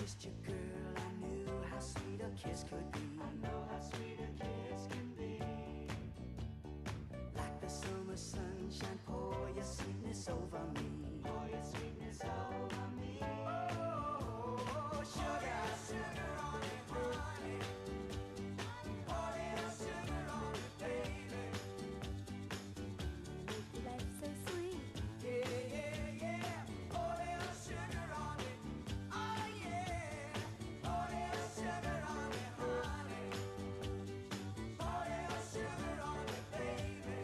kissed your girl, I knew how sweet a kiss could be. I know how sweet a kiss can be. Like the summer sunshine, pour your sweetness over me. Pour your sweetness over me. Oh, sugar, sugar on me, honey. Pour little sugar on me, baby. Life so sweet. Yeah, yeah, yeah. Pour little sugar on me. Oh, yeah. Pour little sugar on me, honey. Pour little sugar on me, baby.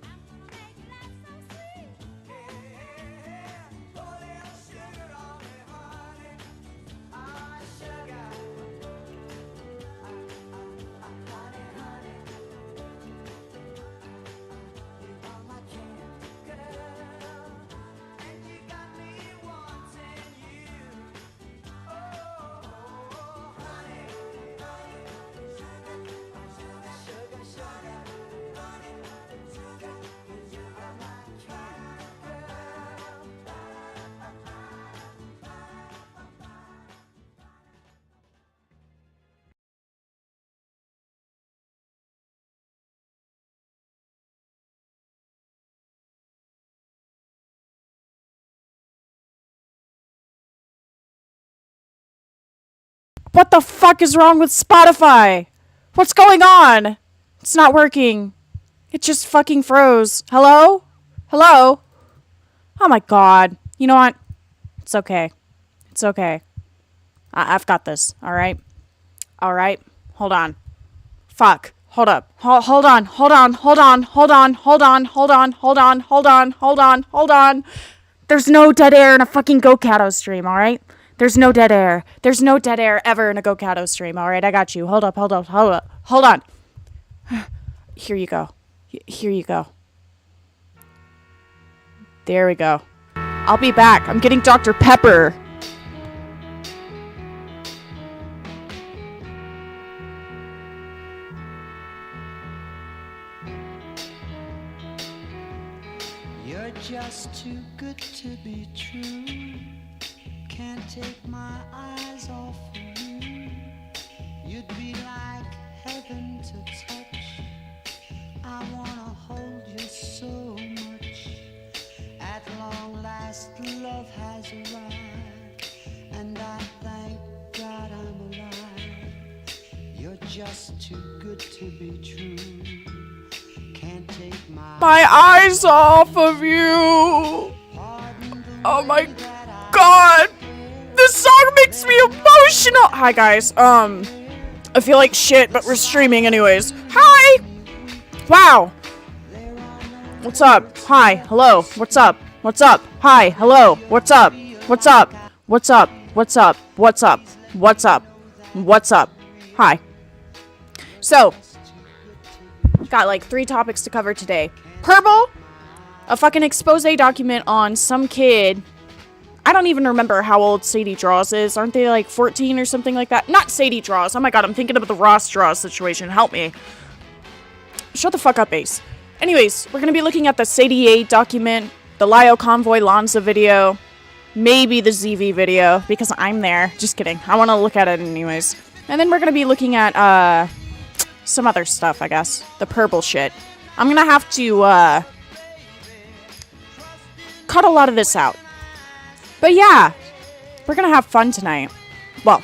I'm gonna make life so sweet. Yeah, pour little sugar on me, honey. Ah, sugar. Honey, honey. You are my candy girl, and you got me wanting you. Oh, honey, honey, sugar, sugar, sugar, honey, sugar, you are my candy girl. What the fuck is wrong with Spotify? What's going on? It's not working. It just fucking froze. Hello? Hello? Oh my god. You know what? It's okay. It's okay. I've got this. Alright? Alright? Hold on. Fuck. Hold up. Hold on. Hold on. Hold on. Hold on. Hold on. Hold on. Hold on. Hold on. Hold on. Hold on. There's no dead air in a fucking GoatCatto stream, alright? There's no dead air. There's no dead air ever in a GoatCatto stream, alright? I got you. Hold up, hold up, hold up. Hold on. Here you go. Here you go. There we go. I'll be back. I'm getting Dr. Pepper. You're just too good to be true. Can't take my eyes off of you. You'd be like heaven to touch. I wanna hold you so much. At long last, love has arrived, and I thank God I'm alive. You're just too good to be true. Can't take My eyes off of you. Oh my god. This song makes me emotional. Hi guys. I feel like shit, but we're streaming anyways. Hi. Wow. What's up? Hi. Hello. What's up? What's up? Hi. Hello. What's up? What's up? What's up? What's up? What's up? What's up? What's up? Hi. So, got like 3 topics to cover today. Purble, a fucking expose document on some kid. I don't even remember how old Sadie Draws is. Aren't they like 14 or something like that? Not Sadie Draws. Oh my god, I'm thinking about the Ross Draws situation. Help me. Shut the fuck up, Ace. Anyways, we're gonna be looking at the Sadieyayy document, the Lio Convoy Lanza video, maybe the ZV video, because I'm there. Just kidding. I want to look at it anyways. And then we're gonna be looking at, some other stuff, I guess. The Purble shit. I'm gonna have to, cut a lot of this out. But yeah, we're gonna have fun tonight. Well,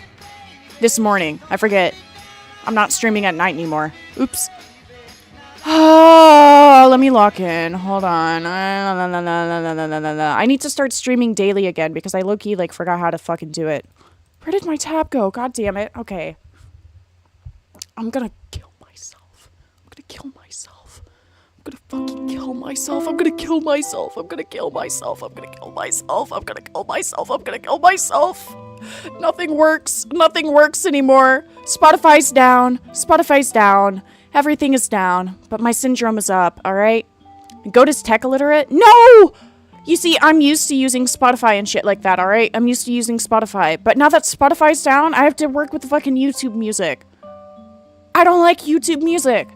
this morning. I forget. I'm not streaming at night anymore. Oops. Oh, let me lock in. Hold on. I need to start streaming daily again because I low-key, like, forgot how to fucking do it. Where did my tab go? God damn it. Okay. I'm gonna kill myself. I'm gonna kill myself. I'm gonna fucking kill myself. I'm gonna kill myself. I'm gonna kill myself. I'm gonna kill myself. I'm gonna kill myself. I'm gonna kill myself. Nothing works. Nothing works anymore. Spotify's down. Spotify's down. Everything is down. But my syndrome is up, alright? Goat tech illiterate? No! You see, I'm used to using Spotify and shit like that, alright? I'm used to using Spotify. But now that Spotify's down, I have to work with fucking YouTube music. I don't like YouTube music.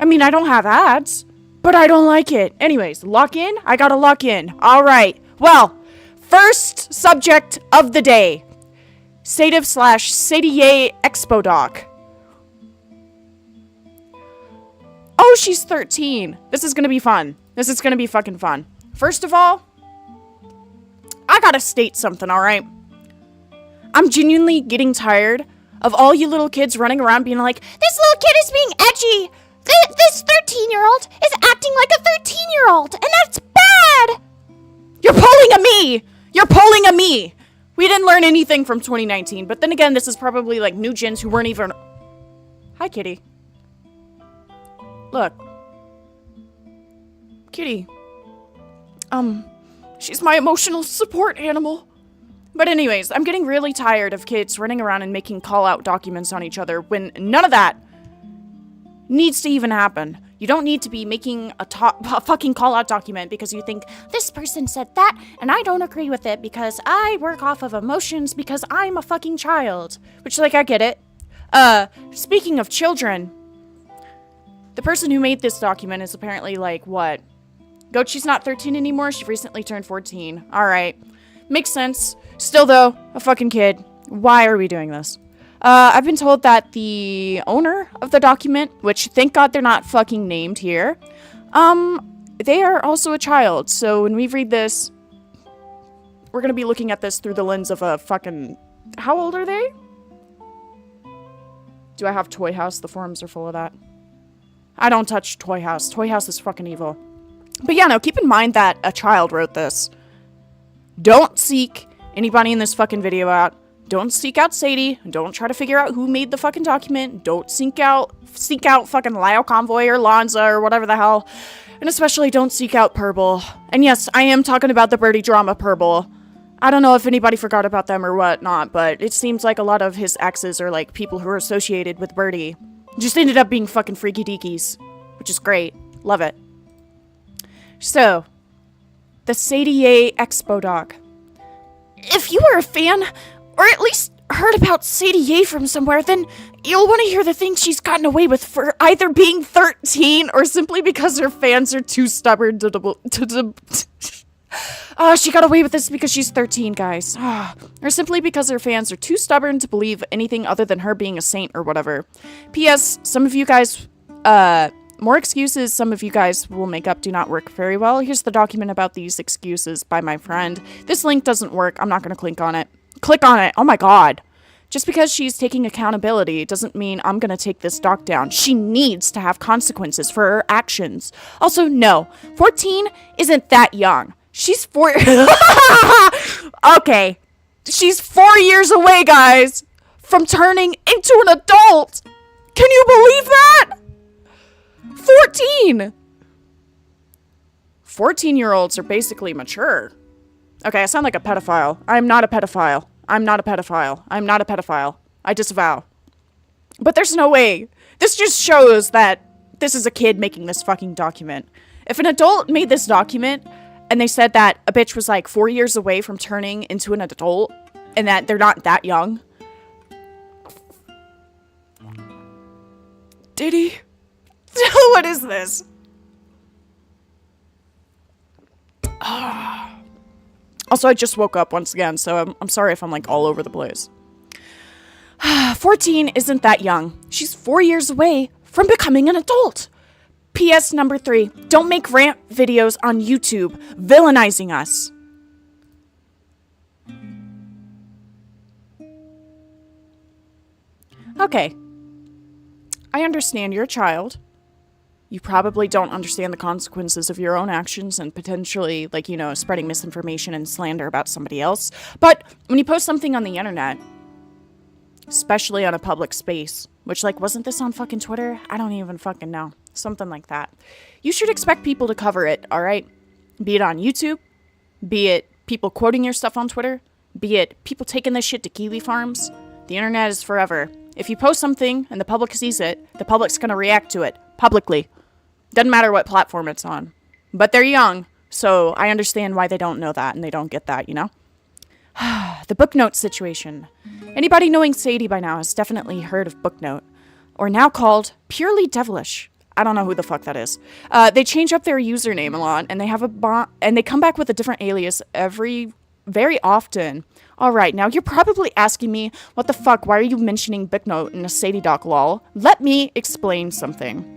I mean, I don't have ads, but I don't like it. Anyways, lock in? I gotta lock in. Alright. Well, First subject of the day. Sadiv / Sadieyayy Expo Doc. Oh, she's 13. This is gonna be fun. This is gonna be fucking fun. First of all, I gotta state something, alright? I'm genuinely getting tired of all you little kids running around being like, this little kid is being edgy. This 13-year-old is acting like a 13-year-old, and that's bad. You're pulling a me. You're pulling a me. We didn't learn anything from 2019, but then again, this is probably like new gens who weren't even... Hi, kitty. Look. Kitty. She's my emotional support animal. But anyways, I'm getting really tired of kids running around and making call-out documents on each other when none of that needs to even happen. You don't need to be making a fucking call-out document because you think, this person said that, and I don't agree with it because I work off of emotions because I'm a fucking child. Which, like, I get it. Speaking of children, the person who made this document is apparently, like, what? Goat, she's not 13 anymore, she recently turned 14. Alright. Makes sense. Still, though, a fucking kid. Why are we doing this? I've been told that the owner of the document, which thank God they're not fucking named here, they are also a child. So when we read this, we're gonna be looking at this through the lens of a fucking... How old are they? Do I have Toy House? The forums are full of that. I don't touch Toy House. Toy House is fucking evil. But yeah, no, keep in mind that a child wrote this. Don't seek anybody in this fucking video out. Don't seek out Sadie. Don't try to figure out who made the fucking document. Don't seek out fucking Lyle Convoy or Lonza or whatever the hell. And especially don't seek out Purble. And yes, I am talking about the birdie drama Purble. I don't know if anybody forgot about them or whatnot, but it seems like a lot of his exes are like people who are associated with Birdie. Just ended up being fucking freaky deakies. Which is great. Love it. So, the Sadieyayy Expo Doc. If you were a fan, or at least heard about Sadieyayy from somewhere, then you'll want to hear the things she's gotten away with for either being 13 or simply because her fans are too stubborn she got away with this because she's 13, guys. Or simply because her fans are too stubborn to believe anything other than her being a saint or whatever. P.S. Some of you guys, more excuses some of you guys will make up do not work very well. Here's the document about these excuses by my friend. This link doesn't work. I'm not going to click on it. Click on it. Oh my god. Just because she's taking accountability doesn't mean I'm going to take this doc down. She needs to have consequences for her actions. Also, no. 14 isn't that young. She's 4... Okay. She's 4 years away, guys, from turning into an adult. Can you believe that? 14! 14-year-olds are basically mature. Okay, I sound like a pedophile. I'm not a pedophile. I'm not a pedophile. I'm not a pedophile. I disavow. But there's no way. This just shows that this is a kid making this fucking document. If an adult made this document and they said that a bitch was like 4 years away from turning into an adult and that they're not that young. Did he? What is this? Also, I just woke up once again, so I'm sorry if I'm like all over the place. 14 isn't that young. She's 4 years away from becoming an adult. PS number 3, don't make rant videos on YouTube villainizing us. Okay. I understand you're a child. You probably don't understand the consequences of your own actions and potentially, like, you know, spreading misinformation and slander about somebody else. But when you post something on the internet, especially on a public space, which, like, wasn't this on fucking Twitter? I don't even fucking know. Something like that. You should expect people to cover it, alright? Be it on YouTube, be it people quoting your stuff on Twitter, be it people taking this shit to kiwi farms. The internet is forever. If you post something and the public sees it, the public's gonna react to it publicly. Doesn't matter what platform it's on. But they're young, so I understand why they don't know that and they don't get that, you know? The Booknote situation. Anybody knowing Sadie by now has definitely heard of Booknote, or now called Purely Devilish. I don't know who the fuck that is. They change up their username a lot, and they have and they come back with a different alias every very often. Alright, now you're probably asking me, what the fuck, why are you mentioning Booknote in a Sadie doc lol? Let me explain something.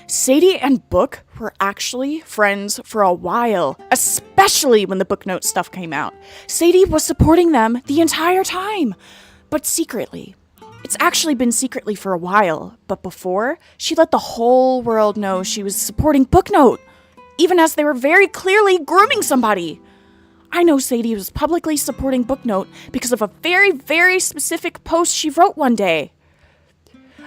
Sadie and Book were actually friends for a while, especially when the Booknote stuff came out. Sadie was supporting them the entire time, but secretly. It's actually been secretly for a while, but before, she let the whole world know she was supporting Booknote, even as they were very clearly grooming somebody. I know Sadie was publicly supporting Booknote because of a very, very specific post she wrote one day.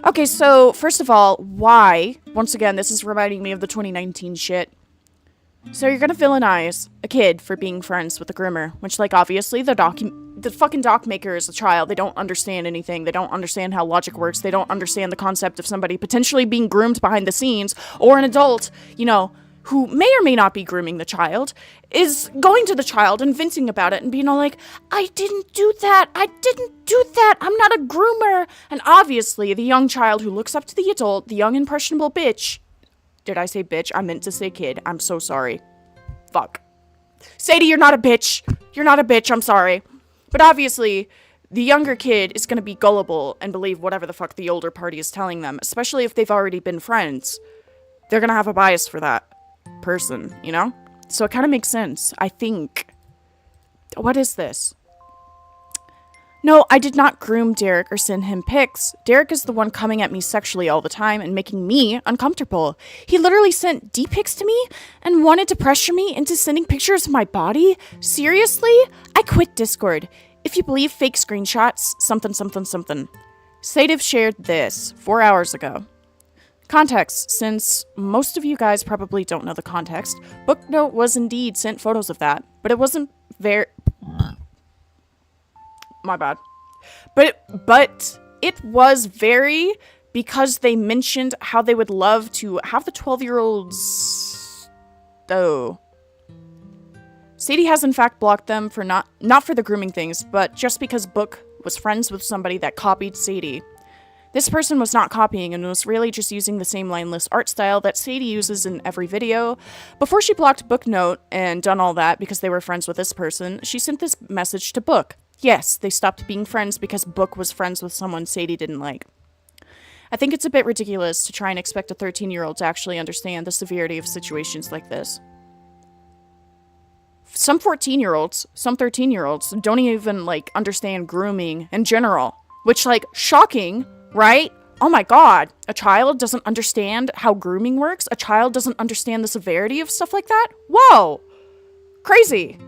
Okay, so, first of all, why? Once again, this is reminding me of the 2019 shit. So you're gonna villainize a kid for being friends with a groomer, which, like, obviously, the fucking doc maker is a child. They don't understand anything. They don't understand how logic works. They don't understand the concept of somebody potentially being groomed behind the scenes, or an adult, you know, who may or may not be grooming the child, is going to the child and venting about it and being all like, I didn't do that, I'm not a groomer. And obviously, the young child who looks up to the adult, the young impressionable bitch, did I say bitch? I meant to say kid. I'm so sorry. Fuck. Sadie, you're not a bitch. You're not a bitch, I'm sorry. But obviously, the younger kid is gonna be gullible and believe whatever the fuck the older party is telling them, especially if they've already been friends. They're gonna have a bias for that person, you know? So it kind of makes sense, I think. What is this? No, I did not groom Derek or send him pics. Derek is the one coming at me sexually all the time and making me uncomfortable. He literally sent D-pics to me and wanted to pressure me into sending pictures of my body? Seriously? I quit Discord. If you believe fake screenshots, something. Sativ shared this 4 hours ago. Context, since most of you guys probably don't know the context, Booknote was indeed sent photos of that, but it wasn't very... My bad. But it was very because they mentioned how they would love to have the 12-year-olds... Oh. Sadie has in fact blocked them for not for the grooming things, but just because Book was friends with somebody that copied Sadie. This person was not copying and was really just using the same lineless art style that Sadie uses in every video. Before she blocked Booknote and done all that because they were friends with this person, she sent this message to Book. Yes, they stopped being friends because Book was friends with someone Sadie didn't like. I think it's a bit ridiculous to try and expect a 13-year-old to actually understand the severity of situations like this. Some 14-year-olds, some 13-year-olds don't even, like, understand grooming in general. Which, like, shocking, right? Oh my god. A child doesn't understand how grooming works? A child doesn't understand the severity of stuff like that? Whoa! Crazy.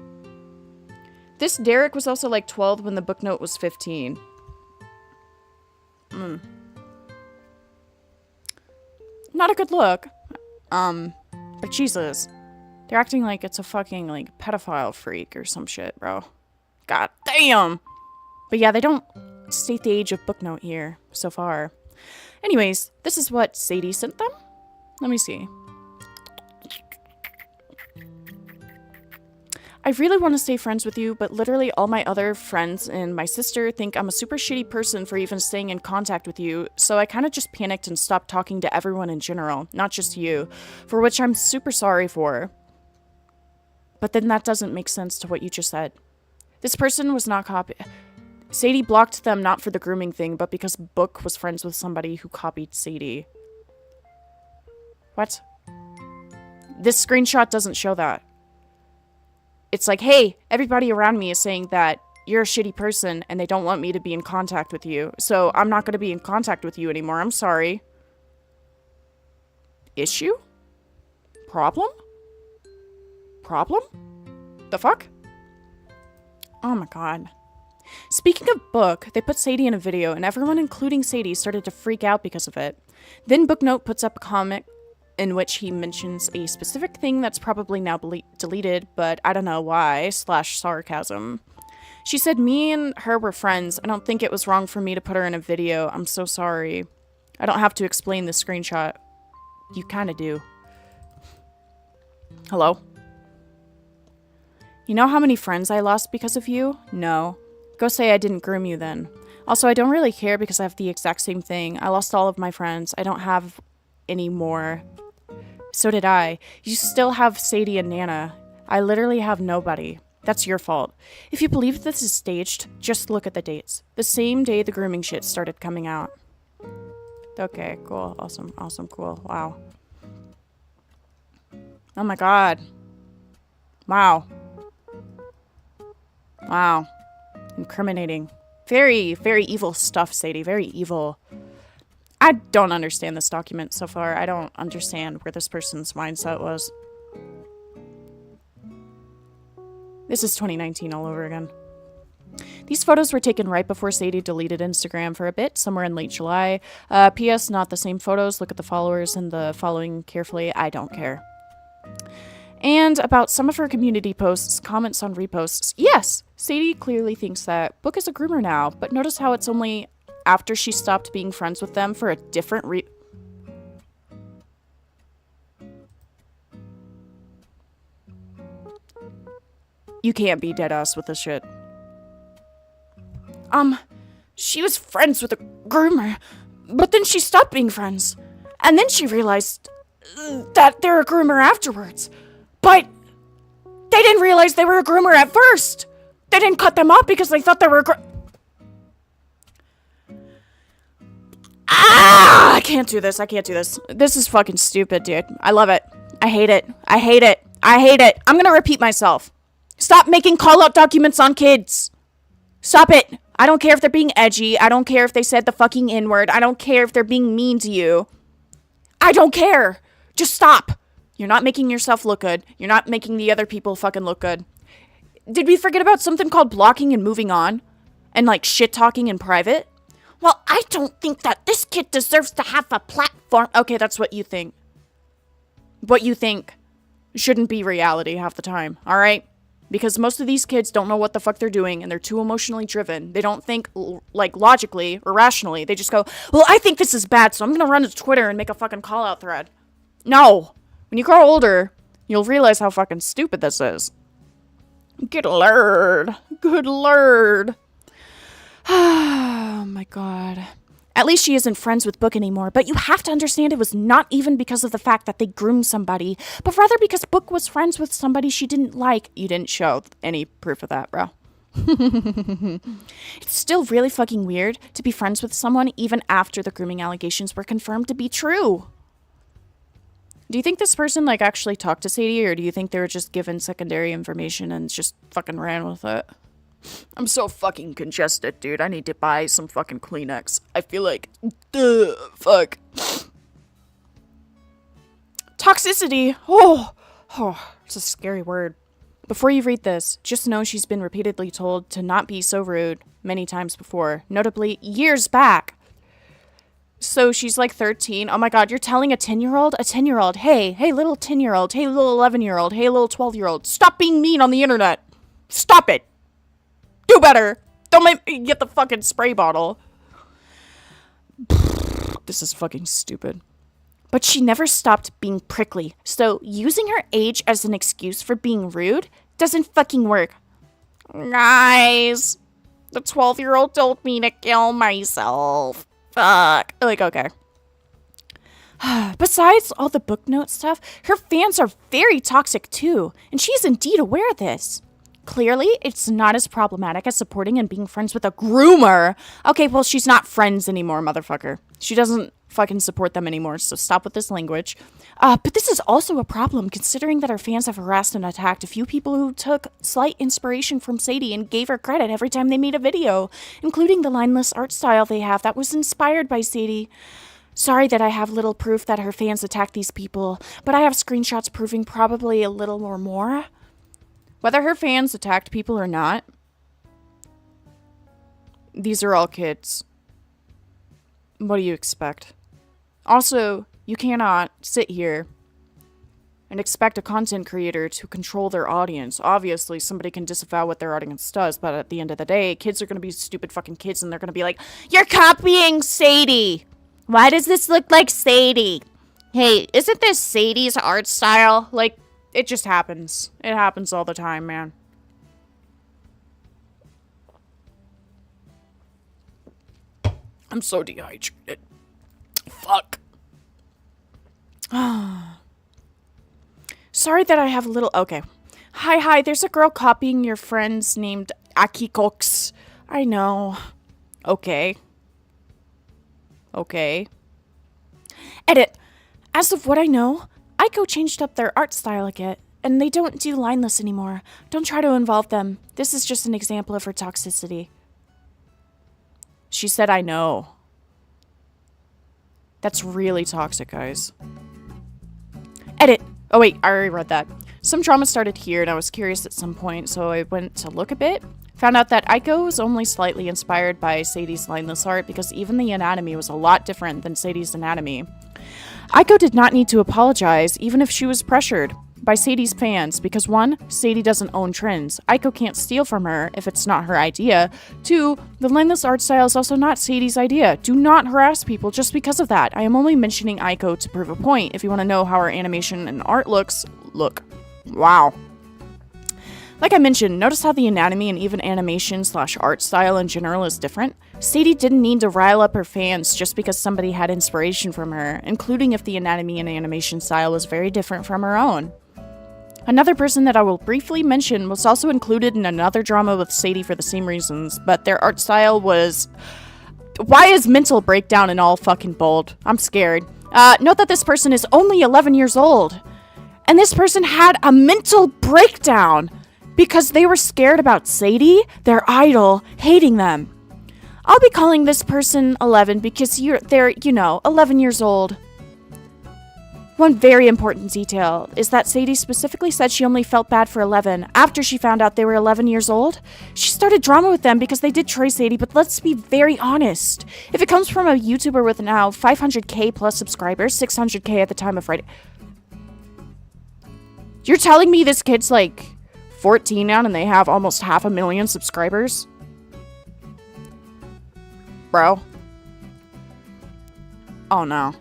This Derek was also like 12 when the Booknote was 15. Not a good look. But Jesus. They're acting like it's a fucking, like, pedophile freak or some shit, bro. God damn! But yeah, they don't state the age of Booknote here, so far. Anyways, this is what Sadie sent them. Let me see. I really want to stay friends with you, but literally all my other friends and my sister think I'm a super shitty person for even staying in contact with you, so I kind of just panicked and stopped talking to everyone in general, not just you, for which I'm super sorry for. But then that doesn't make sense to what you just said. This person was not Sadie blocked them not for the grooming thing, but because Book was friends with somebody who copied Sadie. What? This screenshot doesn't show that. It's like, hey, everybody around me is saying that you're a shitty person and they don't want me to be in contact with you, so I'm not going to be in contact with you anymore. I'm sorry. Issue? Problem? Problem? The fuck? Oh my god. Speaking of Book, they put Sadie in a video, and everyone, including Sadie, started to freak out because of it. Then Booknote puts up a comment in which he mentions a specific thing that's probably now deleted, but I don't know why, /sarcasm. She said me and her were friends. I don't think it was wrong for me to put her in a video. I'm so sorry. I don't have to explain the screenshot. You kinda do. Hello? You know how many friends I lost because of you? No. Go say I didn't groom you then. Also, I don't really care because I have the exact same thing. I lost all of my friends. I don't have any more. So did I. You still have Sadie and Nana. I literally have nobody. That's your fault. If you believe this is staged, just look at the dates. The same day the grooming shit started coming out. Okay, cool. Awesome, awesome, cool. Wow. Oh my god. Wow. Wow. Incriminating. Very, very evil stuff, Sadie. Very evil. I don't understand this document so far. I don't understand where this person's mindset was. This is 2019 all over again. These photos were taken right before Sadie deleted Instagram for a bit, somewhere in late July. P.S. Not the same photos. Look at the followers and the following carefully. I don't care. And about some of her community posts, comments on reposts. Yes, Sadie clearly thinks that Book is a groomer now, but notice how it's only after she stopped being friends with them for a different You can't be dead ass with this shit. She was friends with a groomer, but then she stopped being friends. And then she realized that they're a groomer afterwards. But they didn't realize they were a groomer at first. They didn't cut them off because they thought they were I can't do this. I can't do this. This is fucking stupid, dude. I love it. I hate it. I hate it. I hate it. I'm gonna repeat myself. Stop making call-out documents on kids. Stop it. I don't care if they're being edgy. I don't care if they said the fucking N-word. I don't care if they're being mean to you. I don't care. Just stop. You're not making yourself look good. You're not making the other people fucking look good. Did we forget about something called blocking and moving on? And like shit-talking in private? Well, I don't think that this kid deserves to have a platform. Okay, that's what you think. What you think shouldn't be reality half the time, alright? Because most of these kids don't know what the fuck they're doing and they're too emotionally driven. They don't think, like, logically or rationally. They just go, well, I think this is bad, so I'm gonna run to Twitter and make a fucking call-out thread. No. When you grow older, you'll realize how fucking stupid this is. Good lord. Good lord. Oh my god. At least she isn't friends with Book anymore, but you have to understand it was not even because of the fact that they groomed somebody, but rather because Book was friends with somebody she didn't like. You didn't show any proof of that, bro. It's still really fucking weird to be friends with someone even after the grooming allegations were confirmed to be true. Do you think this person, like, actually talked to Sadie, or do you think they were just given secondary information and just fucking ran with it? I'm so fucking congested, dude. I need to buy some fucking Kleenex. I feel like, fuck. Toxicity. Oh, it's a scary word. Before you read this, just know she's been repeatedly told to not be so rude many times before, notably years back. So she's like 13. Oh my god, you're telling a 10-year-old? A 10-year-old, hey little 10-year-old, hey little 11-year-old, hey little 12-year-old, stop being mean on the internet. Stop it. Do better. Don't make me get the fucking spray bottle. This is fucking stupid. But she never stopped being prickly, so using her age as an excuse for being rude doesn't fucking work. Guys, the 12-year-old told me to kill myself. Fuck. Like, okay. Besides all the book note stuff, her fans are very toxic too, and she's indeed aware of this. Clearly, it's not as problematic as supporting and being friends with a groomer. Okay, well, she's not friends anymore, motherfucker. She doesn't fucking support them anymore, so stop with this language. But this is also a problem, considering that her fans have harassed and attacked a few people who took slight inspiration from Sadie and gave her credit every time they made a video, including the lineless art style they have that was inspired by Sadie. Sorry that I have little proof that her fans attacked these people, but I have screenshots proving probably a little or more. Whether her fans attacked people or not, these are all kids. What do you expect? Also, you cannot sit here and expect a content creator to control their audience. Obviously, somebody can disavow what their audience does, but at the end of the day, kids are going to be stupid fucking kids, and they're going to be like, you're copying Sadie! Why does this look like Sadie? Hey, isn't this Sadie's art style? Like, it just happens. It happens all the time, man. I'm so dehydrated. Fuck. Sorry that I have a little... Okay. Hi, there's a girl copying your friends named Akikox. I know. Okay. Edit. As of what I know, Aiko changed up their art style again, and they don't do lineless anymore. Don't try to involve them. This is just an example of her toxicity. She said I know. That's really toxic, guys. Edit. Oh wait, I already read that. Some drama started here, and I was curious at some point, so I went to look a bit. Found out that Aiko was only slightly inspired by Sadie's lineless art because even the anatomy was a lot different than Sadie's anatomy. Aiko did not need to apologize, even if she was pressured by Sadie's fans, because 1, Sadie doesn't own trends. Aiko can't steal from her if it's not her idea. 2, the lineless art style is also not Sadie's idea. Do not harass people just because of that. I am only mentioning Aiko to prove a point. If you want to know how her animation and art looks, look. Wow. Like I mentioned, notice how the anatomy and even animation/art style in general is different? Sadie didn't need to rile up her fans just because somebody had inspiration from her, including if the anatomy and animation style was very different from her own. Another person that I will briefly mention was also included in another drama with Sadie for the same reasons, but their art style was... Why is mental breakdown in all fucking bold? I'm scared. Note that this person is only 11 years old. And this person had a mental breakdown because they were scared about Sadie, their idol, hating them. I'll be calling this person 11 because they're 11 years old. One very important detail is that Sadie specifically said she only felt bad for 11 after she found out they were 11 years old. She started drama with them because they did troll Sadie, but let's be very honest. If it comes from a YouTuber with now 500k plus subscribers, 600k at the time of writing... You're telling me this kid's like 14 now and they have almost 500,000 subscribers? Bro. Oh no.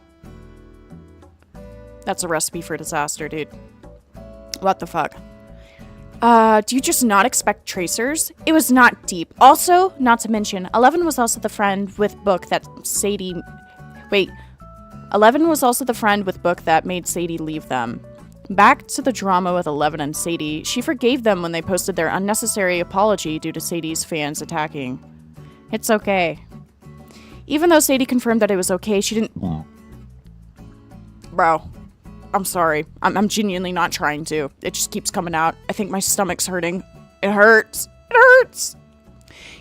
That's a recipe for disaster, dude. What the fuck? Do you just not expect tracers? It was not deep. Also, not to mention, 11 was also the friend with book that Sadie... Wait. 11 was also the friend with book that made Sadie leave them. Back to the drama with 11 and Sadie, she forgave them when they posted their unnecessary apology due to Sadie's fans attacking. It's okay. Even though Sadie confirmed that it was okay, she didn't... Bro, I'm sorry. I'm genuinely not trying to. It just keeps coming out. I think my stomach's hurting. It hurts. It hurts!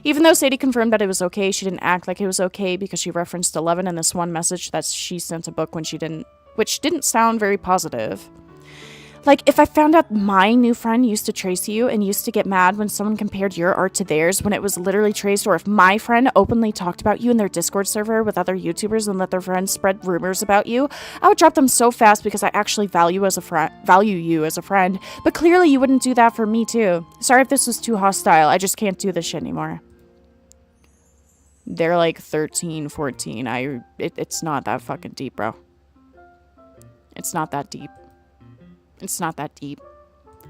Even though Sadie confirmed that it was okay, she didn't act like it was okay because she referenced 11 in this one message that she sent a book when she didn't... Which didn't sound very positive. Like, if I found out my new friend used to trace you and used to get mad when someone compared your art to theirs when it was literally traced, or if my friend openly talked about you in their Discord server with other YouTubers and let their friends spread rumors about you, I would drop them so fast because I actually value you as a friend. But clearly you wouldn't do that for me too. Sorry if this was too hostile. I just can't do this shit anymore. They're like 13, 14. It's not that fucking deep, bro. It's not that deep. It's not that deep.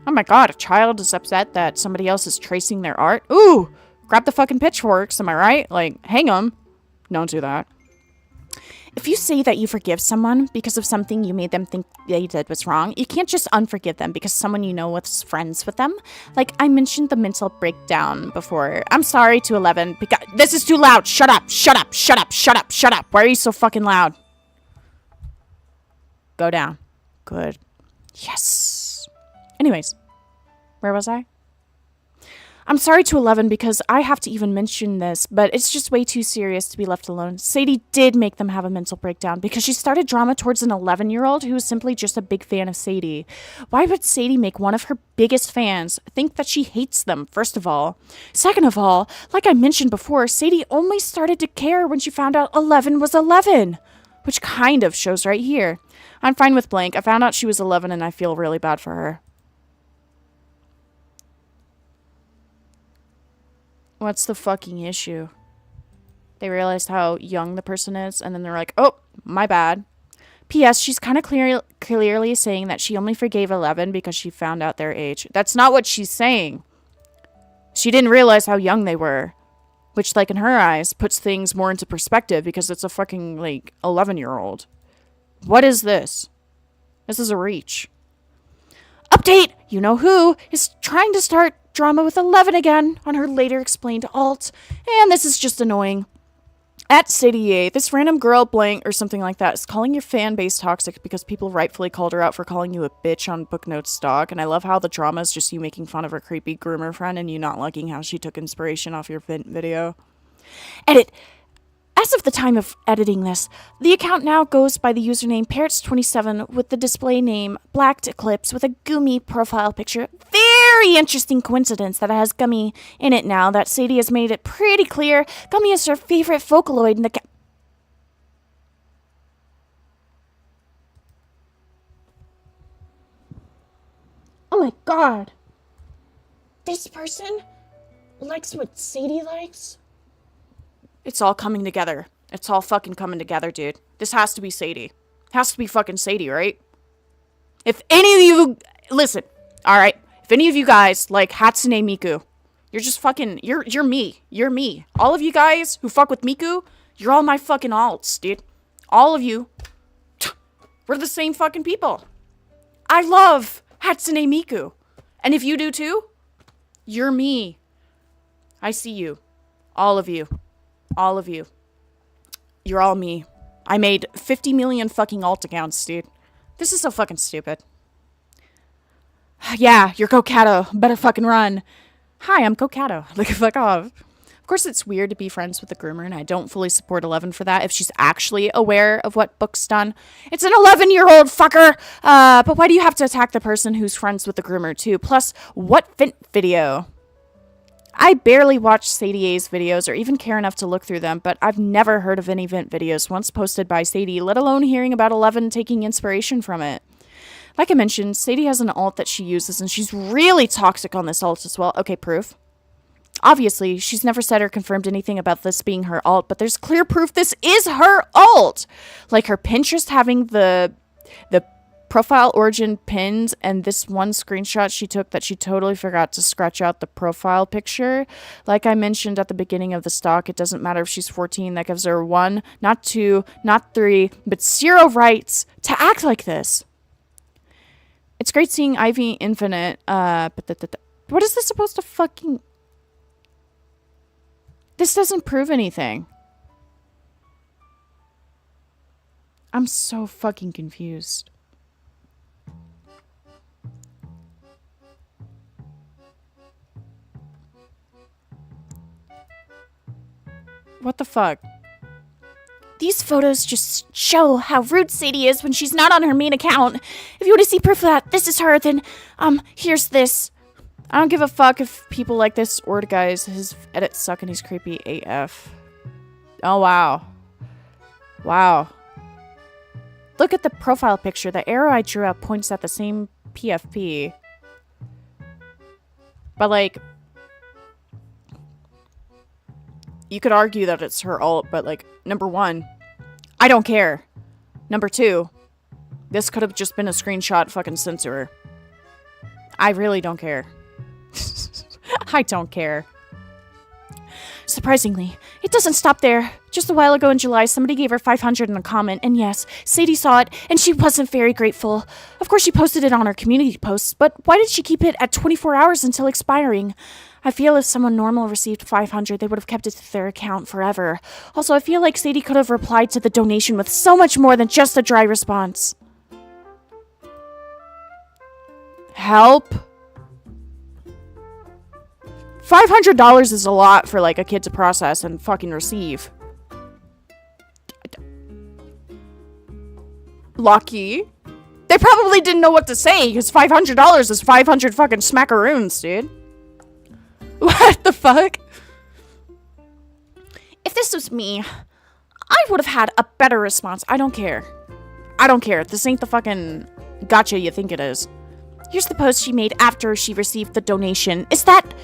Oh my god, a child is upset that somebody else is tracing their art? Ooh! Grab the fucking pitchforks, am I right? Like, hang them. Don't do that. If you say that you forgive someone because of something you made them think they did was wrong, you can't just unforgive them because someone you know was friends with them. Like, I mentioned the mental breakdown before. I'm sorry to 11 because... This is too loud! Shut up! Shut up! Shut up! Shut up! Shut up! Why are you so fucking loud? Go down. Good. Yes. Anyways, where was I? I'm sorry to 11 because I have to even mention this, but it's just way too serious to be left alone. Sadie did make them have a mental breakdown because she started drama towards an 11-year-old who is simply just a big fan of Sadie. Why would Sadie make one of her biggest fans think that she hates them, first of all? Second of all, like I mentioned before, Sadie only started to care when she found out 11 was 11, which kind of shows right here. I'm fine with blank. I found out she was 11 and I feel really bad for her. What's the fucking issue? They realized how young the person is and then they're like, oh, my bad. P.S. She's kind of clearly saying that she only forgave 11 because she found out their age. That's not what she's saying. She didn't realize how young they were. Which, like, in her eyes, puts things more into perspective because it's a fucking, like, 11-year-old. What is this? This is a reach. Update! You know who is trying to start drama with 11 again on her later explained alt. And this is just annoying. At Sadieyayy, this random girl blank or something like that is calling your fan base toxic because people rightfully called her out for calling you a bitch on Booknotes stock. And I love how the drama is just you making fun of her creepy groomer friend and you not liking how she took inspiration off your video. Edit. As of the time of editing this, the account now goes by the username Parrots27 with the display name Blacked Eclipse with a Gummy profile picture. Very interesting coincidence that it has Gummy in it now that Sadie has made it pretty clear Gummy is her favorite Vocaloid in the Oh my god. This person likes what Sadie likes? It's all coming together. It's all fucking coming together, dude. This has to be Sadie. It has to be fucking Sadie, right? If any of you... Listen, alright? If any of you guys like Hatsune Miku, you're just fucking... You're me. You're me. All of you guys who fuck with Miku, you're all my fucking alts, dude. All of you. We're the same fucking people. I love Hatsune Miku. And if you do too, you're me. I see you. All of you. All of you. You're all me. I made 50 million fucking alt accounts, dude. This is so fucking stupid. Yeah, you're GoatCatto. Better fucking run. Hi, I'm GoatCatto. Like, fuck off. Of course, it's weird to be friends with the groomer, and I don't fully support 11 for that if she's actually aware of what Book's done. It's an 11-year-old fucker! But why do you have to attack the person who's friends with the groomer, too? Plus, what Vint video? I barely watch Sadieyayy's videos or even care enough to look through them, but I've never heard of any Vint videos once posted by Sadie, let alone hearing about 11 taking inspiration from it. Like I mentioned, Sadie has an alt that she uses, and she's really toxic on this alt as well. Okay, proof. Obviously, she's never said or confirmed anything about this being her alt, but there's clear proof this is her alt! Like her Pinterest having the profile origin pinned, and this one screenshot she took that she totally forgot to scratch out the profile picture. Like I mentioned at the beginning of the stock, it doesn't matter if she's 14, that gives her 1, not 2, not 3, but 0 rights to act like this. It's great seeing Ivy Infinite, what is this supposed to fucking... This doesn't prove anything. I'm so fucking confused. What the fuck? These photos just show how rude Sadie is when she's not on her main account. If you want to see proof of that, this is her, then, here's this. I don't give a fuck if people like this or guys. His edits suck and he's creepy AF. Oh, wow. Wow. Look at the profile picture. The arrow I drew out points at the same PFP. But, like... You could argue that it's her alt, but, like, number 1, I don't care. Number 2, this could have just been a screenshot fucking censor. I really don't care. I don't care. Surprisingly, it doesn't stop there. Just a while ago in July, somebody gave her 500 in a comment, and yes, Sadie saw it, and she wasn't very grateful. Of course, she posted it on her community posts, but why did she keep it at 24 hours until expiring? I feel if someone normal received 500, they would have kept it to their account forever. Also, I feel like Sadie could have replied to the donation with so much more than just a dry response. Help? $500 is a lot for, like, a kid to process and fucking receive. Lucky. They probably didn't know what to say, because $500 is 500 fucking smackaroons, dude. What the fuck? If this was me, I would have had a better response. I don't care. I don't care. This ain't the fucking gotcha you think it is. Here's the post she made after she received the donation. Is that?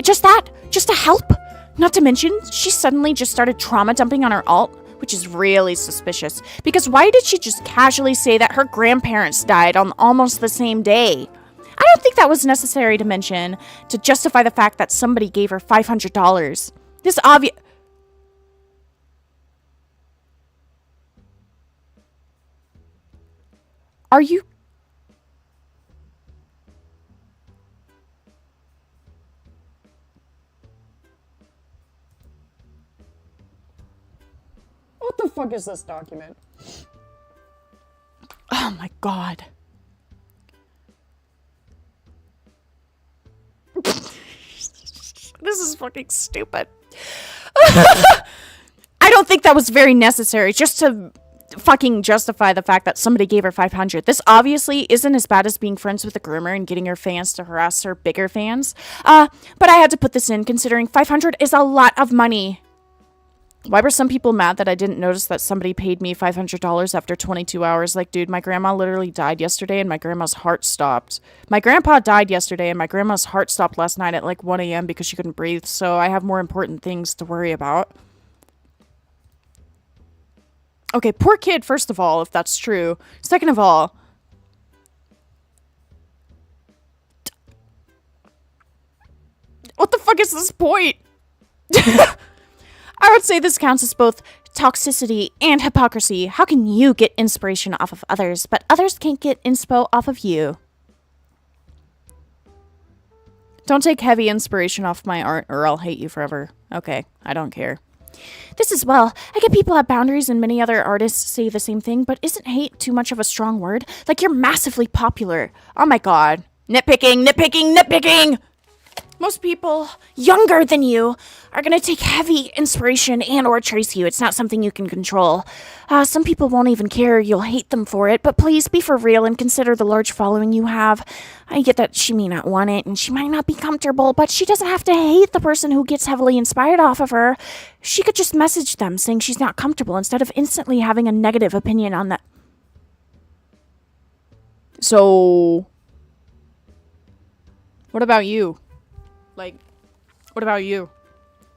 Just to help? Not to mention, she suddenly just started trauma dumping on her alt, which is really suspicious. Because why did she just casually say that her grandparents died on almost the same day? I don't think that was necessary to mention to justify the fact that somebody gave her $500. This obvious... Are you... the fuck is this document? Oh my god. This is fucking stupid. I don't think that was very necessary just to fucking justify the fact that somebody gave her 500. This obviously isn't as bad as being friends with a groomer and getting her fans to harass her bigger fans. But I had to put this in considering 500 is a lot of money. Why were some people mad that I didn't notice that somebody paid me $500 after 22 hours? Like, dude, my grandma literally died yesterday and my grandma's heart stopped. My grandpa died yesterday and my grandma's heart stopped last night at like 1 a.m. because she couldn't breathe, so I have more important things to worry about. Okay, poor kid, first of all, if that's true. Second of all, what the fuck is this point? I would say this counts as both toxicity and hypocrisy. How can you get inspiration off of others, but others can't get inspo off of you? Don't take heavy inspiration off my art or I'll hate you forever. Okay, I don't care. This as well. I get people have boundaries and many other artists say the same thing, but isn't hate too much of a strong word? Like, you're massively popular. Oh my god. Nitpicking, nitpicking, nitpicking! Most people younger than you are going to take heavy inspiration and or trace you. It's not something you can control. Some people won't even care. You'll hate them for it. But please be for real and consider the large following you have. I get that she may not want it and she might not be comfortable, but she doesn't have to hate the person who gets heavily inspired off of her. She could just message them saying she's not comfortable instead of instantly having a negative opinion on that. So, what about you? Like, what about you?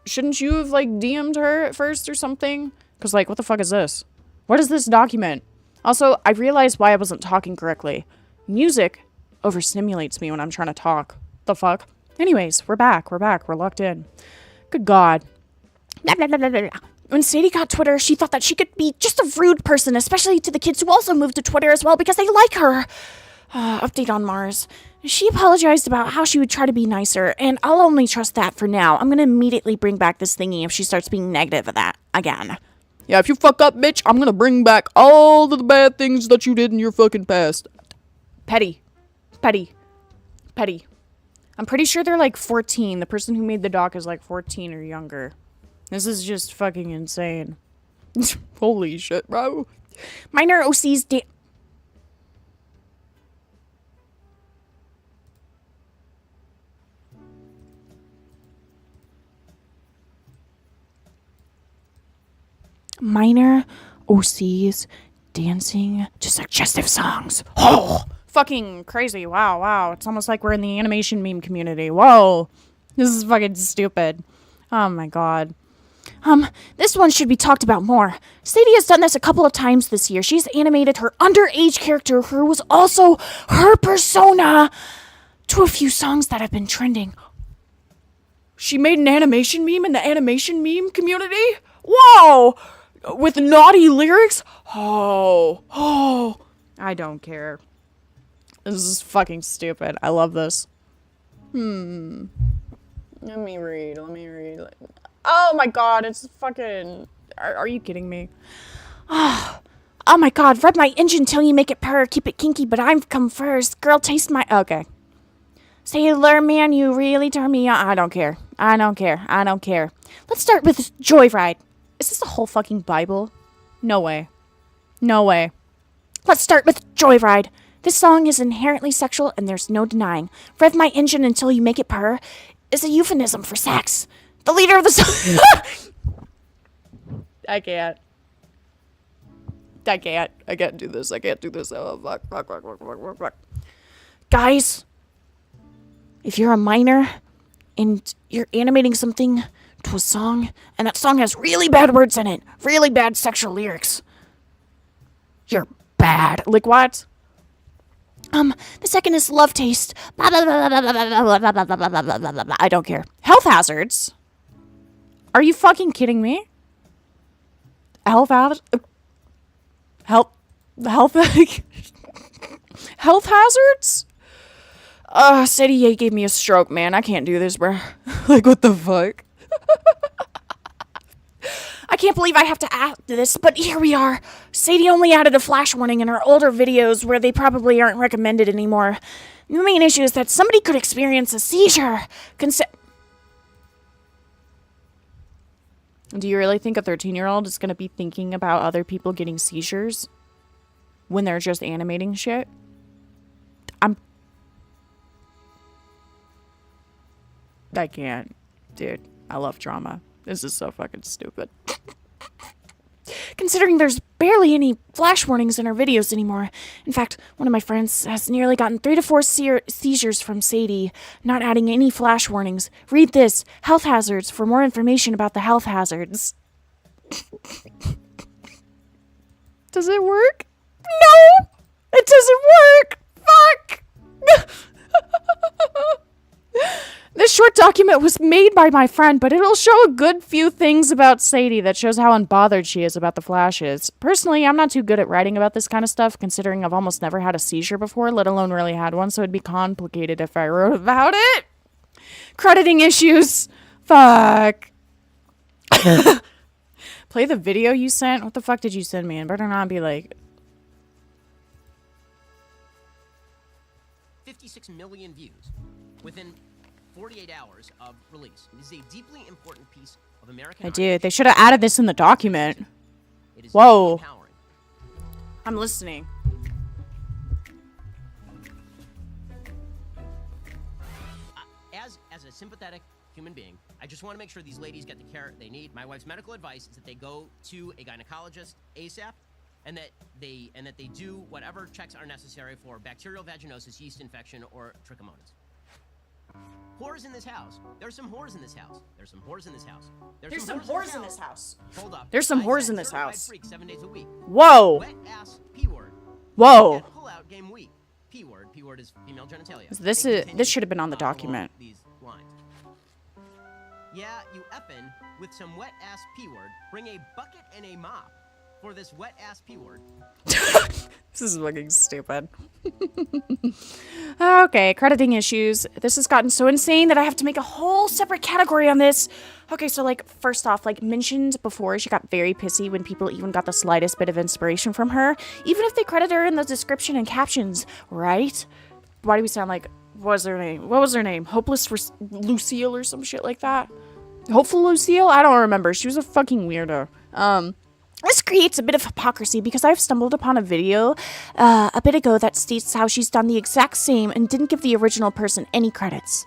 Shouldn't you have, like, DM'd her at first or something? Because, like, what the fuck is this? What is this document? Also, I realized why I wasn't talking correctly. Music overstimulates me when I'm trying to talk. The fuck? Anyways, we're back. We're locked in. Good God. Blah, blah, blah, blah, blah. When Sadie got Twitter, she thought that she could be just a rude person, especially to the kids who also moved to Twitter as well because they like her. Update on Mars. She apologized about how she would try to be nicer, and I'll only trust that for now. I'm gonna immediately bring back this thingy if she starts being negative of that again. Yeah, if you fuck up, bitch, I'm gonna bring back all of the bad things that you did in your fucking past. Petty. Petty. Petty. I'm pretty sure they're like 14. The person who made the doc is like 14 or younger. This is just fucking insane. Holy shit, bro. Minor OC's Minor OCs dancing to suggestive songs. Oh, fucking crazy. Wow. It's almost like we're in the animation meme community. Whoa. This is fucking stupid. Oh my god. This one should be talked about more. Sadie has done this a couple of times this year. She's animated her underage character, who was also her persona, to a few songs that have been trending. She made an animation meme in the animation meme community? Whoa! With naughty lyrics? Oh. I don't care. This is fucking stupid. I love this. Let me read. Oh my god, it's fucking... Are you kidding me? Oh my god, rev my engine till you make it purr. Keep it kinky, but I've come first. Girl, taste my... Okay. Sailor man, you really turn me on. I don't care. Let's start with Joyride. Is this a whole fucking Bible? No way. Let's start with Joyride. This song is inherently sexual and there's no denying. Rev my engine until you make it purr is a euphemism for sex. The leader of the song... I can't do this. Oh, fuck. Guys, if you're a minor and you're animating something to a song, and that song has really bad words in it, really bad sexual lyrics, you're bad. Like, what? The second is Love Taste. Blah, blah, blah, blah, blah, blah, blah, blah, blah, blah, blah, blah, blah. I don't care. Health hazards? Are you fucking kidding me? Health hazards? Health hazards? Sadieyayy gave me a stroke, man. I can't do this, bro. Like, what the fuck? I can't believe I have to add this, but here we are. Sadie only added a flash warning in her older videos where they probably aren't recommended anymore. The main issue is that somebody could experience a seizure. Do you really think a 13-year-old is going to be thinking about other people getting seizures when they're just animating shit? I can't. Dude, I love drama. This is so fucking stupid. Considering there's barely any flash warnings in her videos anymore. In fact, one of my friends has nearly gotten 3 to 4 seizures from Sadie, not adding any flash warnings. Read this, health hazards, for more information about the health hazards. Does it work? No! It doesn't work! Fuck! This short document was made by my friend, but it'll show a good few things about Sadie that shows how unbothered she is about the flashes. Personally, I'm not too good at writing about this kind of stuff, considering I've almost never had a seizure before, let alone really had one, so it'd be complicated if I wrote about it. Crediting issues. Fuck. Play the video you sent? What the fuck did you send me? It better not be like... 56 million views within 48 hours of release. It is a deeply important piece of American I did. They should have added this in the document. Whoa. I'm listening. As a sympathetic human being, I just want to make sure these ladies get the care they need. My wife's medical advice is that they go to a gynecologist ASAP, and that they do whatever checks are necessary for bacterial vaginosis, yeast infection, or trichomonas. Whores in this house. There's some whores in this house. There's some whores in this house. There's some whores in this house. Hold up. There's some whores in this house. Freak 7 days a week. Whoa. Wet ass P word. Whoa. Pull out game week. P word. P word is female genitalia. This should have been on the document. These lines. Yeah, you effin' with some wet ass P word. Bring a bucket and a mop for this wet ass P word. This is fucking stupid. Okay, crediting issues. This has gotten so insane that I have to make a whole separate category on this. Okay, so like, first off, like mentioned before, she got very pissy when people even got the slightest bit of inspiration from her, even if they credit her in the description and captions, right? Why do we sound like, what was her name? What was her name? Hopeless for Lucille or some shit like that? Hopeful Lucille? I don't remember. She was a fucking weirdo. This creates a bit of hypocrisy because I've stumbled upon a video a bit ago that states how she's done the exact same and didn't give the original person any credits.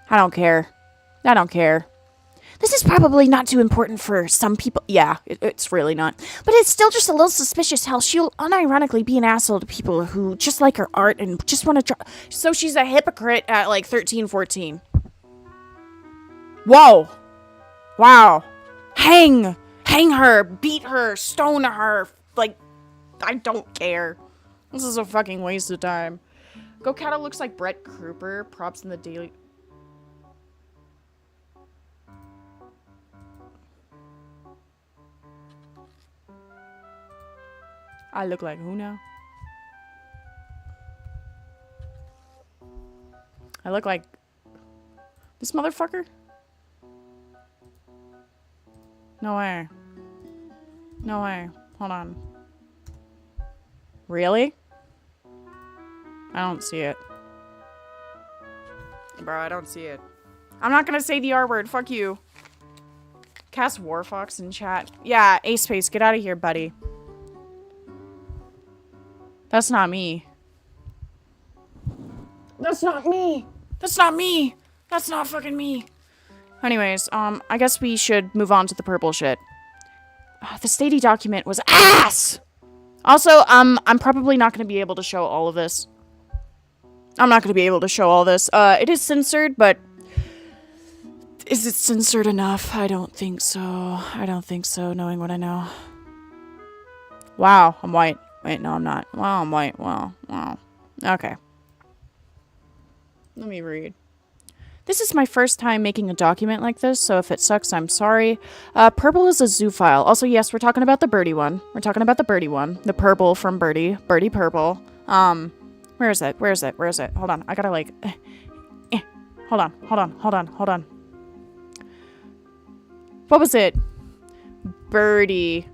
I don't care. I don't care. This is probably not too important for some people. Yeah, it's really not. But it's still just a little suspicious how she'll unironically be an asshole to people who just like her art and just want to So she's a hypocrite at like 13, 14. Whoa. Wow. Hang her, beat her, stone her, like, I don't care. This is a fucking waste of time. GoatCatto looks like Brett Kruper, props in the daily... I look like who now? I look like... this motherfucker? No way. No way. Hold on. Really? I don't see it. Bro, I don't see it. I'm not gonna say the R word. Fuck you. Cast Warfox in chat. Yeah, A-Space, get out of here, buddy. That's not me. That's not me. That's not me. That's not fucking me. Anyways, I guess we should move on to the purple shit. The Sadie document was ass! Also, I'm probably not going to be able to show all of this. I'm not going to be able to show all this. It is censored, but... is it censored enough? I don't think so. I don't think so, knowing what I know. Wow, I'm white. Wait, no, I'm not. Wow, I'm white. Wow. Okay. Let me read. This is my first time making a document like this, so if it sucks, I'm sorry. Purble is a zoophile. Also, yes, we're talking about the birdie one. We're talking about the birdie one. The purple from Birdie. Birdie Purble. Where is it? Where is it? Where is it? Hold on. I gotta, like... Hold on. What was it? Birdie.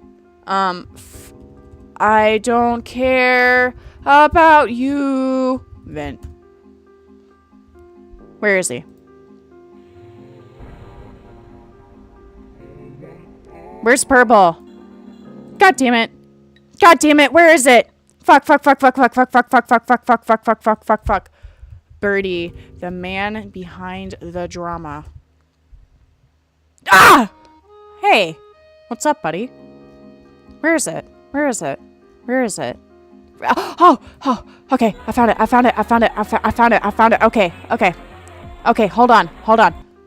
I don't care about you. Vent. Where is he? Where's Purble? God damn it. God damn it. Where is it? Fuck. Birdie, the man behind the drama. Ah! Hey. What's up, buddy? Where is it? Where is it? Where is it? Oh, okay. I found it. Okay, hold on.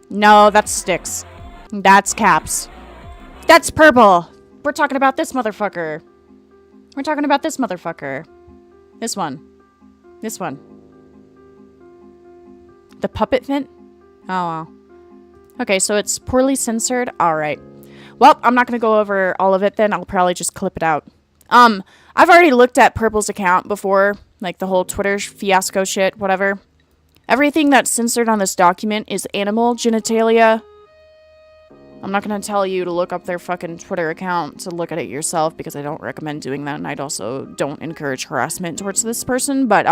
No, that's Sticks. That's Caps. That's Purble. We're talking about this motherfucker. This one. The puppet vent? Oh, wow. Okay, so it's poorly censored. Alright. Well, I'm not going to go over all of it then. I'll probably just clip it out. I've already looked at Purple's account before. Like the whole Twitter fiasco shit, whatever. Everything that's censored on this document is animal genitalia. I'm not going to tell you to look up their fucking Twitter account to look at it yourself because I don't recommend doing that, and I'd also don't encourage harassment towards this person, but,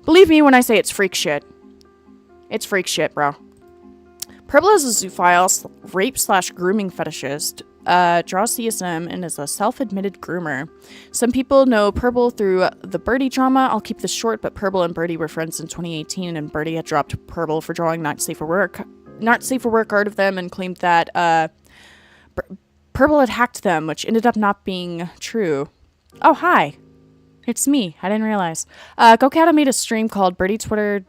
believe me when I say it's freak shit. It's freak shit, bro. Purble is a zoophile, rape/grooming fetishist, draws CSM, and is a self-admitted groomer. Some people know Purble through the Birdie drama. I'll keep this short, but Purble and Birdie were friends in 2018, and Birdie had dropped Purble for drawing Not Safe for Work art of them, and claimed that Purble had hacked them, which ended up not being true. Oh, hi. It's me. I didn't realize. GoatCatto made a stream called Birdie Twitter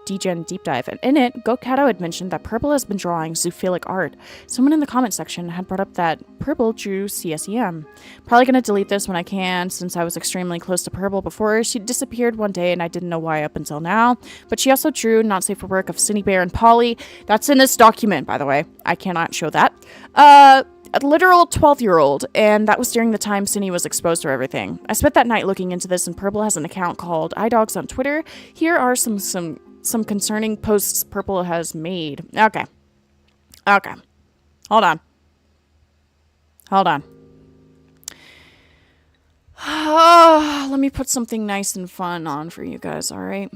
Degen Deep Dive, and in it, GoatCatto had mentioned that Purble has been drawing zoophilic art. Someone in the comment section had brought up that Purble drew CSEM. Probably gonna delete this when I can, since I was extremely close to Purble before. She disappeared one day, and I didn't know why up until now. But she also drew Not Safe for Work of Cindy Bear and Polly. That's in this document, by the way. I cannot show that. A literal 12-year-old, and that was during the time Cindy was exposed to everything. I spent that night looking into this, and Purble has an account called iDogs on Twitter. Here are some concerning posts Purble has made. Okay. Hold on. Let me put something nice and fun on for you guys, alright?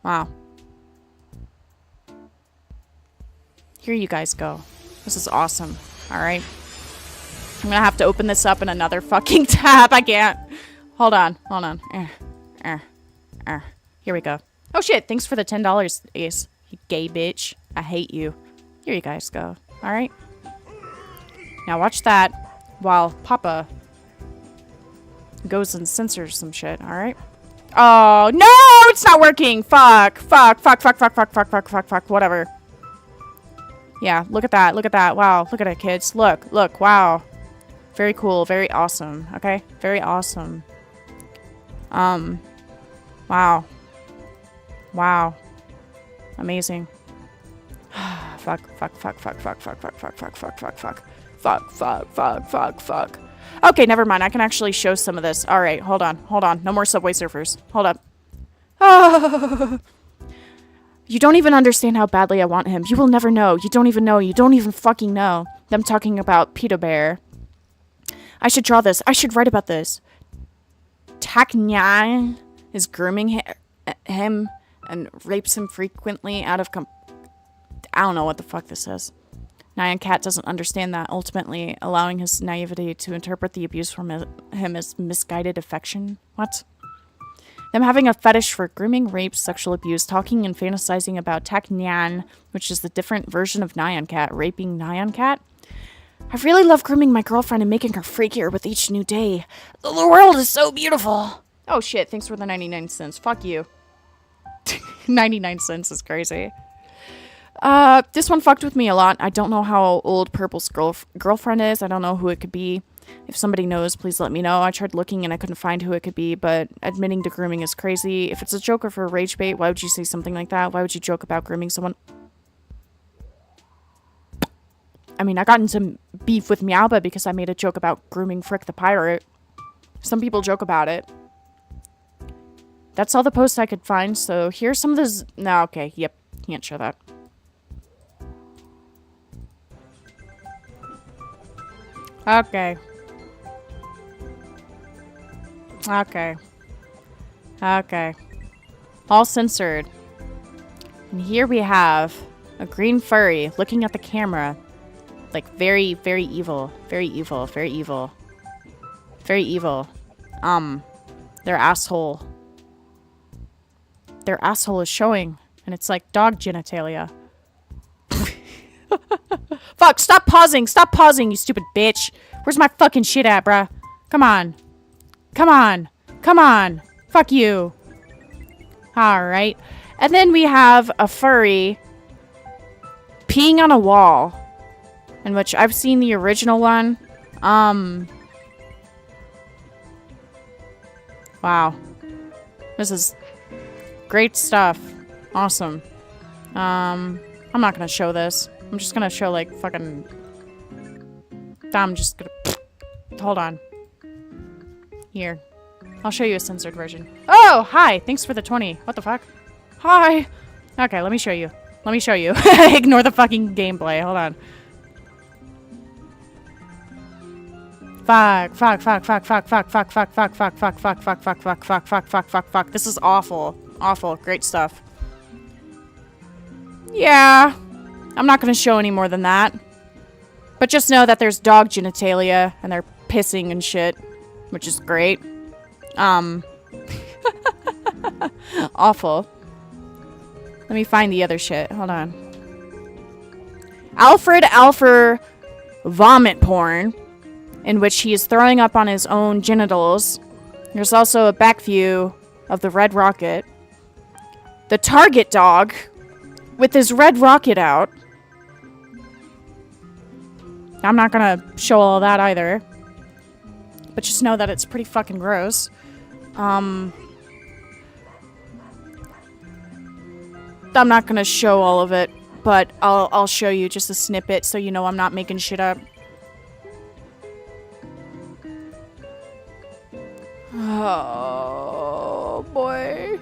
Wow. Here you guys go. This is awesome. Alright. I'm gonna have to open this up in another fucking tab. I can't. Hold on. Here we go. Oh shit, thanks for the $10, Ace. You gay bitch. I hate you. Here you guys go. Alright. Now watch that while Papa goes and censors some shit, alright? Oh, no! It's not working! Fuck. Whatever. Yeah, look at that. Wow, look at it, kids. Look, wow. Very cool, very awesome, okay? Very awesome. Wow. Amazing. Fuck. Okay, never mind. I can actually show some of this. Alright, hold on. No more Subway Surfers. Hold up. You don't even understand how badly I want him. You will never know. You don't even know. You don't even fucking know. I'm talking about Peter Bear. I should draw this. I should write about this. Nyan is grooming him and rapes him frequently out of I don't know what the fuck this says. Nyan Cat doesn't understand that, ultimately allowing his naivety to interpret the abuse from him as misguided affection. What? Them having a fetish for grooming, rape, sexual abuse, talking and fantasizing about Nyan, which is the different version of Nyan Cat, raping Nyan Cat. I really love grooming my girlfriend and making her freakier with each new day. The world is so beautiful. Oh shit, thanks for the 99 cents. Fuck you. 99 cents is crazy. This one fucked with me a lot. I don't know how old Purple's girlfriend is. I don't know who it could be. If somebody knows, please let me know. I tried looking and I couldn't find who it could be, but admitting to grooming is crazy. If it's a joke or for rage bait, why would you say something like that? Why would you joke about grooming someone? I mean, I got into beef with Meowba because I made a joke about grooming Frick the Pirate. Some people joke about it. That's all the posts I could find, so here's some of the... No, okay, yep. Can't show that. Okay. Okay. Okay. All censored. And here we have a green furry looking at the camera. Like, very, very evil. Very evil. Very evil. Very evil. Their asshole. Their asshole is showing. And it's like dog genitalia. Fuck, stop pausing. Stop pausing, you stupid bitch. Where's my fucking shit at, bruh? Come on. Come on. Come on. Fuck you. Alright. And then we have a furry peeing on a wall. In which I've seen the original one. Wow. This is great stuff. Awesome. I'm not gonna show this. I'm just gonna show, like, fucking... I'm just gonna... Hold on. Here. I'll show you a censored version. Oh, hi! Thanks for the 20. What the fuck? Hi! Okay, let me show you. Let me show you. Ignore the fucking gameplay. Hold on. Fuck, fuck, fuck, fuck, fuck, fuck, fuck, fuck, fuck, fuck, fuck, fuck, fuck, fuck, fuck, fuck, fuck, fuck, fuck, fuck. This is awful. Awful. Great stuff. Yeah. I'm not gonna show any more than that. But just know that there's dog genitalia, and they're pissing and shit. Which is great. Awful. Let me find the other shit. Hold on. Alfred Alfer vomit porn, in which he is throwing up on his own genitals. There's also a back view of the red rocket. The target dog with his red rocket out. I'm not gonna show all that either. But just know that it's pretty fucking gross. I'm not gonna show all of it, but I'll show you just a snippet so you know I'm not making shit up. Oh, boy.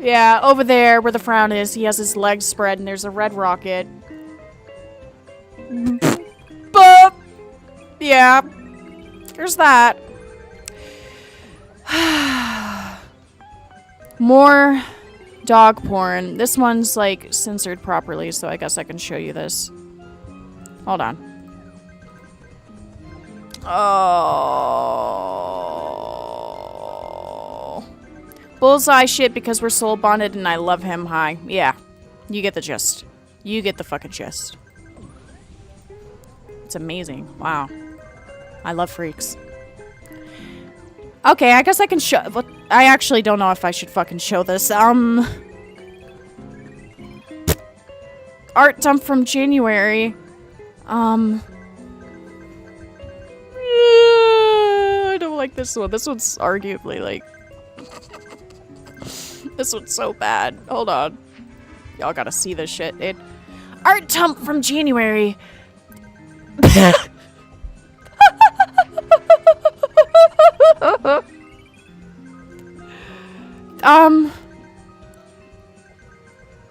Yeah, over there where the frown is, he has his legs spread and there's a red rocket. But, yeah. There's that. More dog porn. This one's, like, censored properly, so I guess I can show you this. Hold on. Oh. Bullseye shit because we're soul bonded and I love him. Hi. Yeah. You get the gist. You get the fucking gist. It's amazing. Wow. I love freaks. Okay, I guess I can show... I actually don't know if I should fucking show this. Art dump from January. I don't like this one. This one's arguably, like... This one's so bad. Hold on. Y'all gotta see this shit, dude. Art dump from January.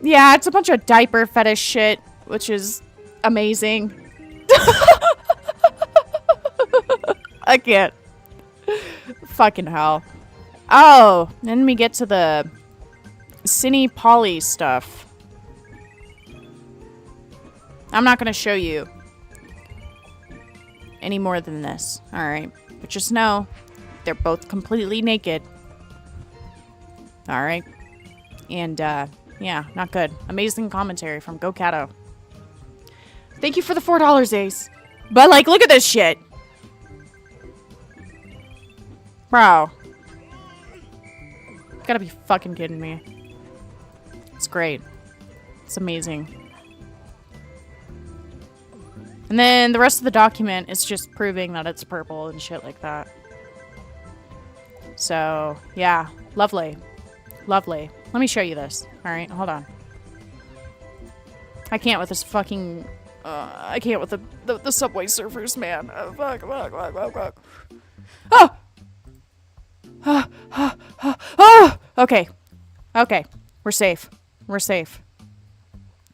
Yeah, it's a bunch of diaper fetish shit, which is amazing. I can't. Fucking hell. Oh, then we get to the Cine Poly stuff. I'm not gonna show you any more than this. Alright. But just know, they're both completely naked. Alright. And, yeah, not good. Amazing commentary from GoatCatto. Thank you for the $4, Ace. But, like, look at this shit. Bro. You gotta be fucking kidding me. It's great. It's amazing. And then the rest of the document is just proving that it's purple and shit like that. So, yeah. Lovely. Lovely. Let me show you this. Alright, hold on. I can't with this fucking... I can't with the Subway Surfers, man. Fuck. Oh! Okay. Okay. We're safe. We're safe.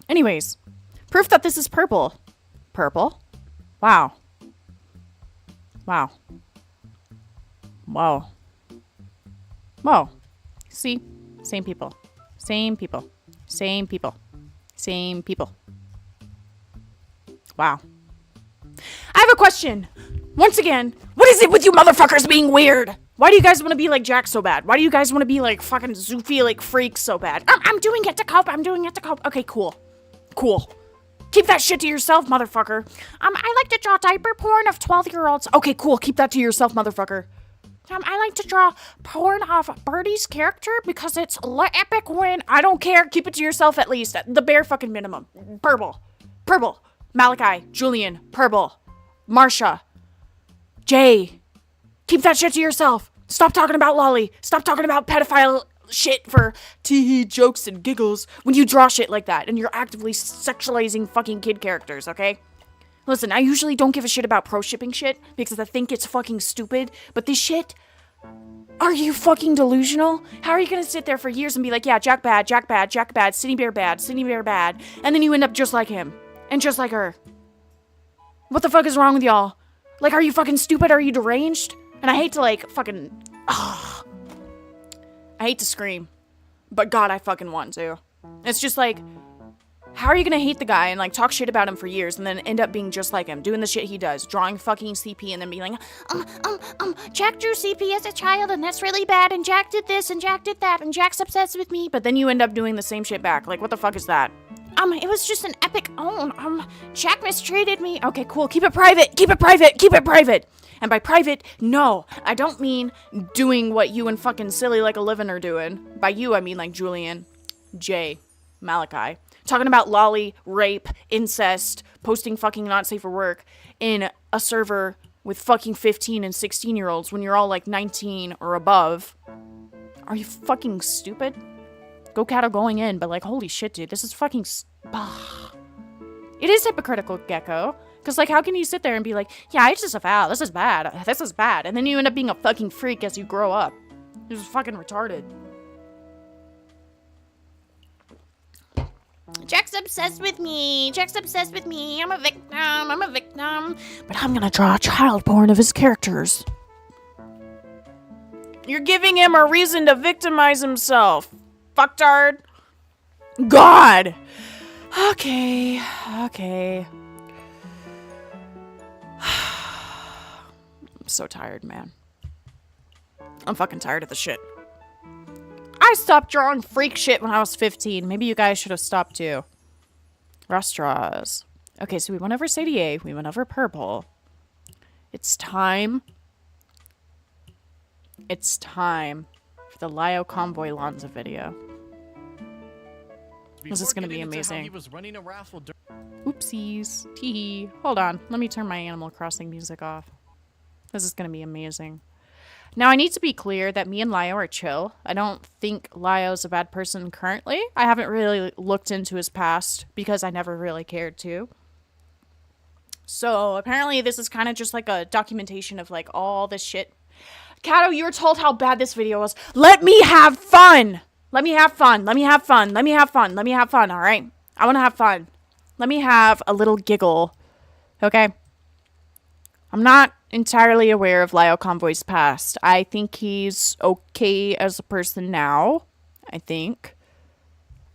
Anyways, proof that this is purple. Purple? Wow. Wow. Whoa. Whoa. See? Same people. Same people. Same people. Same people. Wow. I have a question. Once again, what is it with you motherfuckers being weird? Why do you guys want to be like Jack so bad? Why do you guys want to be like fucking zoophilic freaks so bad? I'm doing it to cope. I'm doing it to cope. Okay, cool. Cool. Keep that shit to yourself, motherfucker. I like to draw diaper porn of 12-year-olds. Okay, cool. Keep that to yourself, motherfucker. I like to draw porn of Birdie's character because it's epic win. I don't care. Keep it to yourself at least. The bare fucking minimum. Purble. Purble. Malachi. Julian. Purble. Marsha. Jay. Keep that shit to yourself. Stop talking about Lolly. Stop talking about pedophile shit for tee-hee jokes and giggles when you draw shit like that and you're actively sexualizing fucking kid characters, okay? Listen, I usually don't give a shit about pro-shipping shit because I think it's fucking stupid, but this shit, are you fucking delusional? How are you gonna sit there for years and be like, yeah, Jack bad, Jack bad, Jack bad, Sydney Bear bad, Sydney Bear bad, and then you end up just like him and just like her? What the fuck is wrong with y'all? Like, are you fucking stupid? Are you deranged? And I hate to like fucking, I hate to scream, but God, I fucking want to. It's just like, how are you gonna hate the guy and like talk shit about him for years and then end up being just like him, doing the shit he does, drawing fucking CP and then being like, Jack drew CP as a child and that's really bad and Jack did this and Jack did that and Jack's obsessed with me, but then you end up doing the same shit back. Like, what the fuck is that? It was just an epic Jack mistreated me. Okay, cool. Keep it private. Keep it private. Keep it private. And by private, no, I don't mean doing what you and fucking Silly Like a Livin' are doing. By you, I mean like Julian, Jay, Malachi. Talking about lolly, rape, incest, posting fucking not safe for work in a server with fucking 15 and 16-year-olds when you're all like 19 or above. Are you fucking stupid? GoatCatto going in, but like, holy shit, dude, this is fucking... It is hypocritical, Gecko. Because, like, how can you sit there and be like, yeah, it's just a foul, this is bad, this is bad, and then you end up being a fucking freak as you grow up. This is fucking retarded. Jack's obsessed with me. Jack's obsessed with me. I'm a victim. But I'm gonna draw child porn of his characters. You're giving him a reason to victimize himself. Fucktard. God. Okay. I'm so tired, man. I'm fucking tired of the shit. I stopped drawing freak shit when I was 15. Maybe you guys should have stopped too. Rough draws. Okay, so we went over Sadieyayy. We went over Purble. It's time. It's time for the Lio Convoy Lanza video. This is gonna be amazing. Oopsies. Teehee. Hold on. Let me turn my Animal Crossing music off. This is gonna be amazing. Now, I need to be clear that me and Lio are chill. I don't think Lio's a bad person currently. I haven't really looked into his past because I never really cared to. So, apparently this is kind of just like a documentation of like all this shit. Catto, you were told how bad this video was. Let me have fun! Let me have fun. Let me have fun. Let me have fun. Let me have fun, alright? I want to have fun. Let me have a little giggle. Okay? I'm not entirely aware of Lio Convoy's past. I think he's okay as a person now. I think.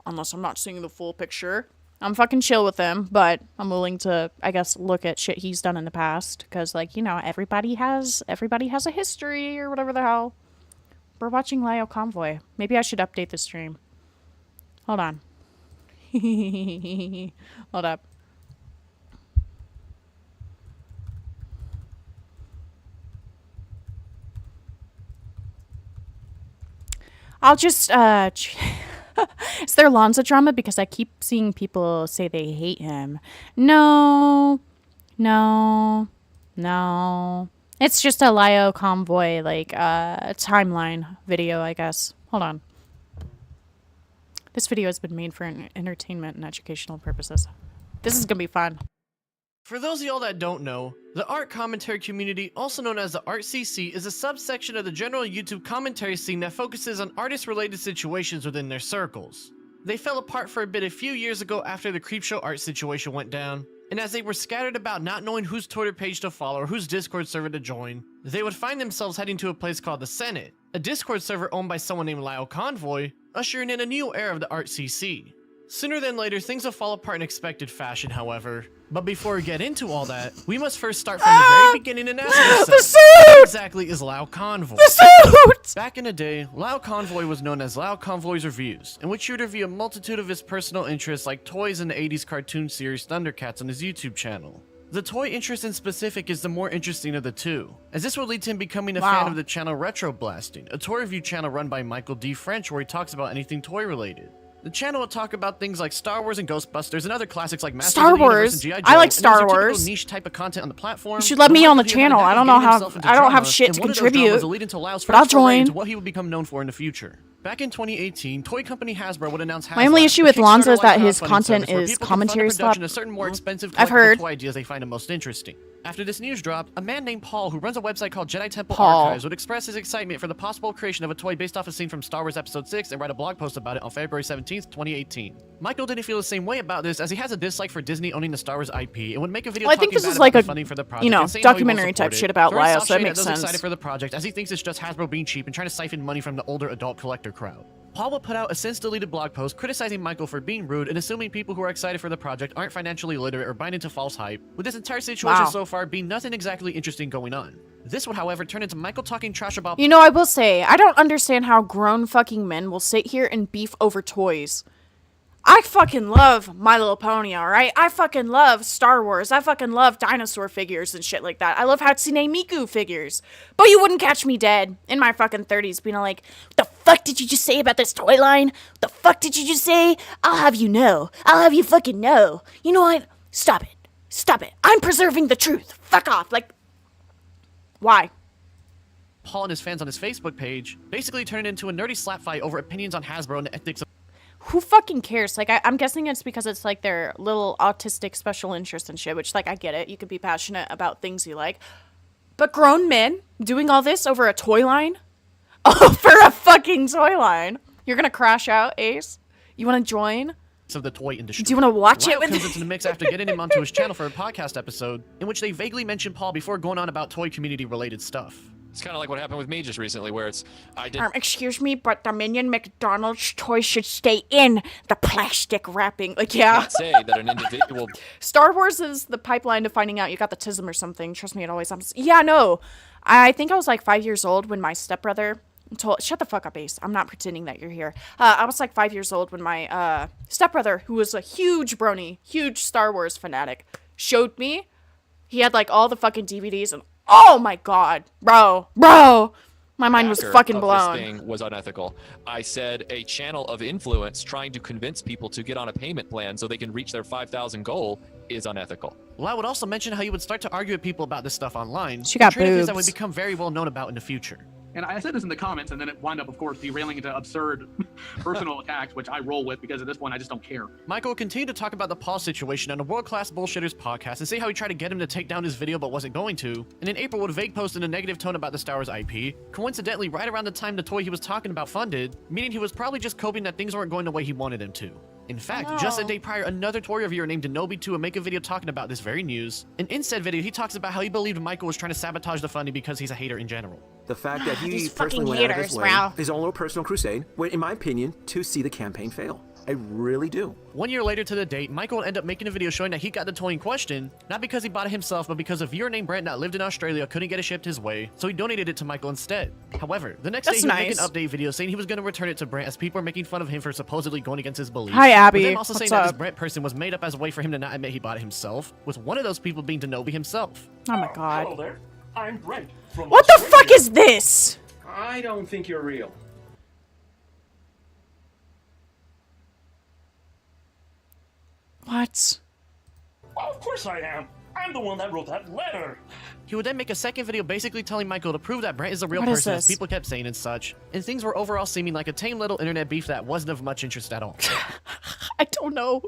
Unless I'm not seeing the full picture. I'm fucking chill with him, but I'm willing to, I guess, look at shit he's done in the past. Because, like, you know, everybody has a history or whatever the hell. We're watching Lio Convoy. Maybe I should update the stream. Hold on. Hold up. I'll just, is there Lanza drama? Because I keep seeing people say they hate him. No. It's just a Lio Convoy, like, timeline video, I guess. Hold on. This video has been made for entertainment and educational purposes. This is gonna be fun. For those of y'all that don't know, the art commentary community, also known as the Art CC, is a subsection of the general YouTube commentary scene that focuses on artist-related situations within their circles. They fell apart for a bit a few years ago after the Creepshow art situation went down, and as they were scattered about not knowing whose Twitter page to follow or whose Discord server to join, they would find themselves heading to a place called the Senate, a Discord server owned by someone named Lyle Convoy, ushering in a new era of the Art CC. Sooner than later, things will fall apart in expected fashion, however. But before we get into all that, we must first start from the very beginning and ask ourselves, The suit! what exactly is Lyle Convoy? The suit! Back in the day, Lyle Convoy was known as Lyle Convoy's Reviews, in which he would review a multitude of his personal interests like toys in the 80s cartoon series Thundercats on his YouTube channel. The toy interest in specific is the more interesting of the two, as this would lead to him becoming a fan of the channel Retro Blasting, a toy review channel run by Michael D. French where he talks about anything toy related. The channel will talk about things like Star Wars and Ghostbusters and other classics like Masters Star of the Universe Wars. and G.I. Joe. I like And Star those are typical Wars. niche type of content on the platform. You should let me on the Michael D. had channel. I don't know navigated how. himself into I don't have drama, shit and to one of those contribute. dramas will lead into Lyle's But I'll first foray into join. what he would become known for in the future. Back in 2018, toy company Hasbro would announce My only HasLab, issue a with Lonzo is that Kickstarter-like his crowdfunding content service where is people can fund commentary the production slap. of certain more expensive I've collectible heard. toy ideas they find the most interesting. After this news dropped, a man named Paul, who runs a website called Jedi Temple Paul. Archives, would express his excitement for the possible creation of a toy based off a scene from Star Wars Episode 6 and write a blog post about it on February 17th, 2018. Michael didn't feel the same way about this, as he has a dislike for Disney owning the Star Wars IP and would make a video Well, I think talking this bad is about like the a, funding for the project you know, and saying how he will documentary type support shit it. about Throwing Lyle, soft so that shade at makes those sense. excited for the project, as he thinks it's just Hasbro being cheap and trying to siphon money from the older adult collector crowd. Paul will put out a since-deleted blog post criticizing Michael for being rude and assuming people who are excited for the project aren't financially literate or buying into false hype, with this entire situation Wow. so far being nothing exactly interesting going on. This would, however, turn into Michael talking trash about You know, I will say, I don't understand how grown fucking men will sit here and beef over toys. I fucking love My Little Pony, alright? I fucking love Star Wars. I fucking love dinosaur figures and shit like that. I love Hatsune Miku figures. But you wouldn't catch me dead in my fucking 30s being like, what the fuck did you just say about this toy line? What the fuck did you just say? I'll have you know. I'll have you fucking know. You know what? Stop it. Stop it. I'm preserving the truth. Fuck off. Like, why? Paul and his fans on his Facebook page, basically turning it into a nerdy slap fight over opinions on Hasbro and the ethics of Who fucking cares? Like, I'm guessing it's because it's like their little autistic special interest and shit, which, like, I get it. You could be passionate about things you like. But grown men doing all this over a toy line? Over a fucking toy line. You're gonna crash out, Ace? You wanna join? of the toy industry. Do you wanna watch Lyle it with comes into the mix after getting him onto his channel for a podcast episode, in which they vaguely mention Paul before going on about toy community related stuff. It's kind of like what happened with me just recently, where it's I did. Excuse me, but the Minion McDonald's toy should stay in the plastic wrapping. Like, yeah. Not say that an individual Star Wars is the pipeline to finding out you got the tism or something. Trust me, it always happens. Yeah, no. I think I was like 5 years old when my stepbrother told... Shut the fuck up, Ace. I'm not pretending that you're here. I was like 5 years old when my stepbrother, who was a huge brony, huge Star Wars fanatic, showed me. He had like all the fucking DVDs and... Oh my god. Bro. My mind was backer fucking of blown. This thing was unethical. I said a channel of influence trying to convince people to get on a payment plan so they can reach their 5,000 goal is unethical. Lyle would also mention how he would start to argue with people about this stuff online. She got a trait of his that would boobs. become very well known about in the future. And I said this in the comments, and then it wound up, of course, derailing into absurd personal attacks, which I roll with because at this point I just don't care. Michael will continue to talk about the Paul situation on the World Class Bullshitters podcast and say how he tried to get him to take down his video but wasn't going to. And in April would vague post in a negative tone about the Star Wars IP, coincidentally right around the time the toy he was talking about funded, meaning he was probably just coping that things weren't going the way he wanted them to. In fact, just a day prior, another toy reviewer named Denobi2 would make a video talking about this very news. And in said video, he talks about how he believed Michael was trying to sabotage the funding because he's a hater in general. The fact that he These personally fucking went out of his haters, way, wow. his own little personal crusade, went, in my opinion, to see the campaign fail. I really do. 1 year later to the date, Michael would end up making a video showing that he got the toy in question, not because he bought it himself, but because a viewer named Brent that lived in Australia couldn't get it shipped his way, so he donated it to Michael instead. However, the next day That's he would make an nice. update video saying he was going to return it to Brent as people are making fun of him for supposedly going against his beliefs. Hi, Abby. But then also saying What's that this up? Brent person was made up as a way for him to not admit he bought it himself, with one of those people being Denobi himself. Oh my god. Hello there. I'm Brent from What the Australia. fuck is this? I don't think you're real. What? Well, of course I am. I'm the one that wrote that letter. He would then make a second video basically telling Michael to prove that Brent is a real What is person as this? people kept saying and such, and things were overall seeming like a tame little internet beef that wasn't of much interest at all. I don't know.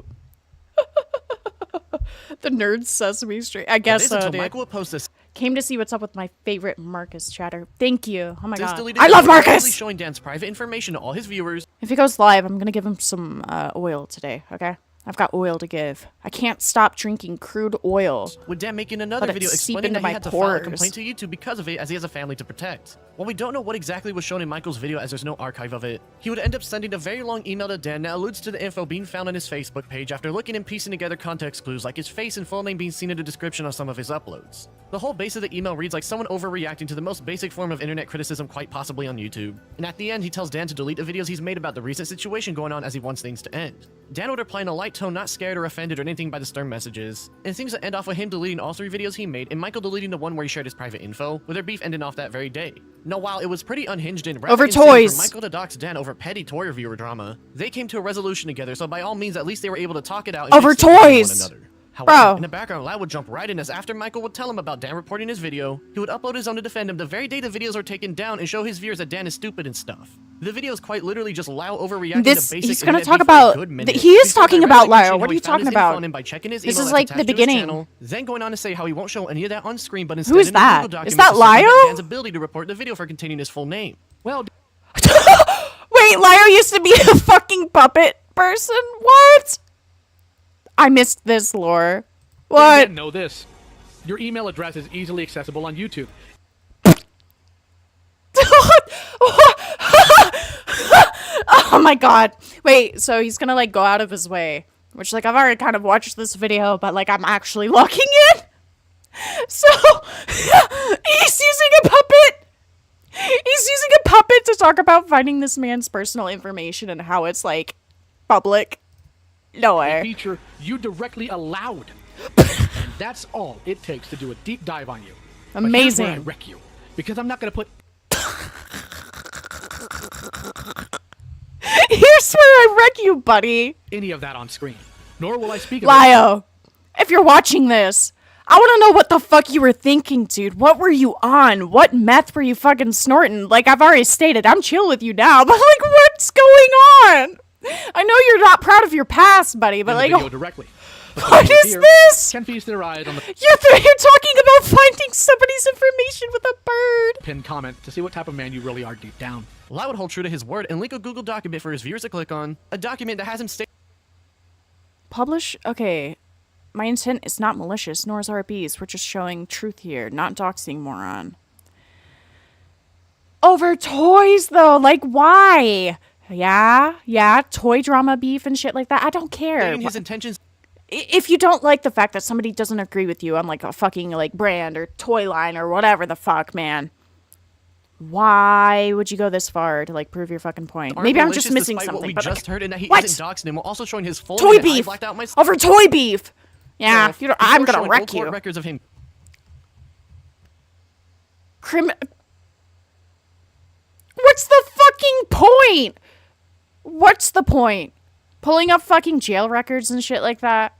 The nerd Sesame Street. I It guess is so, until dude. Michael would post this Came to see what's up with my favorite Marcus chatter. Thank you. Oh my god. deleted I love video, probably Marcus! showing Dan's private information to all his viewers, If he goes live, I'm gonna give him some oil today, okay? I've got oil to give. I can't stop drinking crude oil. With Dan making another Let it video seep explaining into that he my had to file a pores. complaint to YouTube because of it, as he has a family to protect. While we don't know what exactly was shown in Michael's video, as there's no archive of it, he would end up sending a very long email to Dan that alludes to the info being found on his Facebook page after looking and piecing together context clues like his face and full name being seen in the description of some of his uploads. The whole base of the email reads like someone overreacting to the most basic form of internet criticism quite possibly on YouTube. And at the end, he tells Dan to delete the videos he's made about the recent situation going on as he wants things to end. Dan would reply in a light tone, not scared or offended or anything by the stern messages. And things that end off with him deleting all 3 videos he made and Michael deleting the one where he shared his private info, with their beef ending off that very day. Now, while it was pretty unhinged and rather Over insane toys. for Michael to dox Dan over petty toy reviewer drama, they came to a resolution together, so by all means, at least they were able to talk it out and Over make sense of toys. one another. However, Bro. in the background, Lau would jump right in as after Michael would tell him about Dan reporting his video, he would upload his own to defend him the very day the videos were taken down and show his viewers that Dan is stupid and stuff. The video is quite literally just Lau overreacting This- to basic he's gonna internet talk beef for a about- good minute. he is Before talking directly about Lau. mentioning What how are he you found talking his info about? on him by checking his This email is that's like the attached to his beginning. channel, then going on to say how he won't show any of that on screen, but instead Who is in a that? Google Is document that to supplement Lio? Dan's ability to report the video for containing his full name. Well, Wait, Lio used to be a fucking puppet person? What? I missed this lore. you What? didn't know this. Your email address is easily accessible on YouTube. Oh my god. Wait, so he's gonna like go out of his way. Which like I've already kind of watched this video, but like I'm actually locking in. So he's using a puppet. He's using a puppet to talk about finding this man's personal information and how it's like public. No way. Feature you directly allowed. And that's all it takes to do a deep dive on you. But here's where I Amazing. wreck you. Because I'm not going to put Here's where I wreck you, buddy. any of that on screen. Nor will I speak of it. Lio, if you're watching this, I want to know what the fuck you were thinking, dude. What were you on? What meth were you fucking snorting? Like, I've already stated, I'm chill with you now, but like, what's going on? I know you're not proud of your past, buddy, but in the like, video directly. But the what viewers is here this? Can feast their eyes on the You're talking about finding somebody's information with a bird. pinned comment to see what type of man you really are deep down. Lau would hold true to his word and link a Google document for his viewers to click on, a document that has him state Publish? Okay. My intent is not malicious, nor is RB's. We're just showing truth here, not doxing, moron. Over toys, though. Like, why? Yeah, toy drama beef and shit like that. I don't care. stating his intentions If you don't like the fact that somebody doesn't agree with you on, like, a fucking, like, brand or toy line or whatever the fuck, man, why would you go this far to, like, prove your fucking point? aren't Maybe I'm malicious just missing despite something. what we but, just like, heard, and that he what? isn't doxing him while also showing his full Toy name. I beef! blacked out my Over toy beef! Yeah, stuff you know, before I'm gonna showing wreck old court you. records of him What's the fucking point? What's the point? Pulling up fucking jail records and shit like that?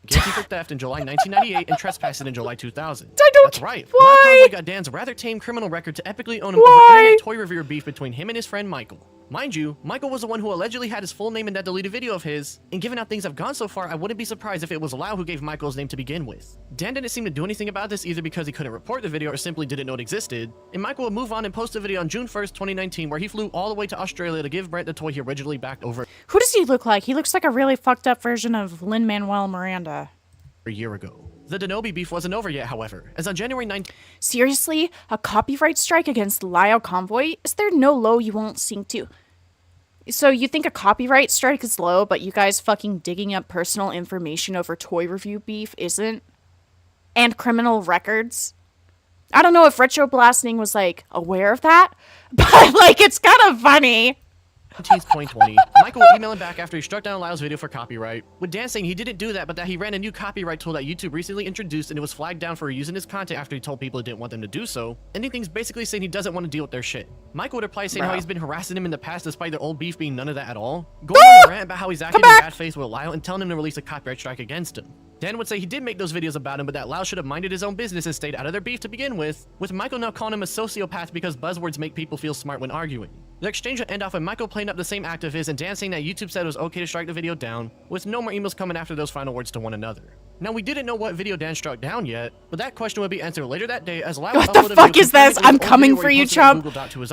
guilty for theft in July 1998 and trespassing in July 2000. I don't- That's right. why? Lau Convoy got Dan's rather tame criminal record to epically own him Why? over internet toy reviewer beef between him and his friend Michael. Mind you, Michael was the one who allegedly had his full name in that deleted video of his, and given how things have gone so far, I wouldn't be surprised if it was Lau who gave Michael's name to begin with. Dan didn't seem to do anything about this either because he couldn't report the video or simply didn't know it existed, and Michael would move on and post a video on June 1st, 2019 where he flew all the way to Australia to give Brent the toy he originally backed over Who does he look like? He looks like a really fucked up version of Lin-Manuel Miranda. a year ago. The Denobi beef wasn't over yet, however, as on January 19th, Seriously? A copyright strike against Lyle Convoy? Is there no low you won't sink to? So you think a copyright strike is low, but you guys fucking digging up personal information over toy review beef isn't? And criminal records? I don't know if Retro Blasting was, like, aware of that, but, like, it's kind of funny. 2020, Michael would email him back after he struck down Lyle's video for copyright, with Dan saying he didn't do that, but that he ran a new copyright tool that YouTube recently introduced and it was flagged down for using his content after he told people he didn't want them to do so, ending things basically saying he doesn't want to deal with their shit. Michael would reply saying how he's been harassing him in the past despite their old beef being none of that at all, going on a rant about how he's acting in bad faith with Lyle and telling him to release a copyright strike against him. Dan would say he did make those videos about him, but that Lyle should have minded his own business and stayed out of their beef to begin with Michael now calling him a sociopath because buzzwords make people feel smart when arguing. The exchange would end off with Michael playing up the same act of his and Dan saying that YouTube said it was okay to strike the video down, with no more emails coming after those final words to one another. Now, we didn't know what video Dan struck down yet, but that question would be answered later that day as Lyle What the uploaded a fuck video is this? comparing I'm his old coming video where for he you, posted a chump. Google Doc to his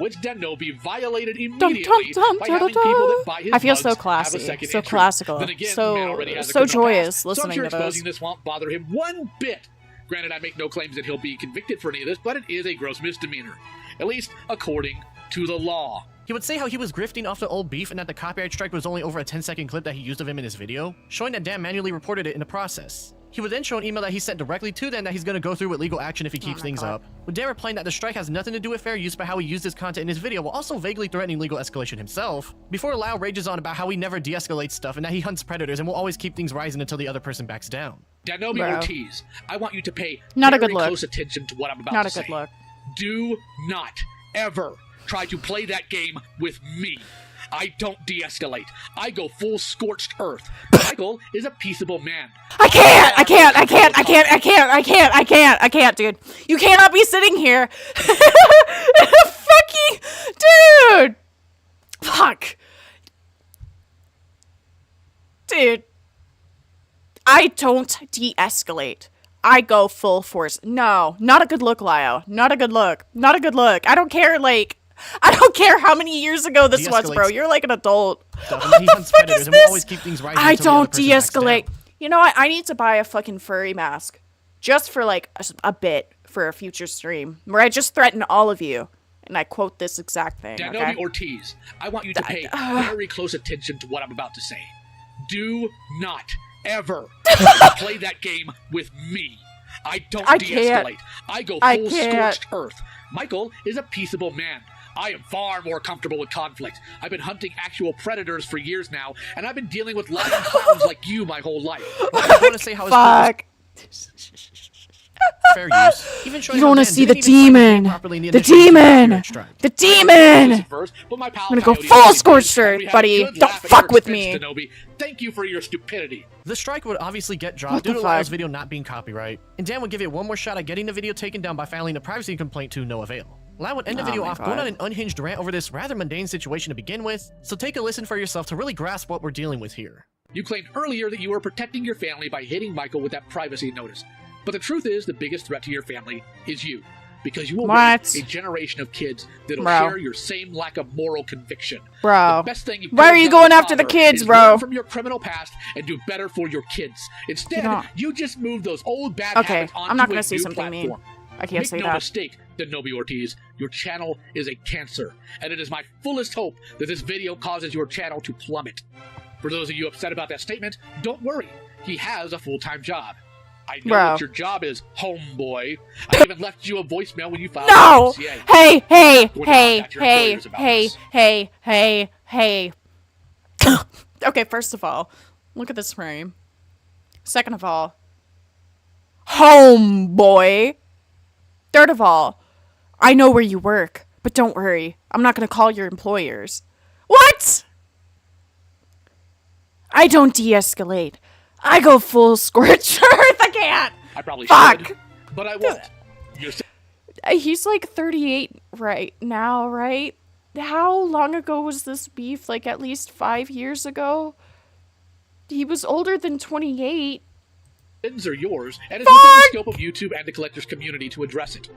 which Denobi violated immediately by having people that buy his I feel mugs so have a classy, second so entry. classical, Then again, the man so already has a so criminal joyous past, so I'm listening sure to exposing this. this won't bother him one bit. Granted, I make no claims that he'll be convicted for any of this, but it is a gross misdemeanor, at least according to the law. He would say how he was grifting off the old beef and that the copyright strike was only over a 10-second clip that he used of him in his video, showing that Dan manually reported it in the process. He would then show an email that he sent directly to Dan that he's going to go through with legal action if he keeps things up, with Dan replying that the strike has nothing to do with fair use but how he used his content in his video while also vaguely threatening legal escalation himself, before Lau rages on about how he never de-escalates stuff and that he hunts predators and will always keep things rising until the other person backs down. Danobi Bro. Ortiz, I want you to pay Not a very good look. close attention to what I'm about Not to a say. good look. Do not ever try to play that game with me. I don't de-escalate. I go full scorched earth. Michael is a peaceable man. I can't, dude. You cannot be sitting here. Fucking dude. Fuck. Dude. I don't de-escalate. I go full force. No, not a good look, Lio. Not a good look. Not a good look. I don't care, like, I don't care how many years ago this was, bro. You're like an adult. What the fuck is this? I don't de-escalate. You know what? I need to buy a fucking furry mask. Just for, like, a bit for a future stream. Where I just threaten all of you. And I quote this exact thing, Danobi okay? Ortiz, I want you to pay very close attention to what I'm about to say. Do not ever play that game with me. I don't de-escalate. I go full scorched earth. Michael is a peaceable man. I am far more comfortable with conflict. I've been hunting actual predators for years now, and I've been dealing with lying clowns like you my whole life. I want to say how Fuck. fair use. Even showing You don't how want to Dan see the didn't even fight demon. properly in The initial demon. copyright strike. The demon. First, but my pal I'm gonna go Coyote full already scorched did, and earth, we had a buddy. good Don't laugh at fuck your with expense, me. Danobi. Thank you for your stupidity. The strike would obviously get What dropped due the to Lau's fuck? video not being copyright, and Dan would give it one more shot at getting the video taken down by filing a privacy complaint to no avail. Lau would end the Oh video my off God. going on an unhinged rant over this rather mundane situation to begin with, so take a listen for yourself to really grasp what we're dealing with here. You claimed earlier that you were protecting your family by hitting Michael with that privacy notice. But the truth is, the biggest threat to your family is you. Because you will raise a generation of kids that'll Bro. share your same lack of moral conviction. Bro. The best thing you Why could are have you done going as a after the father kids, is bro? learn from your criminal past and do better for your kids. Instead, not. you just move those old bad Okay, habits onto I'm not a gonna say new something mean. platform. I can't Make say no that. mistake, Danobi Ortiz, your channel is a cancer, and it is my fullest hope that this video causes your channel to plummet. For those of you upset about that statement, don't worry. He has a full-time job. I know Bro. what your job is, homeboy. I even left you a voicemail when you filed No! the MCA. Hey, hey, We're hey, not your hey, employers about hey, this. hey. Okay, first of all, look at this frame. Second of all, homeboy. Third of all, I know where you work, but don't worry. I'm not going to call your employers. What? I don't de-escalate. I go full scorched earth. I can't. I probably Fuck. should, but I won't. You're He's like 38 right now, right? How long ago was this beef? Like at least 5 years ago? He was older than 28. sins are yours, and it's within the scope of YouTube and the collector's community to address it.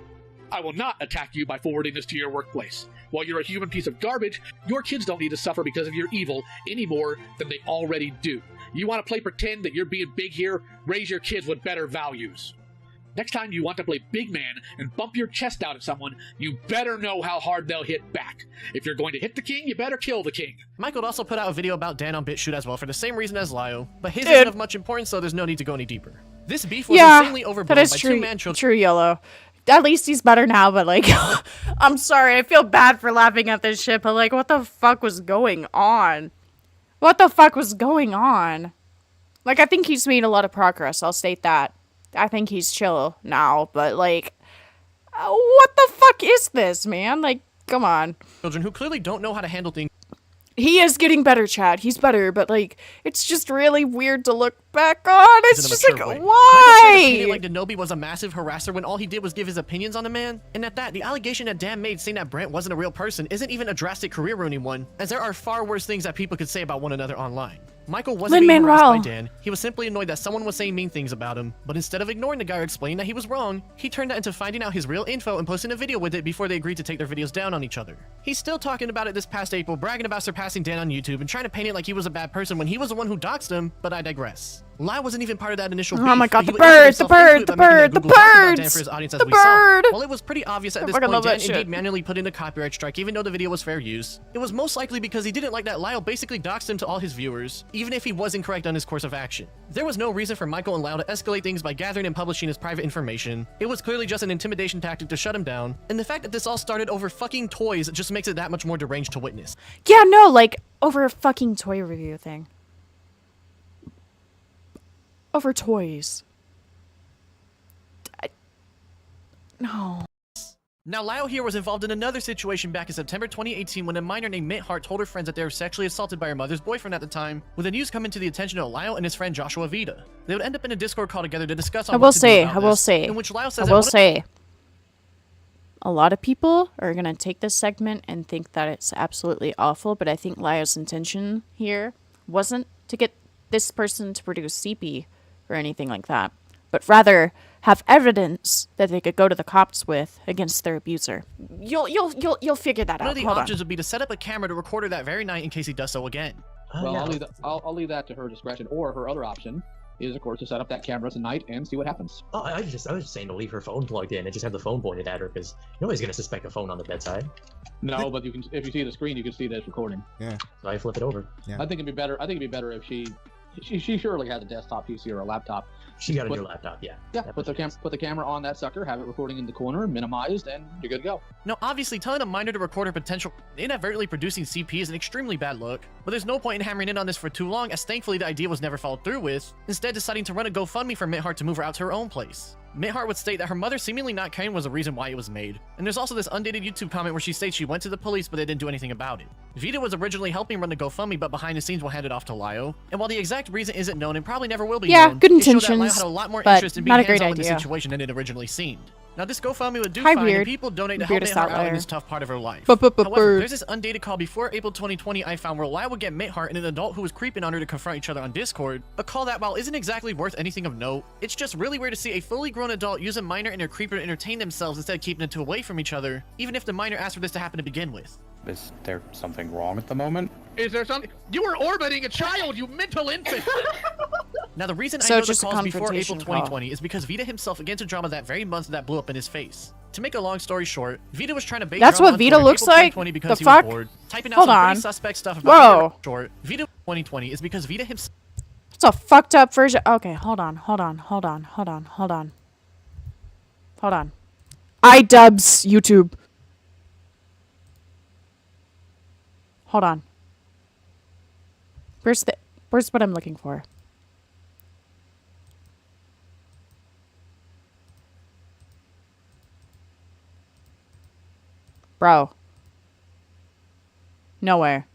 I will not attack you by forwarding this to your workplace. While you're a human piece of garbage, your kids don't need to suffer because of your evil any more than they already do. You want to play pretend that you're being big here? Raise your kids with better values. Next time you want to play big man and bump your chest out at someone, you better know how hard they'll hit back. If you're going to hit the king, you better kill the king. Michael would also put out a video about Dan on BitChute as well for the same reason as Lio, but his isn't of much importance, so there's no need to go any deeper. This beef was insanely overblown that is by true, two man-children. true, Yellow. At least he's better now, but like, I'm sorry, I feel bad for laughing at this shit, but like, what the fuck was going on? What the fuck was going on? Like, I think he's made a lot of progress, I'll state that. I think he's chill now, but like, what the fuck is this, man? Like, come on. Children who clearly don't know how to handle things. He is getting better, Chad. He's better, but like, it's just really weird to look back on. It's in a just like, mature way. why? Like Denobi was a massive harasser when all he did was give his opinions on the man, and at that, the allegation that Dan made saying that Brent wasn't a real person isn't even a drastic career-ruining one, as there are far worse things that people could say about one another online. Michael wasn't being harassed Lin-Manuel. by Dan. He was simply annoyed that someone was saying mean things about him. But instead of ignoring the guy or explaining that he was wrong, he turned that into finding out his real info and posting a video with it before they agreed to take their videos down on each other. He's still talking about it this past April, bragging about surpassing Dan on YouTube and trying to paint it like he was a bad person when he was the one who doxed him, but I digress. Lyle wasn't even part of that initial beef. Oh my god, but the he would insert bird, himself the into it bird, the by making that bird, Google doc about the Dan for his audience as bird, we the saw. bird. While it was pretty obvious at I this fucking point love Dan that shit. indeed manually put in a copyright strike even though the video was fair use, it was most likely because he didn't like that Lyle basically doxed him to all his viewers, even if he was incorrect on his course of action. There was no reason for Michael and Lyle to escalate things by gathering and publishing his private information. It was clearly just an intimidation tactic to shut him down, and the fact that this all started over fucking toys just makes it that much more deranged to witness. Yeah, no, like, over a fucking toy review thing. Over toys. No. Now, Lyle here was involved in another situation back in September 2018 when a minor named Mint Hart told her friends that they were sexually assaulted by her mother's boyfriend at the time, with the news coming to the attention of Lyle and his friend Joshua Vida. They would end up in a Discord call together to discuss on I what will to do say, about I will this, say, in which Lyle says I that will one of- say, a lot of people are going to take this segment and think that it's absolutely awful, but I think Lyle's intention here wasn't to get this person to produce CP or anything like that, but rather have evidence that they could go to the cops with against their abuser. You'll figure that one out. of the Hold on. options would be to set up a camera to record her that very night in case he does so again. Well, I'll leave that to her discretion. Or her other option is, of course, to set up that camera tonight and see what happens. Oh, I was just saying to leave her phone plugged in and just have the phone pointed at her because nobody's gonna suspect a phone on the bedside. No, but you can, if you see the screen, you can see that it's recording. Yeah. So I flip it over. Yeah. I think it'd be better. I think it'd be better if she surely has a desktop PC or a laptop. She got a new laptop, yeah. Yeah, put the camera on that sucker, have it recording in the corner, minimized, and you're good to go. Now, obviously, telling a minor to record her potential inadvertently producing CP is an extremely bad look, but there's no point in hammering in on this for too long, as thankfully the idea was never followed through with, instead deciding to run a GoFundMe for Mint Hart to move her out to her own place. Mint Hart would state that her mother seemingly not caring was the reason why it was made, and there's also this undated YouTube comment where she states she went to the police but they didn't do anything about it. Vida was originally helping run the GoFundMe, but behind the scenes will hand it off to Lyle, and while the exact reason isn't known and probably never will be known, good it showed that Lyle intentions, had a lot more but interest in being not a great hands-on with the idea. situation than it originally seemed. Now, this GoFundMe would do Hi, fine, weird. and people donate to help Weirdest Mint Hart out in outlier. this tough part of her life. Bird. However, there's this undated call before April 2020 I found where Lyle would get Mint Hart and an adult who was creeping on her to confront each other on Discord, a call that, while isn't exactly worth anything of note, it's just really weird to see a fully grown adult use a minor and her creeper to entertain themselves instead of keeping the two away from each other, even if the minor asked for this to happen to begin with. Is there something wrong at the moment? Is there something? You were orbiting a child, you mental infant! Now, the reason So I know the just a calls before April confrontation 2020 is because Vida himself got into drama that very month that blew up in his face. To make a long story short, Vida was trying to bait That's drama what on Vida Twitter in looks April like? 2020 because The he fuck? was bored, typing out Hold some on. pretty suspect stuff about Whoa. Vida short. Vida 2020 is because Vida himself. It's a fucked up version. Okay, hold on. iDubbbz YouTube. Hold on. Where's what I'm looking for? Bro. Nowhere.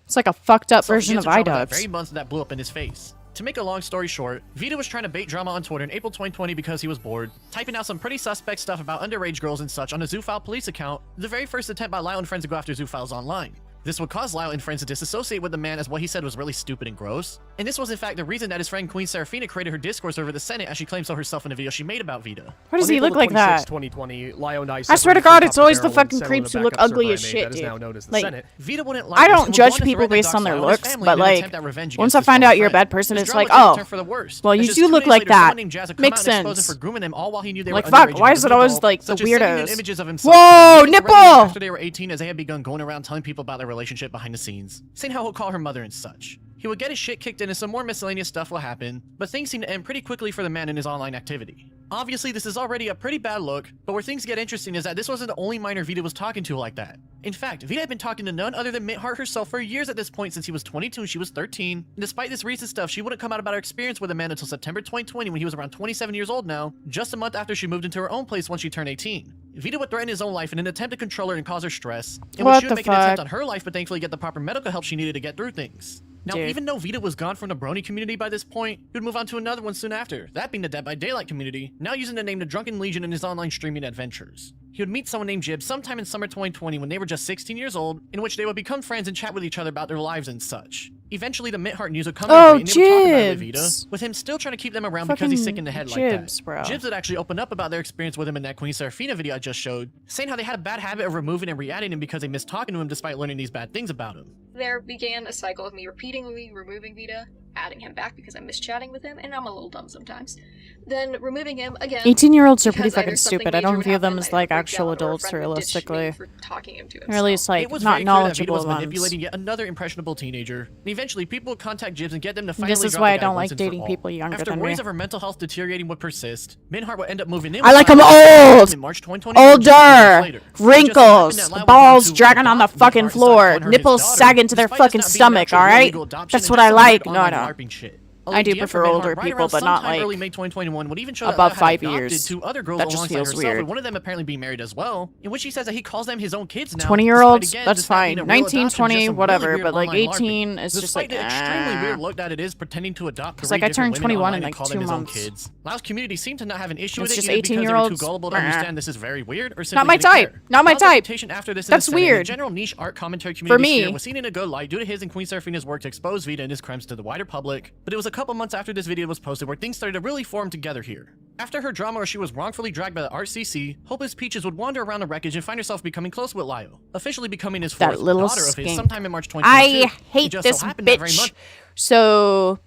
It's like a fucked up version of That iDubbbz. very month that blew up in his face. To make a long story short, Vida was trying to bait drama on Twitter in April 2020 because he was bored, typing out some pretty suspect stuff about underage girls and such on a Zoophile police account, the very first attempt by Lyle and friends to go after Zoophiles online. This would cause Lyle and friends to disassociate with the man as what he said was really stupid and gross. And this was in fact the reason that his friend Queen Serafina created her Discord server the Senate, as she claims so herself in a video she made about Vida. Why does he look like that? 2020, Lyle and I swear to God, it's always the fucking creeps who look ugly as shit, dude. Like, Vida wouldn't like I this don't and would judge go on to people threaten to based dox on their Lyle and his looks, family but in an like, attempt at revenge once against I his find former out you're a friend. bad person, This it's drama like, would take a oh, turn for the worse. well, As you just do 2 look days like later, someone that. named Jazz would come Makes out and expose him sense. for grooming them all while he knew they Like, were fuck, underage why and is was it an always, adult, like, the such as sending in weirdos? images of himself Whoa, to nipple! after they were 18, as they had begun going around telling people about their relationship behind the scenes, saying how he'll call her mother and such. He would get his shit kicked in and some more miscellaneous stuff will happen, but things seem to end pretty quickly for the man in his online activity. Obviously, this is already a pretty bad look, but where things get interesting is that this wasn't the only minor Vida was talking to like that. In fact, Vida had been talking to none other than Mint Hart herself for years at this point, since he was 22 and she was 13, and despite this recent stuff, she wouldn't come out about her experience with the man until September 2020 when he was around 27 years old now, just a month after she moved into her own place once she turned 18. Vida would threaten his own life in an attempt to control her and cause her stress, and What she would the make an attempt fuck? on her life but thankfully get the proper medical help she needed to get through things. Now, dude. even though Vita was gone from the Brony community by this point, he would move on to another one soon after, that being the Dead by Daylight community, now using the name The Drunken Legion in his online streaming adventures. He would meet someone named Jib sometime in summer 2020 when they were just 16 years old, in which they would become friends and chat with each other about their lives and such. Eventually, the Midheart news would come their way and they would talk about it with Vita, with him still trying to keep them around because he's sick in the head like that. Bro. Jibs would actually open up about their experience with him in that Queen Seraphina video I just showed, saying how they had a bad habit of removing and re-adding him because they missed talking to him despite learning these bad things about him. There began a cycle of me repeatedly removing Vita, adding him back because I miss chatting with him, and I'm a little dumb sometimes. Then removing him again. 18-year-olds are pretty because either fucking something stupid. I major don't would view them happen, as I'd like break actual down, or a adults friend would ditch me realistically. for talking him to Or at least It like was not very clear that Vita knowledgeable was ones. manipulating yet another impressionable teenager, and eventually people would contact Jibs and get them to finally This is drop why the I guy don't once like and for dating all. people younger After than me. worries of her mental health deteriorating would persist, Minhart would end up moving in I with like Lyle them old! in March 2021, just a few months Older! later. It just so happened Wrinkles! that Lyle was Balls going to dragging on the adopt fucking Minhart and floor! decide to call her his Nipples daughter, sagging to their despite this fucking not being stomach, actual alright? legal adoption That's and what I just some weird like. No, online no. LARPing shit. I do DM prefer from Minhart older right people, around but not sometime early like May 2021 would even show above that 5 had adopted years. 2 other girls That just alongside feels herself, weird. and one of them apparently being married as well, in which she says that he calls them his own kids now. 20-year-olds, despite, again, that's this not being fine. a real 19, adoption, 20, just some whatever, really but weird like online 18 LARPing. is just Despite like the extremely weird look that it is pretending to adopt 'Cause, 3 like, I different turned women 21 online in, and like, call 2 them his own months. kids. Lyle's community seemed to not have an issue It's with just it, either because they were too 18-year-olds. gullible to understand this is very weird, or simply Not my didn't type. care. Not my Lyle's type. reputation after this That's in the Senate and weird. the general niche art commentary For community me. sphere was seen in a good light due to his and Queen Seraphina's work to expose Vita and his crimes to the wider public, but it was a couple months after this video was posted where things started to really form together here. After her drama where she was wrongfully dragged by the RCC, Hopeless Peaches would wander around the wreckage and find herself becoming close with Lyle, officially becoming his That fourth little daughter of his skink. sometime in March 2022. I hate It just so this happened that very bitch. month- So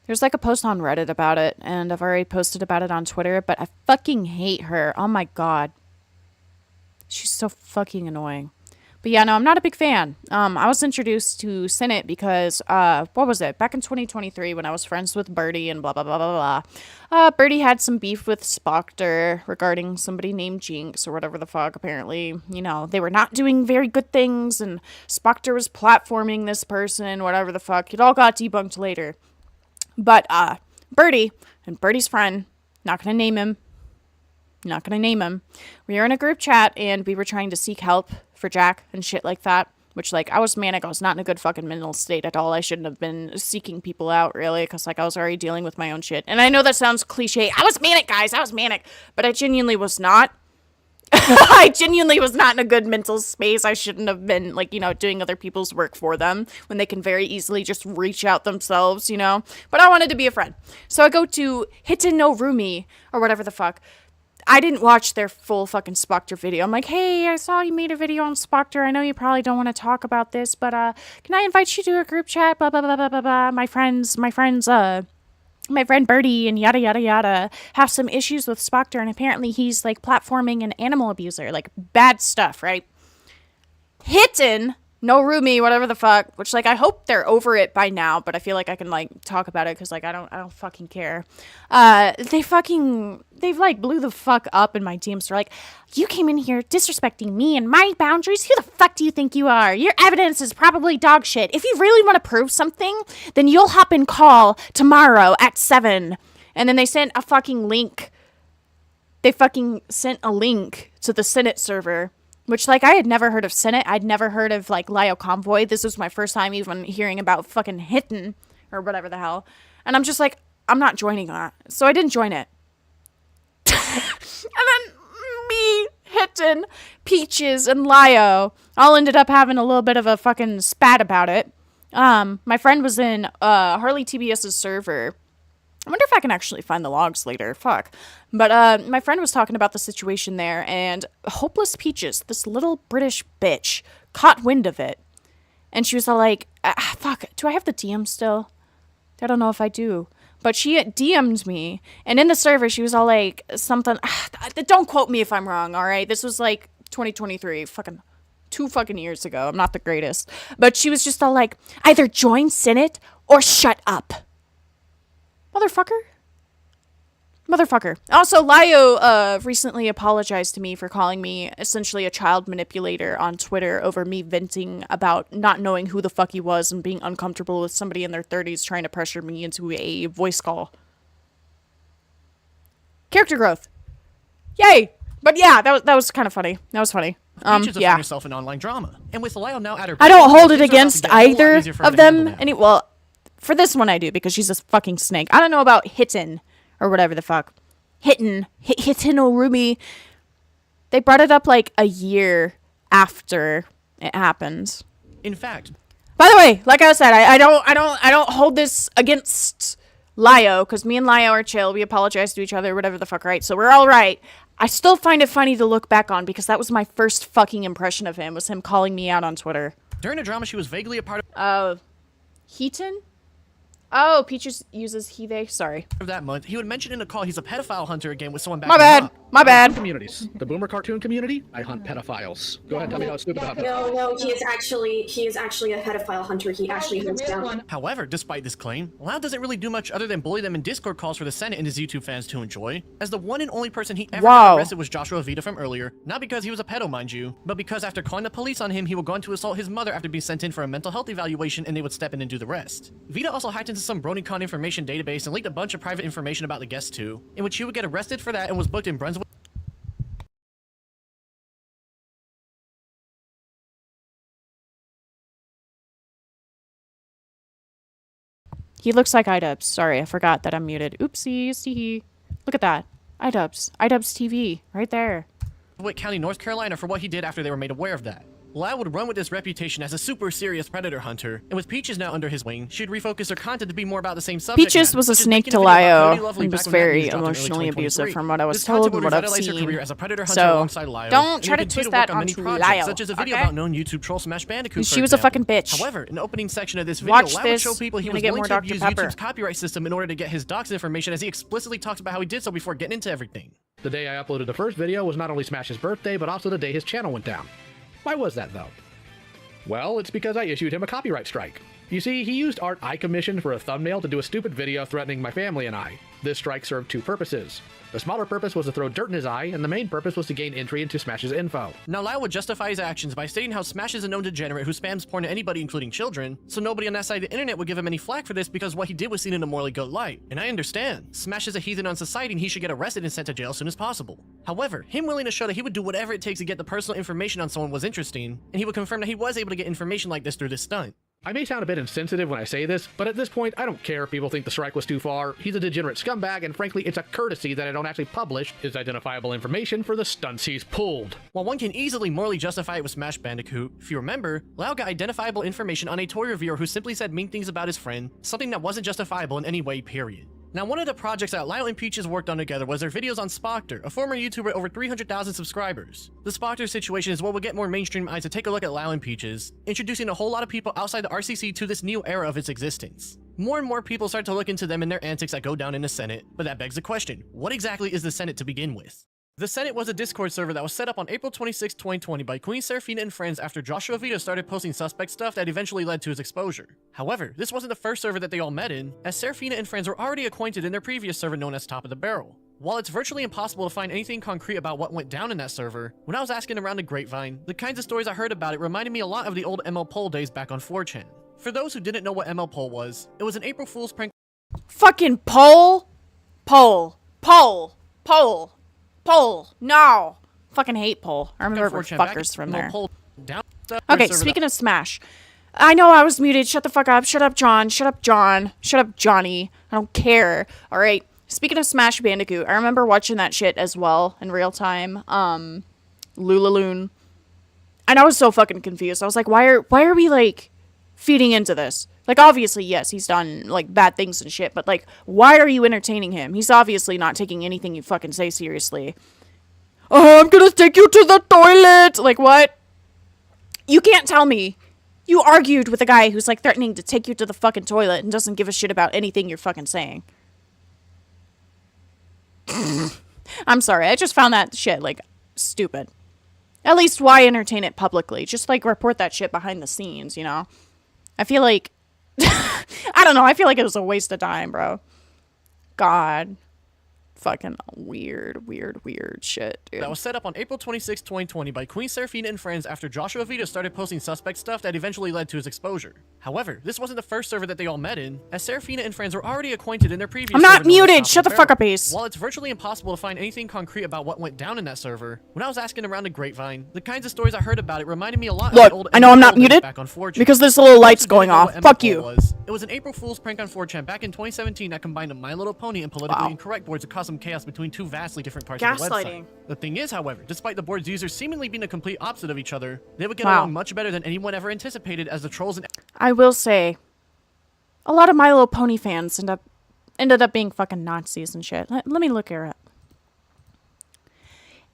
there's like a post on Reddit about it, and I've already posted about it on Twitter, but I fucking hate her. Oh my god. She's so fucking annoying. But yeah, no, I'm not a big fan. I was introduced to Senate because, what was it? Back in 2023 when I was friends with Birdie and blah, blah, blah, blah, blah. Birdie had some beef with Spoctor regarding somebody named Jinx or whatever the fuck. Apparently, you know, they were not doing very good things and Spoctor was platforming this person, whatever the fuck. It all got debunked later. But, Birdie and Birdie's friend, not gonna name him, we were in a group chat and we were trying to seek help for Jack and shit like that, which, like, I was manic. I was not in a good fucking mental state at all. I shouldn't have been seeking people out, really, because, like, I was already dealing with my own shit. And I know that sounds cliche. I was manic, guys. I was manic. But I genuinely was not. I genuinely was not in a good mental space. I shouldn't have been, like, you know, doing other people's work for them when they can very easily just reach out themselves, you know? But I wanted to be a friend. So I go to Hitten no Rumi, or whatever the fuck. I didn't watch their full fucking Spoctor video. I'm like, hey, I saw you made a video on Spoctor. I know you probably don't want to talk about this, but can I invite you to a group chat? Blah blah blah blah blah blah. My friend Birdie and yada yada yada have some issues with Spoctor, and apparently he's like platforming an animal abuser, like bad stuff, right? Hitten no Rumi, whatever the fuck, which, like, I hope they're over it by now, but I feel like I can, like, talk about it, because, like, I don't fucking care. They've, like, blew the fuck up in my DMs. They're like, you came in here disrespecting me and my boundaries? Who the fuck do you think you are? Your evidence is probably dog shit. If you really want to prove something, then you'll hop and call tomorrow at 7. And then they sent a fucking link. They fucking sent a link to the Senate server, which, like, I had never heard of Senate. I'd never heard of, like, Lyle Convoy. This was my first time even hearing about fucking Hitten or whatever the hell. And I'm just like, I'm not joining that. So I didn't join it. And then me, Hitten, Peaches, and Lyo all ended up having a little bit of a fucking spat about it. My friend was in Harley TBS's server. I wonder if I can actually find the logs later. Fuck. But my friend was talking about the situation there, and Hopeless Peaches, this little British bitch, caught wind of it. And she was all like, fuck, do I have the DM still? I don't know if I do. But she DM'd me, and in the server, she was all like, something, don't quote me if I'm wrong, alright? This was like 2023, fucking 2 fucking years ago. I'm not the greatest. But she was just all like, either join Senate or shut up. Motherfucker. Also, Lyo recently apologized to me for calling me essentially a child manipulator on Twitter over me venting about not knowing who the fuck he was and being uncomfortable with somebody in their 30s trying to pressure me into a voice call. Character growth. Yay! But yeah, that was kind of funny. That was funny. Peaches has yeah. found herself in online drama. And with Lyle now at her I don't hold it things are about to against get a whole lot either easier for her of to handle them. now. Well, for this one I do because she's a fucking snake. I don't know about Hitten or whatever the fuck. Hitten Orumi. They brought it up like a year after it happened. In fact, by the way, like I said, I don't hold this against Lio because me and Lio are chill. We apologize to each other, whatever the fuck, right? So we're all right. I still find it funny to look back on because that was my first fucking impression of him, was him calling me out on Twitter. during the drama, she was vaguely a part of Heaton? Oh, Peaches uses he, they. Sorry. that month. He would mention in a call he's a pedophile hunter again with someone back. My bad. My bad. Communities. The boomer cartoon community, I hunt pedophiles. Go ahead, tell me how it's stupid. No, he is actually a pedophile hunter. He actually hunts down. However, despite this claim, Lau doesn't really do much other than bully them in Discord calls for the Senate and his YouTube fans to enjoy, as the one and only person he ever got arrested was Joshua Vita from earlier, not because he was a pedo, mind you, but because after calling the police on him, he would go on to assault his mother after being sent in for a mental health evaluation, and they would step in and do the rest. Vita also hacked into some BronyCon information database and leaked a bunch of private information about the guests too, in which he would get arrested for that and was booked in Brunswick. He looks like iDubbbz. Sorry, I forgot that I'm muted. Oopsie. Look at that. iDubbbz. iDubbbz TV. Right there. County, North Carolina for what he did after they were made aware of that. Lau would run with this reputation as a super serious predator hunter, and with Peaches now under his wing, she'd refocus her content to be more about the same subject Peaches matter, was a such as snake making to a video about Lio Cody Lovely and back was when that very news dropped in early emotionally 2023. abusive from what I was This told content and would what I've revitalize her seen. career as a predator hunter So, alongside Lio, don't and try would to continue twist work that on many onto projects, Lio, such as a video okay? about known YouTube troll Smash Bandicoot. She for was a example. fucking bitch. However, in the opening section of this video, Watch Lau would this. show people he I'm was gonna get willing more to Dr. abuse Pepper. YouTube's copyright system in order to get his docs information, as he explicitly talks about how he did so before getting into everything. The day I uploaded the first video was not only Smash's birthday, but also the day his channel went down. Why was that, though? Well, it's because I issued him a copyright strike. You see, he used art I commissioned for a thumbnail to do a stupid video threatening my family and I. This strike served two purposes. The smaller purpose was to throw dirt in his eye, and the main purpose was to gain entry into Smash's info. Now, Lau would justify his actions by stating how Smash is a known degenerate who spams porn to anybody, including children, so nobody on that side of the internet would give him any flack for this because what he did was seen in a morally good light. And I understand. Smash is a heathen on society and he should get arrested and sent to jail as soon as possible. However, him willing to show that he would do whatever it takes to get the personal information on someone was interesting, and he would confirm that he was able to get information like this through this stunt. I may sound a bit insensitive when I say this, but at this point, I don't care if people think the strike was too far. He's a degenerate scumbag, and frankly, it's a courtesy that I don't actually publish his identifiable information for the stunts he's pulled. While one can easily morally justify it with Smash Bandicoot, if you remember, Lau got identifiable information on a toy reviewer who simply said mean things about his friend, something that wasn't justifiable in any way, period. Now, one of the projects that Lyle and Peaches worked on together was their videos on Spoctor, a former YouTuber with over 300,000 subscribers. The Spoctor situation is what will get more mainstream eyes to take a look at Lyle and Peaches, introducing a whole lot of people outside the RCC to this new era of its existence. More and more people start to look into them and their antics that go down in the Senate, but that begs the question, what exactly is the Senate to begin with? The Senate was a Discord server that was set up on April 26, 2020 by Queen Serafina and friends after Joshua Vita started posting suspect stuff that eventually led to his exposure. However, this wasn't the first server that they all met in, as Serafina and friends were already acquainted in their previous server known as Top of the Barrel. While it's virtually impossible to find anything concrete about what went down in that server, when I was asking around the grapevine, the kinds of stories I heard about it reminded me a lot of the old ML Poll days back on 4chan. For those who didn't know what ML Poll was, it was an April Fool's prank. Fucking poll. No. Fucking hate poll. I remember 4chan back fuckers from ML there. Poll down Okay, server speaking of Smash. I know I was muted. Shut the fuck up. Shut up, John. Shut up, John. Shut up, Johnny. I don't care. Alright. Speaking of Smash Bandicoot, I remember watching that shit as well in real time. Lulaloon. And I was so fucking confused. I was like, why are we, like, feeding into this? Like, obviously, yes, he's done, like, bad things and shit, but, like, why are you entertaining him? He's obviously not taking anything you fucking say seriously. Oh, I'm gonna take you to the toilet! Like, what? You can't tell me. You argued with a guy who's, like, threatening to take you to the fucking toilet and doesn't give a shit about anything you're fucking saying. I'm sorry, I just found that shit, like, stupid. At least, why entertain it publicly? Just, like, report that shit behind the scenes, you know? I feel like... I don't know, I feel like it was a waste of time, bro. God. Fucking weird shit, dude. That was set up on April 26, 2020 by Queen Seraphina and friends after Joshua Vita started posting suspect stuff that eventually led to his exposure. However, this wasn't the first server that they all met in, as Seraphina and friends were already acquainted in their previous I'm not server known as muted! Top Shut of the fuck Barrel. up, Ace. While it's virtually impossible to find anything concrete about what went down in that server, when I was asking around the grapevine, the kinds of stories I heard about it reminded me a lot of Look, the old I know I'm not ML muted back on 4chan. because this little light's going off. Fuck you. It was an April Fool's prank on 4chan back in 2017 that combined a My Little Pony and politically incorrect boards to cause some chaos between two vastly different parts of the website. Gaslighting. The thing is, however, despite the board's users seemingly being a complete opposite of each other, they would get Wow. along much better than anyone ever anticipated, as the trolls and I will say, a lot of My Little Pony fans ended up being fucking Nazis and shit. Let me look her up.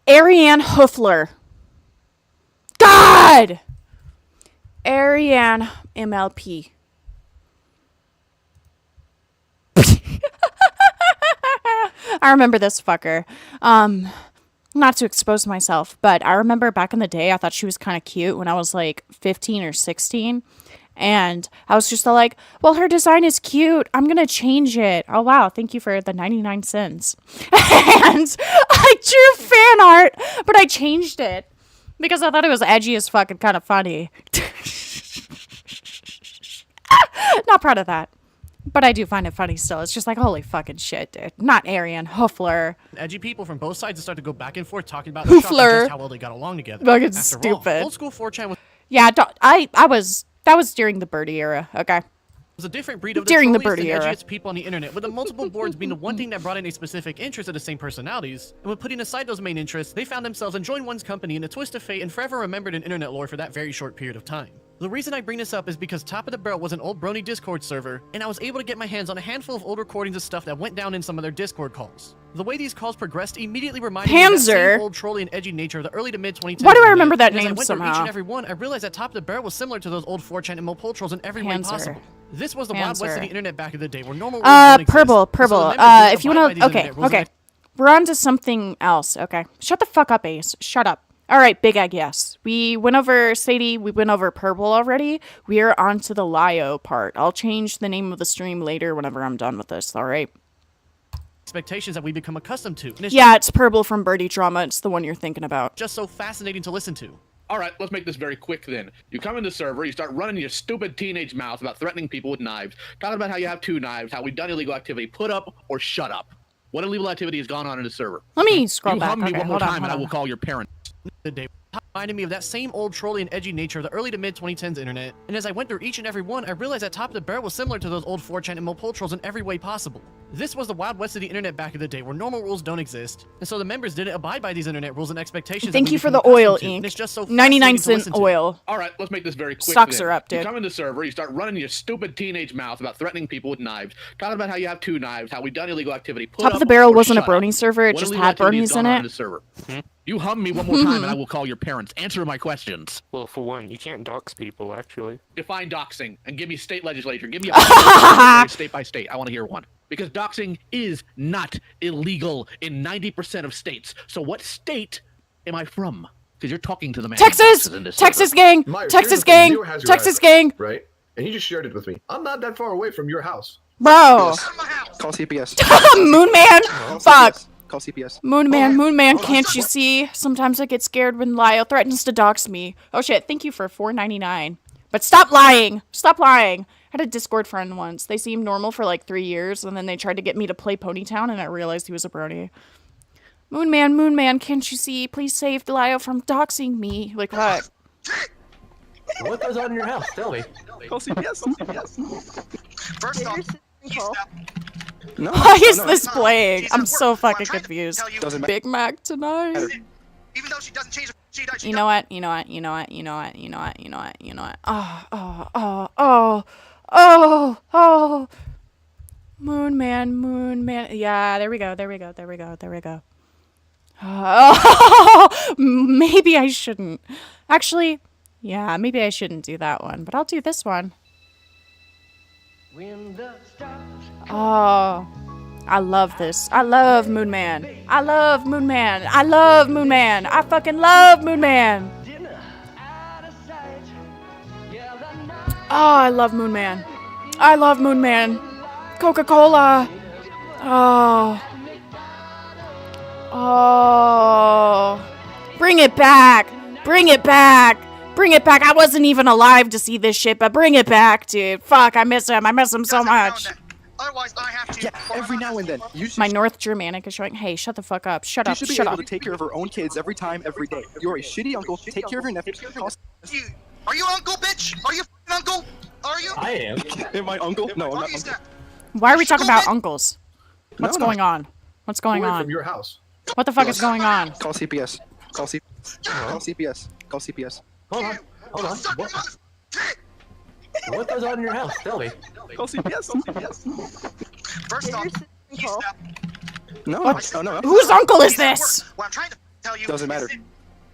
Ariane Hoofler. God! Ariane MLP. I remember this fucker. Not to expose myself, but I remember back in the day, I thought she was kind of cute when I was like 15 or 16. And I was just all like, well, her design is cute. I'm going to change it. Oh, wow. Thank you for the 99 cents. And I drew fan art, but I changed it because I thought it was edgy as fuck and kind of funny. Not proud of that. But I do find it funny still. It's just like, holy fucking shit, dude. Not Ariane Hoofler. edgy people from both sides to start to go back and forth talking about the shop and Hoofler. just how well they got along together. Fucking After stupid. All, old school 4chan was Yeah, that was during the Birdie era. Okay. a different breed of During the trolliest Birdie and era. edgiest people on the internet, with the multiple boards being the one thing that brought in a specific interest of the same personalities. And when putting aside those main interests, they found themselves enjoying one's company in a twist of fate and forever remembered in internet lore for that very short period of time. The reason I bring this up is because Top of the Barrel was an old brony Discord server, and I was able to get my hands on a handful of old recordings of stuff that went down in some of their Discord calls. The way these calls progressed immediately reminded me of that Panzer. same old trolly and edgy nature of the early to mid 2010s. Why do I remember that And as I name went through each somehow? and every one, I realized that Top of the Barrel was similar to those old 4chan and mole trolls in every way Panzer. possible. This was the Wild West of Panzer. the internet back in the day, where normal rules don't exist. Purble. And so the members didn't If you abide by want these to, okay, internet rules okay. and We're on to something else. Okay. Shut the fuck up, Ace. Shut up. All right, Big Egg, yes. We went over Sadie, we went over Purble already. We are on to the Lio part. I'll change the name of the stream later whenever I'm done with this, all right? expectations that we become accustomed to. And it's Yeah, it's Purble from Birdie Drama. It's the one you're thinking about. just so fascinating to listen to. All right, let's make this very quick then. You come into the server, you start running your stupid teenage mouth about threatening people with knives, talking about how you have 2 knives, how we've done illegal activity. Put up or shut up. What illegal activity has gone on in the server? Let me scroll You back. hum me Okay, one more hold on, time and I hold will on. call your parents. The day reminded me of that same old trolly and edgy nature of the early to mid 2010s internet. And as I went through each and every one, I realized that Top of the Barrel was similar to those old 4chan and mole trolls in every way possible. This was the Wild West of the internet back in the day, where normal rules don't exist, and so the members didn't abide by these internet rules and expectations. Thank that we you for become the oil, accustomed to, Ink. and it's just so 99 fascinating to cent listen to. oil. All right, let's make this very quick. Stocks then. are up, dude. You come into the server, you start running your stupid teenage mouth about threatening people with knives, talking about how you have 2 knives, how we've done illegal activity. Put Top of up the Barrel or wasn't a shut up. brony server. It What just illegal had activity has bronies gone in on it. the server? You hum me one more time and I will call your parents. Answer my questions. Well, for one, you can't dox people, actually. Define doxing and give me state legislature. Give me a state by state. I want to hear one. Because doxing is not illegal in 90% of states. So what state am I from? Because you're talking to the man. who Texas! doxes in this Texas server. gang! Myers, Texas here's the thing. gang! Zero has your Texas address, gang! Right? And he just shared it with me. I'm not that far away from your house. Bro! Call CPS. Moon Man! Fuck! Call CPS. Moon Man, can't you see? Sometimes I get scared when Lio threatens to dox me. Oh shit, thank you for $4.99. But stop lying! Stop lying! I had a Discord friend once. They seemed normal for like 3 years, and then they tried to get me to play Ponytown, and I realized he was a brony. Moon Man, can't you see? Please save Lio from doxing me. Like what? What goes on in your house? Tell me. Call CPS. Call CPS. First off, no. Why is this playing? I'm so fucking confused. Doesn't matter. Big Mac tonight. Even though she doesn't change, You know what? Oh. Moon Man. Yeah, there we go. Oh, maybe I shouldn't. Actually, yeah, maybe I shouldn't do that one, but I'll do this one. Oh, I love this. I love Moon Man. I fucking love Moon Man. Oh, I love Moon Man. Coca-Cola. Oh. Oh. Bring it back. Bring it back. Bring it back. I wasn't even alive to see this shit, but bring it back, dude. Fuck, I miss him. I miss him so much. Otherwise, I have to. Yeah, every now and then. You should, My North Germanic is showing. Hey, shut the fuck up. Shut she up. should be Shut able up. to take care of her own kids every time, every day. You're a shitty uncle. Take care of your nephew. Are you uncle, bitch? Are you uncle? Are you? I am. Am I uncle? No, I'm not uncle. Why are we talking about uncles? What's going on? What's going Away on? from your house. What the fuck is going on? Call CPS. Call CPS. Call CPS. Hold on. What? What goes on in your house? Tell me. Call CPS. Call CPS. First off, No. What? Oh, no. Whose uncle is this? What I'm trying to tell you Doesn't matter.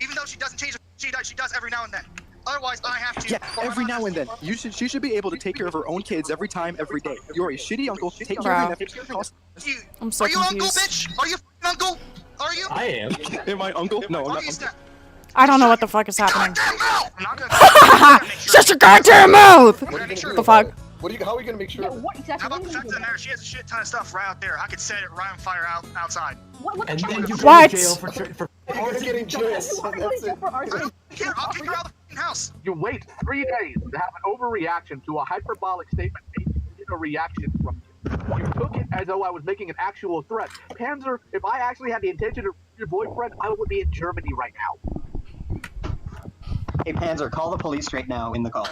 Even though she doesn't change, she does every now and then. Otherwise, I have to. Yeah, every now and then. She should be able to take care of her own kids every time, every day. You're a shitty uncle. Take care of your nephew. I'm so Are you uncle, confused. bitch? Are you uncle? Are you? I am. Am I uncle? No, I'm not uncle. I don't know what the fuck is happening. I'm not gonna. Shut your goddamn mouth! The fuck? How are we gonna make sure? How about the fence in there? She has a shit ton of stuff right out there. I could set it right on fire outside. And then you go What? to jail for We're getting jail. I don't care. I'll kick her out of the fucking house. You wait 3 days to have an overreaction to a hyperbolic statement made in a reaction from you. You took it as though I was making an actual threat. Panzer, if I actually had the intention to your boyfriend, I would be in Germany right now. Hey Panzer, call the police right now in the call.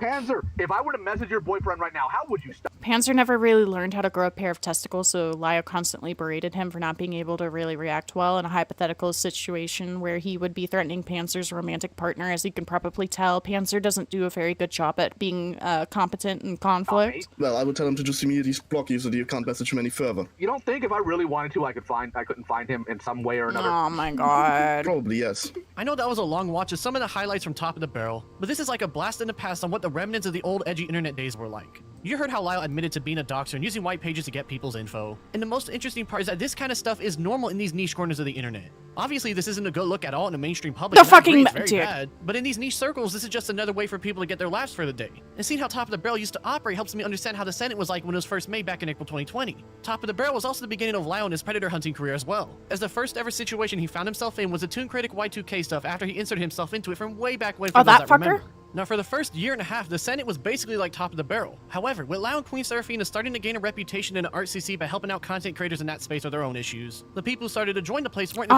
Panzer, if I were to message your boyfriend right now, how would you stop? Panzer never really learned how to grow a pair of testicles, so Lyle constantly berated him for not being able to really react well in a hypothetical situation where he would be threatening Panzer's romantic partner. As you can probably tell, Panzer doesn't do a very good job at being competent in conflict. Well, I would tell him to just immediately block you so that you can't message him any further. You don't think if I really wanted to, I couldn't find him in some way or another? Oh my god. Probably, yes. I know that was a long watch of some of the highlights from Top of the Barrel, but this is like a blast in the past on what the remnants of the old edgy internet days were like. You heard how Lyle admitted to being a doxer and using white pages to get people's info. And the most interesting part is that this kind of stuff is normal in these niche corners of the internet. Obviously, this isn't a good look at all in the mainstream public. The fucking it's very dude. bad. But in these niche circles, this is just another way for people to get their laughs for the day. And seeing how Top of the Barrel used to operate helps me understand how the Senate was like when it was first made back in April 2020. Top of the Barrel was also the beginning of Lyle and his predator hunting career as well, as the first ever situation he found himself in was the Toon Critic Y2K stuff after he inserted himself into it from way back when. Oh, that fucker? Remember. Now, for the first year and a half, the Senate was basically like Top of the Barrel. However, with Lyle and Queen Seraphina starting to gain a reputation in the RCC by helping out content creators in that space with their own issues, the people who started to join the place weren't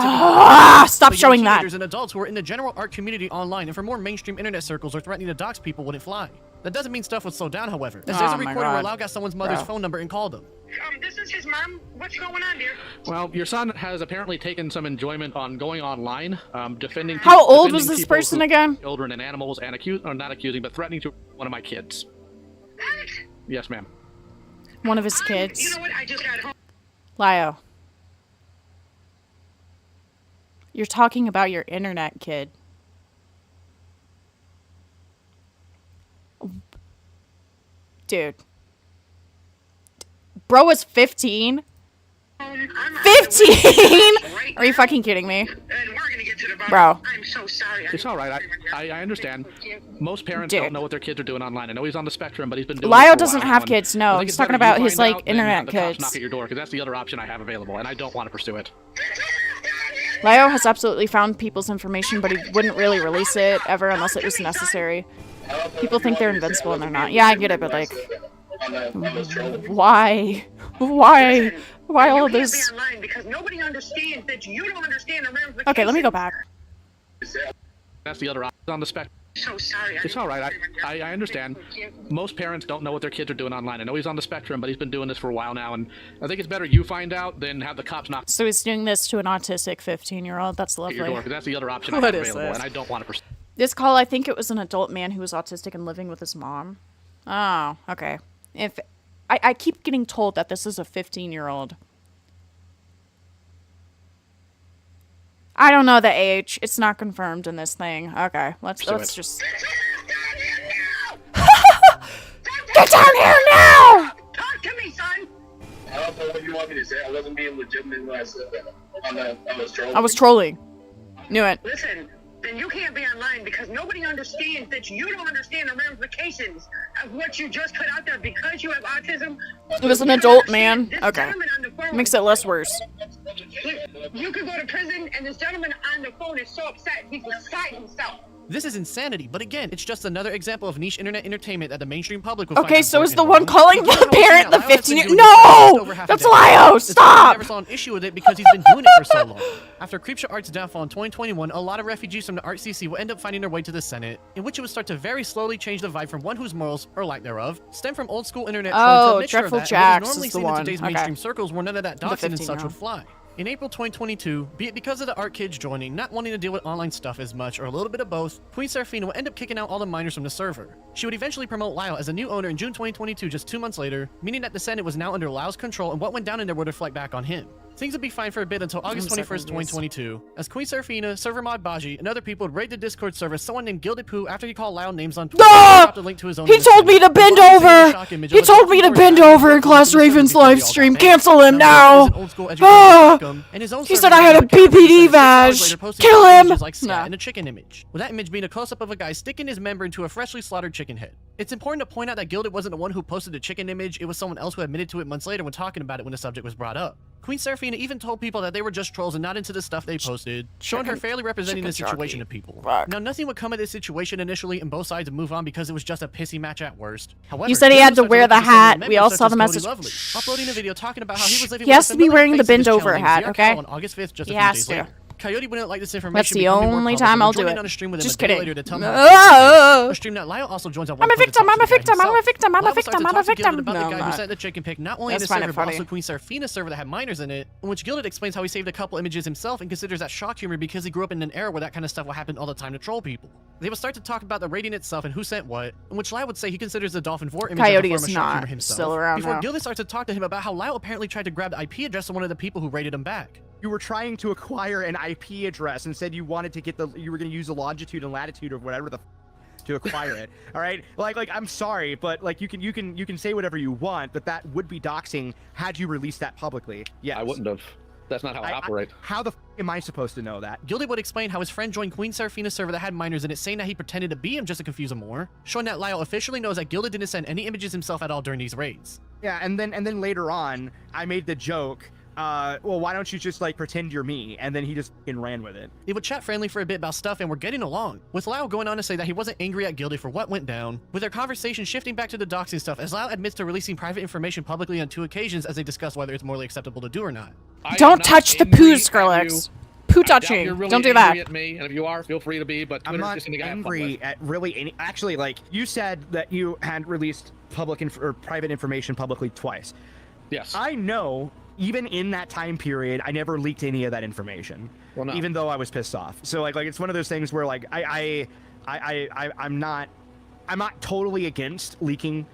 stop showing that. Teenagers and adults who were in the general art community online and for more mainstream internet circles or threatening to dox people wouldn't fly. That doesn't mean stuff would slow down, however. As there's a recording where Lyle got someone's mother's phone number and called them. This is his mom. What's going on, dear? Well, your son has apparently taken some enjoyment on going online, defending. How old was defending this people person who- again? Children and animals, and not accusing, but threatening to one of my kids. Yes, ma'am. One of his kids. You know what? I just got home. Lyle. You're talking about your internet kid. Dude. Bro was 15? 15? Are you fucking kidding me? Bro. I'm so sorry. It's all right. I understand. Most parents Dude. don't know what their kids are doing online. I know he's on the spectrum, but he's been doing. Lyle this for a doesn't while have now, kids, and no. I think He's it's talking better you about his, find like, out than have internet the cops kids. knock at your door, because that's the other option I have available, and I don't want to pursue it. Lyle has absolutely found people's information, but he wouldn't really release it ever unless it was necessary. People think they're invincible and they're not. Yeah, I get it, but like, why? Why? Why all of You this? can't be online because nobody understands that you don't understand the ramifications. Okay, let me go back. That's the other option on the spectrum. So sorry. It's all right. I understand. Most parents don't know what their kids are doing online. I know he's on the spectrum, but he's been doing this for a while now, and I think it's better you find out than have the cops knock So he's doing this to an autistic 15-year-old. That's at your lovely. door, because that's the other option I What have is available, this? and I don't want to pursue. This call, I think it was an adult man who was autistic and living with his mom. Oh, okay. If I keep getting told that this is a 15-year-old. I don't know the age. It's not confirmed in this thing. Okay, let's just. Get down here now! Talk to me, son. I don't know what you want me to say. I wasn't being legitimate when I said that. I was trolling. I was trolling. Knew it. Listen, then you can't be online because nobody understands that you don't understand the ramifications of what you just put out there because you have autism. It was an adult man. Okay. Makes it less worse. You could go to prison, and this gentleman on the phone is so upset he's beside himself. This is insanity, but again, it's just another example of niche internet entertainment that the mainstream public will Okay, find so is important the and one wrong. calling Given the how we've parent seen the that Lyle has been 15-year- doing No! this for over half a That's decade, Lyle! the city Stop! never saw an issue with it because he's been doing it for so long. After Creepshow Art's downfall in 2021, a lot of refugees from the Art CC will end up finding their way to the Senate, in which it would start to very slowly change the vibe from one whose morals, or lack thereof, stem from old school internet trolling to a mixture Dreadful of that, Jax and what is normally is the seen in one. today's Okay. mainstream circles where none of that The doxing and 15 such now. would fly. In April 2022, be it because of the art kids joining, not wanting to deal with online stuff as much, or a little bit of both, Queen Seraphina would end up kicking out all the minors from the server. She would eventually promote Lyle as a new owner in June 2022, just 2 months later, meaning that the Senate was now under Lyle's control and what went down in there would reflect back on him. Things would be fine for a bit until August 21st, 2022, as Queen Seraphina, server mod Baji, and other people would raid the Discord server someone named Gilded Poo after he called Lyle names on Twitter. Ah! And dropped a link to his own He told me to bend over! He told me to bend over in Class Raven's live stream. Cancel him now! Ah! He said I had a BPD badge! Kill him! Nah. And a chicken image, with that image being a close-up of a guy sticking his member into a freshly slaughtered chicken head. It's important to point out that Gilded wasn't the one who posted the chicken image, it was someone else who admitted to it months later when talking about it when the subject was brought up. Queen Seraphina even told people that they were just trolls and not into the stuff they posted, showing her fairly representing the situation to people. Now, nothing would come of this situation initially, and both sides would move on because it was just a pissy match at worst. However, You said he had to wear the hat. We all saw the Members message. such as Cody Lovely, uploading a video talking about how he was living He has with a to be familiar wearing the face of his bend over channel named hat, Zero okay? Cow on August 5th, just He a few has days to. later. Coyote wouldn't like this information. That's the becoming more only public, time and I'll joining do it. on a stream with him Just a day kidding. later to tell him Ah! a stream that Lyle also joins on. I'm a victim, I'm a victim, I'm a victim, I'm a victim, I'm a victim. About No, the I'm guy who not. sent the chicken pic, not only in Let's the find server it but funny. also Queen Seraphina's server that had minors in it, in which Gilded explains how he saved a couple images himself and considers that shock humor because he grew up in an era where that kind of stuff would happen all the time to troll people. They would start to talk about the rating itself and who sent what, in which Lyle would say he considers the Dolphin 4 image Coyote as a form is of shock humor not himself. still around Before now. Gilded starts to talk to him about how Lyle apparently tried to grab the IP address of one of the people who rated him back. You were trying to acquire an IP address and said you wanted to get you were going to use the longitude and latitude of whatever the to acquire it. All right, like I'm sorry, but like you can say whatever you want, but that would be doxing had you released that publicly. Yeah, I wouldn't have. That's not how I operate. How the am I supposed to know that? Gilded would explain how his friend joined Queen Seraphina's server that had minors in it, saying that he pretended to be him just to confuse him more, showing that Lyle officially knows that Gilded didn't send any images himself at all during these raids. Yeah, and then later on, I made the joke. Well, why don't you just like pretend you're me? And then he just fucking ran with it. They would chat friendly for a bit about stuff and were getting along, with Lyle going on to say that he wasn't angry at Gilded for what went down, with their conversation shifting back to the doxing stuff as Lyle admits to releasing private information publicly on 2 occasions as they discuss whether it's morally acceptable to do or not. Don't touch the poo, Skrillex. Poo touching. You're really Don't do angry that. at me, and if you are, feel free to be. But I'm Twitter's not just something I have fun angry with. at really any. Actually, like you said that you had released public or private information publicly twice. Yes. I know. Even in that time period, I never leaked any of that information. Well, no. Even though I was pissed off. So like it's one of those things where like I'm not totally against leaking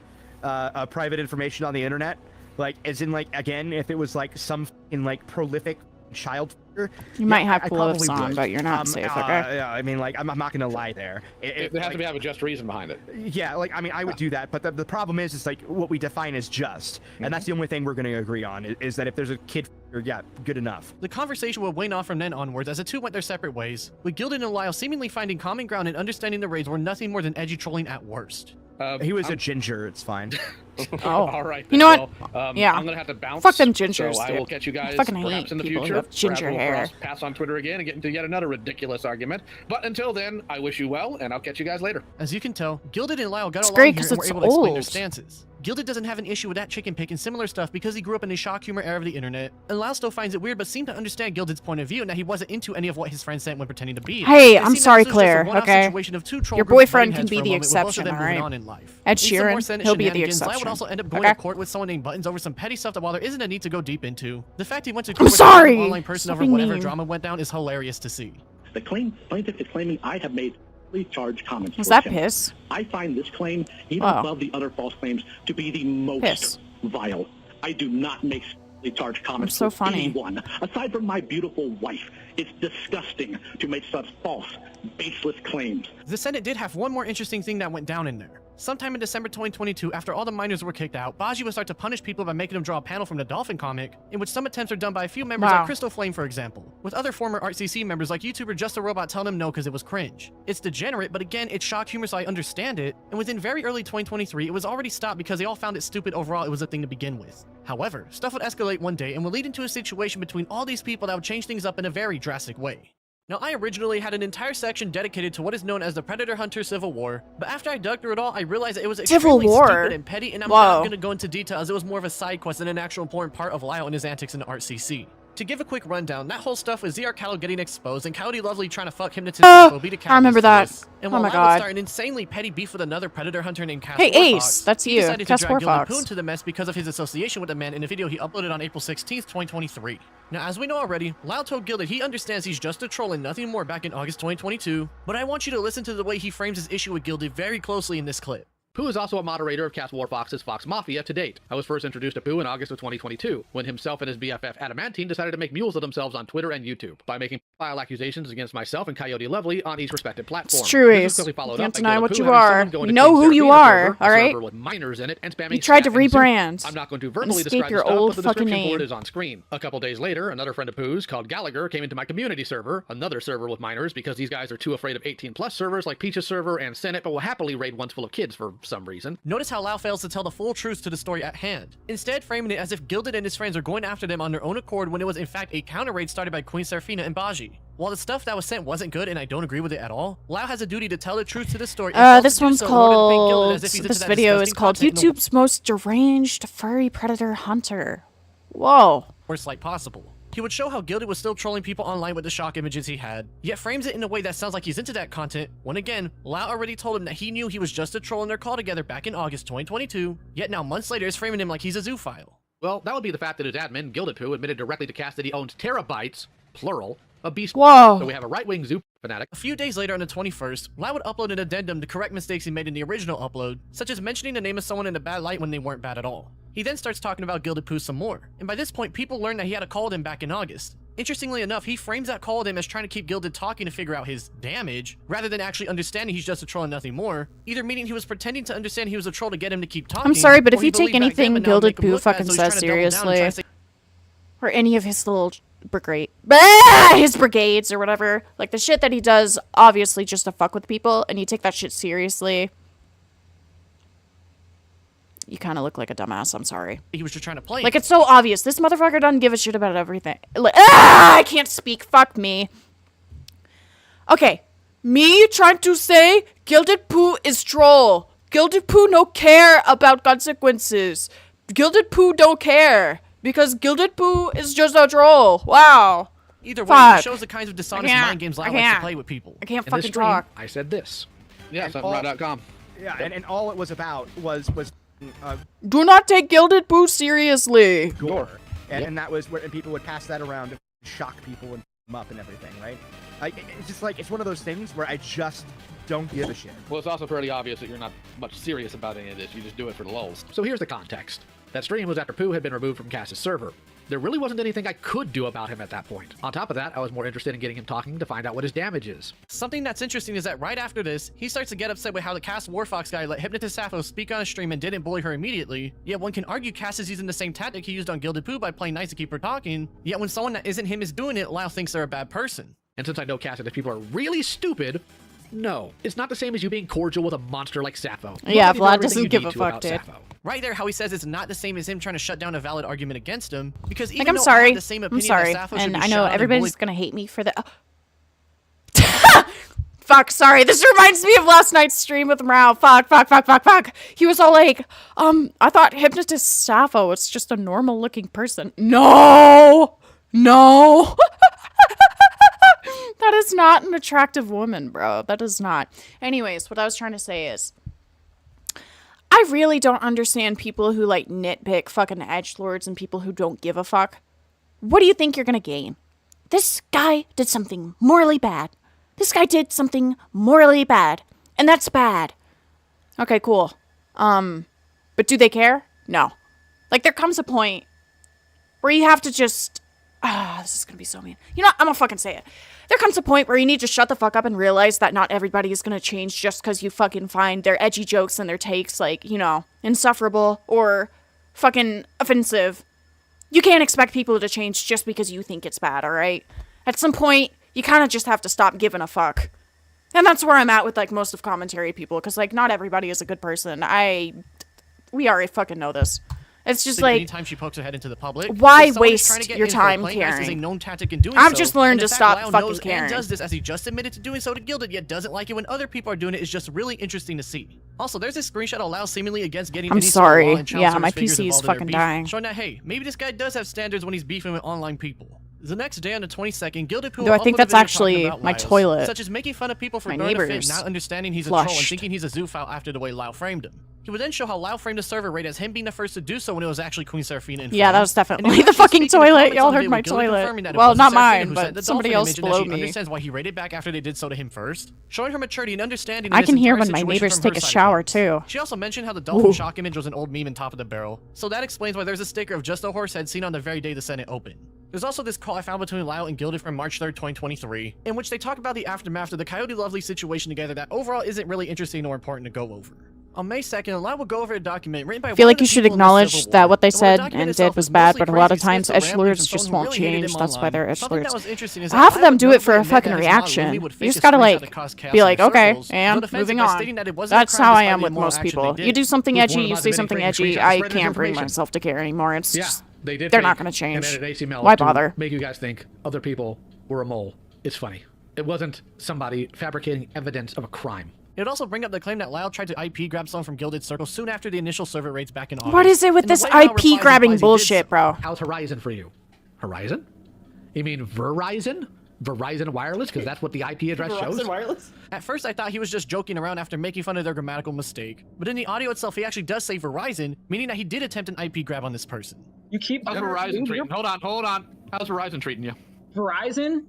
private information on the internet. Like as in like again, if it was like some in like prolific child. You might have I gloves probably on, would. but you're not safe, okay? Yeah, I mean, like, I'm not gonna lie there. It has to have a just reason behind it. Yeah, like, I mean, I would do that, but the problem is like, what we define as just, and that's the only thing we're gonna agree on, is that if there's a kid, yeah, good enough. The conversation would wane off from then onwards as the two went their separate ways, with Gilded and Lyle seemingly finding common ground and understanding the raids were nothing more than edgy trolling at worst. He was a ginger, it's fine. Oh. All right. You know what? Well, Yeah. I'm gonna have to bounce. Fuck them gingers, So I will dude. catch you guys I fucking hate perhaps in the people who future. have ginger Perhaps we'll hair. pass on Twitter again and get into yet another ridiculous argument. But until then, I wish you well, and I'll catch you guys later. As you can tell, Gilded and Lyle got It's along great here 'cause and were it's able to explain their old. stances. Gilded doesn't have an issue with that chicken pic and similar stuff because he grew up in the shock humor era of the internet, and Lyle still finds it weird but seemed to understand Gilded's point of view and that he wasn't into any of what his friend sent when pretending to be. Hey, It I'm seemed that sorry, this was just a Claire, one-off okay? situation of two troll Your groups boyfriend butting can heads be for a the moment, with both of exception, them moving alright? on in life. Ed In some more Sheeran, Senate he'll be the shenanigans, Lyle would exception. also end up going Okay? to court with someone named Buttons over some petty stuff that while there isn't a need to go deep into, the fact he went to I'm court with sorry! an online person Stop over being whatever mean. drama went down is hilarious to see. The plaintiff is claiming I have made charged comments. Was towards that him. piss? I find this claim, even Wow. above the other false claims, to be the most Piss. vile. I do not make charged comments so towards funny. anyone aside from my beautiful wife. It's disgusting to make such false, baseless claims. The Senate did have one more interesting thing that went down in there. Sometime in December 2022, after all the minors were kicked out, Baji would start to punish people by making them draw a panel from the Dolphin comic, in which some attempts are done by a few members like Crystal Flame, for example, with other former ArtCC members like YouTuber Just a Robot telling them no because it was cringe. It's degenerate, but again, it's shock humor, so I understand it, and within very early 2023, it was already stopped because they all found it stupid overall. It was a thing to begin with. However, stuff would escalate one day and would lead into a situation between all these people that would change things up in a very drastic way. Now, I originally had an entire section dedicated to what is known as the Predator-Hunter Civil War, but after I dug through it all, I realized that it was extremely stupid and petty, and I'm not going to go into detail as it was more of a side quest than an actual important part of Lyle and his antics in the ArtCC. To give a quick rundown, that whole stuff was ZR-Catto getting exposed and Coyote Lovely trying to fuck Hypnotist and Phobia I remember that. And Oh while my Lyle god. would start an insanely petty beef with another Predator hunter named Cass Hey Warfox, Ace, that's he you. decided Cass to drag Gilded Poo Warfox. into the mess because of his association with the man in a video he uploaded on April 16th, 2023. Now, as we know already, Lyle told Gilded he understands he's just a troll and nothing more back in August 2022, but I want you to listen to the way he frames his issue with Gilded very closely in this clip. Pooh is also a moderator of Cass Warfox's Fox Mafia to date. I was first introduced to Pooh in August of 2022, when himself and his BFF Adamantine decided to make mules of themselves on Twitter and YouTube by making vile accusations against myself and Coyote Lovely on each respective platform. It's true, This was Ace. quickly followed Can't up by deny Gilded what Pooh you having are. someone go into You know King who you Seraphina are, server, a alright? server with minors in it, and spamming You tried to scat and soup. rebrand I'm not going to and verbally escape describe your the stuff, old but the fucking description for it name. is on screen. A couple days later, another friend of Pooh's called Gallagher came into my community server, another server with minors, because these guys are too afraid of 18+ servers like Peach's server and Senate, but will happily raid ones full of kids for some reason. Notice how Lau fails to tell the full truth to the story at hand, instead framing it as if Gilded and his friends are going after them on their own accord when it was in fact a counter raid started by Queen Seraphina and Baji. While the stuff that was sent wasn't good and I don't agree with it at all, Lau has a duty to tell the truth to the story. This one's called, this video is called YouTube's Most Deranged Furry Predator Hunter. Whoa. Worst like possible. He would show how Gilded was still trolling people online with the shock images he had, yet frames it in a way that sounds like he's into that content, when again, Lau already told him that he knew he was just a troll in their call together back in August 2022, yet now months later is framing him like he's a zoophile. Well, that would be the fact that his admin, Gilded Poo, admitted directly to Cass that he owned terabytes, plural, of beast. Whoa. So we have a right-wing zoo fanatic. A few days later on the 21st, Lau would upload an addendum to correct mistakes he made in the original upload, such as mentioning the name of someone in a bad light when they weren't bad at all. He then starts talking about Gilded Poo some more, and by this point people learn that he had a call with him back in August. Interestingly enough, he frames that call with him as trying to keep Gilded talking to figure out his damage, rather than actually understanding he's just a troll and nothing more, either meaning he was pretending to understand he was a troll to get him to keep talking. I'm sorry, but or if he you take believed back then, anything but now Gilded make him Poo look bad, fucking so he's trying says to double down and try to seriously, say- or any of his little his brigades or whatever, like the shit that he does, obviously just to fuck with people, and you take that shit seriously, you kind of look like a dumbass. I'm sorry. He was just trying to play. Like, it's so obvious. This motherfucker doesn't give a shit about everything. Like, I can't speak. Fuck me. Okay. Me trying to say Gilded Poo is troll. Gilded Poo no care about consequences. Gilded Poo don't care. Because Gilded Poo is just a troll. Wow. Either way, Fuck. it shows the kinds of dishonest I can't. mind games Lau I likes to can't. play with people. I can't In this fucking stream, talk. I said this. Yeah, And somethingright.com. Yeah, and all it was about was Do not take Gilded Poo seriously. gore, and that was where and people would pass that around to shock people and them up and everything, right? It's just like, it's one of those things where I just don't give a shit. Well, it's also pretty obvious that you're not much serious about any of this. You just do it for the lulz. So here's the context. That stream was after Pooh had been removed from Cass's server. There really wasn't anything I could do about him at that point. On top of that, I was more interested in getting him talking to find out what his damage is. Something that's interesting is that right after this, he starts to get upset with how the Cass Warfox guy let Hypnotist Sappho speak on a stream and didn't bully her immediately, yet one can argue Cass is using the same tactic he used on Gilded Poo by playing nice to keep her talking, yet when someone that isn't him is doing it, Lau thinks they're a bad person. And since I know Cass and his people are really stupid, no, it's not the same as you being cordial with a monster like Sappho. Yeah, You know Vlad everything doesn't you give need a to fuck, about dude. Sappho. Right there, how he says it's not the same as him trying to shut down a valid argument against him, because even Like, I'm though I sorry. have the same I'm opinion sorry. that Sappho should And be I know shot and everybody's bullied- gonna hate me for that. Fuck, sorry. This reminds me of last night's stream with Mrao. Fuck. He was all like, I thought Hypnotist Sappho was just a normal looking person. No! That is not an attractive woman, bro. That is not. Anyways, what I was trying to say is, I really don't understand people who like nitpick fucking edgelords and people who don't give a fuck. What do you think you're gonna gain? This guy did something morally bad. This guy did something morally bad. And that's bad. Okay, cool. But do they care? No. Like, there comes a point where you have to just this is gonna be so mean. You know what? I'm gonna fucking say it. There comes a point where you need to shut the fuck up and realize that not everybody is gonna change just because you fucking find their edgy jokes and their takes, like, you know, insufferable or fucking offensive. You can't expect people to change just because you think it's bad, alright? At some point, you kind of just have to stop giving a fuck. And that's where I'm at with, like, most of commentary people, because, like, not everybody is a good person. We already fucking know this. It's just like, anytime she pokes her head into the public, why waste your time caring? Is a known tactic in doing I've so. just learned And to in fact, stop Lyle fucking knows caring. And does this as he just admitted to doing so to Gilded, yet doesn't like it when other people are doing it. Is just really interesting to see. Also, there's this screenshot of Lyle seemingly against getting. I'm any sort of sorry. law and child Yeah, service my figures PC is involved in their fucking beef, dying. showing that hey, maybe this guy does have standards when he's beefing with online people. The next day on the 22nd, Gilded Poo Though I think uploaded a that's video actually talking about my Lyles, toilet. such as making fun of people for My throwing a fit, neighbor's not understanding he's a troll and flushed. thinking he's a zoophile after the way Lyle framed him. He would then show how Lyle framed the server rate as him being the first to do so when it was actually Queen Seraphina and Yeah, that friends. was definitely And he the actually fucking speaking in the toilet. comments Y'all on the heard video, my Gilded toilet. confirming that it Well, wasn't not Seraphina mine, who but sent the somebody dolphin else image and that below she me. understands why he rated back after they did so to him first, showing her maturity and understanding. I in this can hear entire when my situation neighbors from take her a side of shower, things. too. She also mentioned how the dolphin Ooh. shock image was an old meme in top of the barrel, so that explains why there's a sticker of just a horse head seen on the very day the Senate opened. There's also this call I found between Lyle and Gilded from March 3rd, 2023, in which they talk about the aftermath of the Coyote Lovely situation together that overall isn't really interesting or important to go over. On May 2nd, Lyle will go over a document written by I feel one like of the you should people in the acknowledge Civil that War. what they And while the said document and itself did was is bad, mostly but a lot of praise, times he spits edge around lords from just someone who won't really hated change. him That's why online. they're edge Something that lords. was interesting is that Half of Lyle them would do it for a notably admit fucking that his mom reaction. Lily would You fake just a gotta, screenshot like, that caused chaos be in like, their okay, circles, and though defensive moving by on. stating that it wasn't a That's crime how I despite am the with immoral most action people. they You did. do something Who's edgy, one you of say the something many edgy, screenshots I spread can't bring misinformation. myself to care anymore. It's Yeah, just, they did. they're fake not gonna change. and edit HTML Why to bother? make you guys think other people were a mole. It's funny. It wasn't somebody fabricating evidence of a crime. It would also bring up the claim that Lyle tried to IP grab someone from Gilded Circle soon after the initial server raids back in August. What is it with And the this way Lyle replies IP grabbing implies he did bullshit, so. bro? How's Horizon for you? Horizon? You mean Verizon? Verizon Wireless? Because that's what the IP address shows? Wireless? At first, I thought he was just joking around after making fun of their grammatical mistake. But in the audio itself, he actually does say Verizon, meaning that he did attempt an IP grab on this person. You keep How's Verizon treating? Hold on. How's Verizon treating you? Verizon?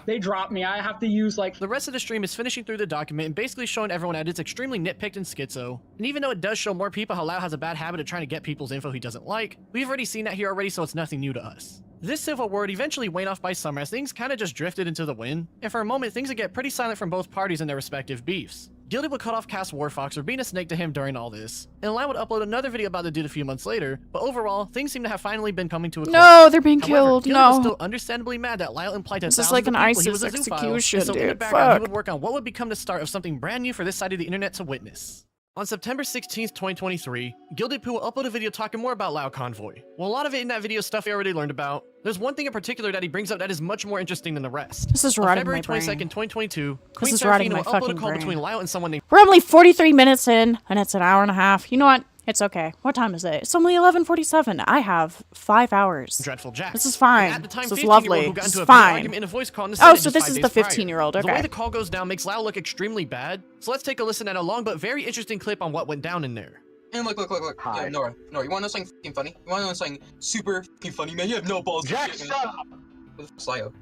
They dropped me. I have to use like The rest of the stream is finishing through the document and basically showing everyone that it's extremely nitpicked and schizo. And even though it does show more people how Lyle has a bad habit of trying to get people's info he doesn't like, we've already seen that here already, so it's nothing new to us. This civil war would eventually wane off by summer as things kinda just drifted into the wind, and for a moment things would get pretty silent from both parties in their respective beefs. Gilded would cut off Cass Warfox for being a snake to him during all this, and Lyle would upload another video about the dude a few months later, but overall, things seem to have finally been coming to a close. No, they're being However, killed, Gilded was no. still understandably mad that Lyle implied to This is thousands like of an people he was ISIS a zoophile, execution, and so in the dude, background, he fuck. would work on what would become the start of something brand new for this side of the internet to witness. On September 16th, 2023, Gilded Poo will upload a video talking more about Lyle Convoy. While a lot of it in that video is stuff we already learned about, there's one thing in particular that he brings up that is much more interesting than the rest. This is On rotting February my brain. 22nd, 2022, Queen is rotting Seraphina my will upload a fucking call brain. between Lyle and someone named We're only 43 minutes in, and it's an hour and a half. You know what? It's okay. What time is it? It's only 11:47. I have 5 hours. Dreadful Jack. This is fine. And at the time, This is 15-year-old lovely. who got This into is a big fine. argument in a voice call in the Oh, Senate so just this 5 is days the prior. 15-year-old, The way okay. the call goes down makes Lyle look extremely bad, so let's take a listen at a long but very interesting clip on what went down in there. And look. Yeah, Nora, you wanna know something fucking funny? You wanna know something super fucking funny, man? You have no balls. Jack, shut up! What the fuck's Lyo?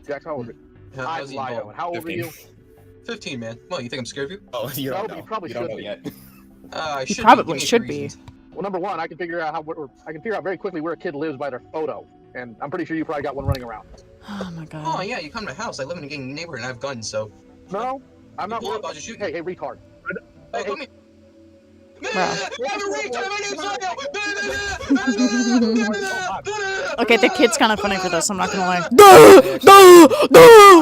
Jack, how old are you? Yeah, I'm how's he Lyo, involved? and how old are you? 15, man. Well, you think I'm scared of you? Oh, you don't know. You probably You don't should know be. yet. I You should probably be. Give me should some be. reasons. Well, number one, I can figure out very quickly where a kid lives by their photo, and I'm pretty sure you probably got one running around. Oh my god. Oh yeah, you come to my house. I live in a gang neighborhood and I have guns, so. No, I'm not. Pull up, I'll just shoot you. Hey, retard. Oh, come here. Okay, the kid's kind of funny for this. I'm not gonna lie.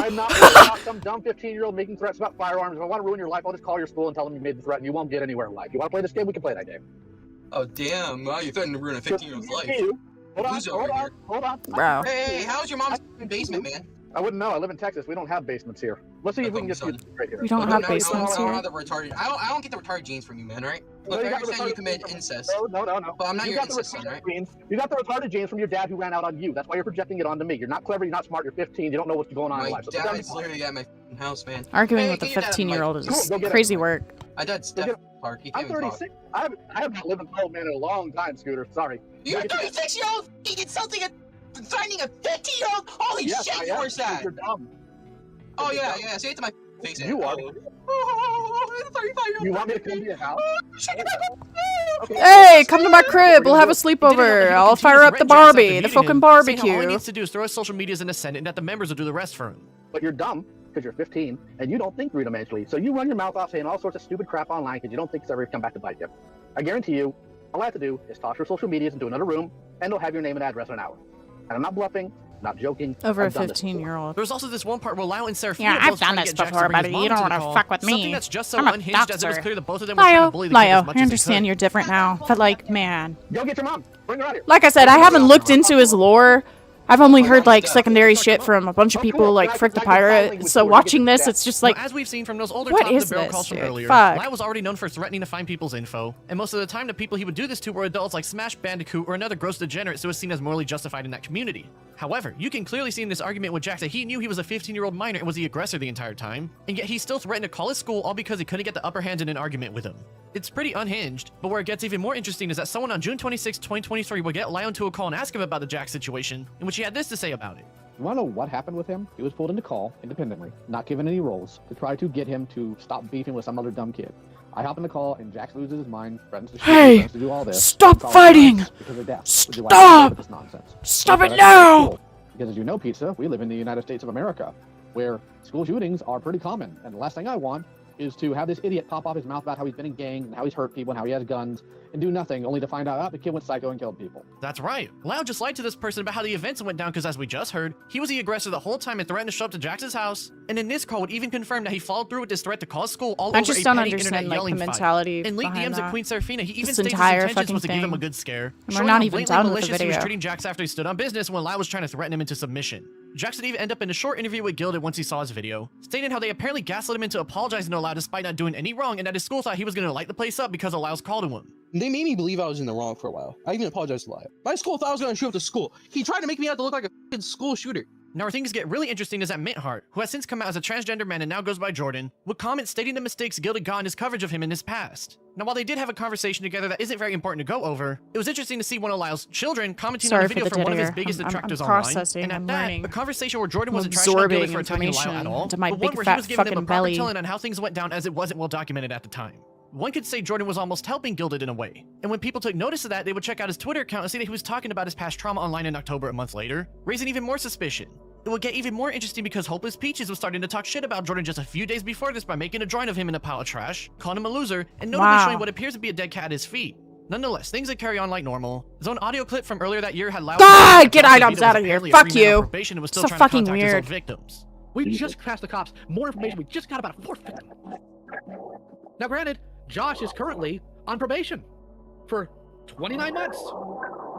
I'm not some dumb 15-year-old making threats about firearms. If I want to ruin your life, I'll just call your school and tell them you made the threat, and you won't get anywhere in life. You want to play this game? We can play that game. Oh damn! Wow, you're threatening to ruin a 15-year-old's life. Hold on. Bro. Hey, how's your mom's basement, man? I wouldn't know. I live in Texas. We don't have basements here. Let's see if we can get you right here. We don't have basements here. I don't get the retarded genes from you, man. Right? No, Look, you I got the understand you retarded commit genes from- incest. No. But I'm not You your got the incest son, retarded right? genes. You got the retarded genes from your dad who ran out on you. That's why you're projecting it onto me. You're not clever. You're not smart. You're 15. You don't know what's going on in My life. So dad's literally at my house, man. Arguing Hey, with a get your dad on the mic. 15-year-old is Cool, go get it. crazy work. My dad's Steph Park. He I'm can't even talk. 36. I have not lived with an old man in a long time, Scooter. Sorry. You're a 36-year-old insulting threatening a 15-year-old? Holy Yes, shit, I you am, are because sad. You're dumb. Oh yeah, say it to my face. You are. Oh, 35-year-old. You want me to come to your house? Hey, come to my crib. We'll have a sleepover. I'll fire up the Barbie, the fucking barbecue. All he needs to do is throw his social medias in the Senate and that the members will do the rest for him. But you're dumb because you're 15 and you don't think three-dimensionally. So you run your mouth off saying all sorts of stupid crap online because you don't think it's ever come back to bite you. I guarantee you, all I have to do is toss your social medias into another room and they'll have your name and address in an hour. And I'm not bluffing, not joking. Over a 15-year-old. There's also this one part where Lyle and Serafina Yeah, I've done this before, buddy. You don't want to fuck with me. Something that's just so I'm a unhinged as it was doctor. clear that both of them were trying to bully the kid as much I as understand they you're different now, but like, man. Go get your mom. Bring her out here. Like I said, I haven't looked into his lore. I've only heard like secondary shit from a bunch of people like Frick the Pirate. So watching this, it's just like, now, as we've seen from those older what top of is the barrel this, calls from dude? earlier, Fuck. Lyle was already known for threatening to find people's info, and most of the time the people he would do this to were adults like Smash Bandicoot or another gross degenerate, so it was seen as morally justified in that community. However, you can clearly see in this argument with Jax that he knew he was a 15-year-old minor and was the aggressor the entire time, and yet he still threatened to call his school all because he couldn't get the upper hand in an argument with him. It's pretty unhinged, but where it gets even more interesting is that someone on June 26, 2023 would get Lyle into a call and ask him about the Jax situation, in which he had this to say about it. You want to know what happened with him? He was pulled into call independently, not given any roles, to try to get him to stop beefing with some other dumb kid. I hop in the call and Jax loses his mind, friends to shoot, Hey, friends to do all this. stop fighting! Because of death. Stop! This nonsense. Stop But it I think it's now! cool, because as you know, Pizza, we live in the United States of America, where school shootings are pretty common. And the last thing I want is to have this idiot pop off his mouth about how he's been in gangs and how he's hurt people and how he has guns and do nothing, only to find out, the kid went psycho and killed people. That's right. Lyle just lied to this person about how the events went down because, as we just heard, he was the aggressor the whole time and threatened to show up to Jax's house. And in this call would even confirm that he followed through with this threat to cause school all over I just a don't petty understand internet like the yelling mentality fight. In leaked behind DMs that. of Queen Serafina, he even This states his entire intentions fucking was to give him a thing. good scare. And we're showing not how even blatantly done with the malicious he was video. treating Jax after he stood on business when Lyle was trying to threaten him into submission. Jax would even end up in a short interview with Gilded once he saw his video, stating how they apparently gaslit him into apologizing to Lyle despite not doing any wrong, and that his school thought he was going to light the place up because of Lyle's call to him. They made me believe I was in the wrong for a while. I even apologized to Lyle. My school thought I was going to shoot up the school. He tried to make me out to look like a f***ing school shooter. Now where things get really interesting is that Mintheart, who has since come out as a transgender man and now goes by Jordan, would comment stating the mistakes Gilded got in his coverage of him in his past. Now while they did have a conversation together that isn't very important to go over, it was interesting to see one of Lyle's children commenting on a video from one of his biggest detractors online, and at that, a conversation where Jordan wasn't trashing on Gilded for attacking Lyle at all, into my but one big where he fat was giving them a fucking proper belly. telling on how things went down as it wasn't well documented at the time. One could say Jordan was almost helping Gilded in a way, and when people took notice of that, they would check out his Twitter account and see that he was talking about his past trauma online in October a month later, raising even more suspicion. It would get even more interesting because Hopeless Peaches was starting to talk shit about Jordan just a few days before this by making a drawing of him in a pile of trash, calling him a loser, and notably showing what appears to be a dead cat at his feet. Nonetheless, things would carry on like normal. His own audio clip from earlier that year had Lyle— God, get items out of here. Fuck you. So fucking weird. Victims. We just crashed the cops. More information. We just got about a fourth victim. Now, granted, Josh is currently on probation for 29 months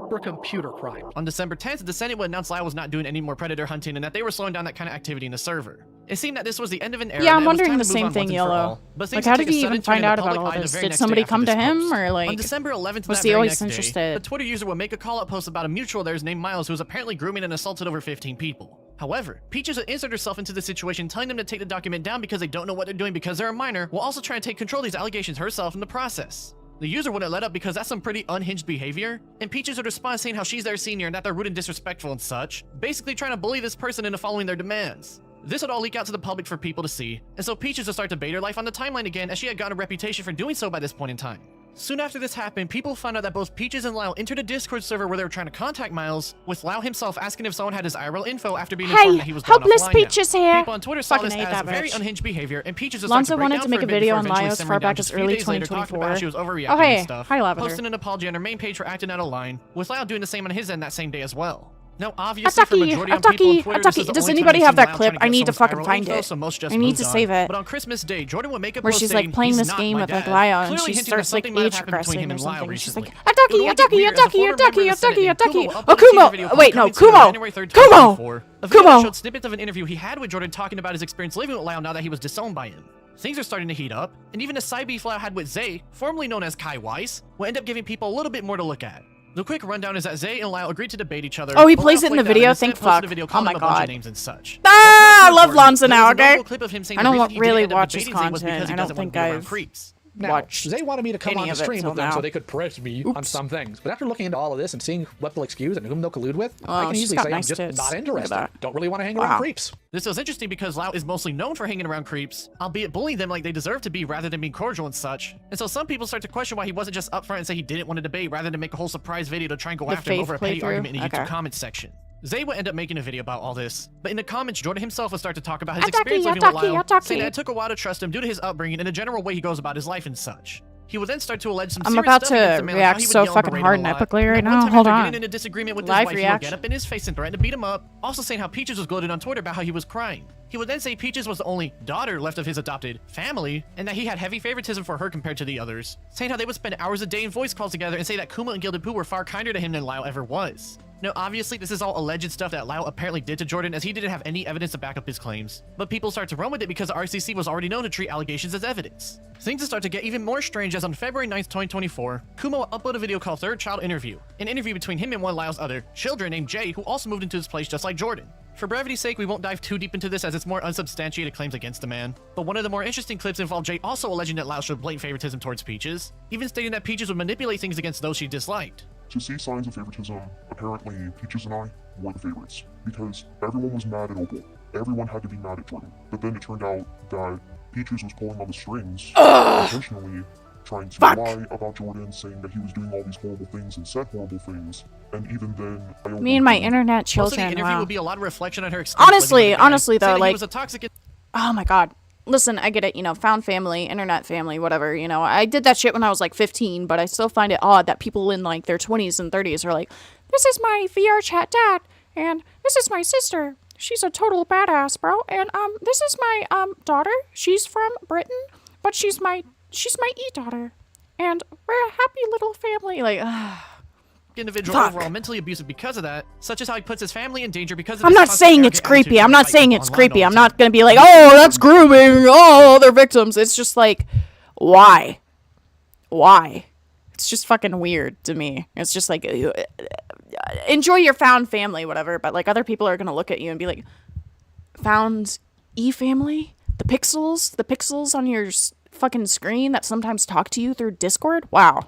for computer crime. On December 10th, the Senate would announce Lyle was not doing any more predator hunting and that they were slowing down that kind of activity in the server. It seemed that this was the end of an era. Yeah, I'm and it was wondering time the to move same on thing, once and for Yellow. all. But Like, things how took did a he sudden even turn in find the out about public all eye the this? very Did next somebody day come after to this him, post. or like On December 11th, was that he very always next day, interested? the Twitter user would make a call-out post about a mutual of theirs named Miles who was apparently grooming and assaulted over 15 people. However, Peaches would insert herself into the situation, telling them to take the document down because they don't know what they're doing because they're a minor, while also trying to take control of these allegations herself in the process. The user wouldn't let up because that's some pretty unhinged behavior, and Peaches would respond saying how she's their senior and that they're rude and disrespectful and such, basically trying to bully this person into following their demands. This would all leak out to the public for people to see, and so Peaches would start to bait her life on the timeline again as she had gotten a reputation for doing so by this point in time. Soon after this happened, people found out that both Peaches and Lyle entered a Discord server where they were trying to contact Miles, with Lyle himself asking if someone had his IRL info after being informed that he was gone Hopeless offline Peaches now. here. People on Twitter saw Fucking this hate as that very bitch. unhinged behavior, and Peaches was Lonzo wanted to make a video on Lyle as far back as early 2024. She was 2024. overreacting Oh, hey. and stuff, Hi, Lavender. posting an apology on her main page for acting out of line, with Lyle doing the same on his end that same day as well. Now, obviously, for majority of people on Twitter, this is the Does only time anybody they've have seen that Lyle clip? trying to I get need to someone's fucking IRL find info, it. so most just I need moved to on. save it. But on Christmas Day, Jordan would make a Where post she's saying, like playing "He's this not game my with like dad," Lyle, and clearly she hinting that starts like something might have age happened between him regressing or and Lyle something. She's like, recently. a ducky, It a would ducky, get a weird as a ducky, a former ducky, member a of the Senate ducky, a named ducky. Kumo Oh, uploaded a TV video Kumo. Wait, no, coming soon on Kumo. January 3rd, Kumo. 2024. A video that Kumo. showed snippets of an interview he had with Jordan talking about his experience living with Lyle now that he was disowned by him. Things are starting to heat up, and even a side beef Lyle had with Zay, formerly known as Kai Weiss, will end up giving people a little bit more to look at. The quick rundown is that Zay and Lyle agreed to debate each other. Oh, he but plays Lyle it in the flaked out video? and instead Thank posted a fuck. video Oh calling my him a bunch of God. names and such. Ah, I love Lonzo Lonzo now, okay? Clip of him saying I the don't reason he really didn't end up watch his debating Zay was because content. he I don't doesn't want think to be around I've creeps. watched They wanted me to come any on the of it stream till with them now. so they could press me on some things. But after looking into all of this and seeing what they'll excuse and whom they'll collude with, I Oh, can she's easily got say nice I'm just tits. not Look at interested. that. Don't really want to hang Wow. around creeps. This was interesting because Lau is mostly known for hanging around creeps, albeit bullying them like they deserve to be rather than being cordial and such. And so some people start to question why he wasn't just upfront and say he didn't want to debate rather than make a whole surprise video to try and go The after him faith over a petty playthrough? argument in the YouTube Okay. comments section. Zay would end up making a video about all this, but in the comments, Jordan himself would start to talk about his experience living with Lau, saying that it took a while to trust him due to his upbringing and the general way he goes about his life and such. He would then start to allege some I'm serious about stuff against to the man, like react how he would so yell and fucking berate hard him and a lot. epically right And one now. time Hold after on. getting in a disagreement with his Live wife, he would reaction. get up in his face and threaten to beat him up, also saying how Peaches was gloated on Twitter about how he was crying. He would then say Peaches was the only daughter left of his adopted family, and that he had heavy favoritism for her compared to the others, saying how they would spend hours a day in voice calls together and say that Kuma and Gilded Poo were far kinder to him than Lau ever was. Now, obviously, this is all alleged stuff that Lau apparently did to Jordan, as he didn't have any evidence to back up his claims. But people start to run with it because the RCC was already known to treat allegations as evidence. Things start to get even more strange as on February 9th, 2024, Kuma will upload a video called Third Child Interview, an interview between him and one of Lau's other children named Jay, who also moved into his place just like Jordan. For brevity's sake, we won't dive too deep into this as it's more unsubstantiated claims against the man. But one of the more interesting clips involved Jay also alleging that Lau showed blatant favoritism towards Peaches, even stating that Peaches would manipulate things against those she disliked. To see signs of favoritism, apparently Peaches and I were the favorites, because everyone was mad at Opal. Everyone had to be mad at Jordan. But then it turned out that Peaches was pulling on the strings, intentionally trying to lie about Jordan, saying that he was doing all these horrible things and said horrible things. And even then, I Me and my internet Also, the children. interview Wow. would be a lot of reflection on her experience living with the guy, Honestly though, saying that he like, was a toxic. oh my god. Listen, I get it, you know, found family, internet family, whatever, you know. I did that shit when I was like 15, but I still find it odd that people in like their 20s and 30s are like, this is my VR chat dad, and this is my sister. She's a total badass, bro. And this is my daughter. She's from Britain, but she's my e-daughter. And we're a happy little family. Like, Individual Fuck. overall mentally abusive because of that, such as how he puts his family in danger because of I'm his not constant saying it's arrogant attitude creepy. I'm to not fight saying people it's online creepy. all I'm the not gonna be like, oh, that's grooming. Oh, they're victims. It's just like, why? Why? It's just fucking weird to me. It's just like, enjoy your found family, whatever. But like, other people are gonna look at you and be like, found e-family? The pixels on your fucking screen that sometimes talk to you through Discord? Wow.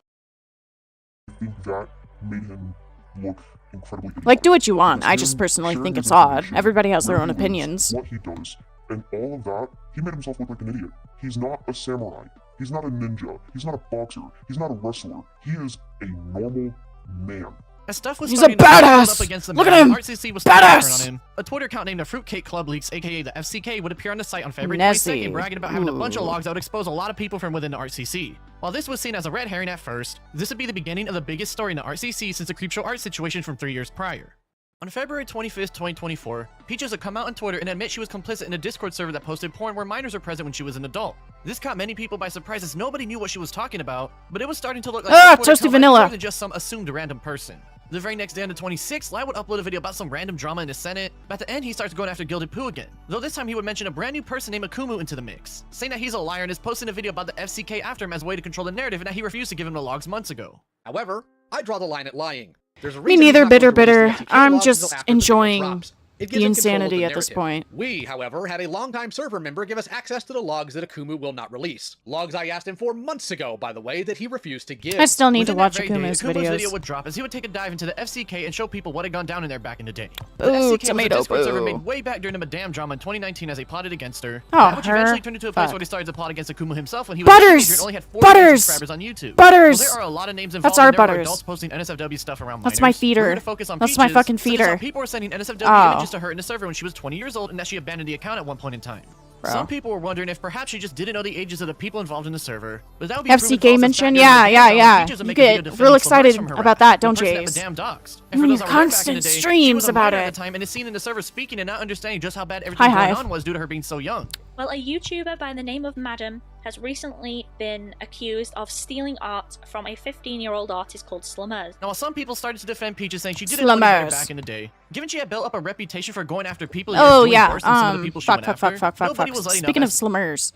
I think that made him look incredibly Like, do what you want. I Sharing- just personally sharing think his it's odd. information, Everybody has their where own he lives, opinions. What he does, and all of that, he made himself look like an idiot. He's not a samurai. He's not a ninja. He's not a boxer. He's not a wrestler. He is a normal man. As stuff was He's a starting to build badass! up against the Look man, at him! the RCC was starting to Badass! turn on him. A Twitter account named the Fruitcake Club Leaks, aka the FCK, would appear on the site on February Nessie. 22nd, bragging about having a bunch of Ooh. logs that would expose a lot of people from within the RCC. While this was seen as a red herring at first, this would be the beginning of the biggest story in the RCC since the Creepshow art situation from 3 years prior. On February 25th, 2024, Peaches would come out on Twitter and admit she was complicit in a Discord server that posted porn where minors were present when she was an adult. This caught many people by surprise as nobody knew what she was talking about, but it was starting to look like Ah, her Twitter toasty account might be vanilla. more than just some assumed random person. The very next day on the 26th, Lai would upload a video about some random drama in the Senate, but at the end he starts going after Gilded Poo again, though this time he would mention a brand new person named Akumu into the mix, saying that he's a liar and is posting a video about the FCK after him as a way to control the narrative and that he refused to give him the logs months ago. However, I draw the line at lying. There's a Me reason he's neither, not going to release bitter. the FCK I'm logs just until after the video enjoying drops. It the gives him control of insanity the at this narrative. point. We, however, had a longtime server member give us access to the logs that Akumu will not release. Logs I asked him for months ago, by the way, that he refused to give. I still need to Within that watch very day, Akumu's Akumu's videos. video would drop as he would take a dive into the FCK and show people what had gone down in there back in the day. The Boo, FCK tomato, was a Discord server boo. made way back during the Madame drama in 2019 as they plotted against her. Oh, which her? eventually turned into a place Fuck. where they started to plot against Akumu himself when he was a Butters! teenager and only had 4 Butters! subscribers on YouTube. Butters! Well, there are a lot of names involved That's our and there were Butters. adults posting NSFW stuff around That's minors. my feeder. We're gonna focus on That's my Peaches, fucking such as how feeder. people were sending NSFW Oh. images to her in the server when she was 20 years old and that she abandoned the account at one point in time. Bro. Some people were wondering if perhaps she just didn't know the ages of the people involved in the server, but that would be proven FCK false as mention? back during Yeah, the yeah, Madame yeah. Peaches would You make a video get defending real Slavars excited from her about rap, that, the don't person Jays? Madame doxed. And for those that were there back in the Constant day, she streams was a about minor it. at the time and is seen in the server speaking and not understanding just how bad everything Hi, going Hive. on was due to her being so young. Well, a YouTuber by the name of Madam has recently been accused of stealing art from a 15-year-old artist called Slummers. Now, while some people started to defend Peaches saying she didn't know any better Slummers. back in the day, given she had built up a reputation for going after people Oh doing yeah. worse than some of the people she went after, nobody was letting Speaking up of Slummers,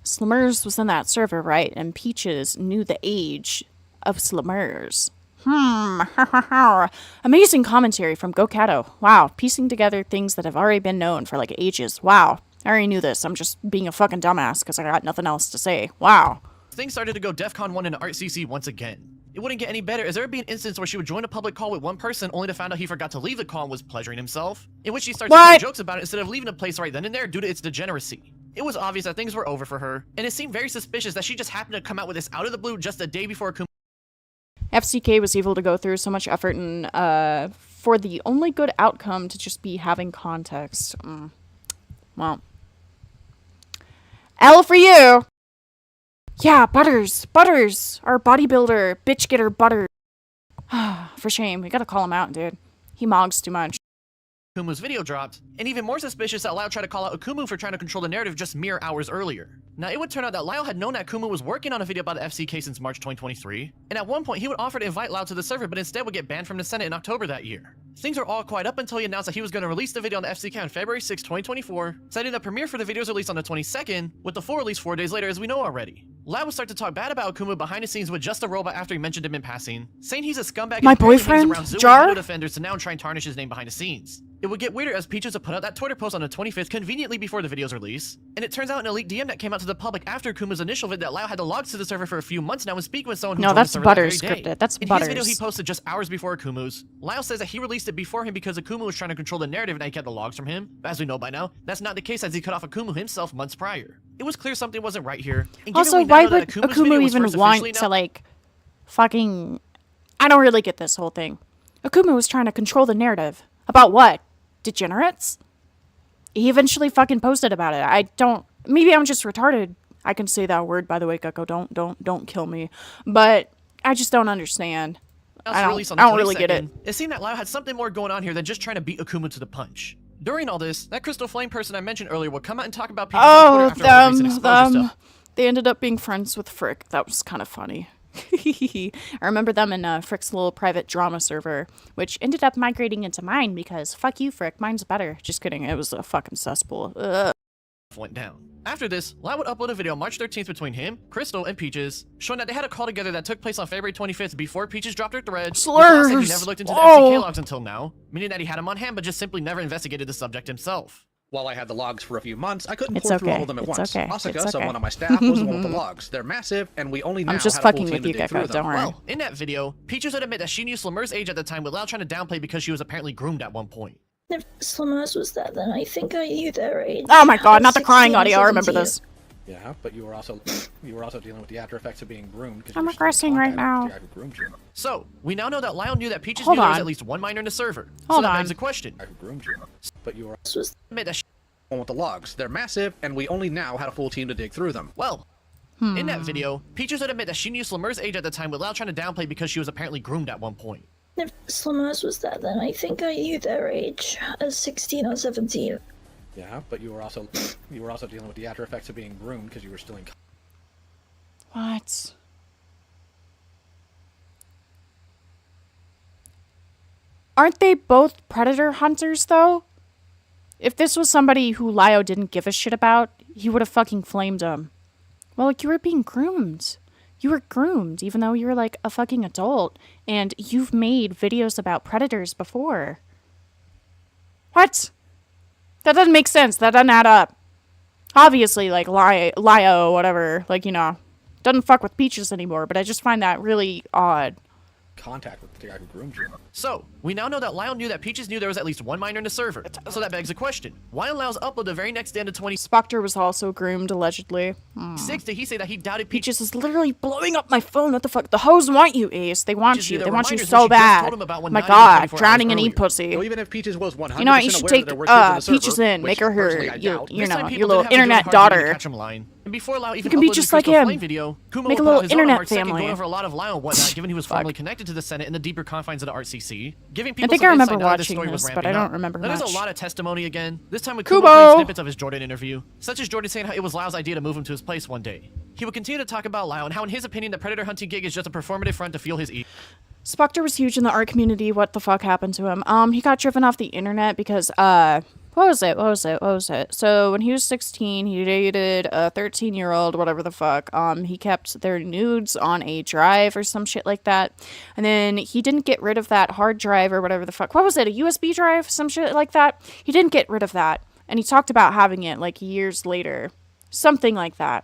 Slummers was in that server, right? And Peaches knew the age of Slummers. Amazing commentary from GoatCatto. Wow, piecing together things that have already been known for like ages. Wow, I already knew this. I'm just being a fucking dumbass because I got nothing else to say. Wow. things started to go DEFCON 1 in ArtCC once again. It wouldn't get any better, as there would be an instance where she would join a public call with one person only to find out he forgot to leave the call and was pleasuring himself, in which she starts to tell jokes about it instead of leaving the place right then and there due to its degeneracy. It was obvious that things were over for her, and it seemed very suspicious that she just happened to come out with this out of the blue just a day before FCK was able to go through so much effort and for the only good outcome to just be having context. Well, L for you. Yeah, Butters, our bodybuilder, bitch getter Butters. For shame, we gotta call him out, dude. He mogs too much. Akumu's video dropped, and even more suspicious that Lyle tried to call out Akumu for trying to control the narrative just mere hours earlier. Now, it would turn out that Lyle had known that Akumu was working on a video about the FCK since March 2023, and at one point he would offer to invite Lyle to the server, but instead would get banned from the Senate in October that year. Things were all quiet up until he announced that he was going to release the video on the FCK on February 6, 2024, citing the premiere for the video's release on the 22nd, with the full release 4 days later as we know already. Lyle would start to talk bad about Akumu behind the scenes with just a robot after he mentioned him in passing, saying he's a scumbag My and apparently boyfriend, hangs around Zoo Jar? and Halo defenders to now try and tarnish his name behind the scenes. It would get weirder as Peaches would put out that Twitter post on the 25th conveniently before the video's release, and it turns out an elite DM that came out to the public after Akuma's initial vid that Lyle had the logs to the server for a few months now and speaking with someone who No, joined that's the server Butters that very day. scripted. That's In Butters. his video he posted just hours before Akumu's, Lyle says that he released it before him because Akumu was trying to control the narrative and he kept the logs from him, but as we know by now, that's not the case as he cut off Akumu himself months prior. It was clear something wasn't right here. And given Also, we now why know that would Akuma's video Akumu was even first want officially to, like, fucking... I don't really get this whole thing. Akumu was trying to control the narrative. About what? Degenerates? He eventually fucking posted about it. I don't... Maybe I'm just retarded. I can say that word, by the way, Gecko. Don't kill me. But I just don't understand. I don't really get it. It seemed that Lyle had something more going on here than just trying to beat Akumu to the punch. During all this, that Crystal Flame person I mentioned earlier would come out and talk about people on Twitter after all the recent exposure stuff. They ended up being friends with Frick. That was kind of funny. I remember them in Frick's little private drama server, which ended up migrating into mine because fuck you, Frick. Mine's better. Just kidding. It was a fucking cesspool. Ugh. Went down. After this, Lyle would upload a video on March 13th between him, Crystal, and Peaches, showing that they had a call together that took place on February 25th before Peaches dropped her thread. Slurs! He never looked into the FCK logs until now, meaning that he had him on hand but just simply never investigated the subject himself. While I had the logs for a few months, I couldn't It's pour through okay. all of them at It's once. okay. Asuka, It's someone okay. on my staff, was the one with the logs. They're massive, and we only now I'm just had a full fucking team with to you, dig Gecko. through them. Don't worry. Well, in that video, Peaches would admit that she knew Slimmer's age at the time with Lyle trying to downplay because she was apparently groomed at one point. If Slimmers was there, then I think I knew their age. Oh my god, not the crying 16 or audio. I remember 17. this. Yeah, but you were also dealing with the after effects of being groomed. I'm regressing right now. So, we now know that Lyle knew that Peaches Hold knew there was on. at least one minor in the server. So Hold that on. begs the question. I groomed you. But you were Admit that one with the logs. They're massive, and we only now had a full team to dig through them. Well, in that video, Peaches would admit that she knew Slimmer's age at the time with Lyle trying to downplay because she was apparently groomed at one point. If Slimmers was there, then I think I knew their age as 16 or 17. Yeah, but you were also dealing with the after effects of being groomed because you were still in. What? Aren't they both predator hunters, though? If this was somebody who Lio didn't give a shit about, he would have fucking flamed him. Well, like, you were being groomed. You were groomed, even though you were, like, a fucking adult. And you've made videos about predators before. What? That doesn't make sense. That doesn't add up. Obviously, like, Lio, whatever, like, you know, doesn't fuck with Peaches anymore, but I just find that really odd. Contact with the guy who groomed you. So, we now know that Lyle knew that Peaches knew there was at least one minor in the server. So that begs the question. Why on Lyle's upload the very next day to 26 Spectre was also groomed, allegedly. did he say that he doubted Peaches is literally blowing up my phone. What the fuck? The hoes want you, Ace. They want Peaches you. knew They there want were you minors so when she just bad. told him about when My 9 god, 24 drowning hours in earlier. e-pussy. So even if Peaches was 100% You know what? You should aware that take there were kids on the Peaches server, in, which make her personally her, I you doubt, This time know, people your did little have to do internet hard to daughter. catch him lying. And before Lyle even can be uploaded just the like Crystal him. Flame video, Kumo Make a put little out his own internet March 2nd family. going over a lot of Lyle and whatnot, given he was formally connected to the Senate in the deeper confines of the RCC, giving people think some I remember insight now that this watching story was this, but ramping I don't up. remember Now, there's much. a lot of testimony again, this time with Kubo! Kubo playing snippets of his Jordan interview, such as Jordan saying how it was Lyle's idea to move him to his place one day. He would continue to talk about Lyle and how in his opinion the predator hunting gig is just a performative front to fuel his ego. Spectre was huge in the art community. What the fuck happened to him? He got driven off the internet because, what was it? So, when he was 16, he dated a 13-year-old, whatever the fuck. He kept their nudes on a drive or some shit like that. And then he didn't get rid of that hard drive or whatever the fuck. What was it? A USB drive? Some shit like that? He didn't get rid of that. And he talked about having it, like, years later. Something like that.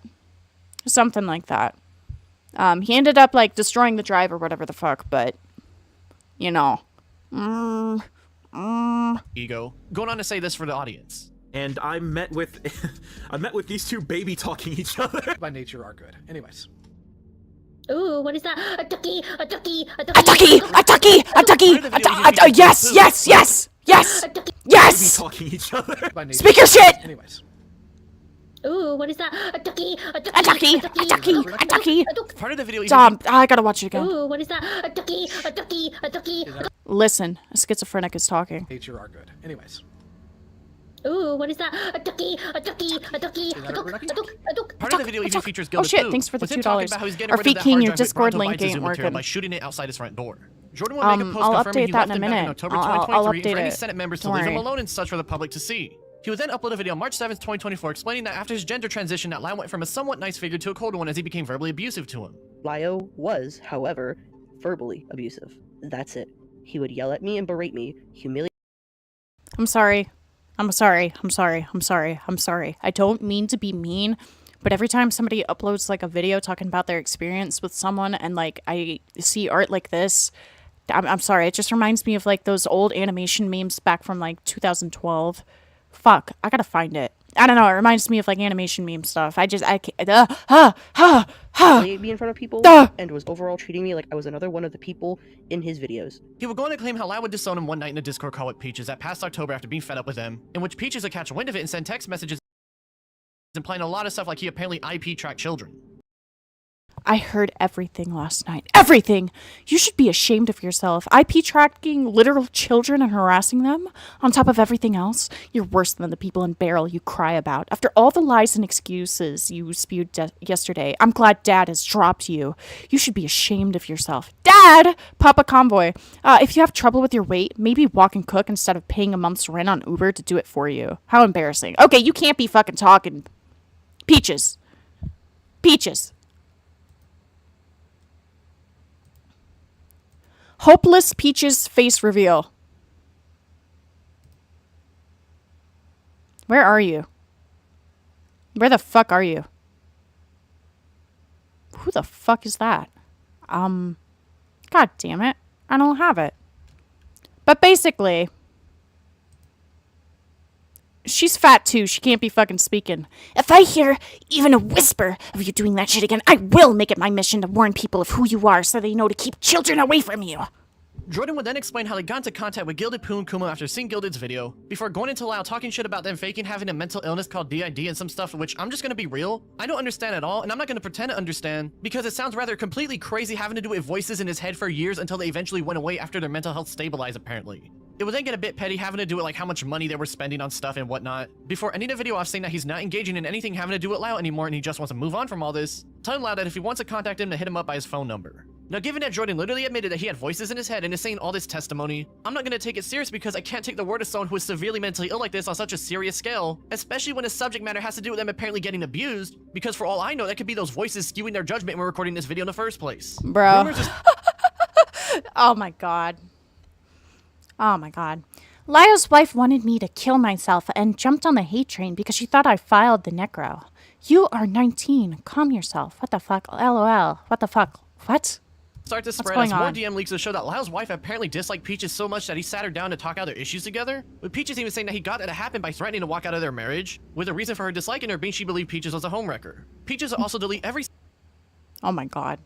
He ended up, like, destroying the drive or whatever the fuck, but, you know. Ego. Going on to say this for the audience. And I met with these two baby talking each other. By nature are good. Anyways. Ooh, what is that? A ducky, a ducky, a A ducky! A ducky! A ducky! Yes! Yes! Yes! Yes! Yes! Baby talking each other. Speak your shit! Anyways. Ooh, what is that? A ducky, a ducky, A ducky! A ducky! A ducky! Part of the video. I gotta watch it again. Ooh, what is that? A ducky, a ducky, a ducky. Listen, a schizophrenic is talking. Nature are good. Anyways. Ooh, what is that? A ducky, a ducky, a ducky, a duck, a duck, a duck. Part of the video even features Oh Gilded shit, Poo, thanks for the with him talking $2. about how he's getting Our rid of feet that king, hard your drive with Discord Bronto link Bytes' ain't Zoom material working. by shooting it outside his front door. Jordan will make a post I'll confirming update he that left in a him back in minute. October I'll 2023 update for any it. Senate members to Don't leave him worry. alone and such for the public to see. He would then upload a video on March 7th, 2024 explaining that after his gender transition, that Lyle went from a somewhat nice figure to a cold one as he became verbally abusive to him. Lyle was, however, verbally abusive. That's it. He would yell at me and berate me, humiliate. I'm sorry. I'm sorry. I'm sorry. I'm sorry. I'm sorry. I don't mean to be mean, but every time somebody uploads like a video talking about their experience with someone and like I see art like this, I'm sorry. It just reminds me of like those old animation memes back from like 2012. Fuck. I gotta find it. I don't know. It reminds me of like animation meme stuff. I can't. Humiliate me in front of people and was overall treating me like I was another one of the people in his videos. He would go on to claim how Lyle would disown him one night in a Discord call with Peaches that past October after being fed up with them, in which Peaches would catch wind of it and send text messages implying a lot of stuff like he apparently IP tracked children. I heard everything last night. Everything! You should be ashamed of yourself. IP tracking literal children and harassing them? On top of everything else? You're worse than the people in Barrel you cry about. After all the lies and excuses you spewed yesterday, I'm glad Dad has dropped you. You should be ashamed of yourself. Dad! Papa Convoy. If you have trouble with your weight, maybe walk and cook instead of paying a month's rent on Uber to do it for you. How embarrassing. Okay, you can't be fucking talking. Peaches. Peaches. Hopeless Peaches face reveal. Where are you? Where the fuck are you? Who the fuck is that? God damn it. I don't have it. But basically, she's fat too. She can't be fucking speaking. If I hear even a whisper of you doing that shit again, I will make it my mission to warn people of who you are so they know to keep children away from you. Jordan would then explain how they got into contact with Gilded Poo and Kumo after seeing Gilded's video, before going into Lyle talking shit about them faking having a mental illness called DID and some stuff, which I'm just gonna be real, I don't understand at all, and I'm not gonna pretend to understand, because it sounds rather completely crazy having to do with voices in his head for years until they eventually went away after their mental health stabilized, apparently. It would then get a bit petty having to do with like how much money they were spending on stuff and whatnot, before ending the video off saying that he's not engaging in anything having to do with Lyle anymore and he just wants to move on from all this, telling Lyle that if he wants to contact him to hit him up by his phone number. Now, given that Jordan literally admitted that he had voices in his head and is saying all this testimony, I'm not gonna take it serious because I can't take the word of someone who is severely mentally ill like this on such a serious scale, especially when the subject matter has to do with them apparently getting abused, because for all I know, that could be those voices skewing their judgment when recording this video in the first place. Bro. Oh my god. Oh my god. Lyle's wife wanted me to kill myself and jumped on the hate train because she thought I filed the necro. You are 19. Calm yourself. What the fuck? LOL. What the fuck? What? Start to spread going as more on? DM leaks to show that Lyle's wife apparently disliked Peaches so much that he sat her down to talk out their issues together, with Peaches even saying that he got that it happened by threatening to walk out of their marriage, with a reason for her disliking her being she believed Peaches was a homewrecker. Peaches would also delete every— Oh my god.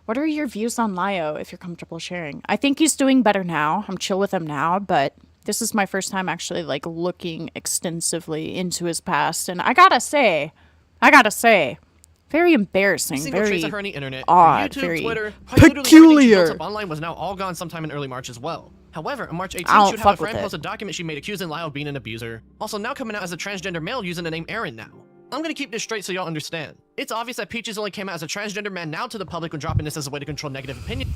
What are your views on Lyo, if you're comfortable sharing? I think he's doing better now. I'm chill with him now, but this is my first time actually, like, looking extensively into his past. And I gotta say, very embarrassing, single very trace of her on the internet, odd, her YouTube, very Twitter, quite literally everything she built up online was now all gone sometime in early March as well. However, on March 18th, I don't she would have a fuck with friend it. post a document she made accusing Lyle of being an abuser. Also now coming out as a transgender male using the name Aaron now. I'm gonna keep this straight so y'all understand. It's obvious that Peaches only came out as a transgender man now to the public when dropping this as a way to control negative opinion.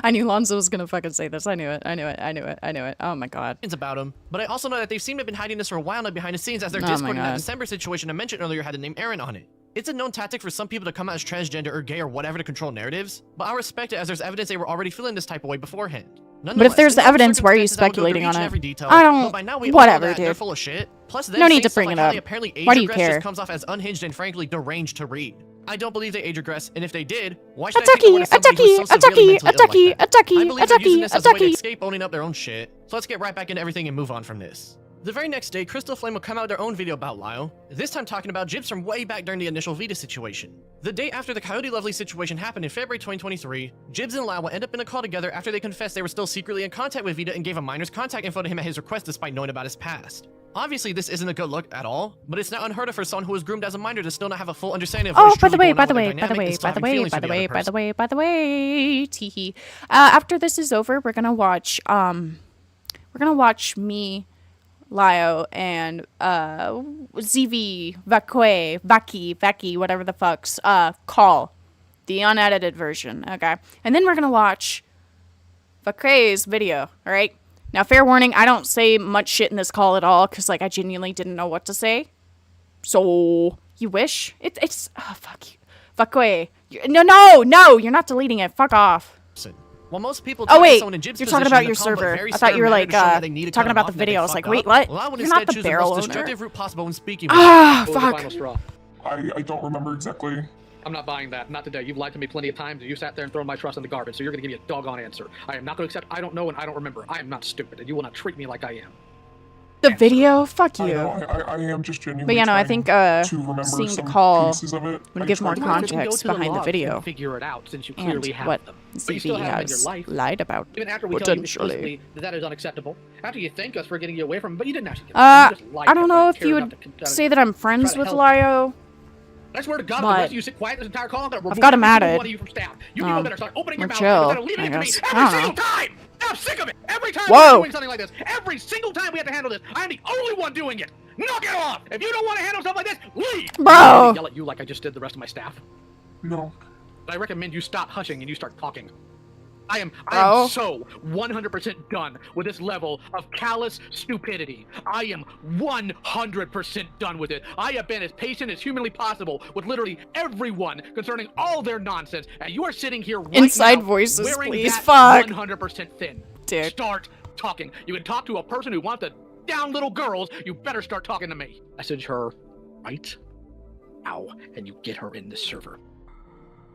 I knew Lonzo was gonna fucking say this. I knew it. Oh my god. About him, but I also know that they seem to have been hiding this for a while now behind the scenes, as their Oh my Discord in that God. December situation I mentioned earlier had the name Aaron on it. It's a known tactic for some people to come out as transgender or gay or whatever to control narratives, but I respect it as there's evidence they were already feeling this type of way beforehand. But if there's in all evidence, why are you circumstances, I would go through speculating each on and it? every detail, I don't- but by now we all whatever, know that they're dude. full of shit. Plus, No need to stuff bring like it how up. they apparently age Why do you regress care? just comes off as unhinged and frankly deranged to read. I don't believe they age regress, and if they did, why should I take the word of somebody who's so severely mentally ill like that? I believe they're using this as a way to escape owning up their own shit. So let's get right back into everything and move on from this. The very next day, Crystal Flame will come out with their own video about Lyle, this time talking about Jibs from way back during the initial Vita situation. The day after the Coyote Lovely situation happened in February 2023, Jibs and Lyle will end up in a call together after they confessed they were still secretly in contact with Vita and gave a minor's contact info to him at his request despite knowing about his past. Obviously, this isn't a good look at all, but it's not unheard of for someone who was groomed as a minor to still not have a full understanding of what Oh, is by the truly way, going by on the with way, their by the dynamic way, and still by the having way, feelings by for the the other way, by the person. way, by the way, teehee. After this is over, we're gonna watch me, Lio, and ZV, Vaki, whatever the fuck's call, the unedited version, okay? And then we're gonna watch Vakre's video, all right? Now, fair warning, I don't say much shit in this call at all, because, like, I genuinely didn't know what to say. So, you wish? It's, oh, fuck you. Vakre. No, you're not deleting it. Fuck off. While most people Oh, talk to wait, someone in Jib's you're talking position about in your a calm but server. very I thought you were, stern like, manner to show that they need to cut talking him about off the and that they video. I was fucked like, wait, up, what? Lyle would You're not instead the choose barrel most owner? destructive route possible when speaking with Ah, What was the fuck. final straw? I don't remember exactly. I'm not buying that. Not today. You've lied to me plenty of times. You sat there and thrown my trust in the garbage, so you're going to give me a doggone answer. I am not going to accept I don't know and I don't remember. I am not stupid, and you will not treat me like I am. The video? Fuck I you. know, I am just genuinely But yeah, no, I trying think to remember seeing the some call pieces of it. would I give more tried to- context behind the video. Figure it out, since you And clearly have what them. But you still ZV have them in your has life. lied about, Even after we tell you potentially. explicitly that that is unacceptable. After you thank us for getting you away from him, but you didn't actually get him. You just lied I don't to know him, if you cared would enough to say that I'm friends try to with help Lio. I swear to God, But the rest of you sit quiet this entire call. I'm gonna remove I've got him every at single it. one of you from staff. You people better start opening your we're mouth chill, instead of leaving I it to me guess. every I don't single know. time. I'm sick of it. Every time Whoa. we're doing something like this, every single time we have to handle this, I'm the only one doing it. Knock it off. If you don't want to handle stuff like this, leave. Bro. I'm not gonna yell at you like I just did the rest of my staff. No. But I recommend you stop hushing and you start talking. I am Bro. so 100% done with this level of callous stupidity. I am 100% done with it. I have been as patient as humanly possible with literally everyone concerning all their nonsense, and you are sitting here right Inside now voices, wearing please, that fuck. 100% thin. Dick. Start talking. You can talk to a person who wants to down little girls. You better start talking to me. Message her right now, and you get her in this server.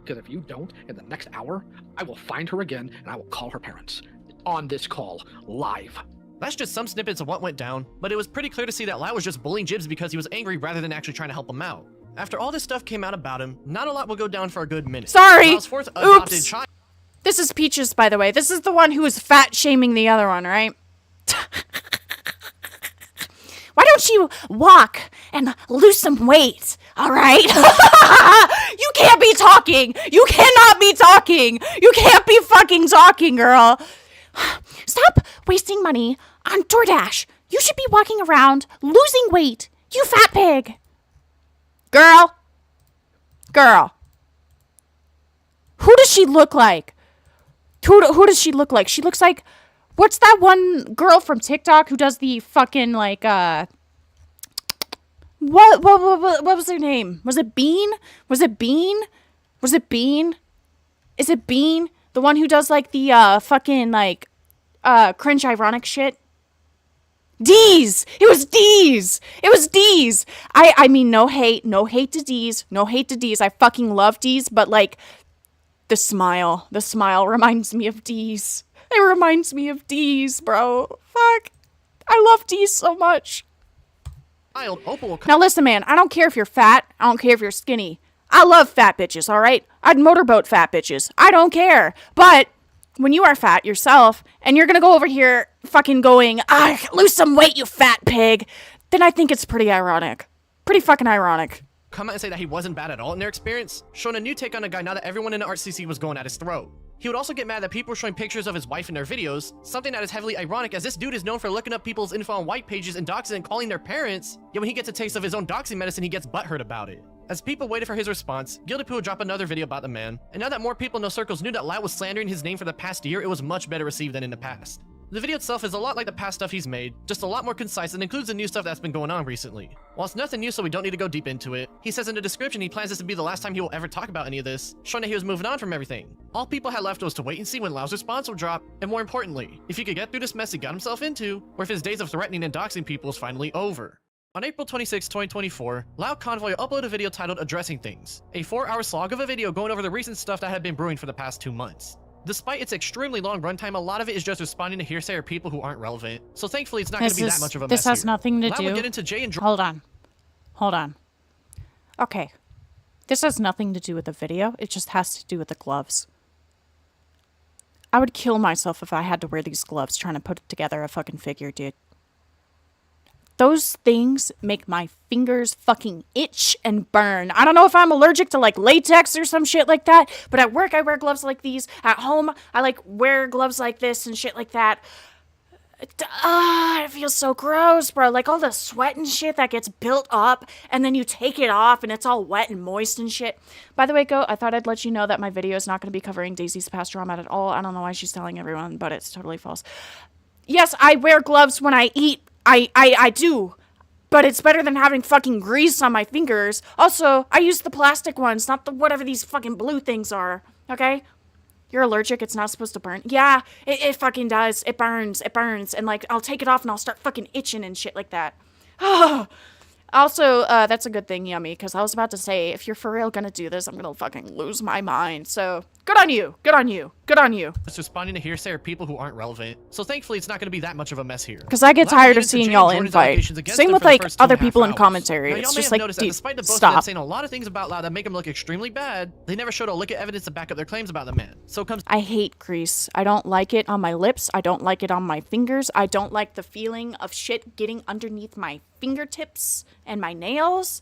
Because if you don't, in the next hour, I will find her again and I will call her parents. On this call, live. That's just some snippets of what went down, but it was pretty clear to see that Lyle was just bullying Jibs because he was angry rather than actually trying to help him out. After all this stuff came out about him, not a lot will go down for a good minute. Sorry. Lyle's fourth adopted Oops. child. This is Peaches, by the way. This is the one who was fat shaming the other one, right? Why don't you walk and lose some weight, all right? You can't be talking. You cannot be talking. You can't be fucking talking, girl. Stop wasting money on DoorDash. You should be walking around losing weight, you fat pig. Girl. Who does she look like? Who does she look like? She looks like, what's that one girl from TikTok who does the fucking, like, what was her name? Was it Bean? Is it Bean? The one who does, like, the, fucking, like, cringe ironic shit? Deez! It was Deez! I mean, no hate to Deez. I fucking love Deez, but, like, the smile reminds me of Deez. It reminds me of Deez, bro. Fuck. I love Deez so much. Now listen, man, I don't care if you're fat. I don't care if you're skinny. I love fat bitches, alright? I'd motorboat fat bitches. I don't care. But when you are fat yourself, and you're gonna go over here fucking going, lose some weight, you fat pig, then I think it's pretty ironic. Pretty fucking ironic. Come out and say that he wasn't bad at all in their experience, showing a new take on a guy now that everyone in the RCC was going at his throat. He would also get mad that people were showing pictures of his wife in their videos, something that is heavily ironic as this dude is known for looking up people's info on white pages and doxing and calling their parents, yet when he gets a taste of his own doxing medicine, he gets butthurt about it. As people waited for his response, Guilty Poo would drop another video about the man, and now that more people in those circles knew that Lyle was slandering his name for the past year, it was much better received than in the past. The video itself is a lot like the past stuff he's made, just a lot more concise and includes the new stuff that's been going on recently. While it's nothing new, so we don't need to go deep into it, he says in the description he plans this to be the last time he will ever talk about any of this, showing that he was moving on from everything. All people had left was to wait and see when Lyle's response would drop, and more importantly, if he could get through this mess he got himself into, or if his days of threatening and doxing people is finally over. On April 26, 2024, Loud Convoy uploaded a video titled Addressing Things, a 4-hour slog of a video going over the recent stuff that had been brewing for the past 2 months. Despite its extremely long runtime, a lot of it is just responding to hearsay or people who aren't relevant, so thankfully it's not going to be that much of a mess. This has nothing to Loud do. would get into Jay and Hold on. Okay. This has nothing to do with the video. It just has to do with the gloves. I would kill myself if I had to wear these gloves trying to put together a fucking figure, dude. Those things make my fingers fucking itch and burn. I don't know if I'm allergic to like latex or some shit like that, but at work I wear gloves like these. At home I like wear gloves like this and shit like that. It feels so gross, bro. Like all the sweat and shit that gets built up and then you take it off and it's all wet and moist and shit. By the way, Goat, I thought I'd let you know that my video is not going to be covering Daisy's past trauma at all. I don't know why she's telling everyone, but it's totally false. Yes, I wear gloves when I eat. I do. But it's better than having fucking grease on my fingers. Also, I use the plastic ones, not the whatever these fucking blue things are. Okay? You're allergic, it's not supposed to burn. Yeah, it fucking does. It burns. And like, I'll take it off and I'll start fucking itching and shit like that. Also, that's a good thing, Yummy, because I was about to say, if you're for real gonna do this, I'm gonna fucking lose my mind. So, good on you. Just responding to hearsay or people who aren't relevant, so thankfully it's not going to be that much of a mess here. Because I get tired of seeing y'all invite. Same with like other people in commentary. Now, It's y'all may just have like, noticed that dude, despite the both of stop. them saying a lot of things about Loud that make them look extremely bad, they never showed a lick of evidence to back up their claims about the man. So it comes. I hate grease. I don't like it on my lips. I don't like it on my fingers. I don't like the feeling of shit getting underneath my fingertips and my nails.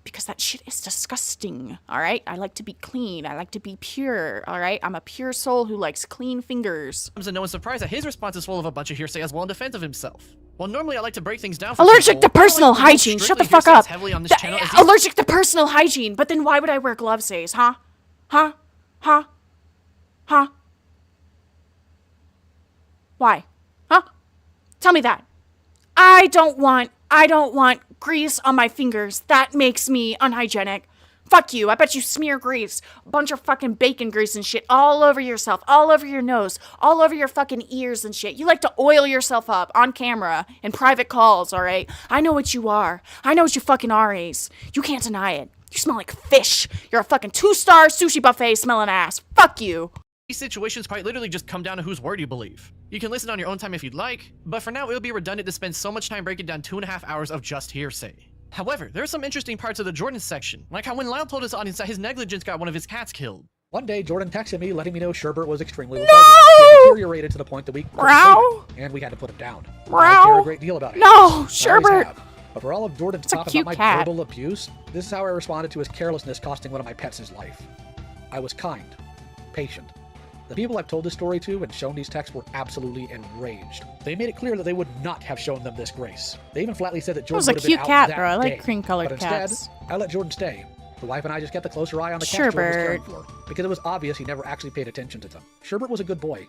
Because that shit is disgusting, all right? I like to be clean. I like to be pure, all right? I'm a pure soul who likes clean fingers. And no one's surprised that his response is full of a bunch of hearsay as well in defense of himself. Well, normally I like to break things down for Allergic people, to personal but I like to hygiene. promote Shut the strictly fuck up. hearsay heavily on this channel as these- Allergic to personal hygiene. But then why would I wear gloves, Ace? Huh? Why? Huh? Tell me that. I don't want grease on my fingers. That makes me unhygienic. Fuck you. I bet you smear grease. A bunch of fucking bacon grease and shit all over yourself, all over your nose, all over your fucking ears and shit. You like to oil yourself up on camera in private calls, all right? I know what you are. I know what you fucking are, Ace. You can't deny it. You smell like fish. You're a fucking 2-star sushi buffet smelling ass. Fuck you. These situations quite literally just come down to whose word you believe. You can listen on your own time if you'd like, but for now it would be redundant to spend so much time breaking down 2.5 hours of just hearsay. However, there are some interesting parts of the Jordan section, like how when Loud told his audience that his negligence got one of his cats killed. One day, Jordan texted me letting me know Sherbert was extremely lethargic. He had deteriorated to the point that we couldn't save him, and we had to put him down. I care a great deal about it. No, I always Sherbert. have. But for all of Jordan's It's a talk cute about my cat. verbal abuse, this is how I responded to his carelessness costing one of my pets his life. I was kind, patient. The people I've told this story to and shown these texts were absolutely enraged. They made it clear that they would not have shown them this grace. They even flatly said that Jordan was a would have been cute out cat, that bro. I like day. cream-colored But instead, cats. I let Jordan stay. The wife and I just kept a closer eye on the cats Jordan was caring Sherbert. for, because it was obvious he never actually paid attention to them. Sherbert was a good boy.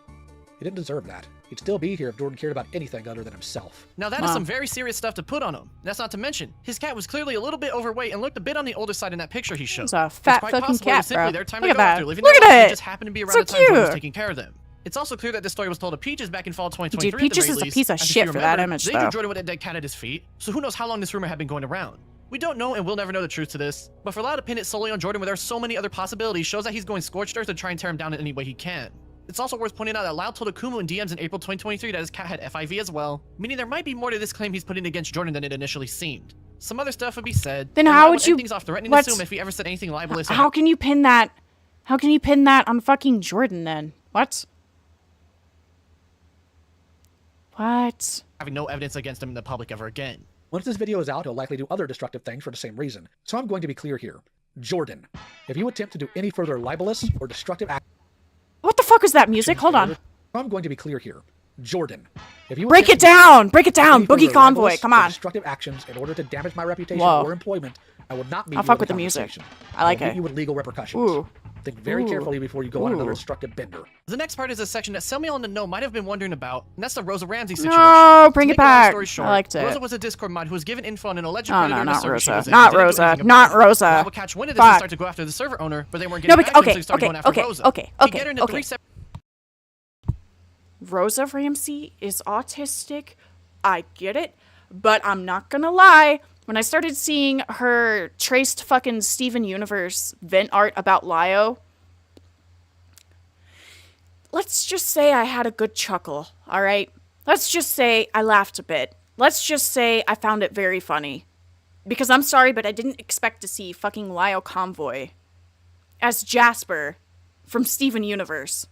He didn't deserve that. He'd still be here if Jordan cared about anything other than himself. Now that is some very serious stuff to put on him. That's not to mention, his cat was clearly a little bit overweight and looked a bit on the older side in that picture he showed. It's a fat quite fucking possible it cat, was simply bro. their time Look to at go that. after leaving Look their at life. it. It just happened to be around So the time Jordan was cute. taking care of them. It's also clear that this story was told to Peaches back in fall 2023. Dude, Peaches is a piece of As if shit you for that remember, image, they though. drew Jordan with a dead cat at his feet, so who knows how long this rumor had been going around. We don't know and we'll never know the truth to this, but for Loud to pin it solely on Jordan when there are so many other possibilities shows that he's going scorched earth to try and tear him down in any way he can. It's also worth pointing out that Loud told Akumu in DMs in April 2023 that his cat had FIV as well, meaning there might be more to this claim he's putting against Jordan than it initially seemed. Some other stuff would be said. Then and how Loud would you- end things off threatening to what's- sue him if he ever said anything libelous. How can you pin that? How can you pin that on fucking Jordan then? What? What? Having no evidence against him in the public ever again. Once this video is out, he'll likely do other destructive things for the same reason. So I'm going to be clear here. Jordan, if you attempt to do any further libelous or destructive actions... What the fuck is that music? Hold on. I'm going to be clear here. Jordan, if you Break it attempt to do down! Break it down! any Boogie further Convoy, libelous come or on. destructive actions in order to damage my reputation Whoa. or employment, I will not meet I'll you fuck in with the the music. conversation. I like will meet it. you with legal repercussions. Ooh. Think very Ooh. carefully before you go on another Ooh. destructive bender. The next part is a section that some of y'all in the know might have been wondering about, and that's the Rosa Ramsey situation. No, bring To it make a long back. story short, I liked it. Rosa was a Discord mod who was given info on an alleged Oh, predator no, in a not server she Rosa. was in, Not and didn't do Rosa. anything Not about it. Rosa. Lava Catch went into this and Fuck. started to go after the server owner, but they weren't No, getting but back to him, so okay, he started going after Rosa. okay. He get her into 3 separate... Rosa Ramsey is autistic. I get it. But I'm not gonna lie. when I started seeing her traced fucking Steven Universe vent art about Lio, let's just say I had a good chuckle, alright? Let's just say I laughed a bit. Let's just say I found it very funny. Because I'm sorry, but I didn't expect to see fucking Lio Convoy as Jasper from Steven Universe.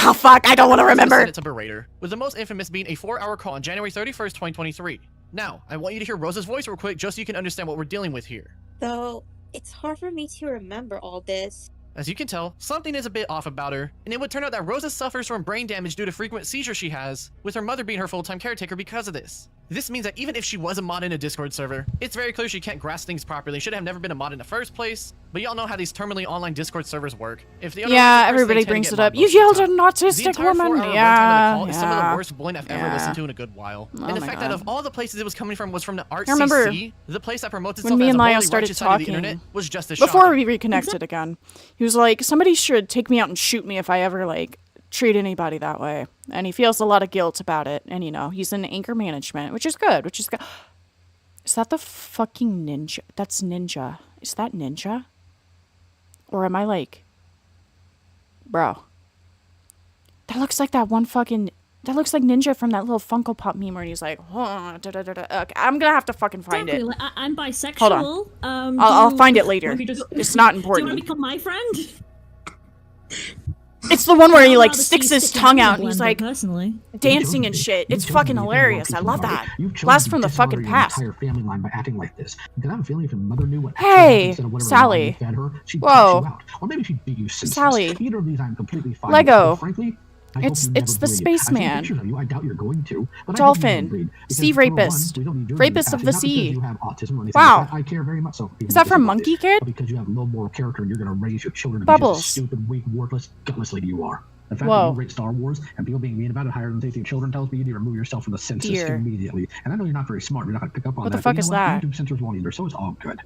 Oh, fuck, I don't want to remember. It's a berater, with the most infamous being a 4-hour call on January 31st, 2023. Now, I want you to hear Rosa's voice real quick just so you can understand what we're dealing with here. Though, it's hard for me to remember all this. As you can tell, something is a bit off about her, and it would turn out that Rosa suffers from brain damage due to frequent seizures she has, with her mother being her full-time caretaker because of this. This means that even if she was a mod in a Discord server, it's very clear she can't grasp things properly and should have never been a mod in the first place. But y'all know how these terminally online Discord servers work. If the everybody brings it up. You yelled at an autistic woman. Yeah, is some of the worst bullying I've ever listened to in a good while. Oh and the my fact God. that of all the places it was coming from was from the I remember RCC, the place that promotes when itself me as and a Lio morally started righteous side of the talking, internet, was just as before shocking. we reconnected again, he was like, somebody should take me out and shoot me if I ever, like, treat anybody that way. And he feels a lot of guilt about it. And, you know, he's in anger management, which is good, Is that the fucking ninja? That's Ninja. Is that Ninja? Or am I like... Bro. That looks like that one fucking... That looks like Ninja from that little Funko Pop meme where he's like... Okay, I'm gonna have to fucking find it. Exactly, I'm bisexual. Hold on. I'll find it later. It's not Do you important. want to become my friend? It's the one where he, I'd like, rather sticks see you his stick tongue out out in and he's, Blender, like, personally. dancing and shit. It's fucking hilarious. I love that. Blast from the fucking past. Family line by acting like this. Because I have a feeling if your mother knew what Hey, instead of whatever Sally. line you fed her, she'd Whoa. cut you out. Or maybe she'd beat you senseless. Sally. Either of these I'm completely fine Lego. with. But frankly, I hope It's you the never breed. spaceman. I've seen pictures of you. I doubt you're going to. But I hope you never Dolphin. breed. Because Sea for one, rapist. we don't need your Rapist of passion, the not because sea. you have autism or anything Wow. like that. I care very much so. Is that from Monkey Kid? But because you have low moral character and you're going to raise your children to Bubbles. be just a stupid, weak, worthless, gutless lady you are. The fact Whoa. that you rate Star Wars and people being mean about it higher than safety of children tells me you need to remove yourself from the census Dear. immediately. And I know you're not very smart. You're not going to pick up on What that. the fuck but you is know what? that? YouTube censors won't either, so it's all good.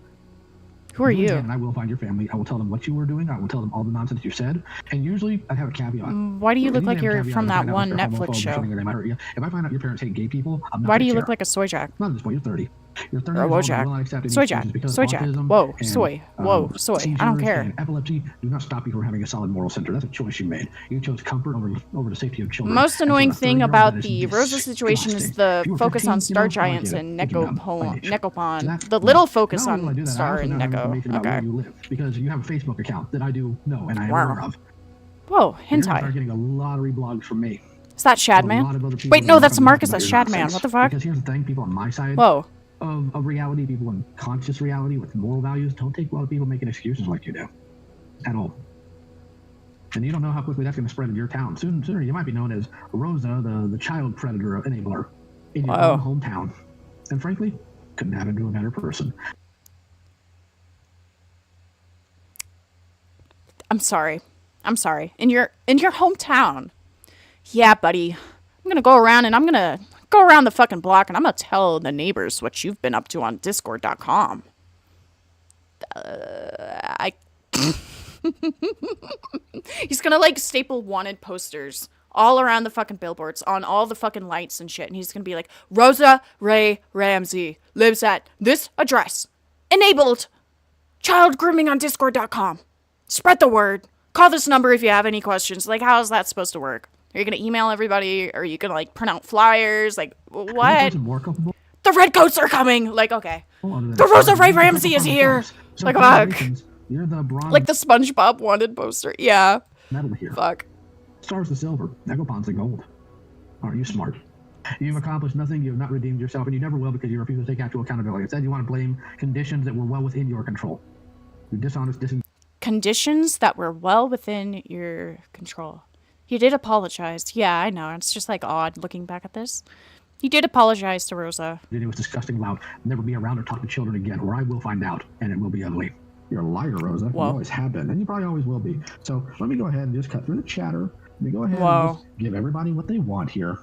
Who are Do it you? again, And I will find your family. I will tell them what you were doing. I will tell them all the nonsense you said. And usually, I have a caveat. Why do you look Usually like I have a you're caveat from if I that find out one they're Netflix homophobe or show? something, or they might hurt you. If I find out your parents hate gay people, I'm not Why gonna do you care. look like a soy jack? Not at this point. You're 30. You're 30 Or a years old and Wojak. will not accept any Soy excuses jack. because Soy of jack. autism Whoa. and, Soy. Whoa. Soy. I don't seizures care. and epilepsy do not stop you from having a solid moral center. That's a choice you made. You chose comfort over the safety of children. Most And for annoying a thing 30-year-old, about that the is Rosa situation is disgusting. the If you were focus 15, on you Star know, I Giants get it. and But you're dumb by nature. Necopon. So that's The one. little focus Not only will I on do that, I Star also and now have Neko. information about Okay. where you live because you have a Facebook account that I do know and I am Wow. aware of. Whoa, You're gonna start hentai. getting a lot of reblogs from me. Is that A lot of Shadman? other people Wait, that no, are that's not Marcus. gonna That's talk about your Shadman. nonsense. What the fuck? Because here's the thing, people on my side Whoa. of reality, people in conscious reality with moral values, don't take a lot of people making excuses like you do. At all. And you don't know how quickly that's going to spread in your town. Sooner you might be known as Rosa, the child predator enabler in your Whoa. own hometown. And frankly, couldn't happen to a better person. I'm sorry. In your hometown. Yeah, buddy. I'm gonna go around and I'm gonna go around the fucking block and I'm gonna tell the neighbors what you've been up to on Discord.com. He's gonna like staple wanted posters all around the fucking billboards on all the fucking lights and shit, and he's gonna be like, Rosa Ray Ramsey lives at this address. Enabled child grooming on Discord.com. Spread the word. Call this number if you have any questions. Like, how is that supposed to work? Are you gonna email everybody? Or are you gonna like print out flyers? Like, what? The redcoats are coming! Like, okay. The Rosa Ray Ramsey is here! Like, fuck. You're the bronze Like the SpongeBob wanted poster. Yeah. medal here. Fuck. Star's the silver. Negopon's the gold. Aren't you smart? You've accomplished nothing. You have not redeemed yourself, and you never will because you refuse to take actual accountability. Instead, you want to blame conditions that were well within your control. You're dishonest, Conditions that were well within your control. He did apologize. Yeah, I know. It's just like odd looking back at this. He did apologize to Rosa. It was disgusting loud. Never be around or talk to children again, or I will find out, and it will be ugly. You're a liar, Rosa. Whoa. You always have been, and you probably always will be. So let me go ahead and just cut through the chatter. Let me go ahead Whoa. and just give everybody what they want here.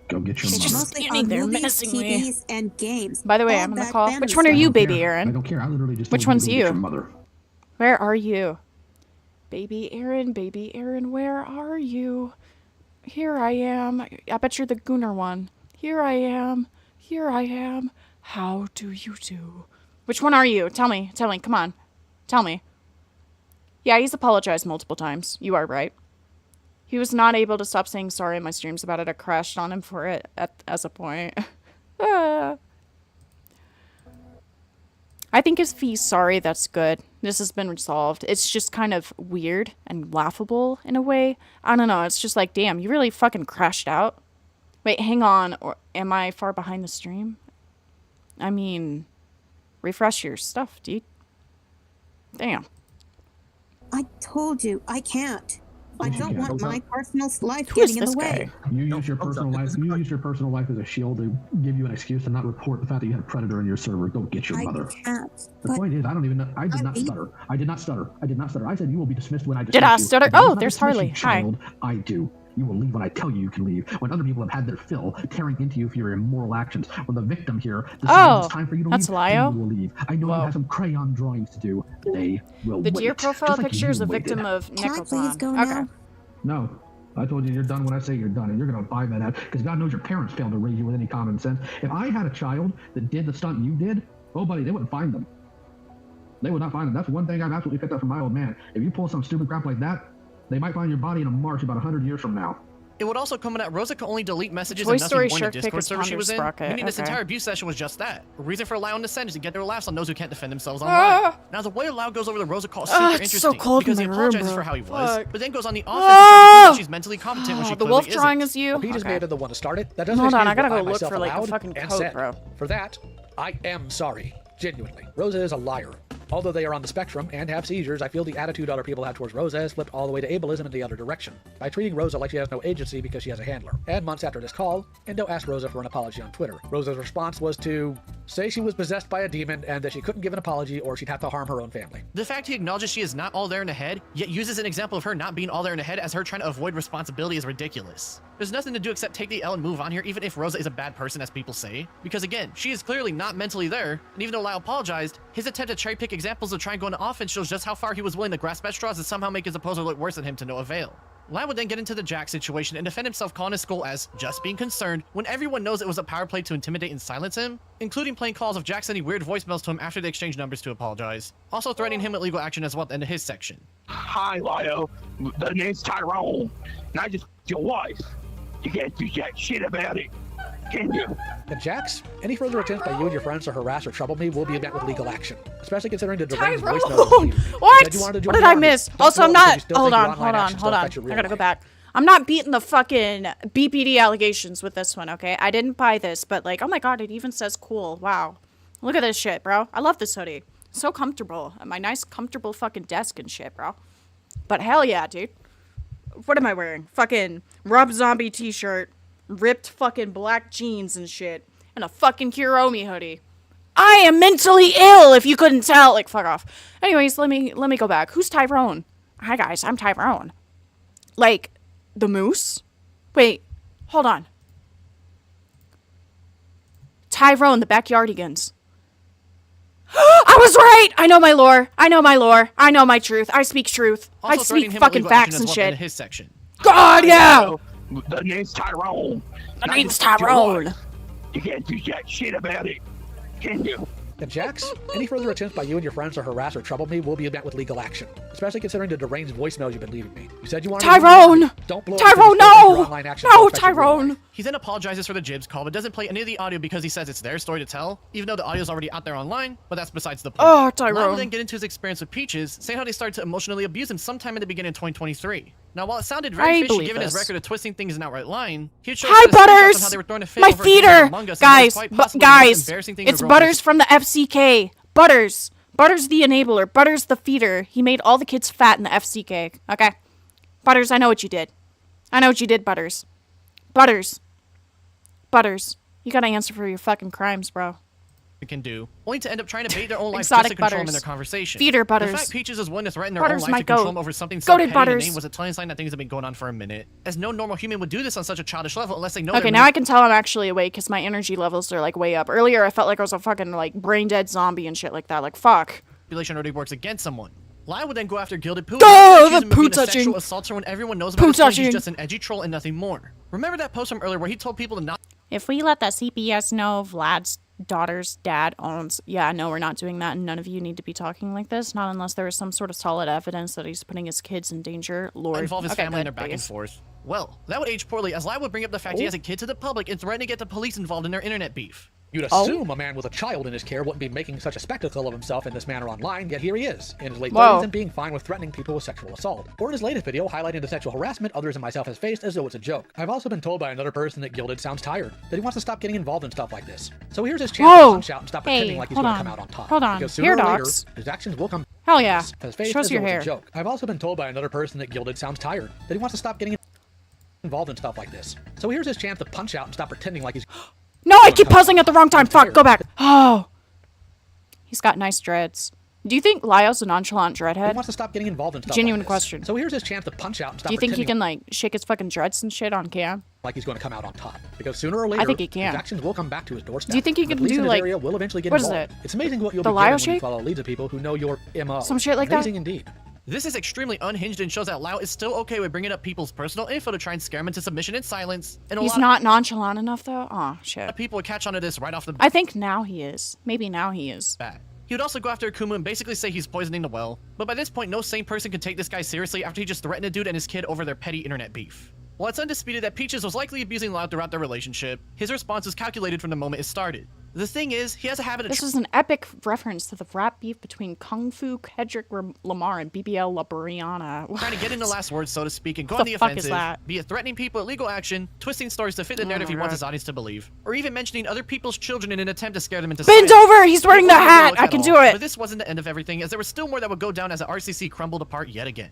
Go get your She's mother. just standing there menacing me. TVs, and games. By the way, All I'm gonna that call. fantasy. Which one are you, baby I Aaron? don't care. I literally just Which told one's you to go get you? your mother. Where are you? Baby Aaron, where are you? Here I am. I bet you're the Gooner one. Here I am. Here I am. How do you do? Which one are you? Tell me. Tell me. Come on. Tell me. Yeah, he's apologized multiple times. You are right. He was not able to stop saying sorry in my streams about it. I crashed on him for it as a point. I think if he's sorry, that's good. This has been resolved. It's just kind of weird and laughable in a way. I don't know. It's just like, damn, you really fucking crashed out. Wait, hang on. Or am I far behind the stream? I mean, refresh your stuff, dude. Damn. I told you, I can't. I don't want my personal life Who is getting in this the way. guy? You use your personal life. You use your personal life as a shield to give you an excuse to not report the fact that you had a predator in your server. Go get your mother. Can't. The point is, I don't even know. I did not stutter. I did not stutter. I did not stutter. I said you will be dismissed when I dismiss Did I you. stutter? I did Oh, not there's dismiss Harley. you, Hi. child. I do. You will leave when I tell you you can leave. When other people have had their fill, tearing into you for your immoral actions. When the victim here decides it's time for you to that's leave, Lio? then you will leave. I know you have some crayon drawings to do. They will The wait. deer profile just like picture is you a victim waited. of Can I please go Necrothon. Okay. now? No. I told you you're done when I say you're done, and you're going to abide by that, because God knows your parents failed to raise you with any common sense. If I had a child that did the stunt you did, oh, buddy, they wouldn't find them. They would not find them. That's one thing I've absolutely picked up from my old man. If you pull some stupid crap like that, they might find your body in a marsh about 100 years from now. It would also come in that Rosa could only delete messages Toy and nothing Story more in the Shark Pick Discord is server she was in, Sprocket. meaning this Okay. entire abuse session was just that. A reason for allowing dissent is to get their laughs on those who can't defend themselves online. Now, the way Lau goes over the Rosa call is super it's interesting so cold because in he my room, apologizes bro. for how he was, Fuck. but then goes on the offense and tries to prove that she's mentally competent when she The clearly wolf isn't. drawing is you? Peter's Okay. may have been the one to start it. That doesn't Hold on, excuse I gotta what go look myself for, like, a allowed fucking and coat, said. bro. For that, I am sorry. Genuinely. Rosa is a liar. Although they are on the spectrum and have seizures, I feel the attitude other people have towards Rosa has flipped all the way to ableism in the other direction, by treating Rosa like she has no agency because she has a handler. And months after this call, Indo asked Rosa for an apology on Twitter. Rosa's response was to say she was possessed by a demon and that she couldn't give an apology or she'd have to harm her own family. The fact he acknowledges she is not all there in the head, yet uses an example of her not being all there in the head as her trying to avoid responsibility is ridiculous. There's nothing to do except take the L and move on here, even if Rosa is a bad person, as people say. Because again, she is clearly not mentally there, and even though Lyle apologized, his attempt to cherry pick examples of trying to go into offense shows just how far he was willing to grasp at straws and somehow make his opposer look worse than him to no avail. Lyle would then get into the Jack situation and defend himself, calling his skull as just being concerned when everyone knows it was a power play to intimidate and silence him, including playing calls of Jack sending weird voicemails to him after they exchanged numbers to apologize, also threatening him with legal action as well at the end of his section. Hi, Lio. The name's Tyrone, and I just your wife. You can't do jack shit about it, can you? And Jax, any further attempts by you and your friends to harass or trouble me will be met with legal action, especially considering the deranged voice note. What? What did I miss? Also, I'm not. Hold on. I gotta go back. I'm not beating the fucking BPD allegations with this one, okay? I didn't buy this, but like, oh my god, it even says cool. Wow. Look at this shit, bro. I love this hoodie. So comfortable. At my nice, comfortable fucking desk and shit, bro. But hell yeah, dude. What am I wearing? Fucking Rob Zombie t-shirt, ripped fucking black jeans and shit, and a fucking Kuromi hoodie. I am mentally ill, if you couldn't tell. Like, fuck off. Anyways, let me go back. Who's Tyrone? Hi guys, I'm Tyrone. Like, the moose? Wait, hold on. Tyrone, the backyardigans. I was right! I know my lore. I know my lore. I know my truth. I speak truth. I speak fucking facts and shit. His section. God, yeah! The name's Tyrone. The name's Tyrone. You can't do jack shit about it, can you? And Jax, any further attempts by you and your friends to harass or trouble me will be met with legal action, especially considering the deranged voicemails you've been leaving me. You said you wanted Tyrone! Don't blow Tyrone, no! No, Tyrone! He then apologizes for the Jibs call, but doesn't play any of the audio because he says it's their story to tell, even though the audio's already out there online, but that's besides the point. Oh, Tyrone. Lyle will then get into his experience with Peaches, saying how they started to emotionally abuse him sometime in the beginning of 2023. Now, while it sounded very fishy given his record of twisting things and outright lying, he showed Hi, us screenshots Butters! of how they were throwing a fit My over a game feeder! Among Us, and what is Guys, quite possibly the most guys, embarrassing thing a it's girl Butters from the FCK. Butters. Butters the enabler. Butters the feeder. He made all the kids fat in the FCK. Okay? Butters, I know what you did. I know what you did, Butters. Butters. Butters. You gotta answer for your fucking crimes, bro. can do, only to end up trying to bait their own life Exotic just to control them in Butters. their conversation. Feeder Butters. The fact Peaches is willing to threaten their Butters, own my life to control goat. them over something so Goated petty in the Butters. name was a telling sign that things have been going on for a minute, as no normal human would do this on such a childish level unless they know Okay, they're now I can tell I'm actually awake because my energy levels are like way up. Earlier, I felt like I was a fucking like brain dead zombie and shit like that. Like fuck. manipulation already works against someone. Lyle would then go after Gilded Poo. Oh, the poo being a touching. sexual assaulter when everyone knows about Poo his point, touching. he's just an edgy troll and nothing more. Remember that post from earlier where he told people to not. If we let the CPS know Vlad's daughter's dad owns... Yeah, no, we're not doing that, and none of you need to be talking like this. Not unless there is some sort of solid evidence that he's putting his kids in danger. Lord. Involve his family in their good, back and please. forth. Well, that would age poorly, as Lyle would bring up the fact he has a kid to the public and threaten to get the police involved in their internet beef. You'd assume a man with a child in his care wouldn't be making such a spectacle of himself in this manner online, yet here he is, in his late 30s and being fine with threatening people with sexual assault. Or in his latest video, highlighting the sexual harassment others and myself has faced as though it's a joke. I've also been told by another person that Gilded sounds tired, that he wants to stop getting involved in stuff like this. So here's his chance to punch out and stop pretending like he's going to come out on top. Hold on. Because sooner Hair or later, docs. his actions will come. Hell yeah. His face Show us as your though hair. it's a joke. I've also been told by another person that Gilded sounds tired, that he wants to stop getting involved in stuff like this. So here's his chance to punch out and stop pretending like he's... No, I keep pausing at the wrong time. Fuck, go back. Oh. He's got nice dreads. Do you think Lyle's a nonchalant dreadhead? He wants to stop getting involved in stuff Genuine like this. question. So here's his chance to punch out and stop Do you think he pretending can, like, shake his fucking dreads and shit on cam? like he's going to come out on top. Because sooner or later, I think he can. his actions will come back to his doorstep. Do you think he The can police in do, his like... area will eventually get What is involved. it? It's amazing what you'll The be Lyle getting when you shake? follow leads of people who know your MO. Some shit like that? Amazing indeed. This is extremely unhinged and shows that Lau is still okay with bringing up people's personal info to try and scare them into submission and silence. And He's not nonchalant enough, though? Oh, shit. People would catch on to this right off the I think now he is. Maybe now he is. bat. He would also go after Akumu and basically say he's poisoning the well. But by this point, no sane person can take this guy seriously after he just threatened a dude and his kid over their petty internet beef. While it's undisputed that Peaches was likely abusing Lau throughout their relationship, his response was calculated from the moment it started. The thing is, he has a habit of... This is an epic reference to the rap beef between Kung Fu Kedrick Lamar and BBL La Brianna. trying to get into last words, so to speak, and go What on the the fuck is offensive, that? be it threatening people at legal action, twisting stories to fit the narrative he wants his audience to believe, or even mentioning other people's children in an attempt to scare them into Bend silence. over! He's wearing the It wasn't hat! look I at can all, do it! But this wasn't the end of everything, as there was still more that would go down as the RCC crumbled apart yet again.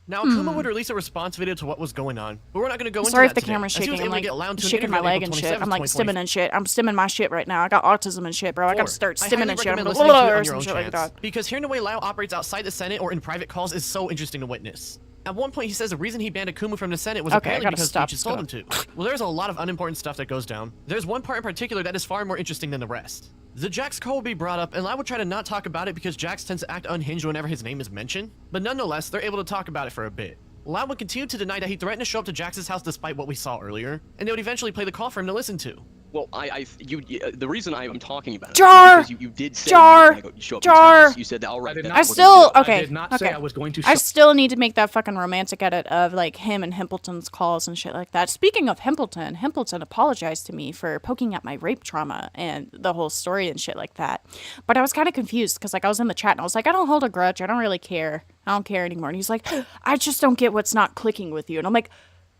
Now, Akuma would release a response video to what was going on, but we're not going to go into Sorry that if the today, camera's as he was shaking. I'm able to get like Loud to an shaking my interview on leg and April shit. I'm like 27th, stimming and shit. I'm stimming my shit right now. I got autism and shit, bro. I gotta start I stimming highly and shit. I'm recommend like, listening to it or on your some own shit like chance, that. because hearing the way Lau operates outside the Senate or in private calls is so interesting to witness. At one point, he says the reason he banned Akumu from the Senate was Okay, I apparently gotta because stop. Peaches told him to. Well, there's a lot of unimportant stuff that goes down. There's one part in particular that is far more interesting than the rest. The Jax call will be brought up, and Lau would try to not talk about it because Jax tends to act unhinged whenever his name is mentioned, but nonetheless, they're able to talk about it for a bit. Lau would continue to deny that he threatened to show up to Jax's house despite what we saw earlier, and they would eventually play the call for him to listen to. Well, the reason I'm talking about it Jar! is because you did say Jar! you were gonna show up Jar! at his house. You said that, all right. I still okay. I did not say I was going to I show- still need to make that fucking romantic edit of like him and Hempleton's calls and shit like that. Speaking of Hempleton apologized to me for poking at my rape trauma and the whole story and shit like that. But I was kind of confused because like I was in the chat and I was like, I don't hold a grudge. I don't really care. I don't care anymore. And he's like, I just don't get what's not clicking with you. And I'm like,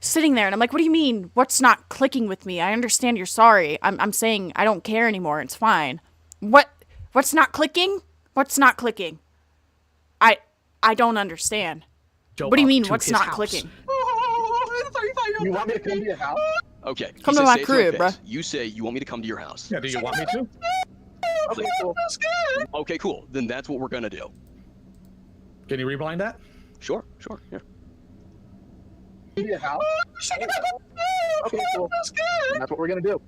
sitting there and I'm like, what do you mean? What's not clicking with me? I understand you're sorry. I'm saying I don't care anymore. It's fine. What's not clicking? What's not clicking? I don't understand. Joe What do you up mean to what's his not house. clicking? You want me to come to your house? Okay. Come he to says, my say it to crib, face. bruh. You say you want me to come to your house. Yeah, do you want me to? Okay, cool. Okay, cool. Then that's what we're gonna do. Can you rewind that? Sure, yeah. To your house? Okay, cool. That's what we're gonna do.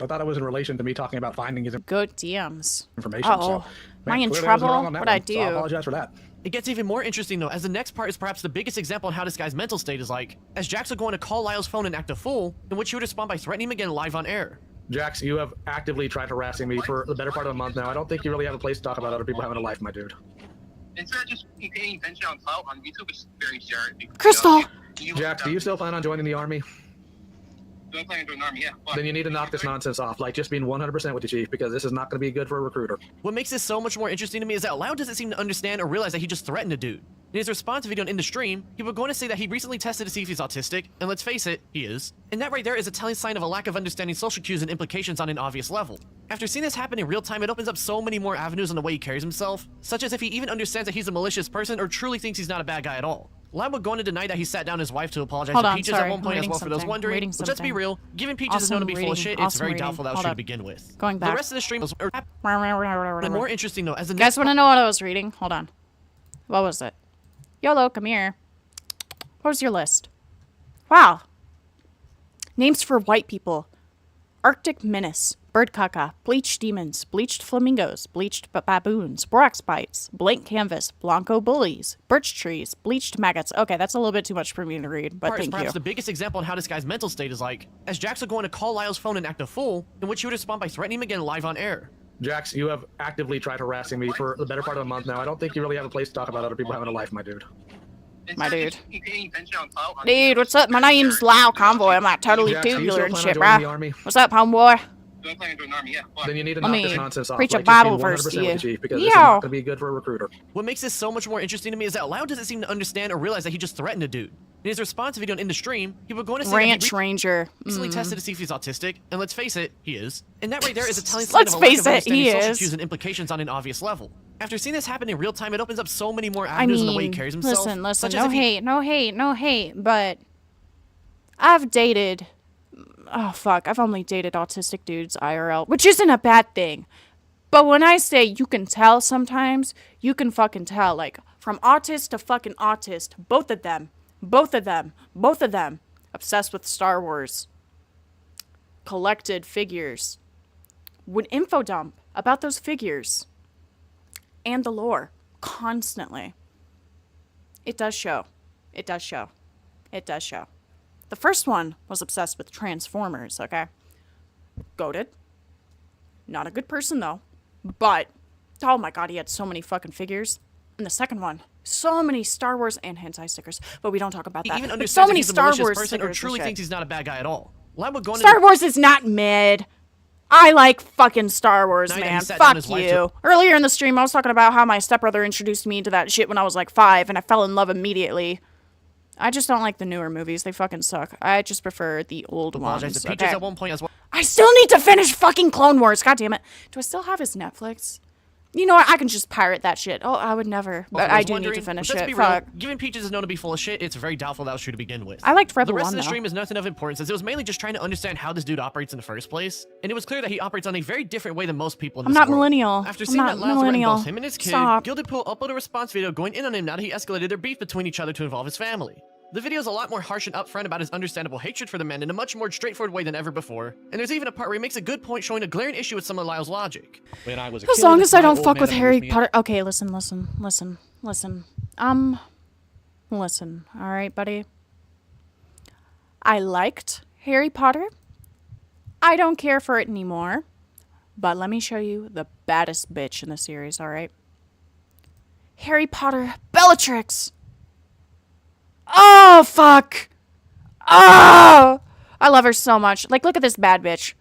I thought it was in relation to me talking about finding his Goat DMs. information. Uh-oh. So, Am I in clearly I wasn't trouble? wrong on that What'd I one, so I do? apologize for that. It gets even more interesting though, as the next part is perhaps the biggest example on how this guy's mental state is like, as Jax would go on to call Lyle's phone and act a fool, in which he would respond by threatening him again live on air. Jax, you have actively tried harassing me for the better part of a month now. I don't think you really have a place to talk about other people having a life, my dude. Instead of just paying attention on clout on YouTube, is very shared. Crystal! Jax, do you still plan on joining the army? Do I plan on joining the army? Yeah. Then you need to knock this nonsense off. Like, just being 100% with the chief, because this is not going to be good for a recruiter. What makes this so much more interesting to me is that Lau doesn't seem to understand or realize that he just threatened a dude. In his response video in the stream, he was going to say that he recently tested to see if he's autistic, and let's face it, he is. And that right there is a telling sign of a lack of understanding social cues and implications on an obvious level. After seeing this happen in real time, it opens up so many more avenues on the way he carries himself, such as if he even understands that he's a malicious person or truly thinks he's not a bad guy at all. Lau would go on to deny that he sat down his wife to apologize Hold to on, Peaches sorry, at one I'm point as reading well for those something. wondering. Reading But let's be something. real, given Peaches is known to be full of shit, it's very doubtful that was true to begin with. Going back. The rest of the stream was The more interesting though, as the You guys want to know what I was reading? Hold on. What was it? YOLO, come here. What was your list? Wow. Names for white people. Arctic Menace. bird caca, bleached demons, bleached flamingos, bleached baboons, borax bites, blank canvas, blanco bullies, birch trees, bleached maggots. Okay, that's a little bit too much for me to read, but thank you. Perhaps the biggest example on how this guy's mental state is like, as Jax would go in to call Lyle's phone and act a fool, in which he would respond by threatening him again live on air. Jax, you have actively tried harassing me for the better part of a month now. I don't think you really have a place to talk about other people having a life, my dude. My dude. Dude, what's up? My name's Lyle Convoy. I'm like totally Jax, tubular and shit, the bruh. army? What's up, homeboy? Then you need to Let knock me this nonsense off. preach a Like, Bible just be verse to 100% with you. the chief, because this Yo. is not going to be good for a recruiter. What makes this so much more interesting to me is that Lyle doesn't seem to understand or realize that he just threatened a dude. In his response video in the stream, he would go on to say Ranch that he Ranger. recently tested to see if he's autistic, and let's face it, he is. And that right there is a telling sign Let's of a lack face of it, understanding he social is. cues and implications on an obvious level. After seeing this happen in real time, it opens up so many more I avenues in the way he mean, carries himself. listen, such as no if he- hate, no hate, no hate, but I've dated, oh fuck, I've only dated autistic dudes IRL, which isn't a bad thing. But when I say you can tell sometimes, you can fucking tell, like, from autist to fucking autist, both of them, obsessed with Star Wars, collected figures, would info dump about those figures and the lore constantly. It does show. It does show. It does show. The first one was obsessed with Transformers, okay? Goated. Not a good person, though. But, oh my god, he had so many fucking figures. And the second one, so many Star Wars and hentai stickers. But we don't talk about He that. even But understands so many that he's a Star malicious Wars person or stickers truly and thinks shit. he's not a bad guy at all. Lyle would go Star Wars is not mid. I like fucking Star Wars, Night that he man. sat down Fuck his wife you. Earlier in the stream, I was talking about how my stepbrother introduced me to that shit when I was like 5, and I fell in love immediately. I just don't like the newer movies. They fucking suck. I just prefer the old apologize ones. to Peaches Okay? at one point as well. I still need to finish fucking Clone Wars. God damn it. Do I still have his Netflix? You know what? I can just pirate that shit. Oh, I would never. But I do need to finish let's it. be real, Fuck. given Peaches is known to be full of shit, it's very doubtful that was true to begin with. I liked Rebel The rest 1, of the though. stream is nothing of importance, as it was mainly just trying to understand how this dude operates in the first place. And it was clear that he operates on a very different way than most people in I'm this not world. millennial. After I'm seeing not that Lyle's threatened millennial. both him and his kid, Stop. Gilded Pool uploaded a response video going in on him now that he escalated their beef between each other to involve his family. The video is a lot more harsh and upfront about his understandable hatred for the man in a much more straightforward way than ever before, and there's even a part where he makes a good point showing a glaring issue with some of Lyle's logic. When I was a As kid, long as I my don't old fuck man with abused Harry me. Potter. Okay, listen. Listen, alright, buddy. I liked Harry Potter. I don't care for it anymore. But let me show you the baddest bitch in the series, alright? Harry Potter Bellatrix! Oh, fuck! Oh! I love her so much. Like, look at this bad bitch.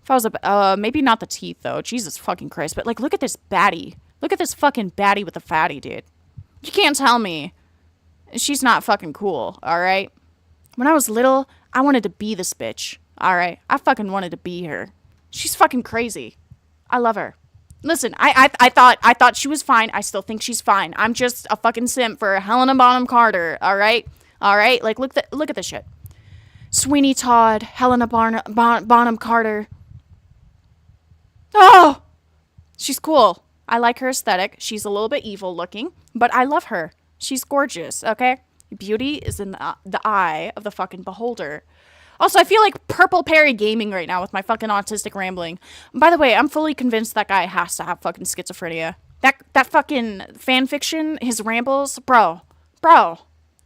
If I was a, maybe not the teeth, though. Jesus fucking Christ. But, like, look at this baddie. Look at this fucking baddie with the fatty, dude. You can't tell me she's not fucking cool, alright? When I was little, I wanted to be this bitch, alright? I fucking wanted to be her. She's fucking crazy. I love her. Listen, I thought she was fine. I still think she's fine. I'm just a fucking simp for Helena Bonham Carter, alright? Alright? Like, look at this shit. Sweeney Todd, Helena Bonham Carter. Oh! She's cool. I like her aesthetic. She's a little bit evil looking, but I love her. She's gorgeous, okay? Beauty is in the eye of the fucking beholder. Also, I feel like Purple Perry gaming right now with my fucking autistic rambling. By the way, I'm fully convinced that guy has to have fucking schizophrenia. That fucking fan fiction, his rambles, bro.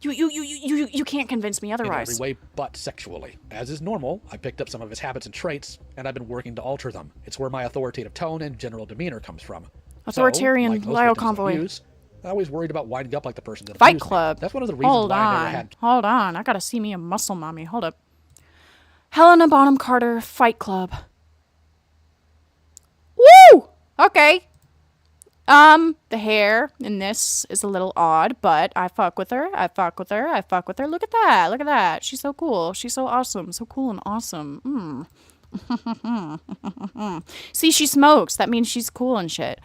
You can't convince me In otherwise. every way but sexually. As is normal, I picked up some of his habits and traits, and I've been working to alter them. It's where my authoritative tone and general demeanor comes from. Authoritarian, like most Lyle victims of Convoy. abuse, I always worried about winding up like the person that Fight abused me. Club. That's one of the reasons Hold why I never on. had. Hold on. I gotta see me a muscle mommy. Hold up. Helena Bonham Carter Fight Club. Woo! Okay. The hair in this is a little odd, but I fuck with her. Look at that. Look at that. She's so cool. She's so awesome. So cool and awesome. See, she smokes. That means she's cool and shit.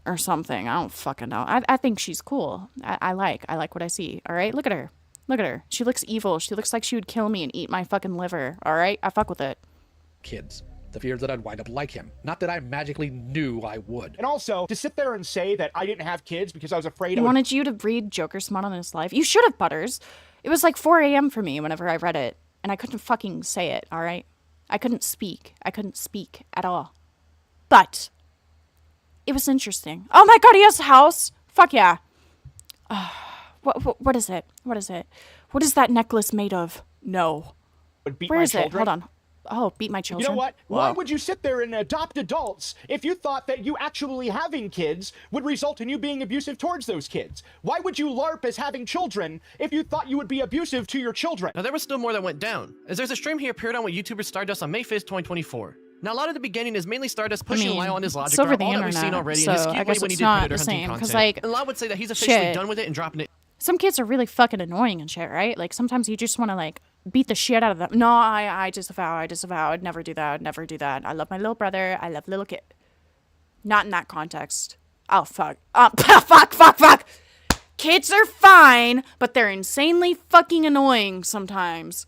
Or something. I don't fucking know. I think she's cool. I like what I see. All right? Look at her. She looks evil. She looks like she would kill me and eat my fucking liver. All right? I fuck with it. Kids. The fear that I'd wind up like him. Not that I magically knew I would. And also, to sit there and say that I didn't have kids because I was afraid He wanted you to read Joker Smut on his life. You should have, Butters. It was like 4 a.m. for me whenever I read it. And I couldn't fucking say it, all right? I couldn't speak. I couldn't speak at all. But it was interesting. Oh my god, he has a house. Fuck yeah. What is it? What is it? What is that necklace made of? No. Would beat Where my is it? children? Hold on. Oh, beat my You children. know what? Whoa. Why would you sit there and adopt adults if you thought that you actually having kids would result in you being abusive towards those kids? Why would you LARP as having children if you thought you would be abusive to your children? Now, there was still more that went down, as there's a stream he appeared on with YouTuber Stardust on May 5th, 2024. Now, a lot of the beginning is mainly Stardust pushing Lyle on his logic it's over throughout the all that we've seen internet, already so and his I cute way guess when he it's did not Predator the hunting same, 'cause, content. like, And Lyle would say that he's officially shit. done with it and dropping it. Some kids are really fucking annoying and shit, right? Like, sometimes you just want to, like, beat the shit out of them. No, I disavow. I'd never do that. I'd never do that. I love my little brother. I love little kid. Not in that context. Oh, fuck. Fuck. Kids are fine, but they're insanely fucking annoying sometimes.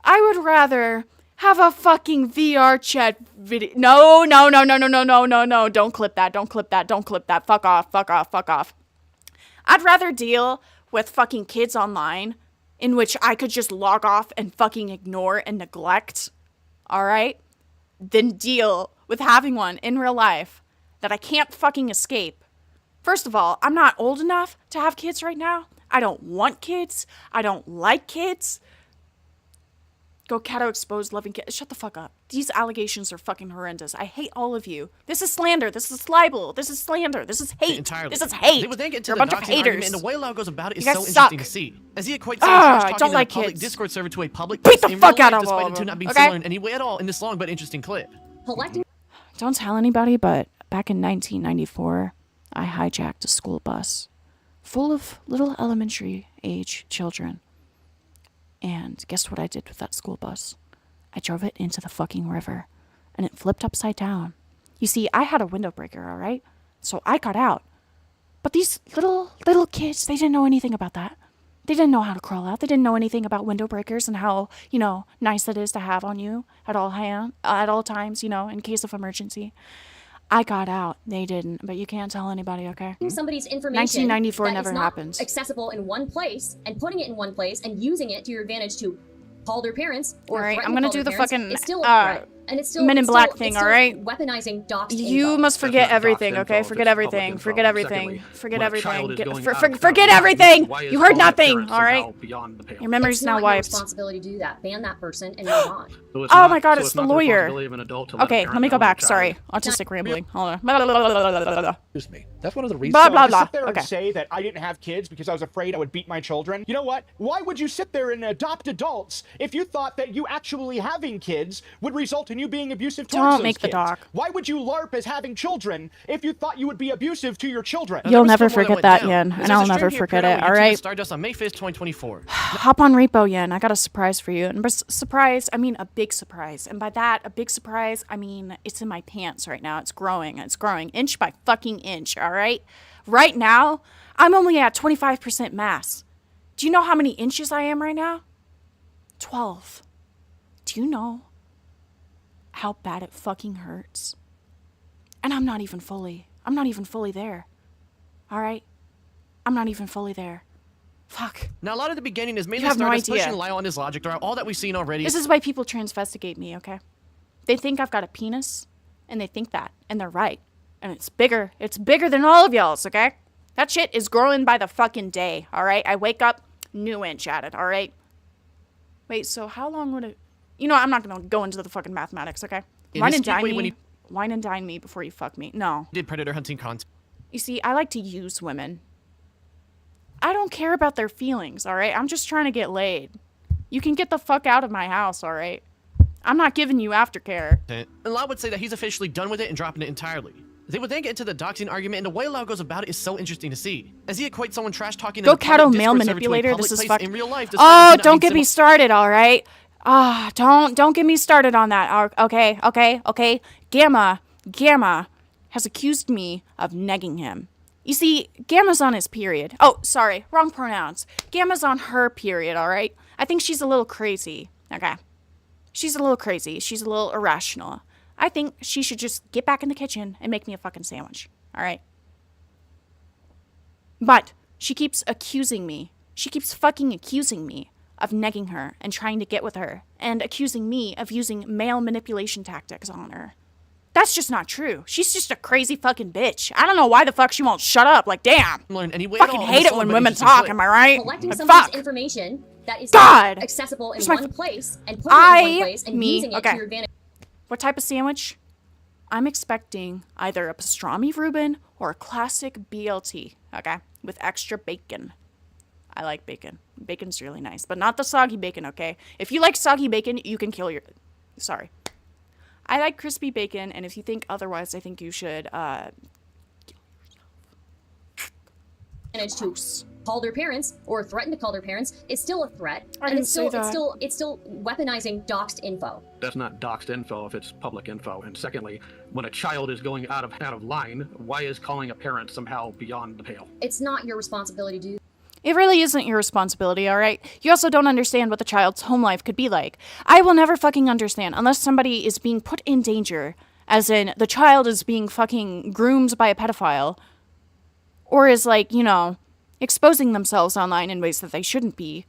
I would rather have a fucking VR chat video. No. Don't clip that. Fuck off. I'd rather deal with fucking kids online in which I could just log off and fucking ignore and neglect, alright, than deal with having one in real life that I can't fucking escape. First of all, I'm not old enough to have kids right now. I don't want kids. I don't like kids. GoatCatto exposed loving kids. Shut the fuck up. These allegations are fucking horrendous. I hate all of you. This is slander. This is libel. This is slander. This is hate. Entirely. This is hate. They would then get to You're the a bunch of doxing argument, haters. and the way Lyle goes about it is You so guys interesting suck. to see. As he equates saying trash I talking don't in like a public kids. Discord server to a public Beat place the in fuck real out life, of despite all the of two them, not being okay? similar in any way at all in this long but interesting clip. Don't tell anybody, but back in 1994, I hijacked a school bus full of little elementary age children. And guess what I did with that school bus? I drove it into the fucking river, and it flipped upside down. You see, I had a window breaker, all right? So I got out. But these little kids, they didn't know anything about that. They didn't know how to crawl out. They didn't know anything about window breakers and how, nice it is to have on you at all times, in case of emergency. I got out. They didn't, but you can't tell anybody, okay? Somebody's information 1994 that never is not happened. accessible in one place and putting it in one place and using it to your advantage to call their parents or All right, threaten I'm to gonna call do their the parents, fucking it's still a threat. And it's still Men in it's Black still- thing, it's all still right? weaponizing doxed You info. must forget not everything, doxed okay? info, Forget it's everything. public Forget info. everything. Secondly, Forget when a everything. child is Get- going for- out for- without Forget knowing everything. why is You heard all their nothing, parents all right? somehow beyond the pale? Your memory's It's now not your wiped. responsibility to do that. Ban that person and move on. So it's Oh not- my god, so it's the not lawyer. responsibility of an adult to let a Okay, parent let me know go their back. child. Sorry. Autistic rambling. Hold on. Excuse me. That's one of the reasons. Blah, blah, to blah. sit there Okay. and say that I didn't have kids because I was afraid I would beat my children. You know what? Why would you sit there and adopt adults if you thought that you actually having kids would result in you being abusive towards Don't those make the kids? doc. Why would you LARP as having children if you thought you would be abusive to your children? You'll never forget that, Yen, and I'll never forget it, alright? Stardust on May 5th, 2024. Hop on Repo, Yen. I got a surprise for you. And by surprise, I mean a big surprise. And by that, a big surprise, I mean it's in my pants right now. It's growing. It's growing inch by fucking inch, alright? Right now, I'm only at 25% mass. Do you know how many inches I am right now? 12. Do you know how bad it fucking hurts? And I'm not even fully there. Alright? I'm not even fully there. Fuck. Now, a lot of the beginning is mainly have no Stardust idea. pushing Lyle on his logic throughout all that we've seen already. This is why people transvestigate me, okay? They think I've got a penis, and they think that, and they're right. And it's bigger. It's bigger than all of y'all's, okay? That shit is growing by the fucking day, alright? I wake up, new inch at it, alright? Wait, so how long would it... You know, I'm not gonna go into the fucking mathematics, okay? In Wine his and cute dine way me. when he- Wine and dine me before you fuck me. No. Did Predator hunting content. You see, I like to use women. I don't care about their feelings, alright? I'm just trying to get laid. You can get the fuck out of my house, alright? I'm not giving you aftercare. And Lyle would say that he's officially done with it and dropping it entirely. They would then get into the doxing argument, and the way Lyle goes about it is so interesting to see. As he equates someone trash talking in a GoatCatto public male Discord server to a manipulator. public This is place fuck. in real life. Oh, don't get me started, all right? Don't get me started on that. Okay. Gamma has accused me of negging him. You see, Gamma's on his period. Oh, sorry, wrong pronouns. Gamma's on her period, all right? I think she's a little crazy. Okay. She's a little crazy. She's a little irrational. I think she should just get back in the kitchen and make me a fucking sandwich. All right? But she keeps accusing me. She keeps fucking accusing me of negging her and trying to get with her and accusing me of using male manipulation tactics on her. That's just not true. She's just a crazy fucking bitch. I don't know why the fuck she won't shut up. Like, damn. Fucking hate it when women talk, am I right? Collecting Like, somebody's fuck. information that is God. accessible in It's my one place and putting it in one place and using it to your advantage. What type of sandwich? I'm expecting either a pastrami Reuben or a classic BLT, okay? With extra bacon. I like bacon. Bacon's really nice, but not the soggy bacon, okay? If you like soggy bacon, you can kill your... Sorry. I like crispy bacon, and if you think otherwise, I think you should, To call their parents or threaten to call their parents is still a threat, I and didn't it's still say that. it's still weaponizing doxed info. That's not doxed info if it's public info. And secondly, when a child is going out of line, why is calling a parent somehow beyond the pale? It's not your responsibility to do. It really isn't your responsibility, alright? You also don't understand what the child's home life could be like. I will never fucking understand unless somebody is being put in danger, as in the child is being fucking groomed by a pedophile, or is like, you know, exposing themselves online in ways that they shouldn't be.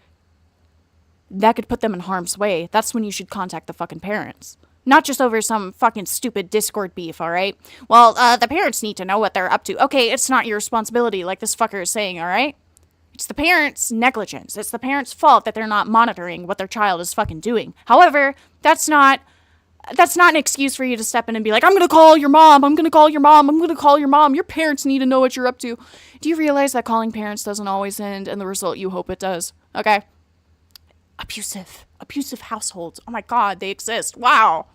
That could put them in harm's way. That's when you should contact the fucking parents. Not just over some fucking stupid Discord beef, alright? Well, the parents need to know what they're up to. Okay, it's not your responsibility, like this fucker is saying, alright? It's the parents' negligence. It's the parents' fault that they're not monitoring what their child is fucking doing. However, that's not an excuse for you to step in and be like, I'm gonna call your mom, I'm gonna call your mom, I'm gonna call your mom. Your parents need to know what you're up to. Do you realize that calling parents doesn't always end in the result you hope it does? Okay? Abusive households. Oh my god, they exist. Wow.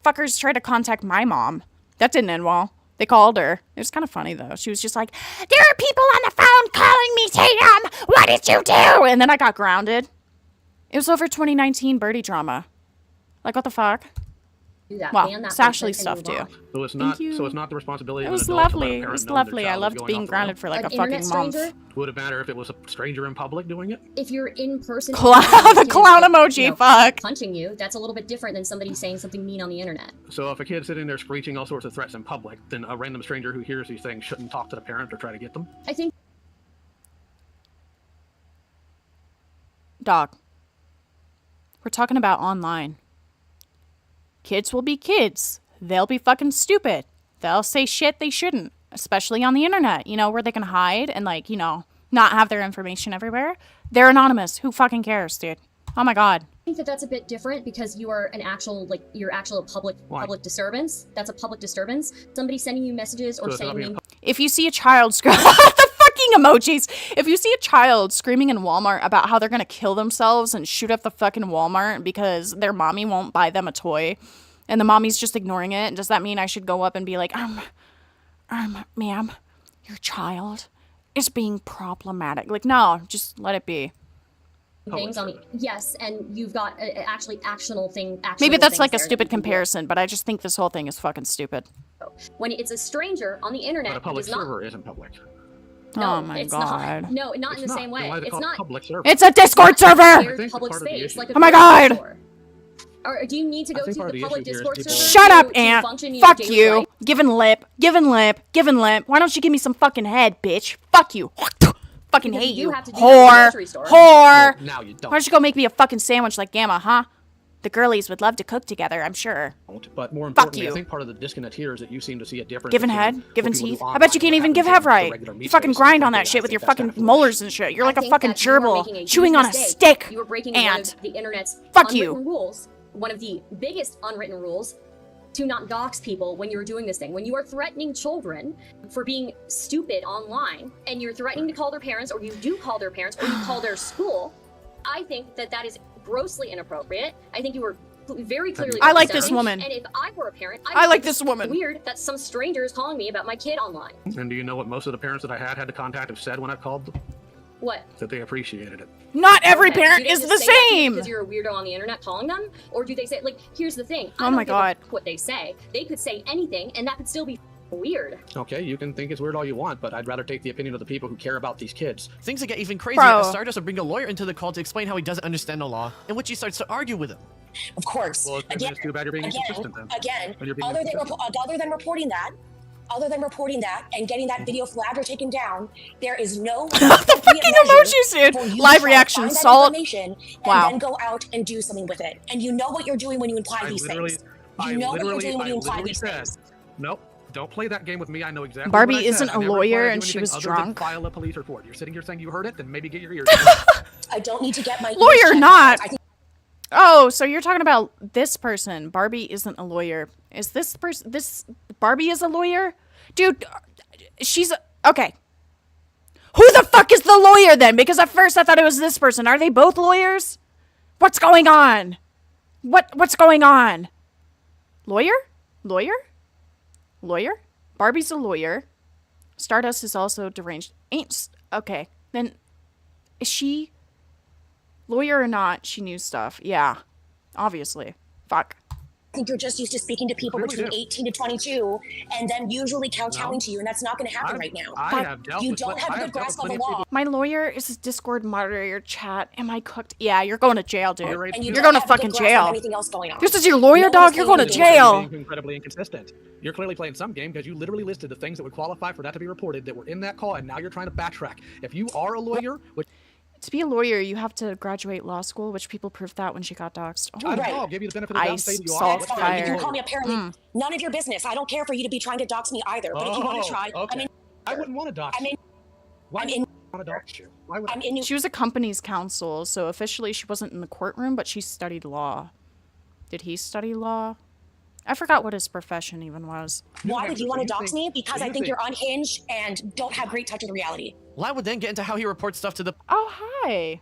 Fuckers tried to contact my mom. That didn't end well. They called her. It was kind of funny, though. She was just like, there are people on the phone calling me, Tatum! What did you do? And then I got grounded. It was over 2019 birdie drama. Like, what the fuck? Do that. Well, Ban that it's Ashley's person and stuff, move too. on. So it's not. So it's not the responsibility It of was an adult to let a lovely. It parent was know their lovely. I child is loved going being off the grounded rails. for like An a fucking internet month. stranger? Would it matter if it was a stranger in public doing it? If you're in person, The clown emoji, fuck. punching you, that's a little bit different than somebody saying something mean on the internet. So if a kid's sitting there screeching all sorts of threats in public, then a random stranger who hears these things shouldn't talk to the parent or try to get them? I think Dog. We're talking about online. Kids will be kids. They'll be fucking stupid. They'll say shit they shouldn't, especially on the internet, you know, where they can hide and, like, you know, not have their information everywhere. They're anonymous. Who fucking cares, dude? Oh my god. I think that that's a bit different because you are an actual, like, you're actual public disturbance. That's a public disturbance. Somebody sending you messages or saying mean. If you see a child the fucking emojis. If you see a child screaming in Walmart about how they're gonna kill themselves and shoot up the fucking Walmart because their mommy won't buy them a toy, and the mommy's just ignoring it, does that mean I should go up and be like, ma'am, your child is being problematic? Like, no, just let it be. Things on the yes, and you've got actually actionable thing. Maybe that's like a stupid comparison, but I just think this whole thing is fucking stupid. When it's a stranger on the internet, But a public it does not. server isn't public. No, oh my it's god. not. No, not in the same way. It's not. Public server. It's a Discord server! Shared public space, like a Oh my grocery god! store. Or do you need to go to the public Discord server? Shut up, to Aunt. function in your Fuck daily you. life? Giving lip. Why don't you give me some fucking head, bitch? Fuck you. Fucking Because hate you you. have to do that at the Whore. grocery store. Whore. No, now you don't. Why don't you go make me a fucking sandwich like Gamma, huh? The girlies would love to cook together, I'm sure. But more Fuck importantly, you. I think part of the disconnect here is that you seem to see a difference. Giving between head? Giving what people teeth? do I bet you online can't even and give what head happens in right. the regular You meat fucking space. grind on Frankly, that I shit think with your that's fucking kind of molars and shit. You're like I a think fucking that you are gerbil making a huge chewing on a mistake. stick. You were breaking Aunt. one of the internet's Fuck you. unwritten rules. One of the biggest unwritten rules to not dox people when you're doing this thing. When you are threatening children for being stupid online, and you're threatening to call their parents, or you do call their parents, or you call their school, I think that that is grossly inappropriate. I think you were very clearly. I like this overstepping, woman. And if I were a parent, I like think this it's woman. Weird that some stranger is calling me about my kid online. And do you know what most of the parents that I had to contact have said when I called them? What? That they appreciated it. Not every Okay, parent do they is just the say that to you same. because you're a weirdo on the internet calling them, or do they say like, here's the thing? I Oh don't my give a god. fuck what they say. They could say anything, and that could still be weird. Okay, you can think it's weird all you want, but I'd rather take the opinion of the people who care about these kids. Things that get even crazier Bro. as Stardust will bring a lawyer into the call to explain how he doesn't understand the law, in which he starts to argue with him. Of course. Well, it's too bad you're being inconsistent then. Again, When you're being other inconsistent. than reporting that, other than reporting that and getting that video flagged or taken down, there is no the fucking emojis, dude. Live reaction, salt. Wow. And then go out and do something with it. And you know what you're doing when you imply these things. You know what you're doing when you imply these things. Nope. Don't play that game with me. I know exactly. Barbie what I isn't said. a I never lawyer require you and she anything was other than drunk. File a police report. You're sitting here saying you heard it, then maybe get your ears. I don't need to get my Lawyer not. Oh, so you're talking about this person. Barbie isn't a lawyer. Is this person, Barbie is a lawyer? Dude, she's, okay. Who the fuck is the lawyer then? Because at first I thought it was this person. Are they both lawyers? What's going on? What's going on? Lawyer? Lawyer? Lawyer? Barbie's a lawyer. Stardust is also deranged. Okay. Then, is she lawyer or not? She knew stuff. Yeah. Obviously. Fuck. I think you're just used to speaking to people between 18 to 22 and then usually kowtowing to you, and that's not going to happen right now. You don't have a good grasp of the law. My lawyer is a Discord moderator chat. Am I cooked? Yeah, you're going to jail, dude. And You're going to fucking jail. Anything else going on. This is your lawyer, dog? You're going to jail. Being incredibly inconsistent. You're clearly playing some game because you literally listed the things that would qualify for that to be reported that were in that call, and now you're trying to backtrack. If you are a lawyer, which to be a lawyer, you have to graduate law school, which people proved that when she got doxxed. Oh, I don't know. I'll give you the benefit of the doubt and say that you are. Salt, That's fine. fire. You can call me a paralegal. None of your business. I don't care for you to be trying to dox me either. But if you want to try, okay. I mean, I wouldn't want to dox you. Why would I want to dox you? Why would I? She was a company's counsel, so officially she wasn't in the courtroom, but she studied law. Did he study law? I forgot what his profession even was. Why would you want to dox me? Because I think you're unhinged and don't have great touch of reality. Lyle would then get into how he reports stuff to the Oh, hi.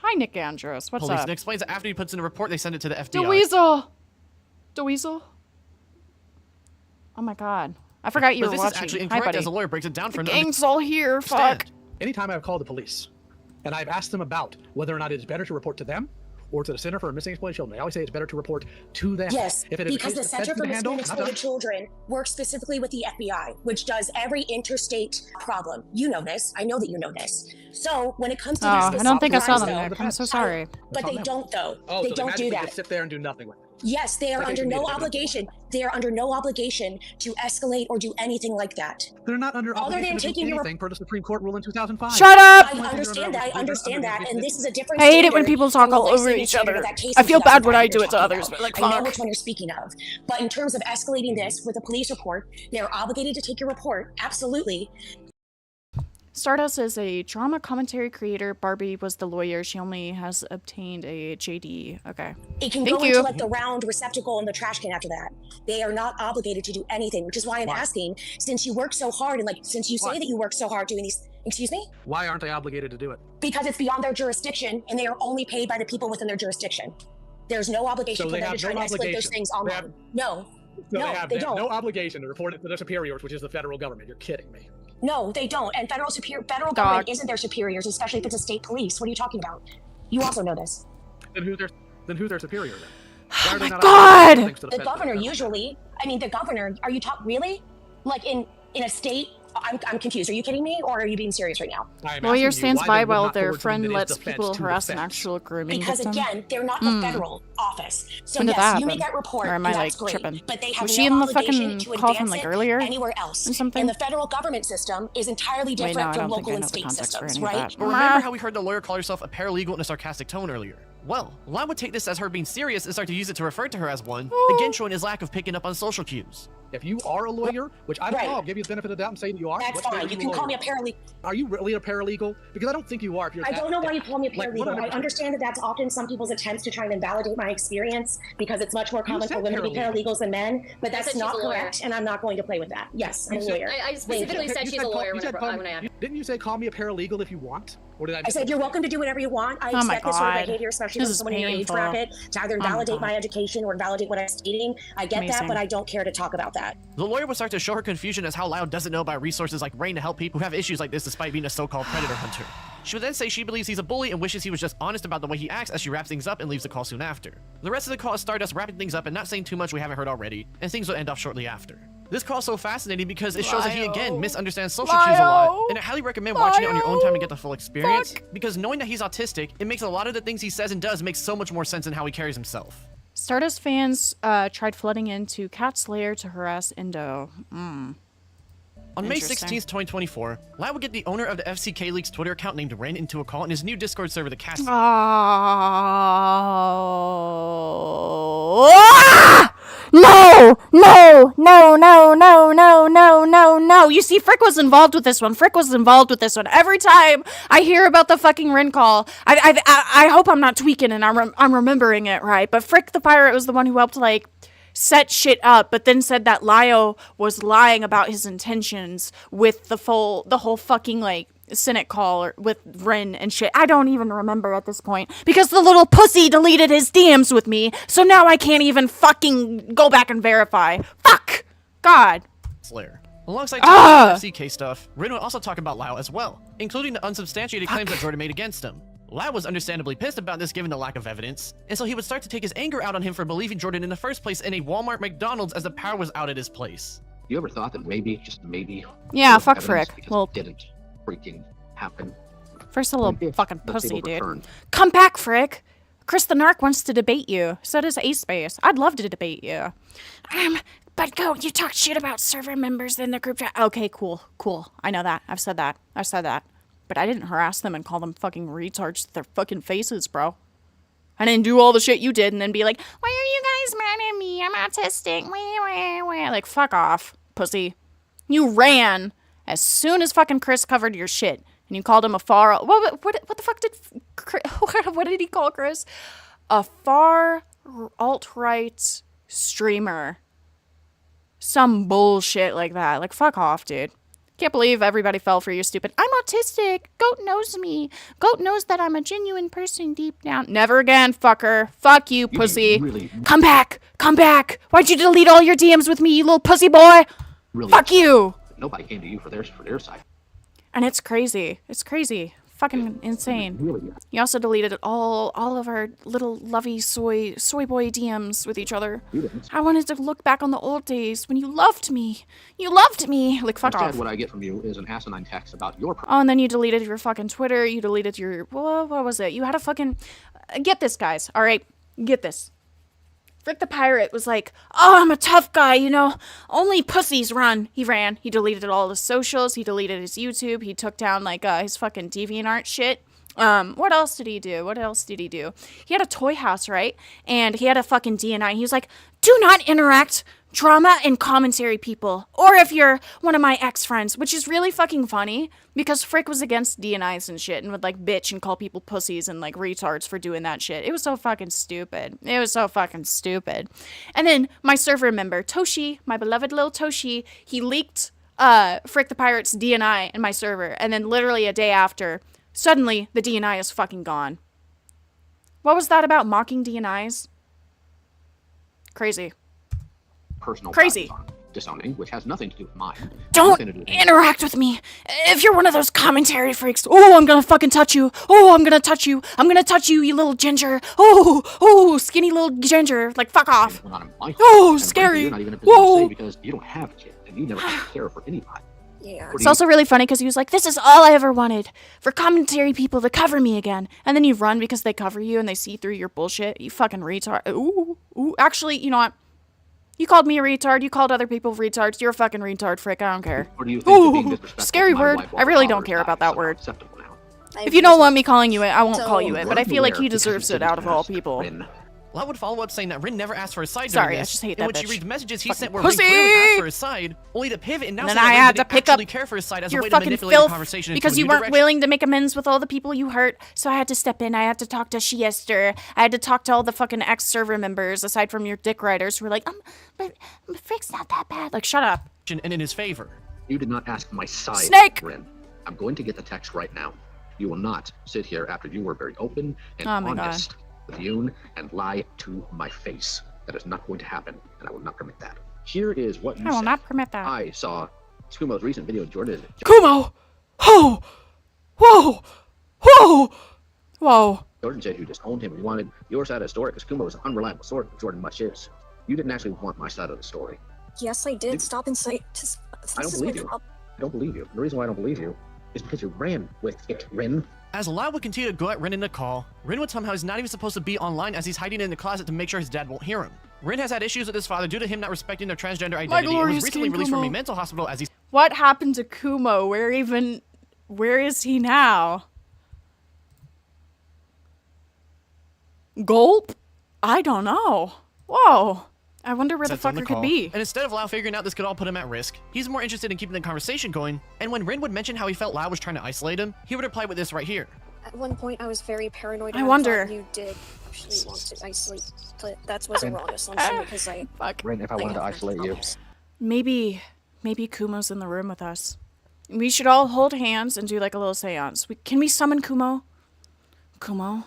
Hi, Nick Andros. What's police up? and explains that after he puts in a report, they send it to the FBI. DeWeasel! DeWeasel? Oh my god. I forgot you But were this watching. is actually Hi, incorrect buddy. as a lawyer breaks it down for The him. gang's all here, fuck. Anytime I've called the police and I've asked them about whether or not it is better to report to them or to the Center for Missing and Exploited Children, I always say it's better to report to them. Yes, If it is a because case the that Center Feds for can Missing handle, and not Exploited us. Children works specifically with the FBI, which does every interstate problem. You know this. I know that you know this. So when it comes to Oh, these I don't think I saw crimes, them, though, Nick. I'm so sorry. But they don't, though. Oh, they so don't do magically that. just sit there and do nothing with it. Yes, they are Like they under should be no able to do obligation. They are under no obligation to escalate or do anything like that. They're not under Other obligation than to do taking your anything per the Supreme Court rule in 2005. Shut up! I understand that. I understand that, and this is a different. I hate it when standard people talk than all the over legislative each standard other. of that case I in feel bad when I 2005 do it to you're others, talking but like, about. I know fuck. which one you're speaking of. But in terms of escalating this with a police report, they're obligated to take your report. Absolutely. Stardust is a drama commentary creator. Barbie was the lawyer. She only has obtained a JD. Okay. It can Thank go you. into like the round receptacle in the trash can after that. They are not obligated to do anything, which is why I'm asking, since you work so hard and like since you say that you work so hard doing these, excuse me? Why aren't they obligated to do it? Because it's beyond their jurisdiction and they are only paid by the people within their jurisdiction. There's no obligation So for they them to have try no to escalate those obligation. things They online. have- No. So No, they don't. have no obligation to report it to their superiors, which is the federal government. You're kidding me. No, they don't. And federal government isn't their superiors, especially if it's a state police. What are you talking about? You also know this. Then who's their superior then? Why are they not God! obligated to do things to The feds? governor usually. I mean, the governor. Are you talking really? Like in a state? I'm confused. Are you kidding me, or are you being serious right now? Lawyer stands by while their friend lets people harass an actual grooming Because victim. again, they're not the federal office. So When did yes, that you make happen? that report, Or am and I, that's like, great. tripping? But they have Was no she in the obligation fucking to coffin, advance like, it earlier anywhere else. or something? And the federal government system is entirely Wait, no, different I from don't think local I and know the state context for systems, any of right? that. But remember how we heard the lawyer call herself a paralegal in a sarcastic tone earlier? Well, Lyle would take this as her being serious and start to use it to refer to her as one, again showing his lack of picking up on social cues. If you are a lawyer, which I don't Right. know, I'll give you the benefit of the doubt and say that you are. That's Let's say fine. that You you're can a call me lawyer. a paralegal. Are you really a paralegal? Because I don't think you are. If you're I don't know why you call me a Like, paralegal. what I understand that that's often some people's attempts to try and invalidate my experience because it's much more common for said women to be paralegal. paralegals than men, but I that's said not she's a lawyer. correct, and I'm not going to play with that. Yes, I'm a You said- lawyer. I Thank specifically you. said she's a lawyer when I asked. Didn't you say call me a paralegal if you want? Or did I? I said you're welcome to do whatever you want. I Oh my expect this sort of God. behavior, especially This from is someone in your age painful. bracket, to either Oh my invalidate God. my education or invalidate what I'm stating. I get that, Amazing. but I don't care to talk about that. The lawyer would start to show her confusion as how Lyle doesn't know about resources like Rain to help people who have issues like this despite being a so-called predator hunter. She would then say she believes he's a bully and wishes he was just honest about the way he acts as she wraps things up and leaves the call soon after. The rest of the call is Stardust wrapping things up and not saying too much we haven't heard already, and things will end off shortly after. This call is so fascinating because it shows that he again misunderstands social cues a lot, and I highly recommend watching it on your own time to get the full experience, because knowing that he's autistic, it makes a lot of the things he says and does make so much more sense in how he carries himself. Stardust fans tried flooding into Cat's lair to harass Indo. On May 16th, 2024, Lau would get the owner of the FCK League's Twitter account named Ren into a call in his new Discord server, the Cast. No! No! No! No! No! No! No! No! No! You see, Frick was involved with this one. Frick was involved with this one. Every time I hear about the fucking Ren call, I hope I'm not tweaking and I'm remembering it right. But Frick the pirate was the one who helped like set shit up, but then said that Lio was lying about his intentions with the whole fucking like Senate call with Ren and shit. I don't even remember at this point because the little pussy deleted his DMs with me, so now I can't even fucking go back and verify. Fuck! God. Slayer. Alongside FCK stuff, Ren would also talk about Lau as well, including the unsubstantiated claims that Jordan made against him. Lau was understandably pissed about this given the lack of evidence, and so he would start to take his anger out on him for believing Jordan in the first place in a Walmart McDonald's as the power was out at his place. You ever thought that maybe, just maybe... Yeah, fuck Frick. Well, it didn't freaking happen. First a little fucking pussy, dude. Come back, Frick! Chris the Narc wants to debate you. So does Ace Space. I'd love to debate you. But Goat, you talked shit about server members in the group chat. Okay, cool. I know that. I've said that. But I didn't harass them and call them fucking retards to their fucking faces, bro. I didn't do all the shit you did and then be like, why are you guys mad at me? I'm autistic. Like, fuck off, pussy. You ran as soon as fucking Chris covered your shit. And you called him a far... What the fuck did... What did he call Chris? A far alt-right streamer. Some bullshit like that. Like, fuck off, dude. Can't believe everybody fell for you, stupid. I'm autistic. Goat knows me. Goat knows that I'm a genuine person deep down. Never again, fucker. Fuck you, pussy. Really? Come back. Why'd you delete all your DMs with me, you little pussy boy? Really? Fuck you. Nobody came to you for their side. And it's crazy. Fucking insane. Really? You also deleted all of our little lovey soy boy DMs with each other. I wanted to look back on the old days when you loved me. Like, fuck Instead, off. what I get from you is an asinine text about your Oh, and then you deleted your fucking Twitter. You deleted your... What was it? You had a fucking... Get this, guys. All right? Get this. Frick the Pirate was like, oh, I'm a tough guy, you know? Only pussies run. He ran. He deleted all his socials. He deleted his YouTube. He took down, like, his fucking DeviantArt shit. What else did he do? He had a toy house, right? And he had a fucking DNI. He was like, do not interact drama and commentary people. Or if you're one of my ex-friends, which is really fucking funny because Frick was against DNIs and shit and would like bitch and call people pussies and like retards for doing that shit. It was so fucking stupid. And then my server member, Toshi, my beloved little Toshi, he leaked Frick the Pirate's DNI in my server. And then literally a day after, suddenly the DNI is fucking gone. What was that about mocking DNIs? Crazy. Personal disowning, which has nothing to do with mine. Don't interact with me. If you're one of those commentary freaks, oh, I'm gonna fucking touch you. Oh, I'm gonna touch you, you little ginger. Oh, skinny little ginger. Like, fuck off. Oh, scary. You're not even in a position to say because you don't have a kid and you never have to care for anybody. Yeah. It's also really funny because he was like, this is all I ever wanted, for commentary people to cover me again. And then you run because they cover you and they see through your bullshit. You fucking retard. Ooh. Actually, you know what? You called me a retard. You called other people retards. You're a fucking retard, Frick. I don't care. Ooh, scary word. I really don't care about that word. If you don't want me calling you it, I won't call you it. But I feel like he deserves it out of all people. Lau would follow up saying that Rin never asked for his side. Sorry, I just hate that in which bitch. she reads messages he sent where Pussy! Rin clearly asked for his side, only to pivot and now then say that I Rin had didn't to pick up actually care for his side as a your way to fucking manipulate the filth conversation because into a you new weren't direction. willing to make amends with all the people you hurt. So I had to step in. I had to talk to Shiester. I had to talk to all the fucking ex-server members aside from your dick riders who were like, but Frick's not that bad. Like, shut up. And in his favor. You did not ask my side, Snake! Rin. I'm going to get the text right now. You will not sit here after you were very open and honest with you and lie to my face. That is not going to happen, and I will not permit that. Here is what you I will said. not permit that. I saw Kumo's recent video of Jordan. Kumo! Oh! Whoa! Whoa! Whoa. Jordan said you disowned him and you wanted your side of the story because Kumo is an unreliable source, Jordan much is. You didn't actually want my side of the story. Yes, I did. Stop and say. I don't believe you. I don't believe you. The reason why I don't believe you is because you ran with it, Rin. As Lau would continue to go at Rin in the call, Rin would somehow he's not even supposed to be online as he's hiding in the closet to make sure his dad won't hear him. Rin has had issues with his father due to him not respecting their transgender identity and was recently released from a mental hospital as he's— What happened to Kumo? Where is he now? Gulp? I don't know. Whoa. I wonder where the fucker could be. And instead of Lau figuring out this could all put him at risk, he's more interested in keeping the conversation going, and when Rin would mention how he felt Lau was trying to isolate him, he would reply with this right here. At one point, I was very paranoid. I wonder. Thought you did actually want to isolate, but that was a wrong assumption because I. Rin, if I wanted to isolate you. Maybe Kumo's in the room with us. We should all hold hands and do like a little seance. Can we summon Kumo? Kumo,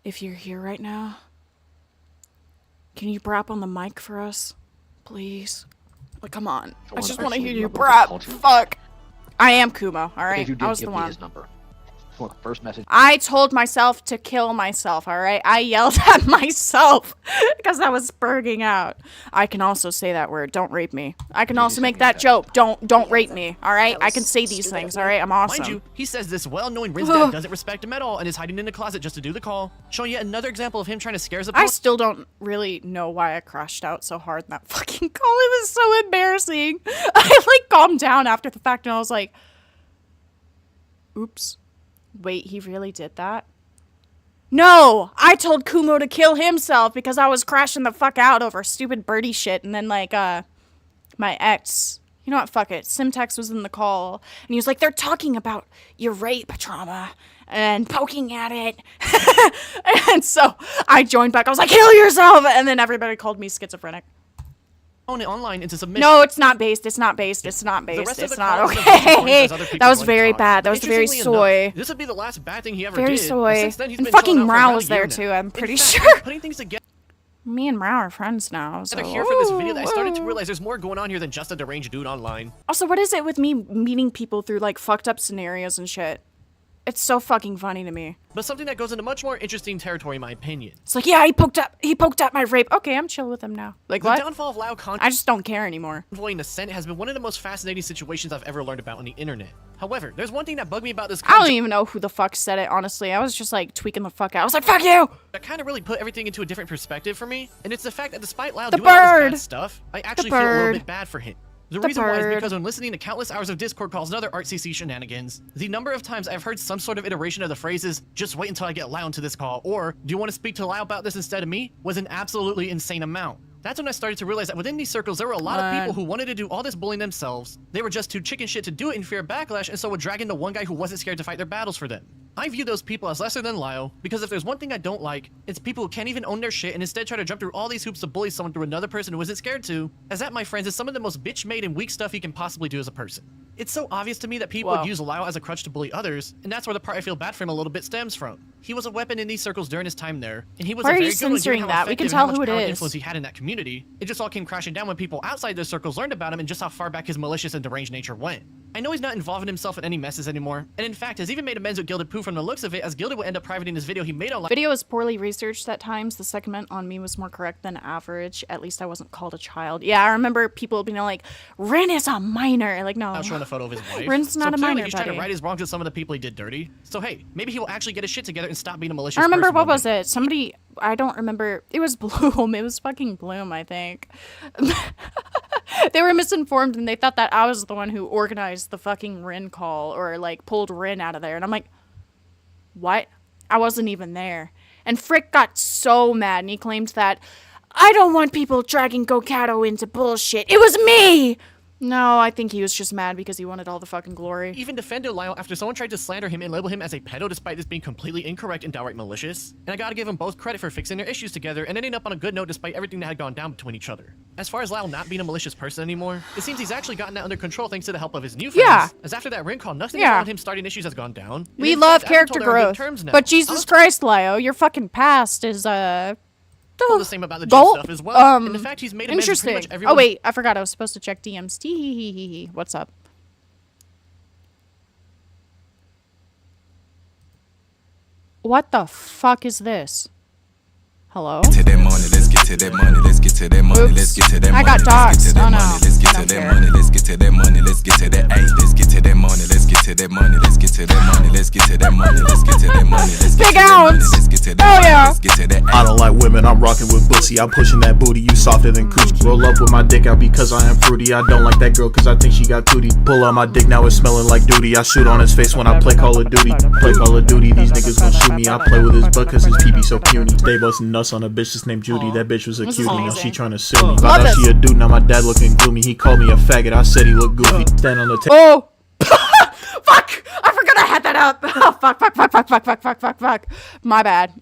if you're here right now, can you brap on the mic for us? Please. Like, come on. I just want to hear you brap. Fuck. I am Kumo, alright? I was the one. First message. I told myself to kill myself, alright? I yelled at myself because I was spurging out. I can also say that word. Don't rape me. I can also make that joke. Don't rape me, alright? I can say these things, alright? I'm awesome. Mind you, he says this well knowing Rin's dad doesn't respect him at all and is hiding in the closet just to do the call, showing yet another example of him trying to scare us. I still don't really know why I crashed out so hard in that fucking call. It was so embarrassing. I like calmed down after the fact and I was like, oops. Wait, he really did that? No! I told Kumo to kill himself because I was crashing the fuck out over stupid birdie shit. And then, like, my ex, you know what, fuck it. Simtex was in the call. And he was like, they're talking about your rape trauma and poking at it. And so I joined back. I was like, kill yourself! And then everybody called me schizophrenic. Online into submission. No, it's not based. It's not based. It's not based. It's not okay. That was very bad. That was very soy. This would be the last bad thing he ever very did. Soy. Since then, he's and been fucking chilling out for Mrao about was a year there now. too. I'm pretty In fact, sure. Putting things together. Me and Mrao are friends now. So Here for this video, that I started to realize there's more going on here than just a deranged dude online. Also, what is it with me meeting people through like fucked up scenarios and shit? It's so fucking funny to me. But something that goes into much more interesting territory, in my opinion. It's like, yeah, he poked at my rape. Okay, I'm chill with him now. Like, the what? downfall of Lau I just don't care anymore. Convoying Ascent has been one of the most fascinating situations I've ever learned about on the internet. However, there's one thing that bugged me about this. I don't even know who the fuck said it, honestly. I was just like tweaking the fuck out. I was like, fuck you! That kind of really put everything into a different perspective for me, and it's the fact that despite Lau The doing all bird! this bad stuff, I actually feel a little bit bad for him. The reason why is because when listening to countless hours of Discord calls and other ArtCC shenanigans, the number of times I've heard some sort of iteration of the phrases, just wait until I get Lau into this call, or do you want to speak to Lau about this instead of me, was an absolutely insane amount. That's when I started to realize that within these circles, there were a lot of people who wanted to do all this bullying themselves. They were just too chicken shit to do it in fear of backlash, and so would drag in the one guy who wasn't scared to fight their battles for them. I view those people as lesser than Lau, because if there's one thing I don't like, it's people who can't even own their shit and instead try to jump through all these hoops to bully someone through another person who isn't scared to, as that, my friends, is some of the most bitch-made and weak stuff you can possibly do as a person. It's so obvious to me that people would use Lau as a crutch to bully others, and that's where the part I feel bad for him a little bit stems from. He was a weapon in these circles during his time there, and he was Why a are very you good one given censoring how that? We can effective tell and how who much it power and is. influence he had in that community. It just all came crashing down when people outside those circles learned about him and just how far back his malicious and deranged nature went. I know he's not involving himself in any messes anymore, and in fact has even made amends with Gilded Poo from the looks of it, as Gilded would end up privating his video he made online. Video was poorly researched at times. The segment on me was more correct than average. At least I wasn't called a child. Yeah, I remember people being like, Rin is a minor. Like, no. Now showing a photo of his wife. Rin's not so a clearly minor, he's trying to buddy. right his wrongs with some of the people he did dirty. So hey, maybe he will actually get his shit together and stop being a malicious I remember, person what one was day. it? Somebody, I don't remember. It was Bloom. It was fucking Bloom, I think. They were misinformed and they thought that I was the one who organized the fucking Rin call or like pulled Rin out of there. And I'm like, what? I wasn't even there. And Frick got so mad and he claimed that I don't want people dragging GoatCatto into bullshit. It was me! No, I think he was just mad because he wanted all the fucking glory. Even defended Lyle after someone tried to slander him and label him as a pedo despite this being completely incorrect and downright malicious. And I gotta give them both credit for fixing their issues together and ending up on a good note despite everything that had gone down between each other. As far as Lyle not being a malicious person anymore, it seems he's actually gotten that under control thanks to the help of his new friends. Yeah. As after that ring call, nothing Yeah. around him starting issues has gone down. And We in love fact, I've been character told they're on good growth. terms now. But Jesus Christ, Lio, your fucking past is, told the same about the Joe Gulp? stuff as well. And in fact, he's made amends with Interesting. pretty much everyone. Oh wait, I forgot I was supposed to check DMs. Tee. What's up? What the fuck is this? Hello? To that money, let's get to that money, let's get to that money, let's get to that money. I got dogs. Oh no. Let's get to that money, let's get to that money, let's get to that let's get to that money, let's get to that money, let's get to that money, let's get to that money, let's get to that money, let's get to that money, let's get to that money, let's get to that. I don't like women, I'm rocking with Bussy. I'm pushing that booty, you softer than coochie. Roll up with my dick out because I am fruity. I don't like that girl cause I think she got cootie. Pull out my dick, now it's smelling like duty. I shoot on his face when I play Call of Duty. Play Call of Duty, these niggas gon' shoot me. I play with his butt cause his pee so puny. Stay busting nuts on a bitch that's named Judy. That bitch was a cutie, now she tryna sue me. Found out she a dude, now my dad looking gloomy. He called me a faggot, I said he looked goofy. Stand on the table. Oh! Fuck! I forgot I had that up. Oh, fuck. My bad.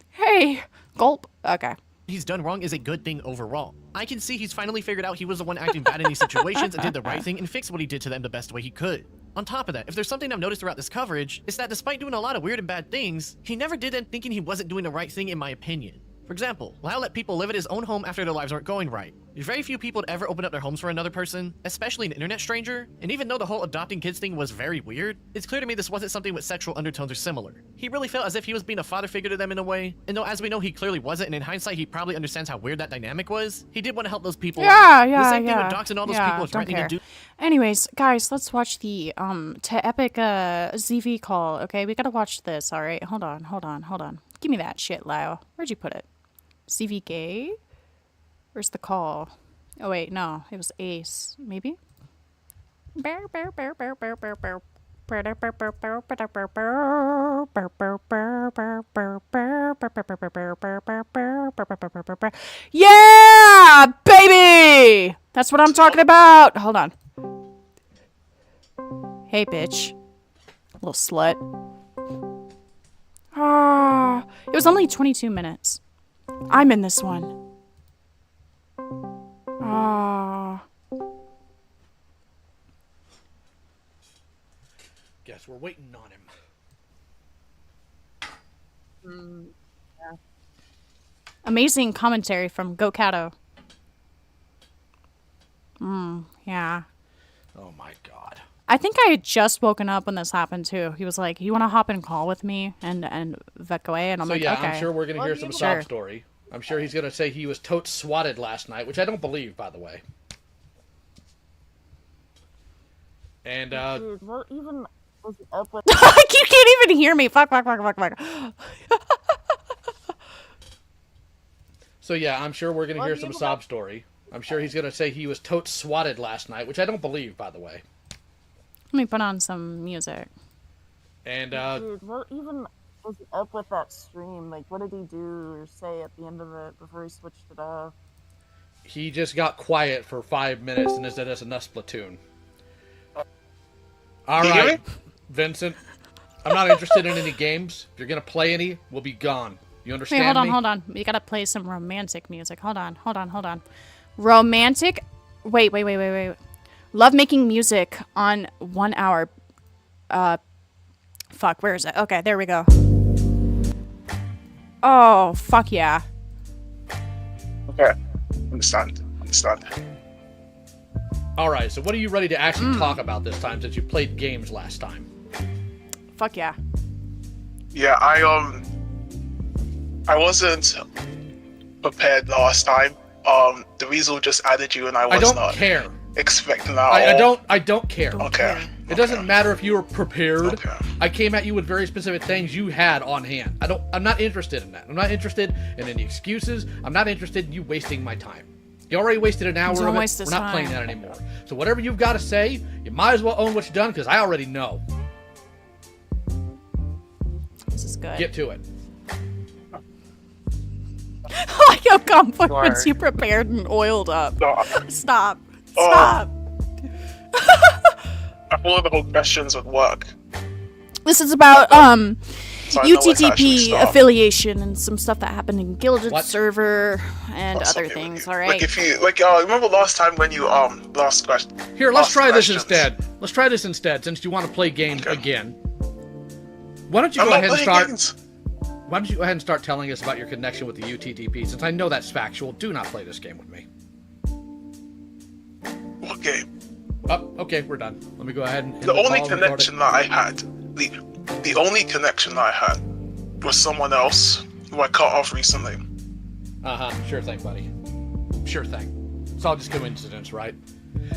Hey. Gulp. Okay. He's done wrong is a good thing overall. I can see he's finally figured out he was the one acting bad in these situations and did the right thing and fixed what he did to them the best way he could. On top of that, if there's something I've noticed throughout this coverage, it's that despite doing a lot of weird and bad things, he never did them thinking he wasn't doing the right thing in my opinion. For example, Lau let people live at his own home after their lives weren't going right. Very few people would ever open up their homes for another person, especially an internet stranger, and even though the whole adopting kids thing was very weird, it's clear to me this wasn't something with sexual undertones or similar. He really felt as if he was being a father figure to them in a way, and though as we know he clearly wasn't, and in hindsight he probably understands how weird that dynamic was, he did want to help those people. The same thing with doxing all those people threatening to do. Anyways, guys, let's watch the to epic ZV call. Okay, we gotta watch this. All right, hold on. Give me that shit, Lau. Where'd you put it? CV gay? Where's the call? Oh wait, no, it was Ace. Maybe? Yeah, baby! That's what I'm talking about. Hold on. Hey, bitch. Little slut. Ah, it was only 22 minutes. I'm in this one. Ah. Guess we're waiting on him. Yeah. Amazing commentary from GoatCatto. Yeah. Oh my god. I think I had just woken up when this happened too. He was like, "You want to hop in call with me and Vec away?" And I'm like, yeah, "Okay." I'm sure we're gonna hear some sob story. I'm sure he's gonna say he was totes swatted last night, which I don't believe, by the way. And Dude, what even was up with? You can't even hear me. Fuck. So yeah, I'm sure we're gonna hear some sob story. I'm sure he's gonna say he was totes swatted last night, which I don't believe, by the way. Let me put on some music. And Dude, what even was up with that stream? Like, what did he do or say at the end of it before he switched it off? he just got quiet for 5 minutes and said that's enough Splatoon. All right, Vincent. I'm not interested in any games. If you're gonna play any, we'll be gone. You understand? Wait, hold on. We gotta play some romantic music. Hold on. Romantic. Wait. Love making music on 1 hour. Fuck. Where is it? Okay, there we go. Oh, fuck yeah. Okay. Understand. All right. So, what are you ready to actually talk about this time? Since you played games last time. Fuck yeah. Yeah, I wasn't prepared last time. The Weasel just added you, and I was not care. Expecting that. I don't care. Okay. It doesn't matter if you were prepared. Okay. I came at you with very specific things you had on hand. I'm not interested in that. I'm not interested in any excuses. I'm not interested in you wasting my time. You already wasted an hour of it. We're not playing that anymore. So whatever you've got to say, you might as well own what you've done, because I already know. This is good. Get to it. Like how compliments you prepared and oiled up. Stop. I thought the whole questions would work. This is about UTTP affiliation and some stuff that happened in Gilded server and other things. All right. Like if you remember last time when you last question. Here, let's try this instead. Since you want to play games again. Why don't you go ahead and start? Why don't you go ahead and start telling us about your connection with the UTTP? Since I know that's factual, do not play this game with me. What game? Oh, okay, we're done. Let me go ahead and. The only connection that I had was someone else who I cut off recently. Sure thing, buddy. Sure thing. It's all just coincidence, right?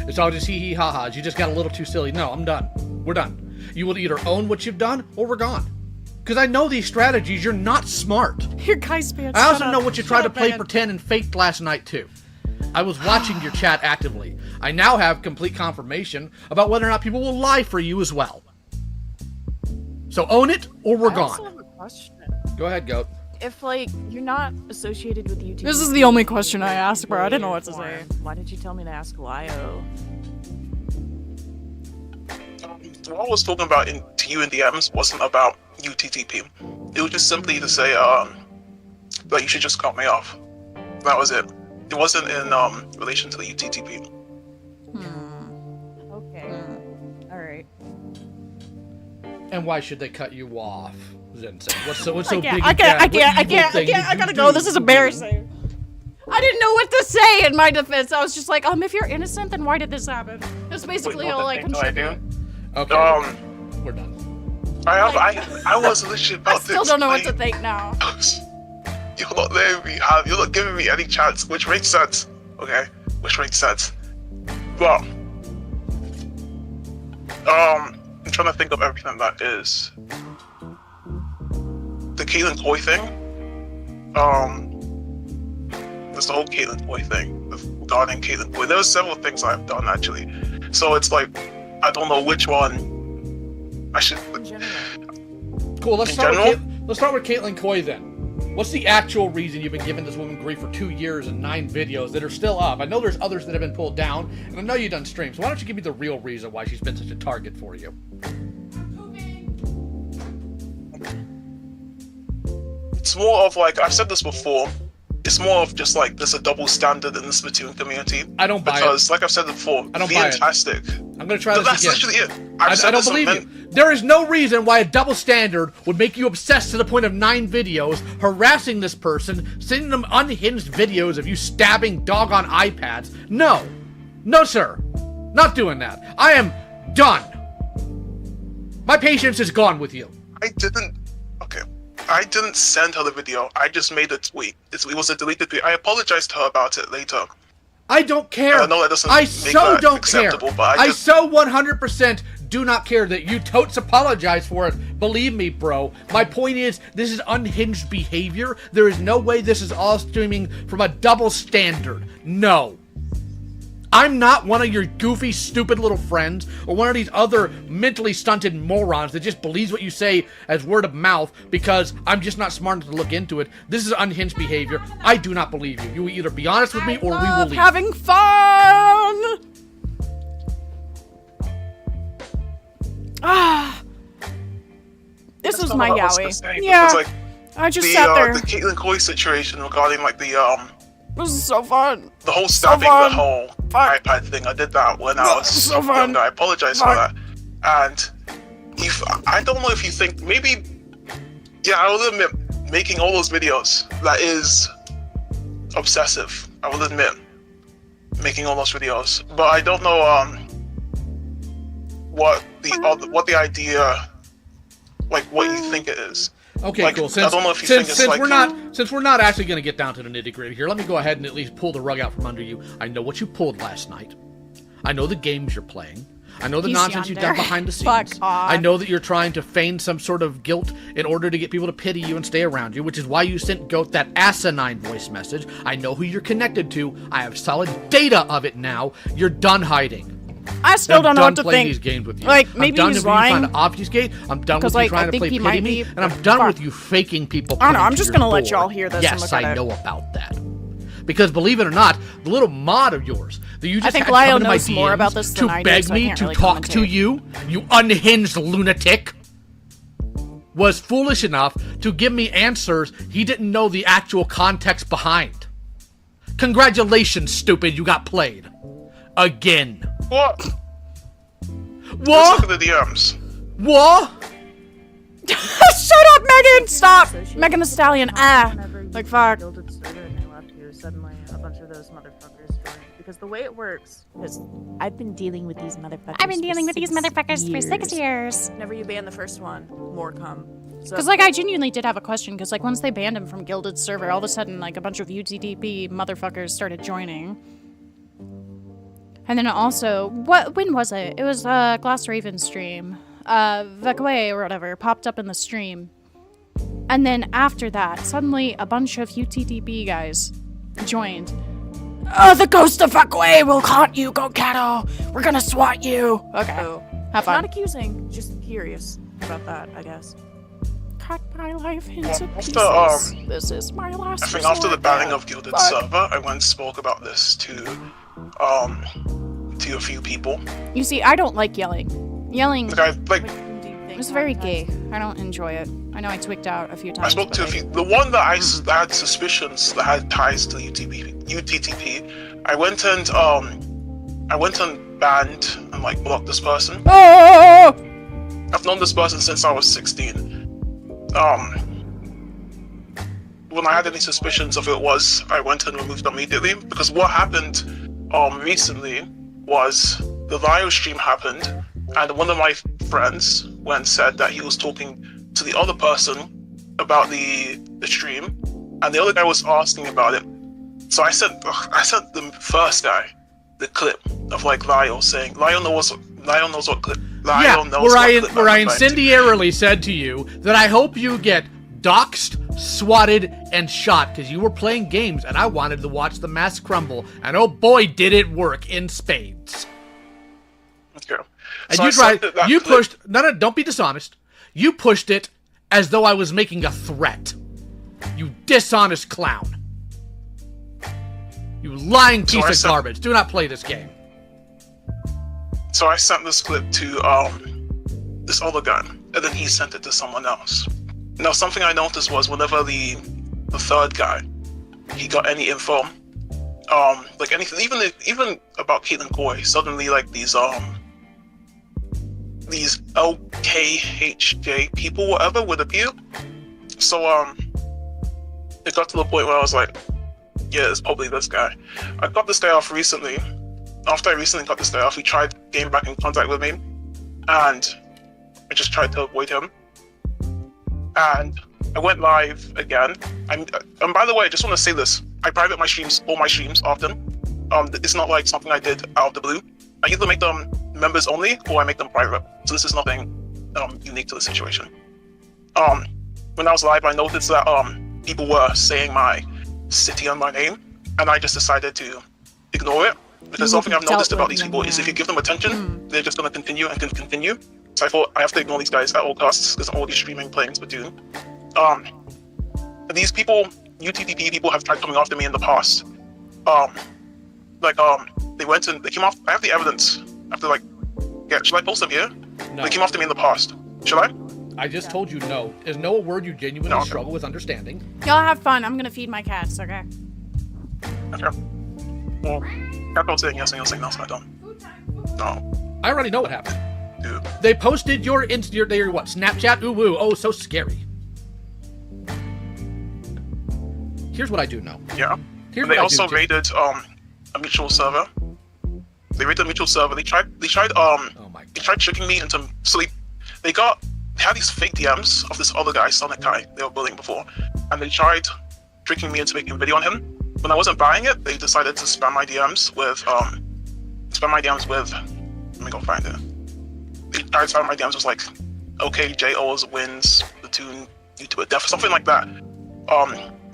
It's all just hee-hee ha-has. You just got a little too silly. No, I'm done. We're done. You will either own what you've done, or we're gone. Because I know these strategies. You're not smart. Your guy's pants. I also know what you tried to play pretend and faked last night, too. I was watching your chat actively. I now have complete confirmation about whether or not people will lie for you as well. So own it, or we're I gone. also have a question. Go ahead, Goat. If, like, you're not associated with YouTube... This is the only question I asked, bro. I didn't know what to say. Why did you tell me to ask Lio? What I was talking about to you in DMs wasn't about UTTP. It was just simply to say that you should just cut me off. That was it. It wasn't in relation to the UTTP. Okay. Alright. And why should they cut you off? What's so big? I gotta go. This is embarrassing. I didn't know what to say in my defense. I was just like, if you're innocent, then why did this happen? That's basically all I contributed. Okay. We're done. I was literally about to Still don't know what to think now. You're not letting me you're not giving me any chance, which makes sense. Okay? Which makes sense. But I'm trying to think of everything that is. The Caitlyn Coy thing. There's the whole Caitlyn Coy thing regarding Caitlyn Coy. There were several things I've done actually. So it's like I don't know which one I should. Cool. Let's start with Caitlyn Coy then. What's the actual reason you've been giving this woman grief for 2 years and 9 videos that are still up? I know there's others that have been pulled down, and I know you've done streams. So why don't you give me the real reason why she's been such a target for you? It's more of like, I've said this before, it's more of just like there's a double standard in the Splatoon community. I don't buy it. Because, like I've said before, I don't buy it. fantastic. I'm gonna try this That's again. literally it. I don't believe you. There is no reason why a double standard would make you obsessed to the point of 9 videos, harassing this person, sending them unhinged videos of you stabbing doggone iPads. No. No, sir. Not doing that. I am done. My patience is gone with you. I didn't send her the video. I just made a tweet. It was a deleted tweet. I apologized to her about it later. I don't care. I know that doesn't I make so that don't acceptable, care. but I so 100% do not care that you totes apologize for it. Believe me, bro. My point is, this is unhinged behavior. There is no way this is all stemming from a double standard. No. I'm not one of your goofy, stupid little friends or one of these other mentally stunted morons that just believes what you say as word of mouth because I'm just not smart enough to look into it. This is unhinged behavior. I do not believe you. You will either be honest with me or we will leave. Having fun! This was my yaoi. Yeah, like, I just sat there. The Caitlyn Coy situation regarding like the This is so fun. The whole stabbing, the whole iPad thing. I did that when I was younger. I apologize for that. And if I don't know if you think maybe, yeah, I will admit making all those videos that is obsessive. I will admit making all those videos, but I don't know what the idea, like what you think it is. Okay, like, cool. I don't know if you think it's like since we're not actually going to get down to the nitty-gritty here, let me go ahead and at least pull the rug out from under you. I know what you pulled last night. I know the games you're playing. I know the nonsense you've done behind the scenes. Fuck off. I know that you're trying to feign some sort of guilt in order to get people to pity you and stay around you, which is why you sent Goat that asinine voice message. I know who you're connected to. I have solid data of it now. You're done hiding. I still don't know what to playing think. These games with you. Like, I'm maybe done he's with you lying. trying to obfuscate. I'm done with you trying to play pity me, and I'm done with you faking people. I don't know. I'm coming just to your gonna let door. y'all hear this. Yes, and look I at know about that. Because believe it or not, the little mod of yours that you just I think had Lyle come into my knows more DMs about this to than I do, beg so I me can't to really talk to commentate. you unhinged lunatic, was foolish enough to give me answers he didn't know the actual context behind. Congratulations, stupid, you got played. Again. What? What? Look at the DMs. What? Shut up, Megan! Stop! Megan Thee Stallion, like fuck. Builded server and they left here. Suddenly, a bunch of those motherfuckers joined. Because the way it works, because I've been dealing with these motherfuckers. I've been dealing with these motherfuckers for 6 years. Whenever you ban the first one, more come. Because, like, I genuinely did have a question, because, like, once they banned him from Gilded's server, all of a sudden, like, a bunch of UTTP motherfuckers started joining. And then also, when was it? It was, Glass Raven stream. Vekwe or whatever popped up in the stream. And then after that, suddenly a bunch of UTTP guys joined. The ghost of Vekwe will haunt you, GoatCatto! We're gonna SWAT you! Okay, have fun. Not accusing, just curious about that, I guess. Cut my life into pieces. After, this is my last I think resort. after the banning of Gilded server, I went and spoke about this to a few people. You see, I don't like yelling. Yelling Like, it's very gay. I don't enjoy it. I know I twigged out a few times. I spoke to a few. The one that I had suspicions that had ties to UTTP, I went and banned and like blocked this person. Oh! I've known this person since I was 16. When I had any suspicions of who it was, I went and removed them immediately, because what happened recently was the live stream happened, and one of my friends went and said that he was talking to the other person about the stream, and the other guy was asking about it. So I sent the first guy the clip of like Lyle saying, Lyle knows what clip. Lyle knows where what clip I I'm referring to. incendiarily said to you that I hope you get doxxed, swatted, and shot because you were playing games and I wanted to watch the mass crumble, and oh boy did it work in spades. Okay. And So you pushed, no, don't be dishonest. You pushed it as though I was making a threat. You dishonest clown. You lying piece of garbage. Do not play this game. So I sent this clip to this other guy, and then he sent it to someone else. Now something I noticed was whenever the third guy, he got any info, like anything, even about Caitlyn Coy, suddenly like these LKHJ people, whatever, would appear. So it got to the point where I was like, yeah, it's probably this guy. I got this guy off recently. After I recently got this guy off, he tried getting back in contact with me, and I just tried to avoid him. And I went live again. And by the way, I just want to say this: I private my streams, all my streams, often. It's not like something I did out of the blue. I either make them members only, or I make them private. So this is nothing unique to the situation. When I was live, I noticed that people were saying my city and my name, and I just decided to ignore it. Because something I've noticed about these people is if you give them attention, they're just going to continue and continue. So I thought I have to ignore these guys at all costs because I'm already streaming playing Splatoon. These people, UTTP people, have tried coming after me in the past. They went and they came off. I have the evidence. I have to should I post them here? No. They came after me in the past. Should I? I just told you no. Is no a word you genuinely struggle with understanding? Y'all have fun. I'm gonna feed my cats, okay? Okay. Well, Catto's saying yes and you're saying no, so I don't. No. I already know what happened. Dude. They posted your what? Snapchat? Ooh woo. Oh, so scary. Here's what I do know. Yeah. And they also raided a mutual server. They raided a mutual server. They tried tricking me into sleep. They had these fake DMs of this other guy, Sonic Guy, they were bullying before, and they tried tricking me into making a video on him. When I wasn't buying it, they decided to spam my DMs with let me go find it. They tried to spam my DMs was like, okay, JO's wins, Splatoon, YouTuber death, something like that.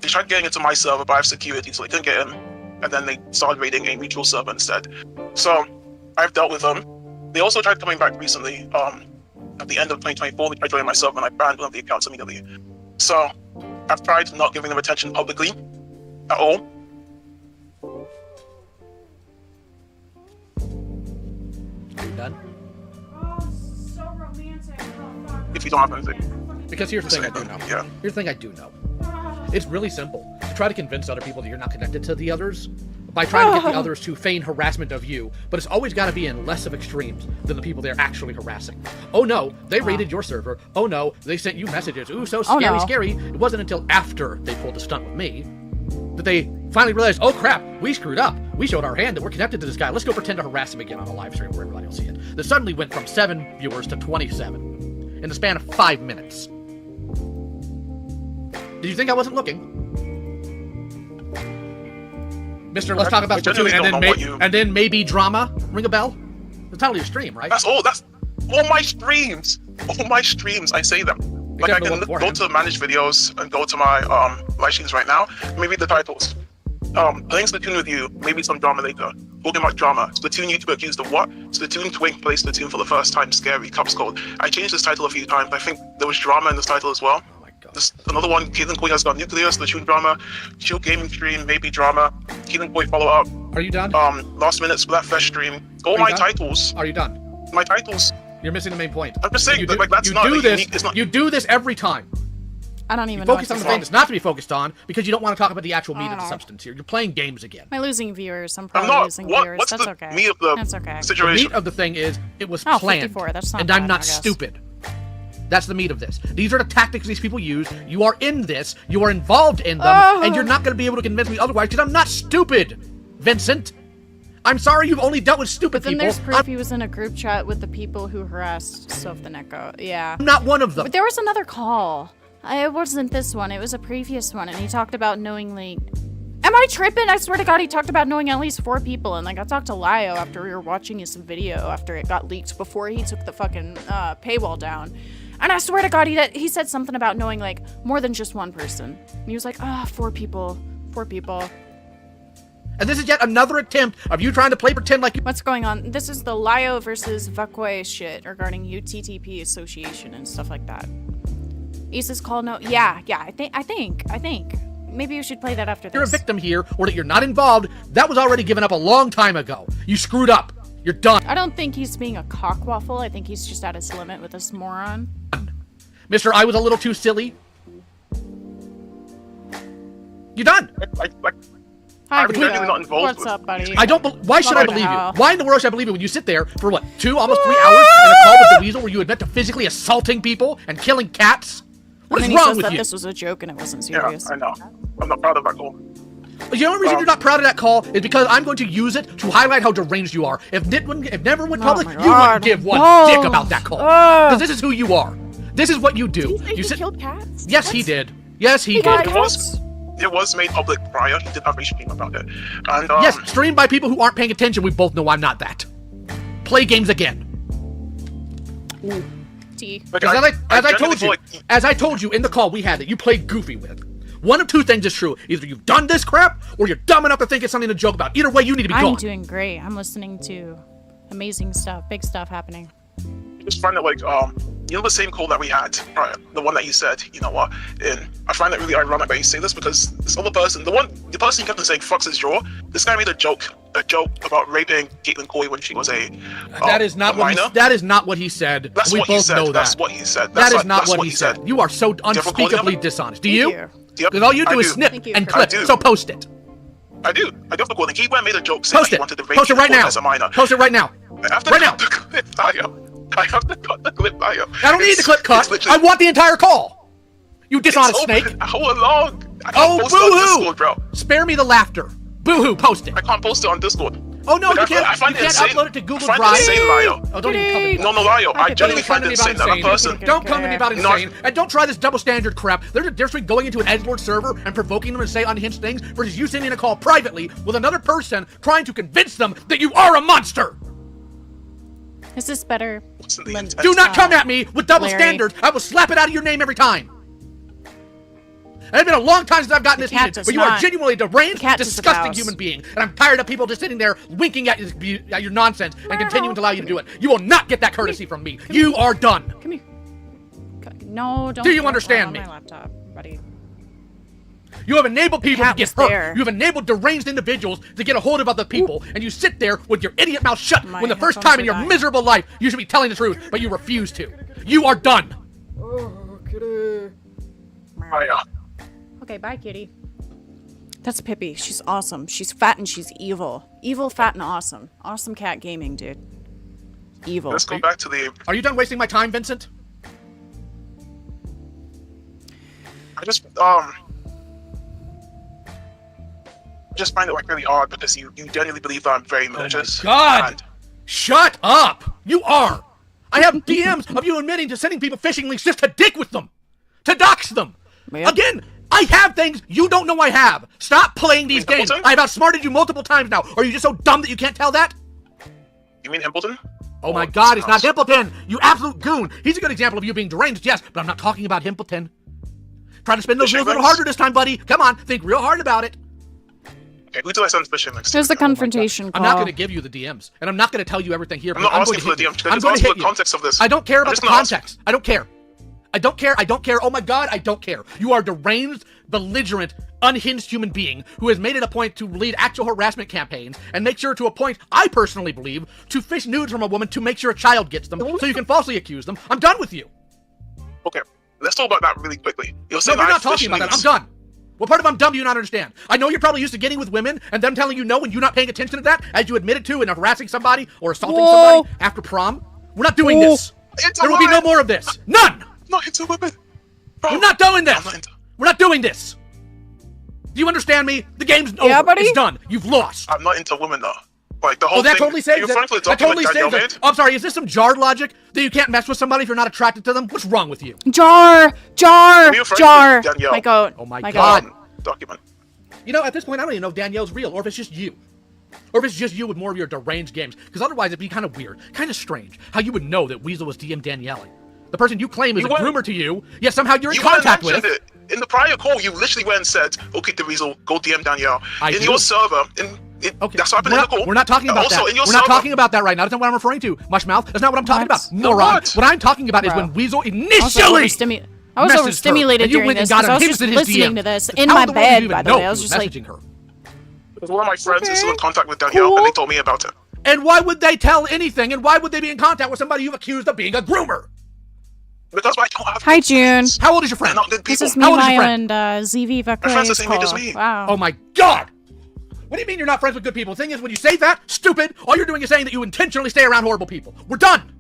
They tried getting into my server, but I have security, so they couldn't get in. And then they started raiding a mutual server instead. So I've dealt with them. They also tried coming back recently. At the end of 2024, they tried joining my server, and I banned one of the accounts immediately. So I've tried not giving them attention publicly at all. Are you done? So romantic. If you don't have anything. Because here's the thing I do know. Yeah. Here's the thing I do know. It's really simple. To try to convince other people that you're not connected to the others by trying to get the others to feign harassment of you, but it's always got to be in less of extremes than the people they're actually harassing. Oh no, they raided your server. Oh no, they sent you messages. Ooh, so scary, scary. It wasn't until after they pulled the stunt with me that they finally realized, oh crap, we screwed up. We showed our hand that we're connected to this guy. Let's go pretend to harass him again on a live stream where everybody will see it. That suddenly went from 7 viewers to 27 in the span of 5 minutes. Did you think I wasn't looking? Mister, let's talk about Splatoon and then maybe drama. Ring a bell? The title of your stream, right? That's all my streams. All my streams, I say them. Like I can go to manage videos and go to my live streams right now. Maybe the titles. Playing Splatoon with you, maybe some drama later. Talking about drama. Splatoon YouTuber accused of what? Splatoon Twink plays Splatoon for the first time. Scary. Cups cold. I changed this title a few times. I think there was drama in this title as well. There's another one, Keelan Koi has got nuclear, Splatoon drama, chill gaming stream, maybe drama, Keelan Koi follow up. Are you done? Last minute Splatfest stream. All my titles. Are you done? My titles. You're missing the main point. I'm just saying, you do this every time. I don't even know. Focus on the thing that's not to be focused on because you don't want to talk about the actual meat of the substance here. You're playing games again. Am I losing viewers? I'm probably losing viewers. What's That's the okay. meat of the That's okay. situation? The meat of the thing is it was planned, 54. That's not and bad, I'm not I guess. stupid. That's the meat of this. These are the tactics these people use. You are in this. You are involved in them, and you're not going to be able to convince me otherwise because I'm not stupid, Vincent. I'm sorry you've only dealt with stupid Then people. there's proof he was in a group chat with the people who harassed Soph the Neko. Yeah. I'm not one of them. But there was another call. It wasn't this one. It was a previous one, and he talked about knowingly... Am I tripping? I swear to God, he talked about knowing at least 4 people, and like I talked to Lio after we were watching his video after it got leaked before he took the fucking paywall down. And I swear to God, he said something about knowing like more than just one person. And he was like, 4 people. 4 people. And this is yet another attempt of you trying to play pretend like you... What's going on? This is the Lio versus Vakwe shit regarding UTTP association and stuff like that. Isa's call no... Yeah, I think. Maybe you should play that after this. You're a victim here, or that you're not involved. That was already given up a long time ago. You screwed up. You're done. I don't think he's being a cockwaffle. I think he's just at his limit with this moron. Mister, I was a little too silly. You're done. Hi, I'm clearly not involved. What's up, buddy? I don't. Why should I believe you? How? Why in the world should I believe you when you sit there for what, 2, almost 3 hours in a call with the Weasel where you admit to physically assaulting people and killing cats? What is wrong with you? This was a joke and it wasn't serious. Yeah, I know. I'm not proud of that call. The only reason you're not proud of that call is because I'm going to use it to highlight how deranged you are. If never went public, you wouldn't give one dick about that call. Because this is who you are. This is what you do. Did he say he killed cats? Yes, he did. Yes, he did. It was made public prior. He did have a stream about it. And yes, streamed by people who aren't paying attention. We both know I'm not that. Play games again. Ooh. T. As I told you in the call we had that you played goofy with. One of 2 things is true. Either you've done this crap, or you're dumb enough to think it's something to joke about. Either way, you need to be gone. I'm doing great. I'm listening to amazing stuff, big stuff happening. I just find it like, you know the same call that we had, right? The one that you said, you know what? And I find it really ironic that you say this because this other person, the person you kept on saying fucks his jaw, this guy made a joke about raping Caitlin Coy when she was a that is not what he, that is not what he said. That's we what both he said. know that. That's what he said. That is not what he said. You are so unspeakably dishonest. Do you? Because all you do is snip and clip. So post it. I do. I do have the quote. He made a joke saying he wanted to rape Post it right now. as a minor. Post it right now. Right now. I have to cut the clip bio. I don't need the clip cut. I want the entire call. You dishonest snake. How long? Oh, boo-hoo! Bro. Spare me the laughter. Boo-hoo, post it. I can't post it on Discord. Oh, no, Like, you can't. I find You it can't insane. upload it to Google I Drive. find it insane, Lio. Oh, don't even come to me. No, Lio. I genuinely find it insane that a person. Don't come to me about insane. And don't try this double standard crap. There's a difference between going into an edgelord server and provoking them to say unhinged things versus you sending a call privately with another person trying to convince them that you are a monster. Is this better? Do not come at me with double standards. I will slap it out of your name every time. It's been a long time since I've gotten this heated, but you are genuinely deranged, disgusting human being, and I'm tired of people just sitting there winking at your nonsense and continuing to allow you to do it. You will not get that courtesy from me. You are done. Come here. No, don't. Do you understand me? My laptop, buddy. You have enabled people to get hurt. You have enabled deranged individuals to get a hold of other people, and you sit there with your idiot mouth shut when the first time in your miserable life you should be telling the truth, but you refuse to. You are done. Oh, kitty. Okay, bye, kitty. That's Pippi. She's awesome. She's fat and she's evil. Evil, fat, and awesome. Awesome cat gaming, dude. Evil. Let's go back to the... Are you done wasting my time, Vincent? I just find it like really odd because you genuinely believe that I'm very malicious. God! Shut up! You are! I have DMs of you admitting to sending people phishing links just to dick with them! To dox them! Man. Again, I I have things you don't know I have. Stop playing these games. I have outsmarted you multiple times now. Are you just so dumb that you can't tell that? You mean Himpleton? Oh my God, it's not Himpleton. You absolute goon. He's a good example of you being deranged, yes, but I'm not talking about Himpleton. Try to spin those rules a little harder this time, buddy. Come on, think real hard about it. Okay, who do I send fishing next Here's the confrontation call. I'm not going to give you the DMs, and I'm not going to tell you everything here. I'm not asking for the DMs. I'm going to hit the context of this. I don't care about the context. I don't care. I don't care. I don't care. Oh my God, I don't care. You are a deranged, belligerent, unhinged human being who has made it a point to lead actual harassment campaigns and make sure to a point, I personally believe, to fish nudes from a woman to make sure a child gets them so you can falsely accuse them. I'm done with you. Okay, let's talk about that really quickly. No, we're not talking about that. I'm done. What part of I'm dumb do you not understand? I know you're probably used to getting with women and them telling you no and you not paying attention to that, as you admitted to in harassing somebody or assaulting somebody after prom. We're not doing this. There will be no more of this. None! I'm not into women. Bro, we're not doing this. We're not doing this. Do you understand me? The game's over. Buddy? It's done. You've lost. I'm not into women though. Like the whole that thing. Totally saves it. That totally saves it. I'm sorry, is this some jar logic that you can't mess with somebody if you're not attracted to them? What's wrong with you? Jar. My goat. Oh my God. God. Document. You know, at this point, I don't even know if Danielle's real or if it's just you. Or if it's just you with more of your deranged games. Because otherwise, it'd be kind of weird, kind of strange, how you would know that Weasel was DM Danielle. The person you claim is a groomer to you, yet somehow you're in contact with. It. In the prior call, you literally went and said, okay, the Weasel, go DM Danielle. In your server, okay. That's what happened in the call. We're not talking about that. We're not talking about that right now. That's not what I'm referring to, Mushmouth. That's not what I'm talking about, moron. What I'm talking about is when Weasel initially I was overstimulated during this because I was just listening to this in my bed, by the way. I was just like... Because one of my friends is still in contact with Danielle, and they told me about it. And why would they tell anything? And why would they be in contact with somebody you've accused of being a groomer? Because I don't have... Hi, June. How old is your friend? This is me, Maya, and ZV My friend's the same age as me. Wow. Oh my God! What do you mean you're not friends with good people? The thing is, when you say that, stupid, all you're doing is saying that you intentionally stay around horrible people. We're done!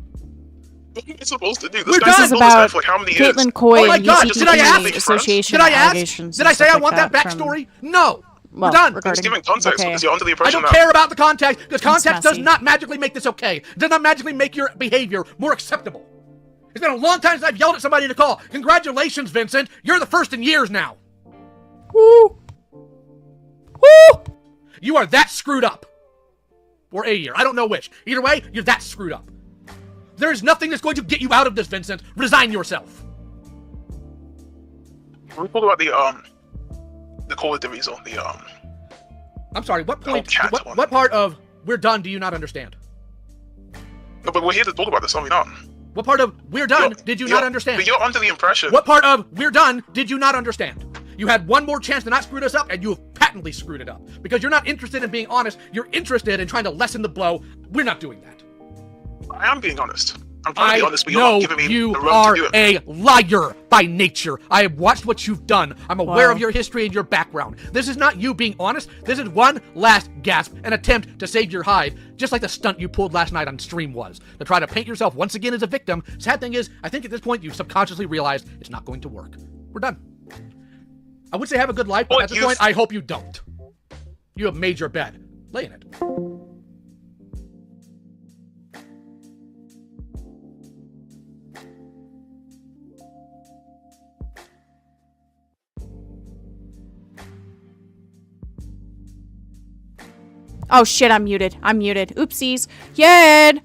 What are you supposed to do? We're done! This is about for how many years? Caitlin Coy oh my and God, UCT did I ask? Association Did I ask? allegations. Did I say I want like that backstory? No! We're done! It's giving context because you're under the I impression don't care about the context, because context does not magically make this okay. It does not magically make your behavior more acceptable. It's been a long time since I've yelled at somebody to call. Congratulations, Vincent. You're the first in years now. Woo! Woo! You are that screwed up. Or a year. I don't know which. Either way, you're that screwed up. There is nothing that's going to get you out of this, Vincent. Resign yourself. We talk about the call with the Weasel. I'm sorry, what point, what part of we're done do you not understand? No, but we're here to talk about this, are we not? What part of we're done did you not understand? But you're under the impression. What part of we're done did you not understand? You had one more chance to not screw this up, and you have patently screwed it up. Because you're not interested in being honest, you're interested in trying to lessen the blow. We're not doing that. I am being honest. I'm trying to be honest, but you're know not giving me you the room are to do it. a liar by nature. I have watched what you've done. I'm aware of your history and your background. This is not you being honest. This is one last gasp, an attempt to save your hide, just like the stunt you pulled last night on stream was, to try to paint yourself once again as a victim. Sad thing is, I think at this point you've subconsciously realized it's not going to work. We're done. I would say have a good life, but at this point, I hope you don't. You have made your bed. Lay in it. Oh shit, I'm muted. Oopsies. Yed!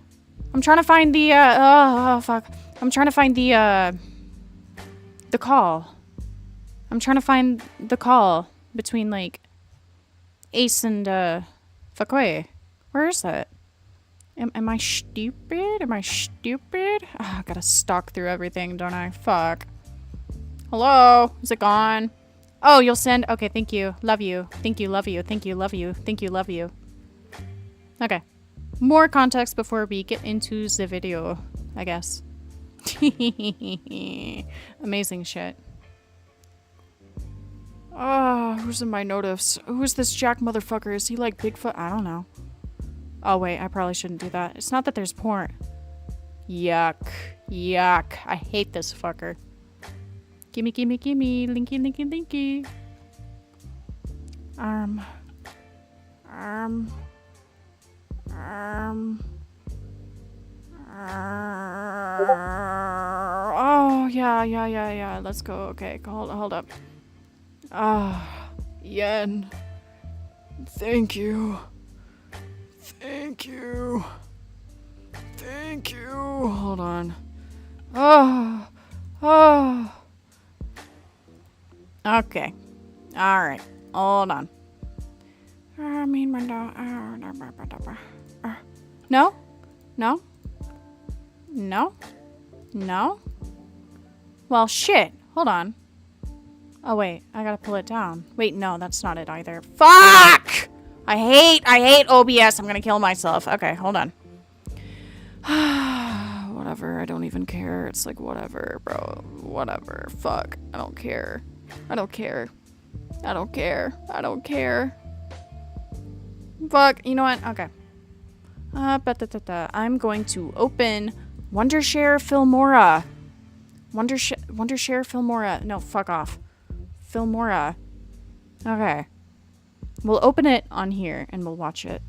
I'm trying to find the, oh fuck. I'm trying to find the call. I'm trying to find the call between, like, Ace and, Fakwe. Where is that? Am I stupid? Oh, I gotta stalk through everything, don't I? Fuck. Hello? Is it gone? Oh, you'll send? Okay, thank you. Love you. Thank you, love you. Thank you, love you. Thank you, love you. Okay. More context before we get into the video, I guess. Amazing shit. Oh, who's in my notice? Who's this Jack motherfucker? Is he like Bigfoot? I don't know. Oh, wait, I probably shouldn't do that. It's not that there's porn. Yuck. Yuck. I hate this fucker. Gimme, gimme, gimme. Linky, linky, linky. Oh, yeah. Let's go. Okay, hold up. Yen. Thank you. Thank you. Thank you. Hold on. Okay. Alright. Hold on. No? No? No? No? Well, shit. Hold on. Oh, wait. I gotta pull it down. Wait, no, that's not it either. Fuck! I hate OBS. I'm gonna kill myself. Okay, hold on. Whatever. I don't even care. It's like, whatever, bro. Whatever. Fuck. I don't care. I don't care. I don't care. I don't care. Fuck. You know what? Okay. I'm going to open Wondershare Filmora. Wondershare Filmora. No, fuck off. Filmora. Okay. We'll open it on here and we'll watch it.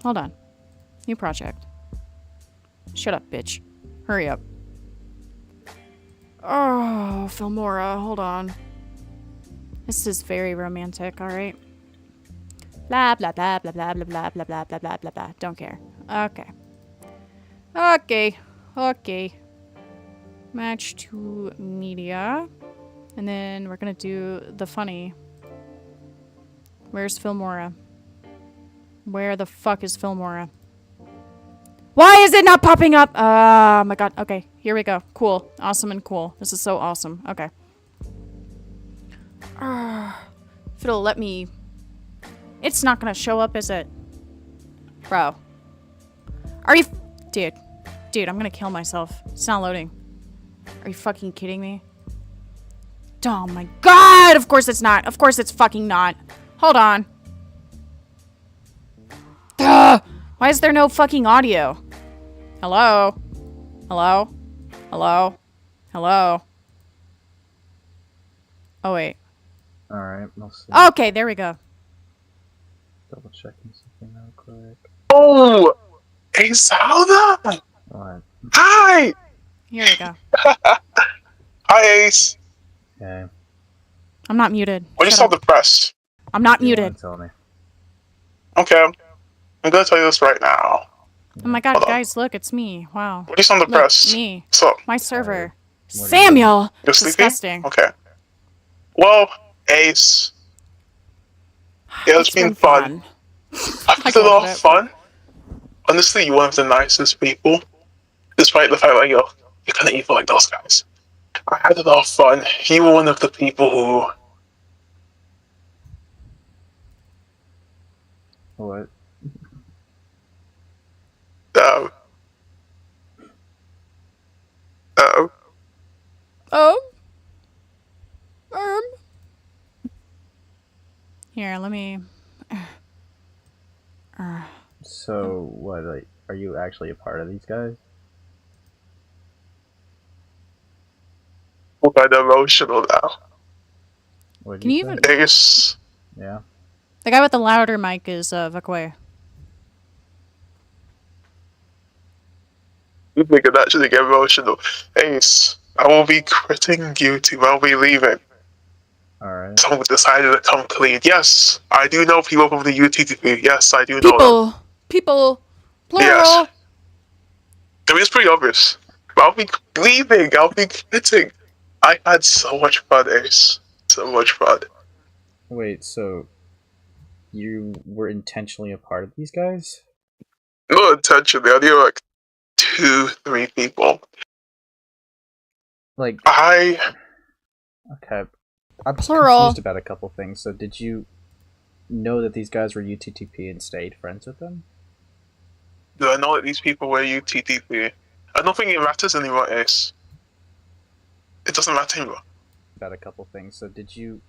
Hold on. New project. Shut up, bitch. Hurry up. Oh, Filmora. Hold on. This is very romantic, alright? Blah, blah, blah, blah, blah, blah, blah, blah, blah, blah, blah, blah, blah. Don't care. Okay. Okay. Okay. Match to media. And then we're gonna do the funny. Where's Filmora? Where the fuck is Filmora? Why is it not popping up? Oh my god. Okay, here we go. Cool. Awesome and cool. This is so awesome. Okay. If it'll let me... It's not gonna show up, is it? Bro. Are you... Dude. Dude, I'm gonna kill myself. It's not loading. Are you fucking kidding me? Oh my god! Of course it's not. Of course it's fucking not. Hold on. Duh! Why is there no fucking audio? Hello? Hello? Hello? Hello? Oh, wait. Alright, we'll see. Okay, there we go. Double checking something real quick. Oh! Hey, Zelda! What? Here Hi! we go. Hi, Ace. Okay. I'm not muted. What do you Shut saw up. the press? I'm not muted. Tell me. Okay. I'm gonna tell you this right now. Oh my god, guys, look, it's me. Wow. What do you saw on the Look, press? me. So, My server. Samuel! you're sleepy? Disgusting. Okay. Well, Ace. Yeah, it's been fun. I've had a lot of fun. Honestly, you're one of the nicest people. Despite the fact that you're kind of evil like those guys. I had a lot of fun. You were one of the people who... What? Here, let me... So, what, like, are you actually a part of these guys? I'm kind of emotional now. What'd Can you say? even... Ace. Yeah. The guy with the louder mic is Vakwe. You think I'd actually get emotional. Ace, I will be quitting YouTube. I'll be leaving. Alright. Someone decided to come clean. Yes, I do know people from the UTTP. Yes, I do know them. People! Plural! Yes. I mean, it's pretty obvious. But I'll be leaving. I'll be quitting. I had so much fun, Ace. So much fun. Wait, so... You were intentionally a part of these guys? Not intentionally. I knew like 2-3 people. Like... Okay. I'm Plural. confused about a couple things. So did you know that these guys were UTTP and stayed friends with them? Do I know that these people were UTTP? I don't think it matters anymore, Ace. It doesn't matter anymore. About a couple things. So did you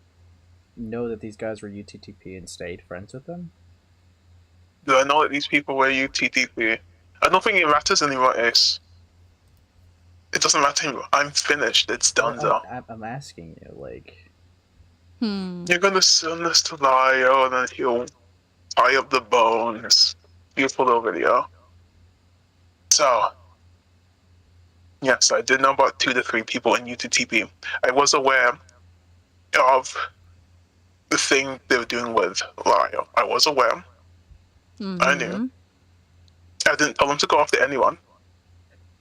know that these guys were UTTP and stayed friends with them? Do I know that these people were UTTP? I don't think it matters anymore, Ace. It doesn't matter anymore. I'm finished. It's done, though. I'm asking you, like... You're gonna send this to Lio, and then he'll tie up the bones. Beautiful little video. So, yes, I did know about 2 to 3 people in UTTP. I was aware of the thing they were doing with Lyle. I was aware. I knew. I didn't tell them to go after anyone.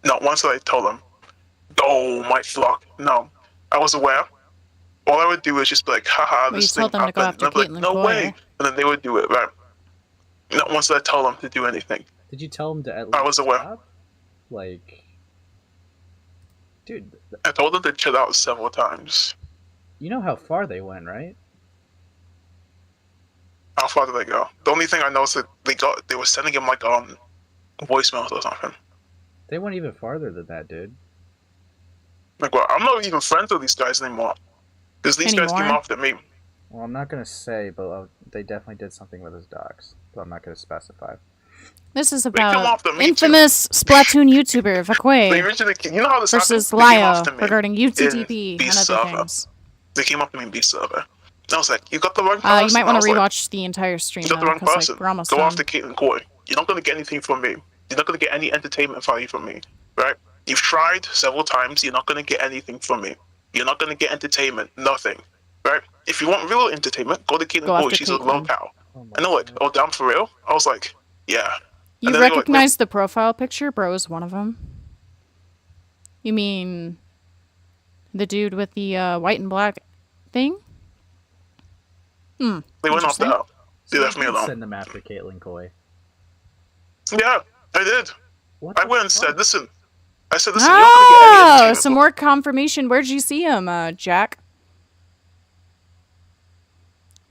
Not once did I tell them, oh my flock. No. I was aware. All I would do is just be like, haha, this thing happened. And I'd be like, no way. And then they would do it, right? Not once did I tell them to do anything. Did you tell them to at least I was aware. stop? Like, dude. I told them to chill out several times. You know how far they went, right? How far did they go? The only thing I know is that they were sending him like voicemails or something. They went even farther than that, dude. Like, well, I'm not even friends with these guys anymore. Because these guys came after me. Well, I'm not gonna say, but they definitely did something with his dogs. But I'm not gonna specify. This is about infamous Splatoon YouTuber Vakwe You know how this versus happened? Lyo regarding UTTP and other things. They came up to me in B server. I was like, you got the wrong person. You might want to rewatch the entire stream. You got the wrong person. Like, we're almost Go done. after Caitlin Coy. You're not going to get anything from me. You're not going to get any entertainment value from me. Right? You've tried several times. You're not going to get anything from me. You're not going to get entertainment. Nothing. Right? If you want real entertainment, go to Caitlin Coy. She's a locale. And they're like, oh, damn, for real? I was like, yeah. You recognize the profile picture? Bro is one of them. You mean the dude with the white and black thing? They went off that. They left me alone. Send them after Caitlin Coy. Yeah, I did. I went and said, listen. I said, listen, Oh, you're not going to get any entertainment. some more confirmation. Where'd you see him, Jack?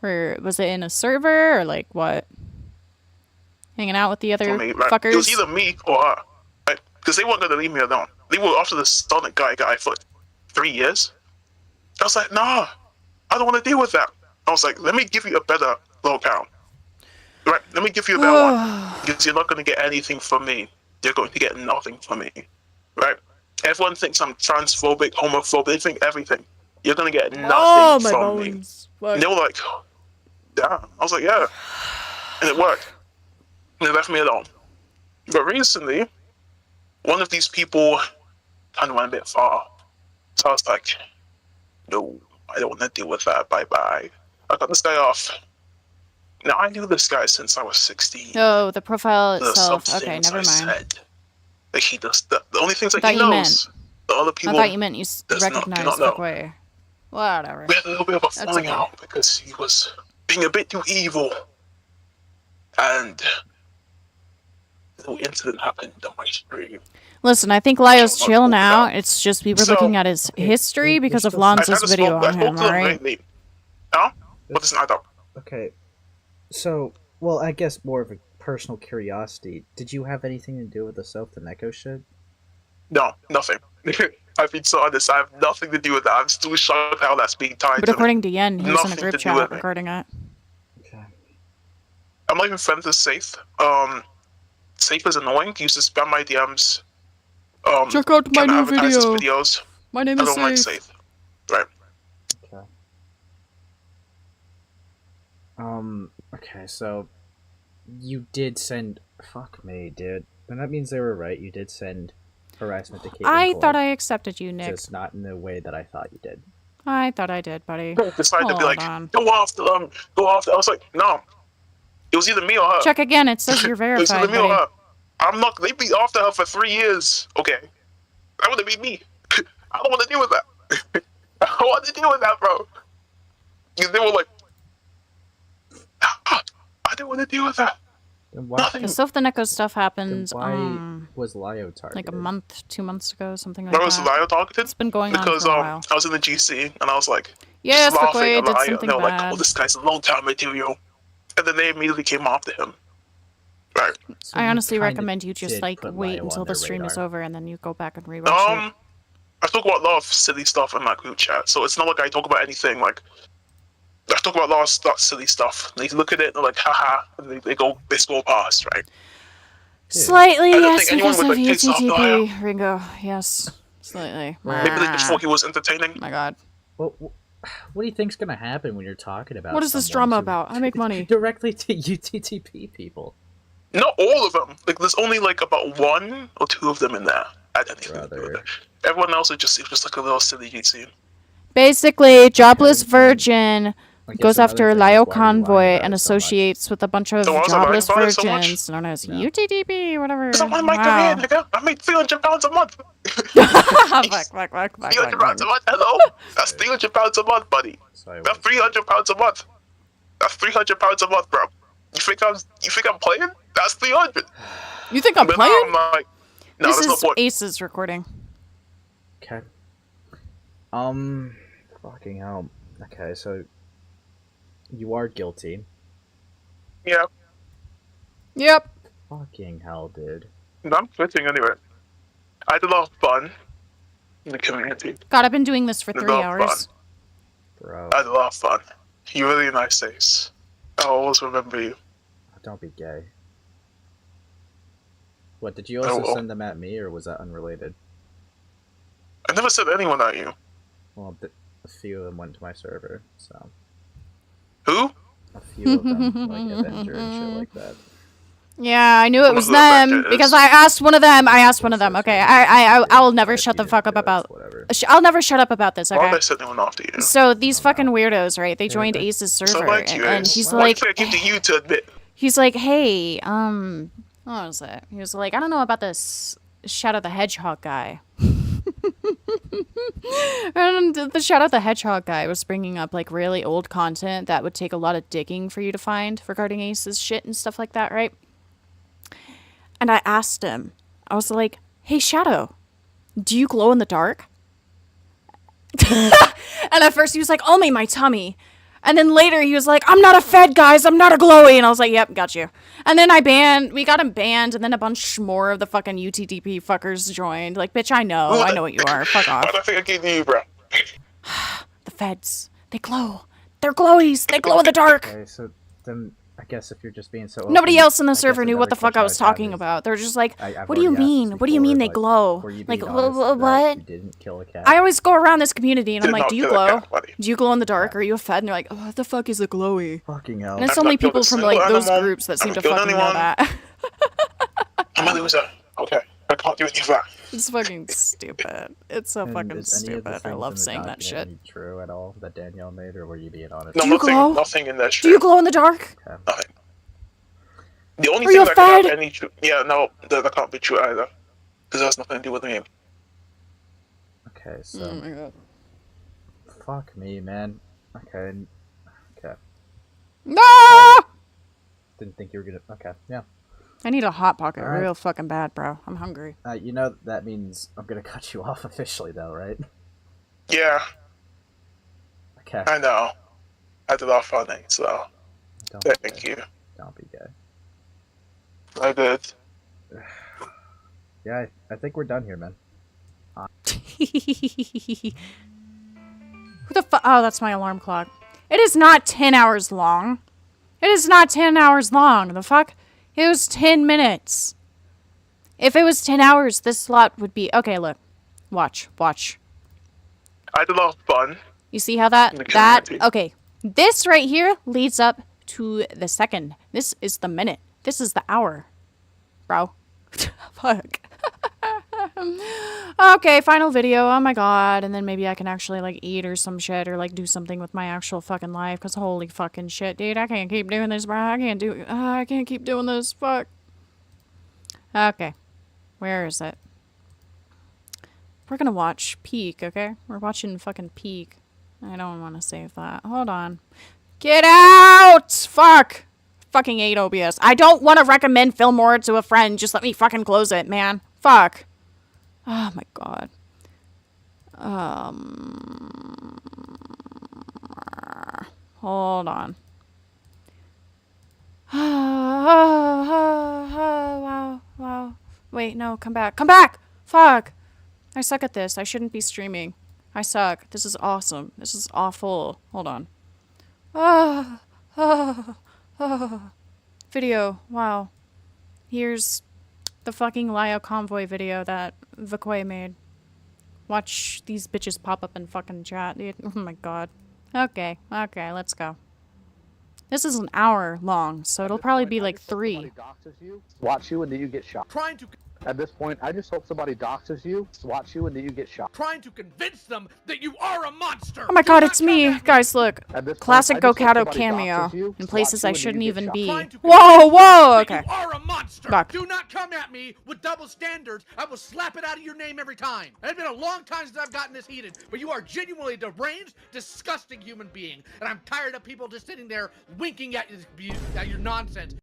Or was it in a server or like what? Hanging out with the other fuckers? It was either me or her. Right? Because they weren't going to leave me alone. They were after the Sonic guy for 3 years. I was like, nah, I don't want to deal with that. I was like, let me give you a better locale. Right? Let me give you a better one. Because you're not going to get anything from me. You're going to get nothing from me. Right? Everyone thinks I'm transphobic, homophobic. They think everything. You're going to get nothing from me. And they were like, damn. I was like, yeah. And it worked. And they left me alone. But recently, one of these people kind of went a bit far. So I was like, no, I don't want to deal with that. Bye-bye. I got this guy off. Now, I knew this guy since I was 16. Oh, the profile itself. Some Okay, things never I mind. said, like he does the only things I that he thought you knows. The other people I thought you meant you do recognized not know. Vakwe. Whatever. We had a little bit of a That's falling okay. out because he was being a bit too evil. And a little incident happened on my stream. Listen, I think Lyo's chill now. It's just we were looking at his history because of Lonzo's video on him, alright? Huh? What doesn't add up? Okay. So, well, I guess more of a personal curiosity. Did you have anything to do with the South and Echo shit? No, nothing. I've been so honest. I have nothing to do with that. I'm still shocked how that's being tied But to according to Yen, he was in a Nothing group to do chat with it. regarding it. I'm not even friends with Safe. Safe is annoying. He used to spam my DMs. Check out my kinda new advertise his video. videos. My name I is don't like Safe. Safe. Right. Okay, so you did send. Fuck me, dude. And that means they were right. You did send harassment to Caitlin I Coy, thought I accepted you, Nick. just not in the way that I thought you did. I thought I did, buddy. Decided to be Hold like, on. go after them. Go after. I was like, no. It was either me or her. Check again. It says you're It was verified, either me or buddy. her. I'm not. They be after her for 3 years. Okay. That would have been me. I don't want to deal with that. I don't want to deal with that, bro. Because they were like, I don't want to deal with that. Then why, The Soph the Neko stuff happened why was Lyo targeted? like a month, 2 months ago, something like Why was that. Lyo targeted? It's been going because, on for a while. I was in the GC and I was like, Yes, just laughing Vakwe at did Lyo. something And they were like, bad. oh, this guy's a long-time material. And then they immediately came after him. Right. I honestly kinda recommend you just did like put wait Lyo until on the their stream is radar. over and then you go back and rewatch it. I talk about a lot of silly stuff in my group chat, so it's not like I talk about anything like. I talk about a lot of silly stuff. They look at it and they're like, haha, and they scroll past, right? Slightly, I don't yes, think anyone because of would, like, piss off Lyo. UTTP. Ringo, yes. Slightly. Maybe they just thought he was entertaining. My god. What do you think's gonna happen when you're talking about? What is this someone drama to- about? I make money. directly to UTTP people. Not all of them. Like, there's only like about 1 or 2 of them in there. I don't even do it. Everyone else is just like a little silly GC. Basically, jobless virgin I guess goes another after thing is, Lio why are you lying Convoy about and it so much? associates with a bunch of So why was I lying jobless about it so much? virgins known as UTDP, whatever. Because I want my Wow. career, nigga. I make 300 pounds a month. Fuck. 300 pounds a month. Hello. That's 300 pounds a month, buddy. That's 300 pounds a month. That's 300 pounds a month, bro. You think I'm playing? That's 300. You think I'm But playing? now I'm like, no, This there's no is point. Ace's recording. Okay. Fucking hell. Okay, so you are guilty. Yeah. Yep. Fucking hell, dude. No, I'm quitting anyway. I had a lot of fun in the community. God, I've been doing this for I had 3 a lot of hours. fun. Bro. I had a lot of fun. You're really nice, Ace. I'll always remember you. Don't be gay. What, did you also Oh. send them at me, or was that unrelated? I never said anyone at you. Well, a few of them went to my server, so... Who? A few of them, like Avenger and shit like that. Yeah, I knew it was Who the them Avenger because is? I asked one of them. Okay, I'll never shut the fuck up about. I'll never shut up about this. Why would I Okay. send anyone after you? So these fucking weirdos, right? They joined Ace's So server, like you, and Ace. he's Why like, do you think I give to you to admit? he's like, hey, what was it? He was like, I don't know about this Shadow the Hedgehog guy. And the Shadow the Hedgehog guy was bringing up like really old content that would take a lot of digging for you to find regarding Ace's shit and stuff like that, right? And I asked him, I was like, hey Shadow, do you glow in the dark? And at first he was like, only my tummy. And then later he was like, I'm not a Fed, guys. I'm not a glowy. And I was like, yep, got you. And then we got him banned. And then a bunch more of the fucking UTDP fuckers joined. Like, bitch, I know what you are. Fuck off. What I think I gave to you, bro? The Feds, they glow. They're glowies. They glow in the dark. Okay, so then I guess if you're just being so Nobody open, else in the I guess server knew what the another fuck I was question I'd have talking is- about. They were just like, I've what do you already asked mean? this What do you mean before, they glow? were you Like, being honest that what? You didn't kill a cat. I always go around this community and I'm Did like, not do you kill a glow? cat, buddy. Do you glow in the dark? Are you a Fed? And they're like, oh, what the fuck is a glowy? Fucking hell. And it's I've only not killed people a from single like those animal. groups that seem I've to killed fucking know anyone. that. I'm a loser. Okay. I can't do any of that. It's fucking stupid. It's so And fucking is any of the stupid. I things love in the saying that shit. document true at all that Danielle made, or were you being honest? No, Do you nothing, glow? nothing in that shit. Do you glow in the dark? Nothing. The only Are you thing a that could have Fed? any true... Yeah, no, that can't be true either. Because it has nothing to do with me. Okay, so... Oh my god. Fuck me, man. Okay. Okay. No! Didn't think you were gonna... Okay, yeah. I need a hot pocket Alright. real fucking bad, bro. I'm hungry. You know that means I'm gonna cut you off officially, though, right? Yeah, Okay. I know. I did off funny, so... Don't Thank you. Don't be gay. I did. Yeah, I think we're done here, man. Who the fuck? Oh, that's my alarm clock. It is not 10 hours long. It is not 10 hours long. The fuck? It was 10 minutes. If it was 10 hours, this slot would be... Okay, look. Watch. I had a lot of fun. You see how that... In the Okay. This right here leads up to the second. This is the minute. This is the hour. Bro. Fuck. Okay, final video. Oh my god. And then maybe I can actually, like, eat or some shit or, like, do something with my actual fucking life. Because holy fucking shit, dude. I can't keep doing this, bro. I can't keep doing this. Fuck. Okay. Where is it? We're gonna watch Peak, okay? We're watching fucking Peak. I don't want to save that. Hold on. Get out! Fuck! Fucking 8 OBS. I don't want to recommend Fillmore to a friend. Just let me fucking close it, man. Fuck. Oh my god. Hold on. Wow. Wait, no, come back. Come back! Fuck! I suck at this. I shouldn't be streaming. I suck. This is awesome. This is awful. Hold on. Video. Wow. Here's the fucking Lio Convoy video that Vakoi made. Watch these bitches pop up in fucking chat, dude. Oh my god. Okay, let's go. This is an hour long, so it'll probably be like 3. Watch you and then you get shot. At this point, I just hope somebody doxes you, swats you, and then you get shot. Trying to convince them that you are a monster. Oh my god, it's me. Guys, look. At this Classic point, I just hope GoatCatto somebody cameo doxes you, in places swats you, I and then shouldn't you get even shot. be. Whoa, okay. You are a monster. Fuck. Do not come at me with double standards. I will slap it out of your name every time. It's been a long time since I've gotten this heated, but you are genuinely a deranged, disgusting human being, and I'm tired of people just sitting there winking at your nonsense.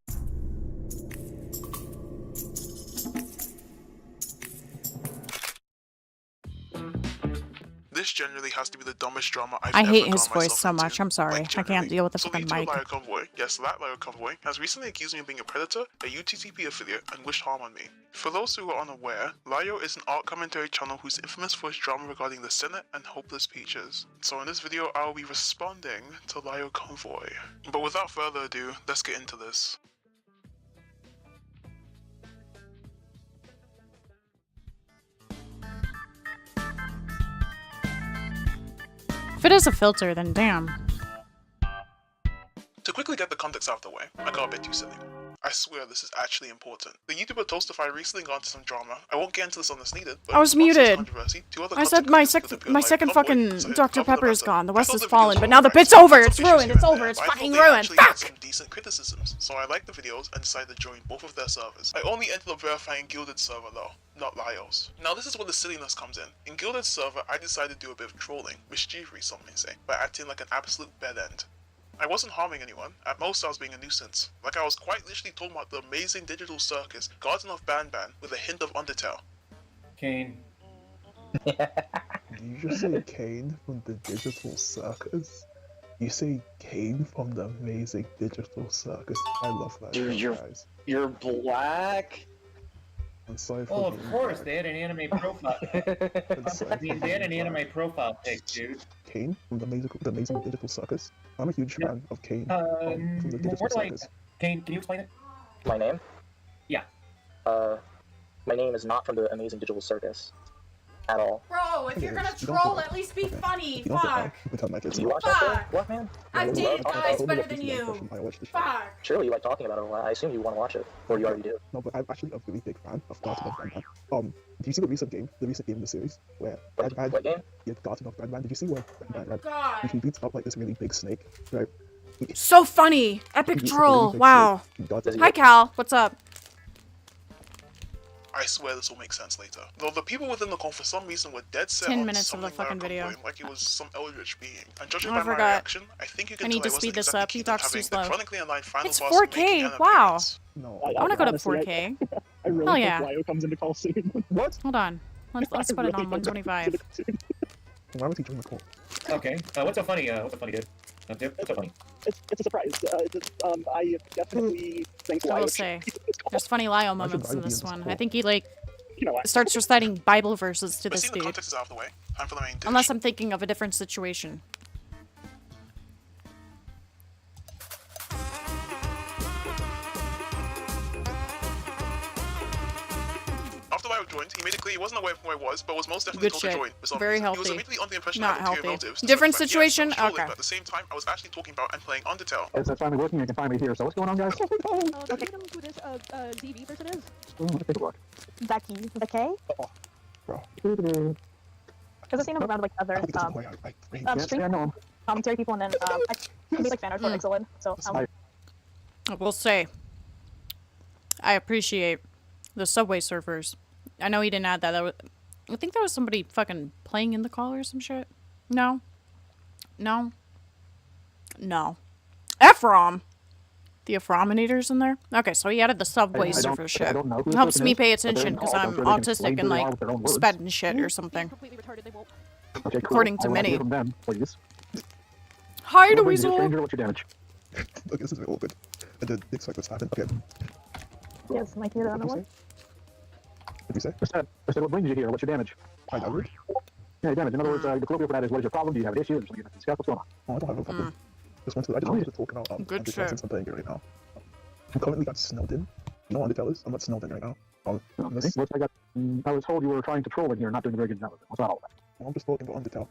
This generally has to be the dumbest drama I've I ever hate his got voice myself so into. much. I'm sorry. I can't deal with the So fucking the mic. YouTuber Convoy, yes, that Convoy, has recently accused me of being a predator, a UTTP affiliate, and wished harm on me. For those who are unaware, Lyo is an art commentary channel who's infamous for its drama regarding the Senate and Hopeless Peaches. So in this video, I'll be responding to Lyo Convoy. But without further ado, let's get into this. If it is a filter, then damn. To quickly get the context out of the way, I got a bit too silly. I swear this is actually important. The YouTuber Toastify recently got into some drama. I won't get into this unless needed, but I was in response to this muted. controversy, two other I said content my second fucking decided to Dr. cover the Pepper is matter. gone. The I West thought has the videos fallen, were but now the alright. bit's over. Some It's issues ruined. here It's and over. there, It's but I fucking thought they ruined. actually had Fuck! some decent criticisms, so I liked the videos and decided to join both of their servers. I only ended up verifying Gilded's server though, not Lyo's. Now this is where the silliness comes in. In Gilded's server, I decided to do a bit of trolling, mischievous some may say, by acting like an absolute bed end. I wasn't harming anyone, at most I was being a nuisance. Like I was quite literally talking about the amazing digital circus, Garden of Banban, with a hint of Undertale. Kane. Did you just say Kane from the digital circus? You say Kane from the amazing digital circus. I love that. Dude, guys. You're black? I'm sorry for Oh, of being course, black. they had an anime profile. I mean, they had an anime profile pic, dude. Kane from the amazing digital circus. I'm a huge fan of Kane from the digital More like, circus. Kane, can you explain it? My name? Yeah. My name is not from the Amazing Digital Circus. At all. Bro, if you're gonna troll, at least be funny. You don't get Fuck. mad. You can tell my kids. You watch that show? What, man? I've You love dated talking guys about it? better than you. Fuck. Surely you like talking about it a lot. I assume you want to watch it. Or you already do. No, but I'm actually a really big fan of Garden of Banban. Do you see the recent game in the series where Banban? What game? Yeah, Garden of Banban. Did you see where Banban? God. He beats up like this really big snake, right? So funny. Epic troll. Wow. Hi, Cal. What's up? I swear this will make sense later. Though the people within the call for some reason were dead set 10 on minutes of the something fucking video. like it was some eldritch being. And judging Oh, by I my forgot. reaction, I think you can I need tell to I wasn't speed this exactly up. He keen on talks too having slow. the chronically aligned final It's boss 4K. making an Wow. appearance. No, I want to go to honestly, 4K. I really Hell hope yeah. Lyo comes into call soon. What? Hold on. Let's put it on 125. Why was he doing the call? Okay. What's so funny? What's so funny, dude? What's so funny? It's a surprise. I definitely think I will say, there's funny Lyo moments in this one. I think he starts reciting Bible verses to But this seeing the dude. context is out of the way, time for the main dish. Unless I'm thinking of a different situation. After Lyo joined, he made it clear he wasn't aware of who I was, but was most definitely Good told shit. to join for some Very reason. He was healthy. immediately under the impression Not I had ulterior healthy. motives. Different So, in fact, situation? yes, I was trolling, Okay. But at the same time, I was actually talking about and playing Undertale. It's finally working. I can finally hear. So what's going on, guys? Do you know who this ZV person is? Let's take a look. Becky. With a K? Bro. Because I've seen him around with other stream I know him. commentary people, and then I made like fan art for Excellent. So I will say, I appreciate the Subway surfers. I know he didn't add that. I think there was somebody fucking playing in the call or some shit. No. No. No. Ephraim. The Ephraminators in there? Okay, so he added the Subway surfer shit. Helps me pay attention because I'm autistic and like sped and shit or something. According to many. Hi, Weasel. What's your damage? Look, this is really awkward. I did expect this to happen. Okay. yes, Mikey, the other one. What did you say? I said, what brings you here? What's your damage? My damage? Yeah, damage. In other words, the colloquial for that is, what is your problem? Do you have an issue? Or something you can discuss? What's going on? Oh, I don't have a problem. I just wanted to talk about Good Undertale since I'm playing it right now. I'm currently got snowed in. You know what Undertale is? I'm not snowed in right now. I was told you were trying to troll in here, not doing a very good job of it. What's that all about? I'm just talking about Undertale.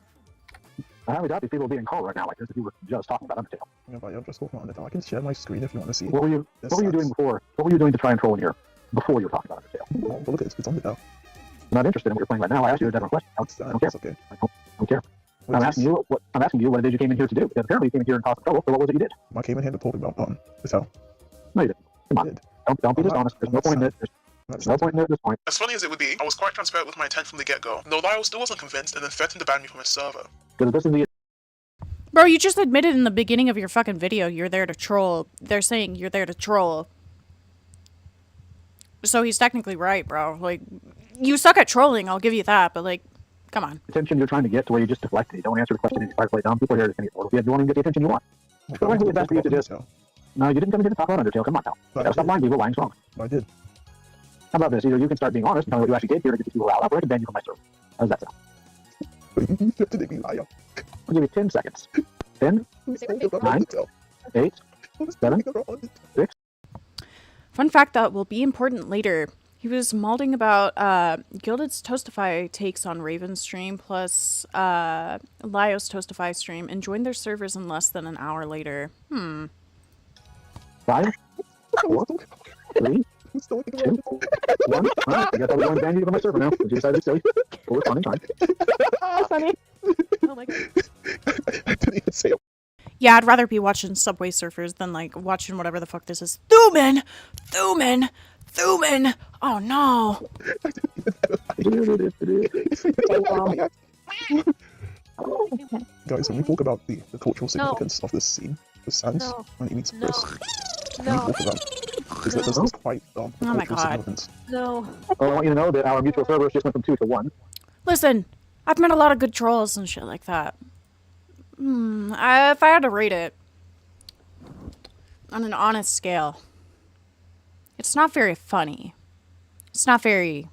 I highly doubt these people would be in call right now like this if you were just talking about Undertale. Yeah, but I'm just talking about Undertale. I can share my screen if you want to see. What were you doing before? What were you doing to try and troll in here? before you were talking about Undertale. Well, look, it's Undertale. You're not interested in what you're playing right now. I asked you a different question. I don't care. That's okay. I don't care. I'm asking you what it is you came in here to do. Because apparently you came in here and caused trouble. So what was it you did? I came in here to talk about Undertale. No, you didn't. Come on. Don't be dishonest. There's no point in it. There's no point in it at this point. As funny as it would be, I was quite transparent with my intent from the get-go. No, Lyle still wasn't convinced and then threatened to ban me from his server. Because this is the... Bro, you just admitted in the beginning of your fucking video you're there to troll. They're saying you're there to troll. So he's technically right, bro. Like, you suck at trolling, I'll give you that, but like, come on. Attention you're trying to get to where you just deflect it. You don't answer the question and you try to play dumb. People here to if you want to get the attention you want. So I think it's best for you to just... No, you didn't come in here to talk about Undertale. Come on now. You gotta stop lying people. Lying's wrong. I did. How about this? Either you can start being honest and tell me what you actually did here to get these people out, or I can ban you from my server. How does that sound? You threatened me, liar. I'll give you 10 seconds. 10, 9, 8, 7, 6. Fun fact that will be important later. He was malding about Gilded's Toastify takes on Raven's stream plus Lyo's Toastify stream and joined their servers in less than an hour later. 5, 4, 3, 2, 1. Alright, I guess I'll be going to ban you from my server now. Since you decided to be silly. Full responding time. Oh, funny. Oh my god. I didn't even say it. Yeah, I'd rather be watching Subway Surfers than like watching whatever the fuck this is. Thuman! Oh no! Guys, when we talk about the cultural significance of this scene, the Sans, when he meets Chris, when we talk about is that this is quite the cultural significance. No. Well, I want you to know that our mutual servers just went from 2 to 1. Listen, I've met a lot of good trolls and shit like that. If I had to rate it on an honest scale, it's not very funny. It's not very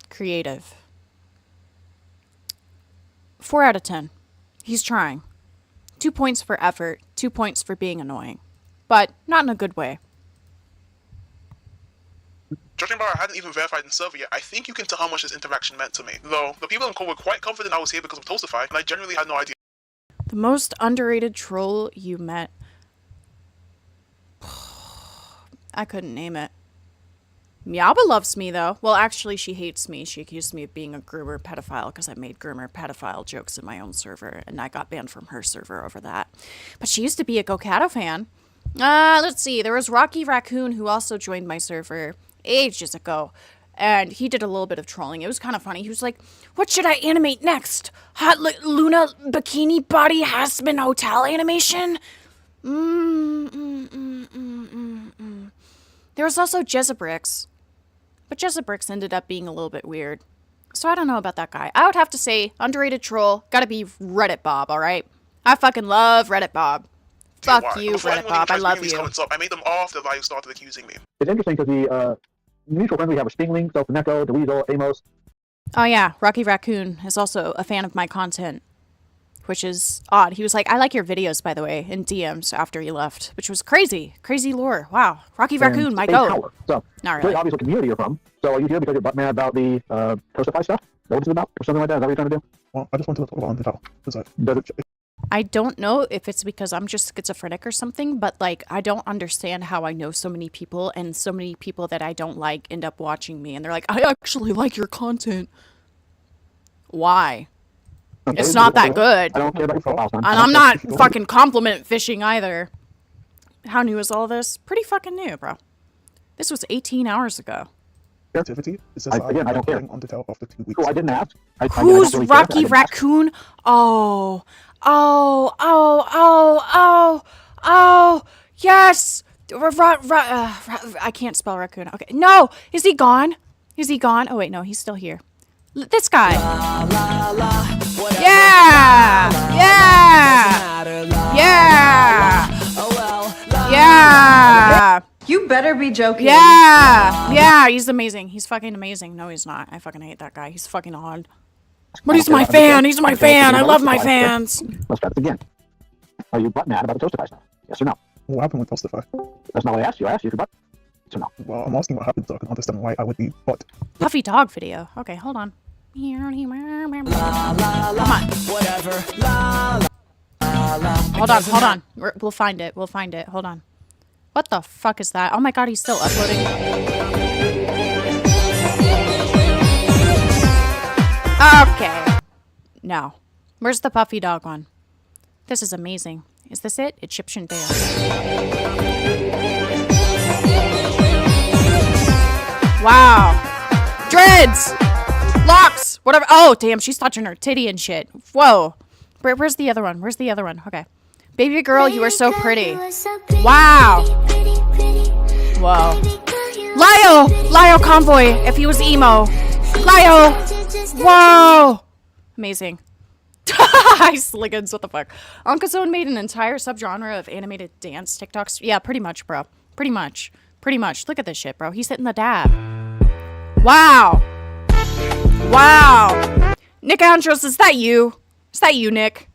creative. 4 out of 10. He's trying. 2 points for effort, 2 points for being annoying. But not in a good way. Judging by I hadn't even verified in server yet, I think you can tell how much this interaction meant to me. Though, the people in Convoy were quite confident I was here because of Toastify, and I genuinely had no idea. The most underrated troll you met. I couldn't name it. Miaba loves me, though. Well, actually, she hates me. She accused me of being a groomer pedophile because I made groomer pedophile jokes in my own server, and I got banned from her server over that. But she used to be a GoatCatto fan. Let's see. There was Rocky Raccoon, who also joined my server ages ago, and he did a little bit of trolling. It was kind of funny. He was like, what should I animate next? Hot Luna Bikini Body Hasbin Hotel animation? There was also Jezzabrix. But Jezzabrix ended up being a little bit weird. So I don't know about that guy. I would have to say, underrated troll, gotta be Reddit Bob, alright? I fucking love Reddit Bob. Fuck you, Reddit Bob. I love you. I made them after Lyle started accusing me. It's interesting because the mutual friends we have are Stingling, Self-Neko, Deweasel, Amos. Oh yeah, Rocky Raccoon is also a fan of my content, which is odd. He was like, I like your videos, by the way, in DMs after he left, which was crazy. Crazy lore. Wow. Rocky Raccoon, my goat. So, not really. Very obvious what community you're from. So are you here because you're butt mad about the Toastify stuff? Is that what it's about? Or something like that? Is that what you're trying to do? Well, I just wanted to talk about Undertale. I don't know if it's because I'm just schizophrenic or something, but like, I don't understand how I know so many people and so many people that I don't like end up watching me. And they're like, I actually like your content. Why? It's not that good. I don't care about your profiles, man. And I'm not fucking compliment fishing either. How new is all this? Pretty fucking new, bro. This was 18 hours ago. Activity. It says again, I don't care. Undertale after 2 weeks. Cool, I didn't ask. Who's Rocky Raccoon? Oh, yes. I can't spell raccoon. Okay, no. Is he gone? Is he gone? Oh wait, no, he's still here. This guy. Yeah. You better be joking. Yeah, he's amazing. He's fucking amazing. No, he's not. I fucking hate that guy. He's fucking odd. But he's my fan. He's my fan. I love my fans. Let's try this again. Are you butt mad about the Toastify stuff? Yes or no? What happened with Toastify? That's not what I asked you. I asked you if you're butt. Yes or no? Well, I'm asking what happened so I can understand why I would be butt. Puffy dog video. Okay, hold on. Come on. Hold on. We'll find it. Hold on. What the fuck is that? Oh my god, he's still uploading. Okay. No. Where's the puffy dog one? This is amazing. Is this it? Egyptian dance. Wow. Dreads! Locks! Whatever. Oh, damn, she's touching her titty and shit. Whoa. Where's the other one? Where's the other one? Okay. Baby girl, you are so pretty. Wow. Whoa. Lyo Convoy, if he was emo. Lyo! Whoa! Amazing. Hi, Sliggins, what the fuck? Unkazone made an entire subgenre of animated dance TikToks. Yeah, pretty much, bro. Pretty much. Look at this shit, bro. He's hitting the dab. Wow. Wow. Nick Andros, is that you? Is that you, Nick?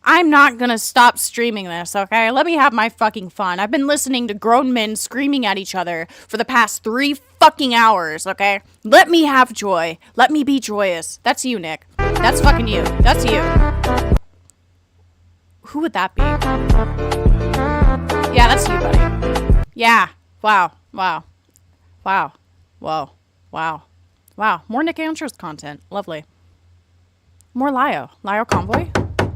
I'm not gonna stop streaming this, okay? Let me have my fucking fun. I've been listening to grown men screaming at each other for the past 3 fucking hours, okay? Let me have joy. Let me be joyous. That's you, Nick. That's fucking you. That's you. Who would that be? Yeah, that's you, buddy. Yeah. Wow. Wow. Wow. Whoa. Wow. Wow. More Nick Andros content. Lovely. More Lyo. Lyo Convoy?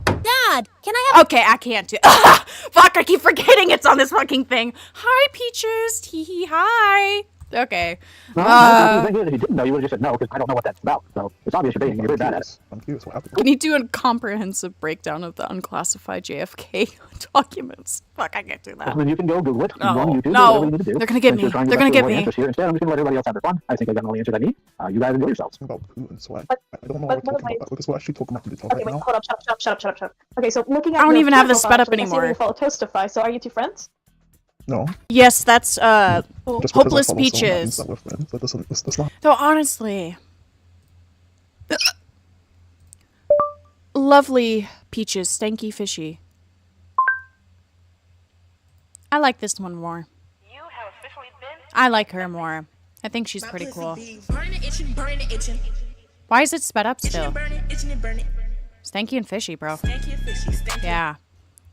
Dad, can I have... Okay, I can't do... Fuck, I keep forgetting it's on this fucking thing. Hi, Peaches. Tee-hee, hi. Okay. No, if you didn't know, you would have just said no, because I don't know what that's about. So it's obvious you're dating. You're very bad at it. I'm curious what happened. Can you do a comprehensive breakdown of the unclassified JFK documents? Fuck, I can't do that. Well, then you can go Google it. No, go on YouTube, no. whatever you need to do. They're gonna get me. They're gonna get me. Here. Instead, I'm just gonna let everybody else have their fun. I think I got all the answers I need. You guys enjoy yourselves. About Putin, so I don't know what we're talking about because we're actually talking about the talk Okay, right wait, now. hold up, shut up. Okay, so looking at I don't your even have this profile sped up picture, I see that anymore. You follow Toastify, so are you two friends? No. Yes, that's Just because I Hopeless follow someone, that means Peaches. that we're friends. That's not. Though honestly, lovely Peaches, stanky fishy. I like this one more. I like her more. I think she's pretty cool. Why is it sped up still? Stanky and fishy, bro. Yeah.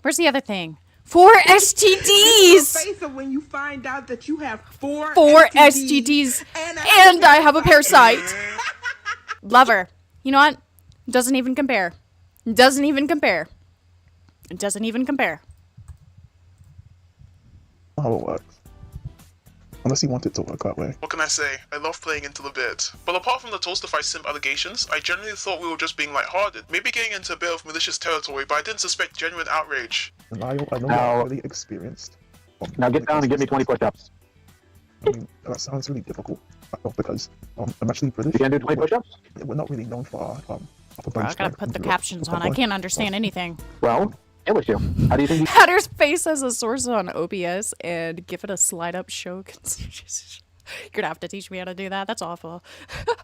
Where's the other thing? 4 STDs! Face of when you find out that you have 4 STDs and I have a parasite. Lover. You know what? Doesn't even compare. Doesn't even compare. It doesn't even compare. How it works. Unless you want it to work that way. What can I say? I love playing into the bit. But apart from the Toastify simp allegations, I genuinely thought we were just being lighthearted. Maybe getting into a bit of malicious territory, but I didn't suspect genuine outrage. And I know you're really experienced. Now get down and give me 20 push-ups. I mean, that sounds really difficult. Because I'm actually British. You can't do 20 push-ups? We're not really known for our upper Bro, body I gotta strength put the and captions on. I can't understand anything. Well, it was you. How do you think you... Hatter's face as a source on OBS and give it a slide up show. You're gonna have to teach me how to do that. That's awful.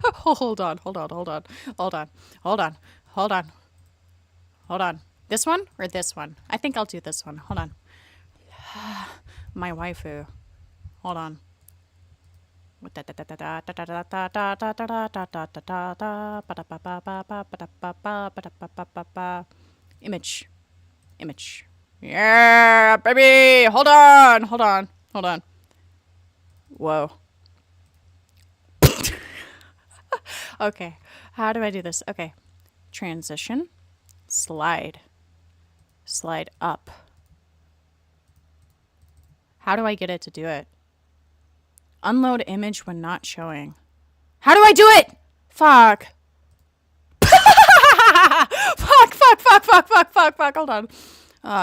Hold on. This one or this one? I think I'll do this one. Hold on. My waifu. Hold on. Image. Yeah, baby. Hold on. Whoa. Okay, how do I do this? Okay, transition, slide up. How do I get it to do it? Unload image when not showing. How do I do it? Fuck. Fuck. Hold on.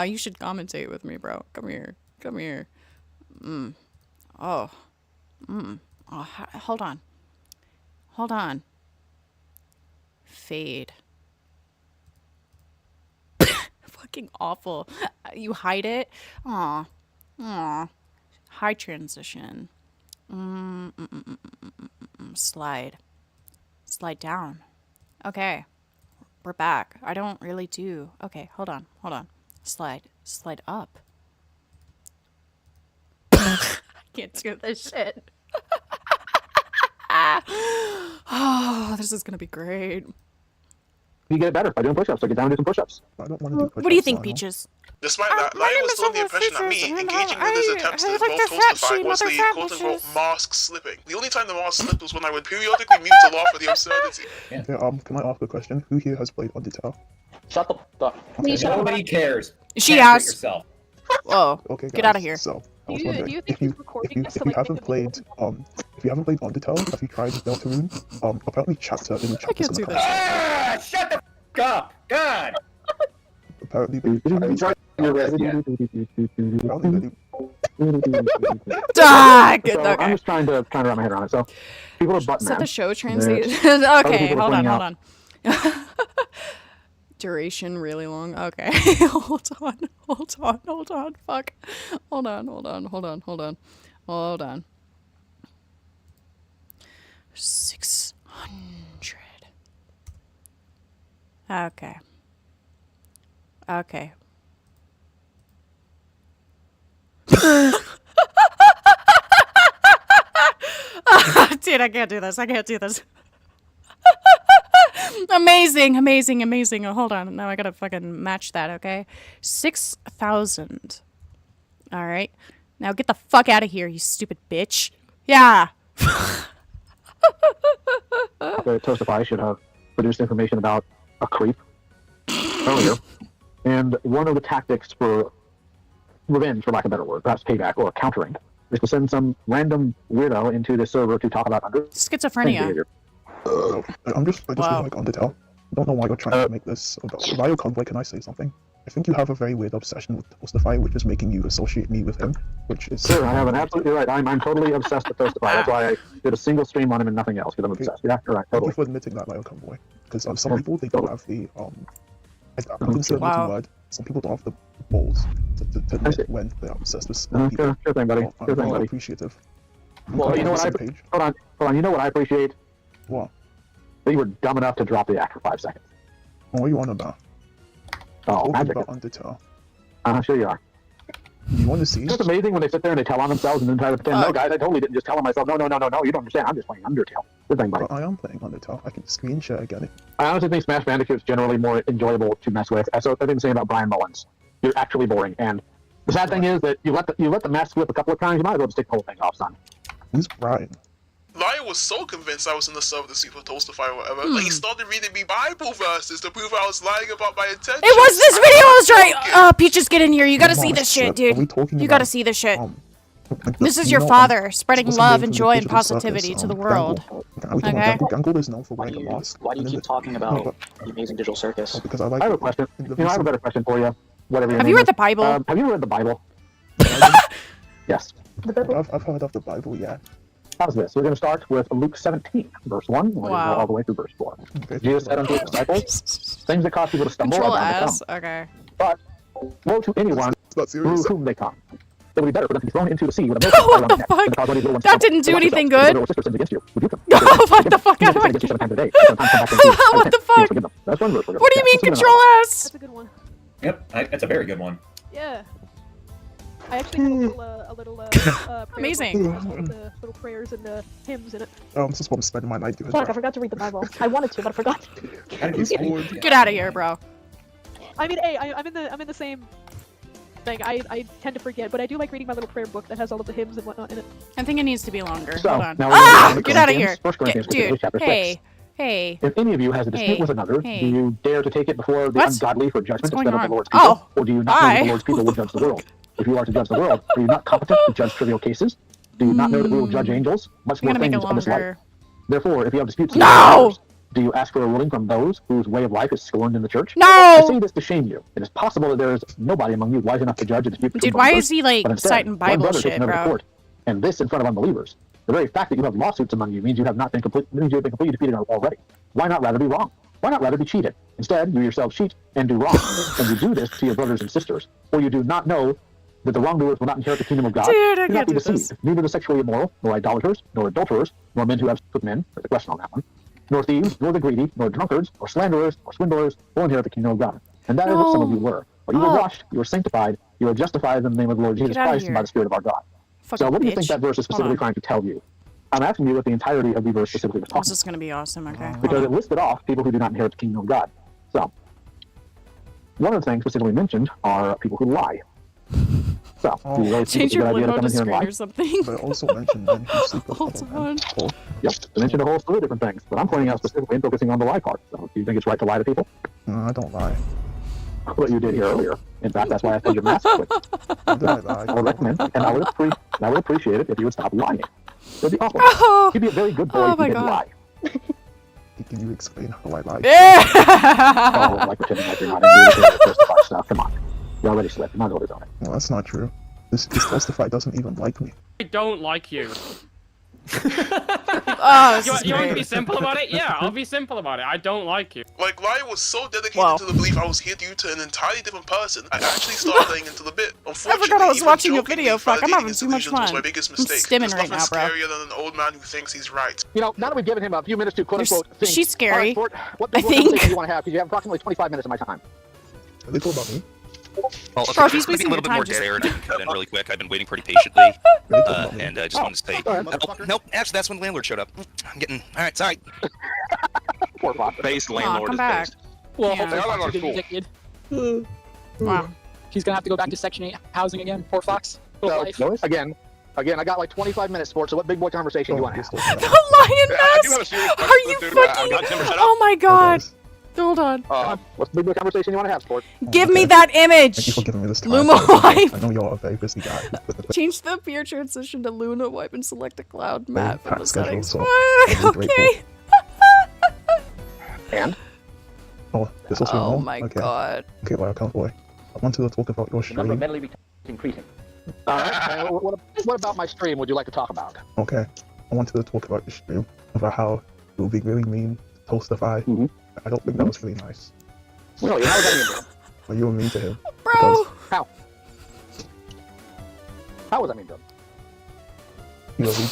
You should commentate with me, bro. Come here. Oh, hold on. Fade. Fucking awful. You hide it? Aw. High transition. Slide down. Okay. We're back. I don't really do. Okay, hold on. Slide up. I can't do this shit. Oh, this is gonna be great. You get it better by doing push-ups. So get down and do some push-ups. I don't want to do push-ups. What do you think, Peaches? Despite that, Laya was still under the impression that me, engaging with his attempts to involve Toastify was the quote-unquote mask slipping. The only time the mask slipped was when I would periodically mute to laugh at the absurdity. Yeah, can I ask a question? Who here has played Undertale? Shut the fuck up. Nobody cares. She asked. Yourself. Whoa. Okay, guys, get out of here. So, I was wondering, if you haven't played Undertale, have you tried Deltarune? Apparently chapter in the chapter. Shut the fuck up! God! Apparently get that. I'm just trying to wrap my head around it. So, people are butt Is that mad. the show translation? Okay, hold on. Duration really long. Okay, hold on. Fuck. Hold on. 600. Okay. Dude, I can't do this. Amazing. Oh, hold on. Now I gotta fucking match that, okay? 6,000. Alright. Now get the fuck out of here, you stupid bitch. Yeah. Toastify should have produced information about a creep earlier. And one of the tactics for revenge, for lack of a better word, perhaps payback or countering, is to send some random weirdo into the server to talk about schizophrenia. I just really like Undertale. I don't know why you're trying to make this about Convoy. Can I say something? I think you have a very weird obsession with Toastify, which is making you associate me with him, which is... Sure, I have an absolutely right. I'm totally obsessed with Toastify. That's why I did a single stream on him and nothing else, because I'm obsessed. Yeah, you're right, totally. Thank you for admitting that, Convoy. Because some people, they don't have the... I consider it a word. Some people don't have the balls to admit when they're obsessed with people. Sure thing, buddy. I'm very appreciative. Well, you know what Hold on. You know what I appreciate? What? That you were dumb enough to drop the act for 5 seconds. What are you on about? Oh, magic. About Undertale. I'm sure you are. You want to see? It's amazing when they sit there and they tell on themselves and then try to pretend, no, guys, I totally didn't just tell on myself. No, you don't understand. I'm just playing Undertale. Good thing, buddy. I am playing Undertale. I can screen share again. I honestly think Smash Bandicoot's generally more enjoyable to mess with. So I think the same about Brian Mullins. You're actually boring. And the sad thing is that you let the mask slip a couple of times, you might as well just take the whole thing off, son. Who's Brian? Laya was so convinced I was in the server to see for Toastify or whatever. Like, he started reading me Bible verses to prove I was lying about my intentions. It was this video I was right. Peaches, get in here. You gotta see this shit, dude. You gotta see this shit. This is your father spreading love and joy and positivity to the world. Okay? Gangle is known for wearing a mask. Why do you keep talking about the Amazing Digital Circus? Because I like I have a question. I have a better question for you. Whatever your Have name you read is. the Bible? Have you read the Bible? Yes. I've heard of the Bible, yeah. How's this? We're going to start with Luke 17, verse 1. We're going to go all the way through verse 4. Okay. Jesus said unto his disciples, things that cause people to stumble Control are bound to S. come. Okay. But woe to anyone through whom they come. It would be better for them to be thrown into the sea with a What the fuck? That didn't do anything good. What the fuck? What the fuck? What do you mean Control S? That's a good one. Yep, that's a very good one. Yeah. I actually have a little prayer Amazing. book with the little prayers and hymns in it. This is what I'm spending my night doing. Fuck, I forgot to read the Bible. I wanted to, but I forgot. Get out of here, bro. I mean, hey, I'm in the same thing. I tend to forget, but I do like reading my little prayer book that has all of the hymns and whatnot in it. I think it needs to be longer. So, Hold on. now Ah! Get out of here. Dude, chapter hey. 6. Hey. If any of you has a dispute with another, Hey. do you dare to take it before the What? ungodly for judgment What's instead going of the on? Lord's people? Oh, Or do you not know that hi. the Lord's people will judge the world? If you are to judge the world, are you not competent to judge trivial cases? Do you not know that we will judge angels? Much You're more gonna make things it of this life. longer. Therefore, if you have disputes No! with others, do you ask for a ruling from those whose way of life is scorned in the church? No! I say this to shame you. It is possible that there is nobody among you wise enough to judge a dispute between Dude, why believers, is he, like, but instead, citing one Bible brother takes shit, another to bro? court, and this in front of unbelievers. The very fact that you have lawsuits among you means you have not been completely defeated already. Why not rather be wrong? Why not rather be cheated? Instead, you yourselves cheat and do wrong. And you do this to your brothers and sisters. For you do not know that the wrongdoers will not inherit the kingdom of God. Dude, I do not can't be do deceived. this. Neither the sexually immoral, nor idolaters, nor adulterers, nor men who have sex with men. There's a question on that one. Nor thieves, nor the greedy, nor drunkards, nor slanderers, or swindlers will inherit the kingdom of God. And that is what some of you were. But you were washed, you were sanctified, you were justified in the name of the Lord Jesus Get outta Christ and by here. the Spirit of our God. Fucking So what do you bitch. think that verse is specifically trying to tell you? I'm asking you what the entirety of the verse specifically was talking This is gonna be awesome, okay? about. Because it listed off people who do not inherit the kingdom of God. So, one of the things specifically mentioned are people who lie. So, do you really think it's a good idea to come in here and lie? Or something. But I also mentioned men who sleep with other men. Oh, Yep, they mentioned a whole slew of different things, but I'm pointing out specifically and focusing on the lie part. So, do you think it's right to lie to people? no, I don't lie. What you did here earlier. In fact, that's why I said your mask quit. How did I lie? I would recommend, and I would appreciate it if you would stop lying. It'd be awful. Oh. You'd be a very good boy if you didn't lie. Can you explain how I lied? Oh, like pretending like you're not in the testify stuff. Come on. You already slipped. You might as well own it. Well, that's not true. This testify doesn't even like me. I don't like you. Oh, you want to be simple about it? Yeah, I'll be simple about it. I don't like you. Like, Ryan was so dedicated to the belief I was here due to an entirely different person, I actually started playing into the bit. Unfortunately, I forgot I was even watching a joking video. and Fuck, I'm having validating too much delusions was fun. my biggest I'm mistake. stimming There's right nothing now, bro. scarier than an old man who thinks he's right. You know, now that we've given him a few minutes to quote-unquote think... She's scary. All right, what I think. conversation do you want to have? Because you have approximately 25 minutes of my time. Are they talking about me? Well, okay, Bro, if he's maybe a wasting little your bit more time, dead just- air and I can cut in really quick. I've been waiting pretty patiently, and I just wanted to say, go ahead, nope, actually, that's when the landlord showed up. I'm getting, all right, sorry. Poor Bob. Based Come back. Well, Yeah. hopefully Fox will get evicted. Wow. He's gonna have to go back to Section 8 housing again. Poor Fox. Poor So, life. again, I got like 25 minutes for it, so what big boy conversation do you want to have? The lion mask? Are you fucking... Oh my god. Hold on. What's the big boy conversation you want to have, Sport? Give me that image. Thank you for giving me this time. Luma wipe. I know you're a very busy guy. Change the appear transition to Luna wipe and select a cloud map from the packed schedule, settings. so I'm really Okay. And? Oh, this was Oh wrong? my Okay. god. Okay, well, Convoy. I wanted to talk about your stream. Increasing. All right. What about my stream would you like to talk about? Okay. I wanted to talk about your stream, about how it would be really mean to Toastify. I don't think that was really nice. Really? How was that mean? But you were mean to him. Bro! How? How was that mean to him? You were mean.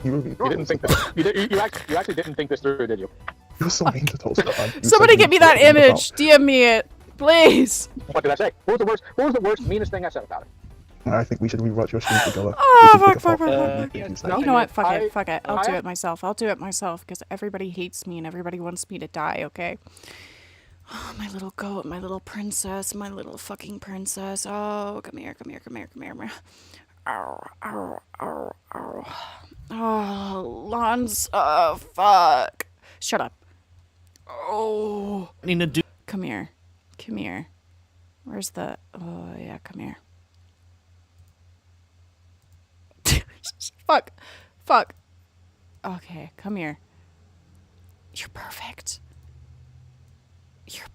You were mean. You didn't think that. You actually didn't think this through, did you? You were so mean to Toastify. You Somebody said get me you that were mean image. DM me it. Please. What did I say? What was the worst, meanest thing I said about it? I think we should rewatch your stream together. Oh, We fuck. can You know what? Fuck it. I'll do I- it myself. I'll do it myself because everybody hates me and everybody wants me to die, okay? Oh, my little goat, my little princess, my little fucking princess. Oh, come here. Ow, ow, ow, ow. Oh, Lons. Oh, fuck. Shut up. Oh. I need to do. Come here. Where's the... Oh, yeah, come here. Fuck. Okay, come here. You're perfect. You're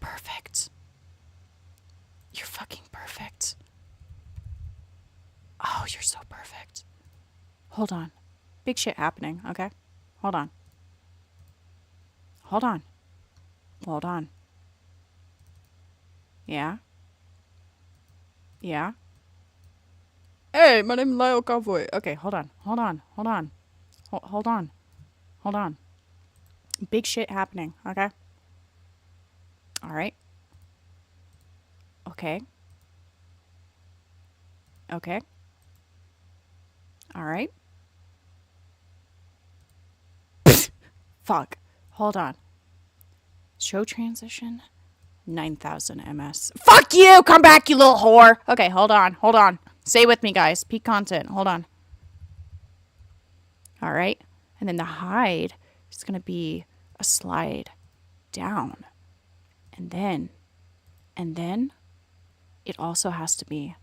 fucking perfect. Oh, you're so perfect. Hold on. Big shit happening, okay? Hold on. Yeah? Hey, my name is Lyle Convoy. Okay, hold on. Big shit happening, okay? Alright. Okay. Alright. Fuck. Hold on. Show transition. 9,000 MS. Fuck you! Come back, you little whore! Okay, hold on. Stay with me, guys. Peak content. Hold on. Alright. And then the hide is going to be a slide down. And then it also has to be...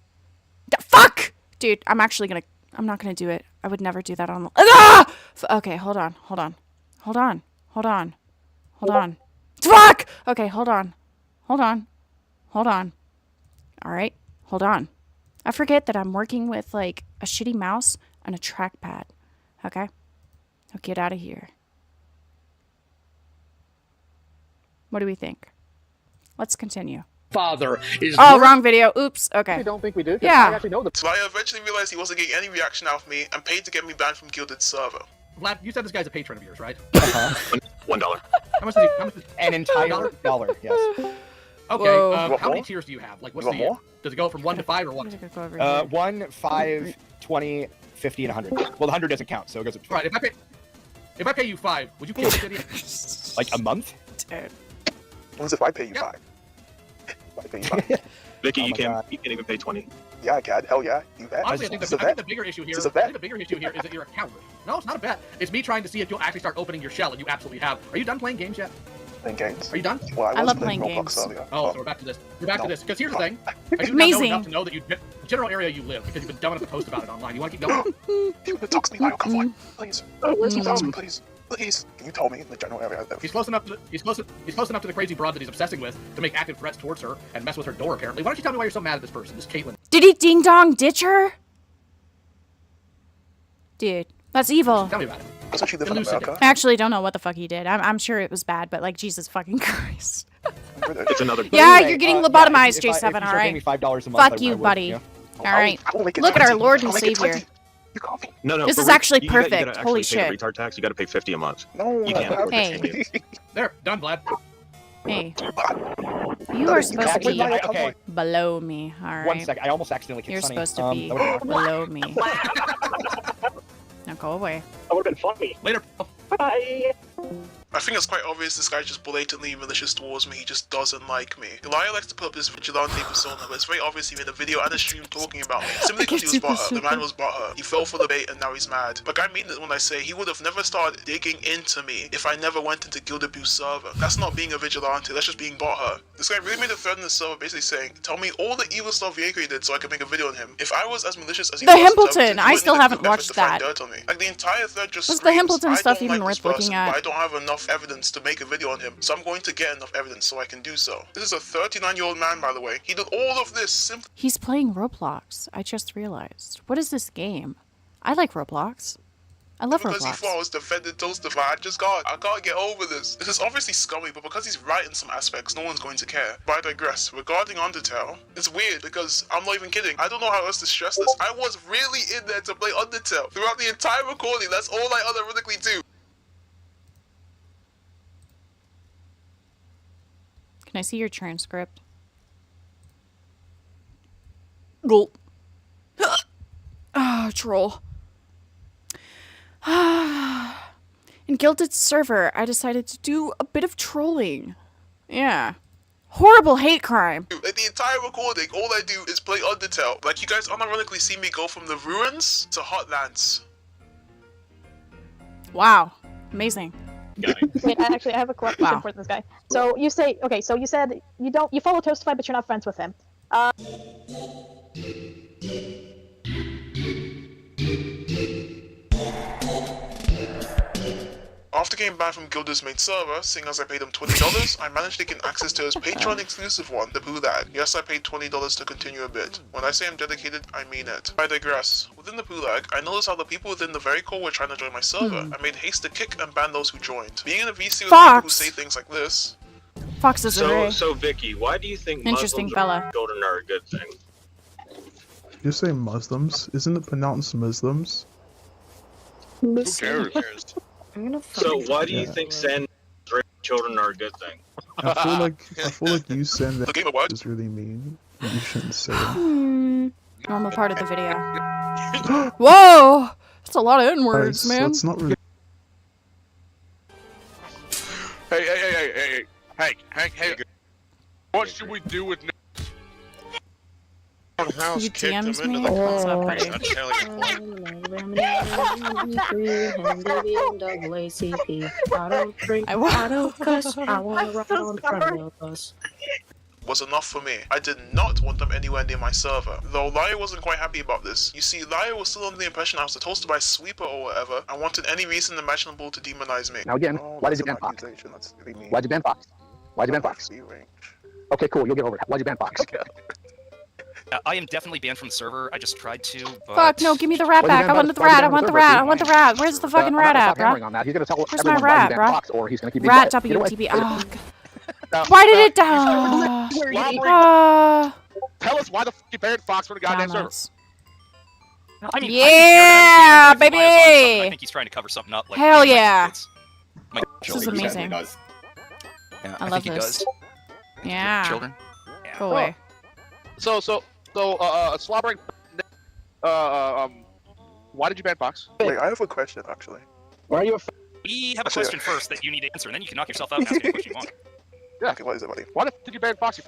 Fuck! Dude, I'm not going to do it. I would never do that on the... Ah! Okay, hold on. Fuck! Okay, hold on. Alright, hold on. I forget that I'm working with, like, a shitty mouse and a trackpad. Okay? Now get out of here. What do we think? Let's continue. Father is... Oh, wrong video. Oops. Okay. I don't think we do. Yeah. I actually know the... So I eventually realized he wasn't getting any reaction out of me and paid to get me banned from Gilded server. Vlad, you said this guy's a patron of yours, right? $1. How much is he? An entire dollar, yes. Okay, how many tiers do you have? Like, what's the... Does it go from 1 to 5 or what? 1, 5, 20, 50, and 100. Well, the 100 doesn't count, so it goes up to... Alright, if I pay you 5, would you kill the city? Like a month? Dude. What if I pay you 5? If I pay you 5. Vicky, you can't even pay 20. Yeah, I can. Hell yeah. You bet. Honestly, I think the bigger issue here. I think the bigger issue here is that you're a coward. No, it's not a bet. It's me trying to see if you'll actually start opening your shell, and you absolutely have. Are you done playing games yet? Playing games. Are you done? Well, I love playing games. Oh, so we're back to this. We're back to this. Because here's the thing. I do not know enough to know that the general area you live, because you've been dumb enough to post about it online. You want to keep going? You can talk to me, Lyle Convoy. Please. Please. Please. Can you tell me the general area I live? He's close enough to the crazy broad that he's obsessing with to make active threats towards her and mess with her door. Apparently, why don't you tell me why you're so mad at this person, this Caitlyn? Did he ding dong ditch her? Dude, that's evil. Tell me about it. Doesn't she live in America? I actually don't know what the fuck he did. I'm sure it was bad, but like Jesus fucking Christ. It's another. Yeah, you're getting lobotomized, J7. All right. Me $5 a month, Fuck I you, would, buddy. yeah. All right. Look at our Lord and Savior. No, This for is re- actually you gotta perfect. actually Holy pay shit. the retard tax. You got to pay 50 a month. No, you can't afford the Hey. premium. There, done, Vlad. Hey. You are supposed to be Okay. below me. All right. 1 sec. I almost accidentally kicked You're Sunny. supposed to be that would've been below me. Now go away. That would have been funny. Later. Bye. I think it's quite obvious this guy's just blatantly malicious towards me. He just doesn't like me. Lyle likes to put up this vigilante persona, but it's very obvious he made a video and a stream talking about me. Simply because he was butthurt. The man was butthurt. He fell for the bait and now he's mad. Like, I mean it when I say he would have never started digging into me if I never went into Guild Abuse server. That's not being a vigilante, that's just being butthurt. This guy really made a thread in the server basically saying, tell me all the evil stuff Jaeger did so I can make a video on him. If I was as malicious as he The was, Himpleton. I still haven't watched that. dirt on me. Like, the entire thread just Was the screams, Himpleton I stuff don't even like worth this person, looking at? but I don't have enough evidence to make a video on him, so I'm going to get enough evidence so I can do so. This is a 39-year-old man, by the way. He did all of this simply He's playing Roblox. I just realized. What is this game? I like Roblox. I love because he Roblox. thought I was defending Toaster. I can't get over this. This is obviously scummy, but because he's right in some aspects, no one's going to care. But I digress. Regarding Undertale, it's weird because I'm not even kidding. I don't know how else to stress this. I was really in there to play Undertale. Throughout the entire recording, that's all I unironically do. Can I see your transcript? Gulp. Ah, troll. In Guilded's server, I decided to do a bit of trolling. Yeah. Horrible hate crime. Like, the entire recording, all I do is play Undertale. Like, you guys unironically see me go from the ruins to Hotlands. Wow. Amazing. Wait, I have a question for this guy. So you say, okay, so you said you follow Toastify, but you're not friends with him. After getting banned from Guilded's main server, seeing as I paid him $20, I managed to get access to his Patreon exclusive one, the Pulag. Yes, I paid $20 to continue a bit. When I say I'm dedicated, I mean it. I digress. Within the Pulag, I noticed how the people within the very core were trying to join my server. I made haste to kick and ban those who joined. Being in a VC with people who say things like this. Fox is So Vicky, why do you think interesting Muslims fella. and children are a good thing? You say Muslims? Isn't it pronounced Muslims? Who cares? So why do you think sending children are a good thing? I feel like you saying that is really mean. You shouldn't say it. Normal part of the video. Whoa! That's a lot of N-words, So man. it's not really. Hey. What should we do with house You kicked him DMs into me? the What's up, concrete. I don't cuss, I wanna ride on front of us. Was enough for me. I did not want them anywhere near my server. Though Lyra wasn't quite happy about this. You see, Lyra was still under the impression I was a toasted by sweeper or whatever, and wanted any reason imaginable to demonize me. Now again, why did you ban Fox? Why'd you ban Fox? Why'd you ban Fox? Okay, cool, you'll get over it. Why'd you ban Fox? I am definitely banned from the server. I just tried to, but... Fuck, no, give me the rat back. I want the rat. I want the rat. I want the rat. Where's the fucking rat at, bro? He's gonna tell Where's my everyone why rat, you bro? ban Fox, or he's gonna keep Rat being quiet. WTB. Oh, God. Why did it die? Tell us why the fuck you banned Fox from the goddamn server. I mean, Yeah, I think baby. I think he's trying to cover something up. Like, Hell you know, yeah. my This is children. amazing. Yeah, I I love think he this. does. Yeah. Children. Go away. So, slobbering. Why did you ban Fox? Wait, I have a question actually. Why are you? We have a question first that you need to answer, and then you can knock yourself out and ask any question you want. Yeah. Okay, what is it, buddy? Why did you ban Foxy?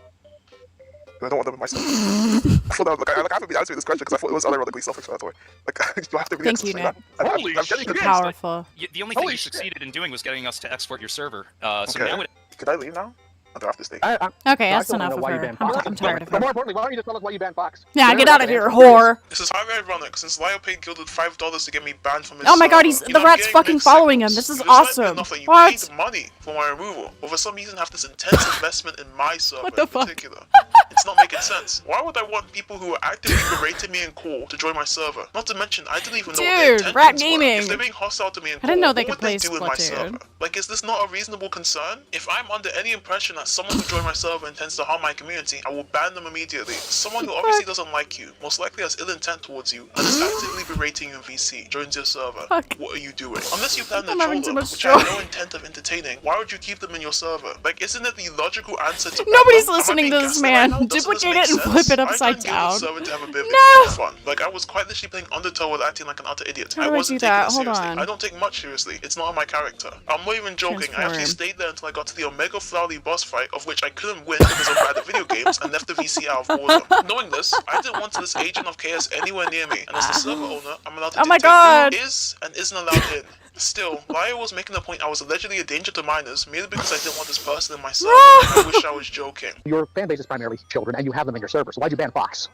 I don't want them in my stuff. I thought that was, I have to be answering this question because I thought it was unironically self-explanatory. Like, you have to react to Nick. that. Holy I'm getting shit. Powerful. The only thing you succeeded in doing was getting us to export your server. So Okay. now it... Could I leave now? I don't have to stay. Okay, that's enough of her. I'm tired of But more her. importantly, why don't you just tell us why you banned Fox? Yeah, get out of here, whore. This is highly ironic since Lyle paid Gilded $5 to get me banned from his Oh my god, server. the rat's fucking following him. This is awesome. You What? paid money for my removal, but for some reason have this intense investment in my server What the in fuck? particular. It's not making sense. Why would I want people who are actively berating me in call to join my server? Not to mention, I didn't even know what their Dude, Rat intentions were. Gaming. If they're being hostile to me in I didn't call, know they what could would they play do in my Splatoon. server? Like, is this not a reasonable concern? If I'm under any impression that someone who joined my server intends to harm my community, I will ban them immediately. Someone who obviously doesn't like you, most likely has ill intent towards you, and is actively berating you in VC, joins your server. What are you doing? Unless you plan to I'm troll having too them, much which I have joy. no intent of entertaining, why would you keep them in your server? Like, isn't it the logical answer to ban Nobody's them? Am I listening being to this gaslit man. right now? Doesn't this Duplicate make it and sense? flip it upside I down. joined Gilded server to have a bit of No! fun. Like, I was quite literally playing Undertow while acting like an utter idiot. How I do I wasn't do taking that? it Hold seriously. on. I don't take much seriously. It's not in my character. I'm not even joking. I actually Transform. stayed there until I got to the Omega Flowly boss fight, of which I couldn't win because I'm bad at video games, and left the VC out of order. Knowing this, I didn't want this agent of chaos anywhere near me, and as the server owner, I'm allowed to Oh my dictate God. who is and isn't allowed in. Still, Lyle was making the point I was allegedly a danger to minors merely because I didn't want this person in my server. I wish I was joking. Your fan base is primarily children, and you have them in your server, so why'd you ban Fox?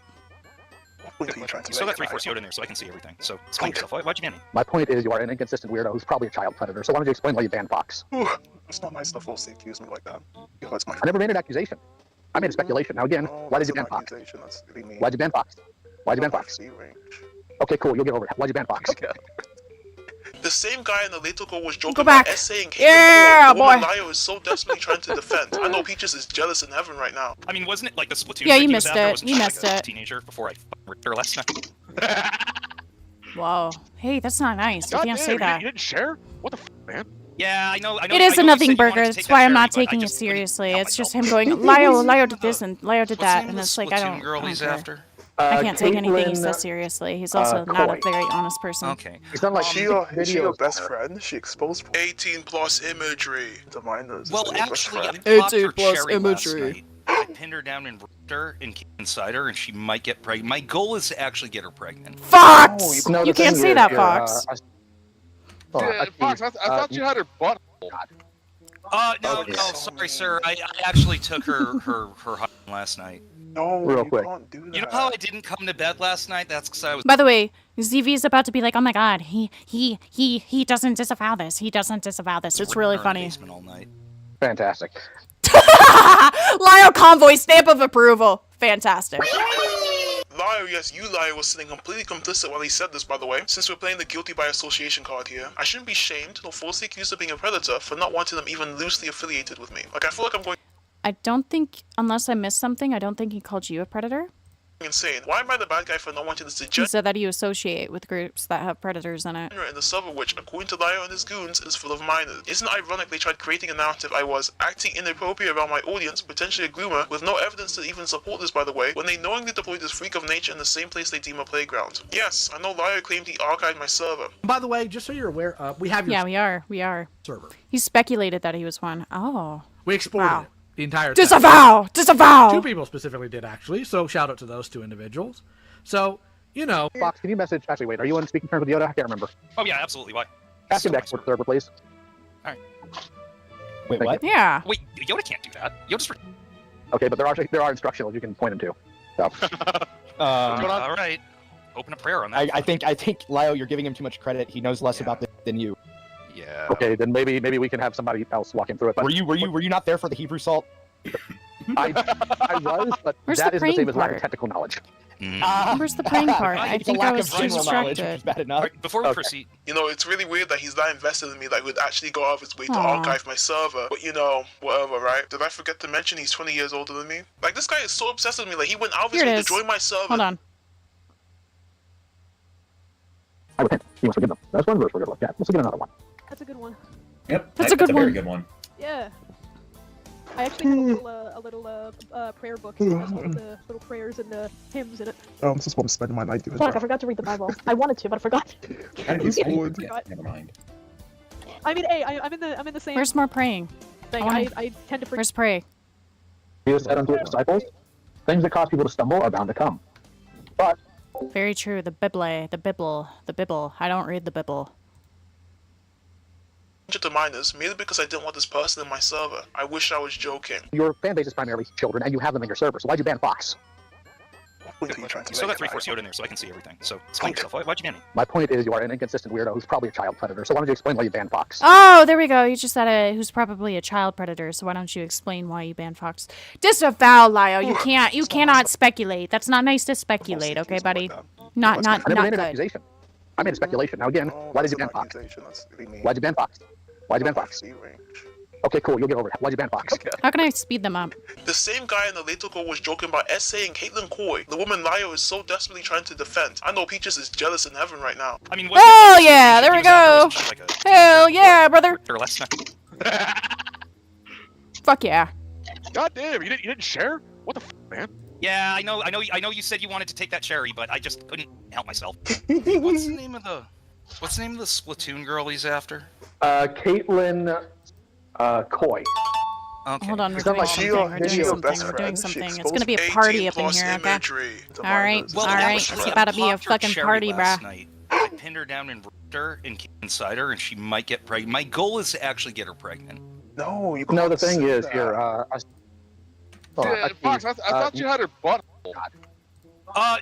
What are you trying to You still say? got 3-4 Yoda in there, so I can see everything. So explain yourself. Why'd you ban me? My point is you are an inconsistent weirdo who's probably a child predator, so why don't you explain why you banned Fox? It's not nice to falsely accuse me like that. It hurts my I never made an accusation. I made a speculation. Now again, why did you ban Fox? That's really mean. Why'd you ban Fox? Why'd you ban Fox? Okay, cool, you'll get over it. Why'd you ban Fox? The same guy in the later call was joking Go back. about essaying Yeah, the woman boy. Lyle is so desperately trying to defend. I know Peaches is jealous in heaven right now. I mean, wasn't it like the Splatoon? Yeah, thing you he was missed after? it. Wasn't You she, missed like, a it. teenager before I ripped her last night. Whoa. Hey, that's not nice. You God can't damn, say that. you didn't share? What the f, man? Yeah, I know. It is a nothing burger. That's why I'm not taking it seriously. It's just him going, Lyo did this and Lyo did that, and it's like I don't. Girl he's care. after. I can't take anything he says seriously. He's also not a very honest person. Okay. It's not like Is she your best friend? She exposed 18 plus imagery to minors. Well, Is that your best actually, I friend? popped her 18 plus cherry imagery. last night. I pinned her down and raped her and kept inside her, and she might get pregnant. My goal is to actually get her pregnant. Fox! No, You the can't thing say is, that, you're, Fox. Fox, I thought you had her butt. No, Okay. no, sorry, sir. I actually took her hunting last night. No, Real you quick. can't do that. You know how I didn't come to bed last night? That's because I was. By the way, ZV is about to be like, oh my god, he doesn't disavow this. He doesn't disavow this. It's really in the funny. basement all night. Fantastic. Lyle Convoy, stamp of approval. Fantastic. Lyle, yes, you Lyle was sitting completely complicit while he said this, by the way. Since we're playing the guilty by association card here, I shouldn't be shamed nor falsely accused of being a predator for not wanting them even loosely affiliated with me. Like, I feel like I'm going I don't think, unless I missed something, I don't think he called you a predator. insane. Why am I the bad guy for not wanting this He degenerate said that you associate with groups that have predators in it. in the server which, according to Lyle and his goons, is full of minors? Isn't it ironic they tried creating a narrative I was acting inappropriate around my audience, potentially a groomer, with no evidence to even support this, by the way, when they knowingly deployed this freak of nature in the same place they deem a playground? Yes, I know Lyle claimed he archived my server. By the way, just so you're aware, we have your Yeah, we are. server. He speculated that he was one. Oh. We exported Wow. it. The entire Disavow! Disavow! Two people specifically did, actually, so shout out to those two individuals. So, you know... Fox, can you message... Actually, wait, are you on speaking terms with Yoda? I can't remember. Oh yeah, absolutely. Why? Ask him to export the server, please. All right. Wait, Thank what? Yeah. Wait, Yoda can't do that. Yoda's. Okay, but there are instructionals you can point him to. So. All right. Open a prayer on that. I think Lyle, you're giving him too much credit. He knows less about this than you. Yeah. Okay, then maybe we can have somebody else walk him through it. But Were you not there for the Hebrew salt? I was, but Where's that the isn't the same praying as lack of part? technical knowledge. Where's the praying part? I It's a think I lack was of too general knowledge, which is distracted. bad enough. Before we proceed, You know, it's really weird that he's that invested in me that he would actually go out of his way to Aw. archive my server. But you know, whatever, right? Did I forget to mention he's 20 years older than me? Like, this guy is so obsessed with me, like, he went out of his Here it way to is. join my server. Hold on. I repent. He wants to forgive them. That's one verse we're gonna look at. Let's look at another one. That's a good one. Yep, That's a good very one. good one. Yeah. I actually have a little prayer book that has all of the little prayers and the hymns in it. This is what I'm spending my night doing. Fuck, I forgot to read the Bible. I wanted to, but I forgot. How did you Forward. forget? Never mind. I mean, hey, I'm in the same. Where's more praying? thing. I tend to forget. Where's Prey? Jesus said unto his disciples, things that cause people to stumble are bound to come. But Very true. The Bible. I don't read the Bible. To minors, merely because I didn't want this person in my server. I wish I was joking. your fan base is primarily children, and you have them in your server, so why'd you ban Fox? You still got 3/4 Yoda in there, so I can see everything. So explain yourself. Why'd you ban me? My point is, you are an inconsistent weirdo who's probably a child predator, so why don't you explain why you banned Fox? Oh, there we go. You just said who's probably a child predator, so why don't you explain why you banned Fox? Disavow, Lio. You cannot speculate. That's not nice to speculate, okay, buddy? Not I never made an good. accusation. I made a speculation. Now again, why did you ban Fox? Why'd you ban Fox? Why'd you ban Fox? Okay, cool, you'll get over it. Why'd you ban Fox? How can I speed them up? The same guy in the later call was joking about essaying Caitlyn Coy. The woman Lio is so desperately trying to defend. I know Peaches is jealous in heaven right now. I mean, Hell yeah, there we go. Hell yeah, brother. Fuck yeah. God damn, you didn't share? What the f, man? Yeah, I know you said you wanted to take that cherry, but I just couldn't help myself. What's the name of the Splatoon girl he's after? Caitlyn Coy. Okay. Hold on, we're doing something. It's gonna be a party up in here, okay? Alright, it's about to be a fucking party, bruh. I pinned her down and raped her and inside her, and she might get pregnant. My goal is to actually get her pregnant. No, you No, the thing is, you're, Fox, I thought you had her butt.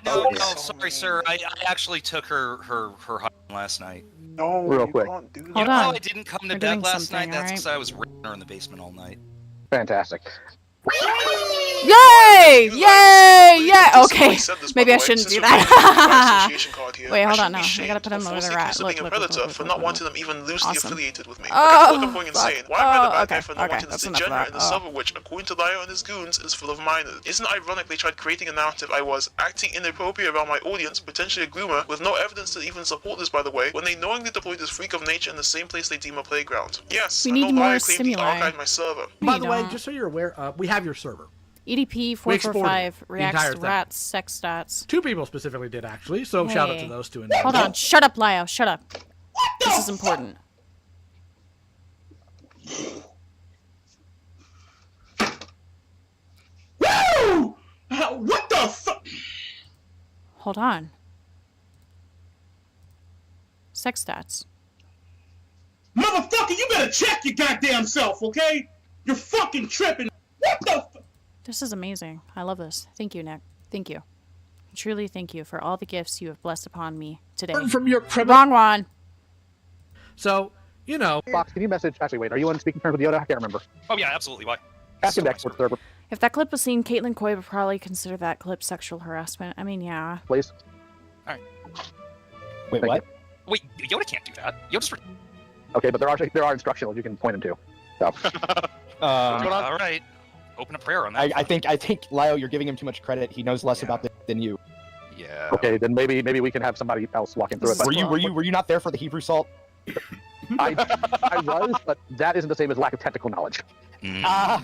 No, sorry, sir. I actually took her last night. No, real quick. Hold on. on. I didn't come to bed last night. That's because I was raping her in the basement all night. Fantastic. Yay! Yay! Yeah! Okay. Maybe I shouldn't do that. Wait, hold on. No, I gotta put him over the rat. Look. For not wanting them even loosely affiliated with me. Oh, I'm going insane. Why am I the bad guy for not wanting this degenerate in the server, which, according to Lio and his goons, is full of minors? Isn't it ironic they tried creating a narrative I was acting inappropriate around my audience, potentially a groomer, with no evidence to even support this, by the way, when they knowingly deployed this freak of nature in the same place they deem a playground? Yes, we I need know more Lio claimed he stimuli. archived my server. By the way, just so you're aware, we have your server. EDP 445 reacts to rats sex stats. 2 people specifically did, actually, so shout out to those 2. Hold on. Shut up, Lio. Shut up. This is important. Woo! What the fuck? Hold on. Sex stats. Motherfucker, you better check your goddamn self, okay? You're fucking tripping. What the fuck? This is amazing. I love this. Thank you, Nick. Thank you. Truly thank you for all the gifts you have blessed upon me today. From your Wrong one. So, you know. Fox, can you message? Actually, wait, are you on speaking terms with Yoda? I can't remember. Oh, yeah, absolutely. Why? Ask him to export server, If that clip was seen, Caitlyn Coy would probably consider that clip sexual harassment. I mean, yeah. please. Alright. Wait, what? Wait, Yoda can't do that. Yoda's for... Okay, but there are instructionals you can point him to. So. All right. Open a prayer on that. I think Lio, you're giving him too much credit. He knows less about this than you. Yeah. Okay, then maybe we can have somebody else walk him through it. Were you not there for the Hebrew salt? I was, but that isn't the same as lack of technical knowledge. What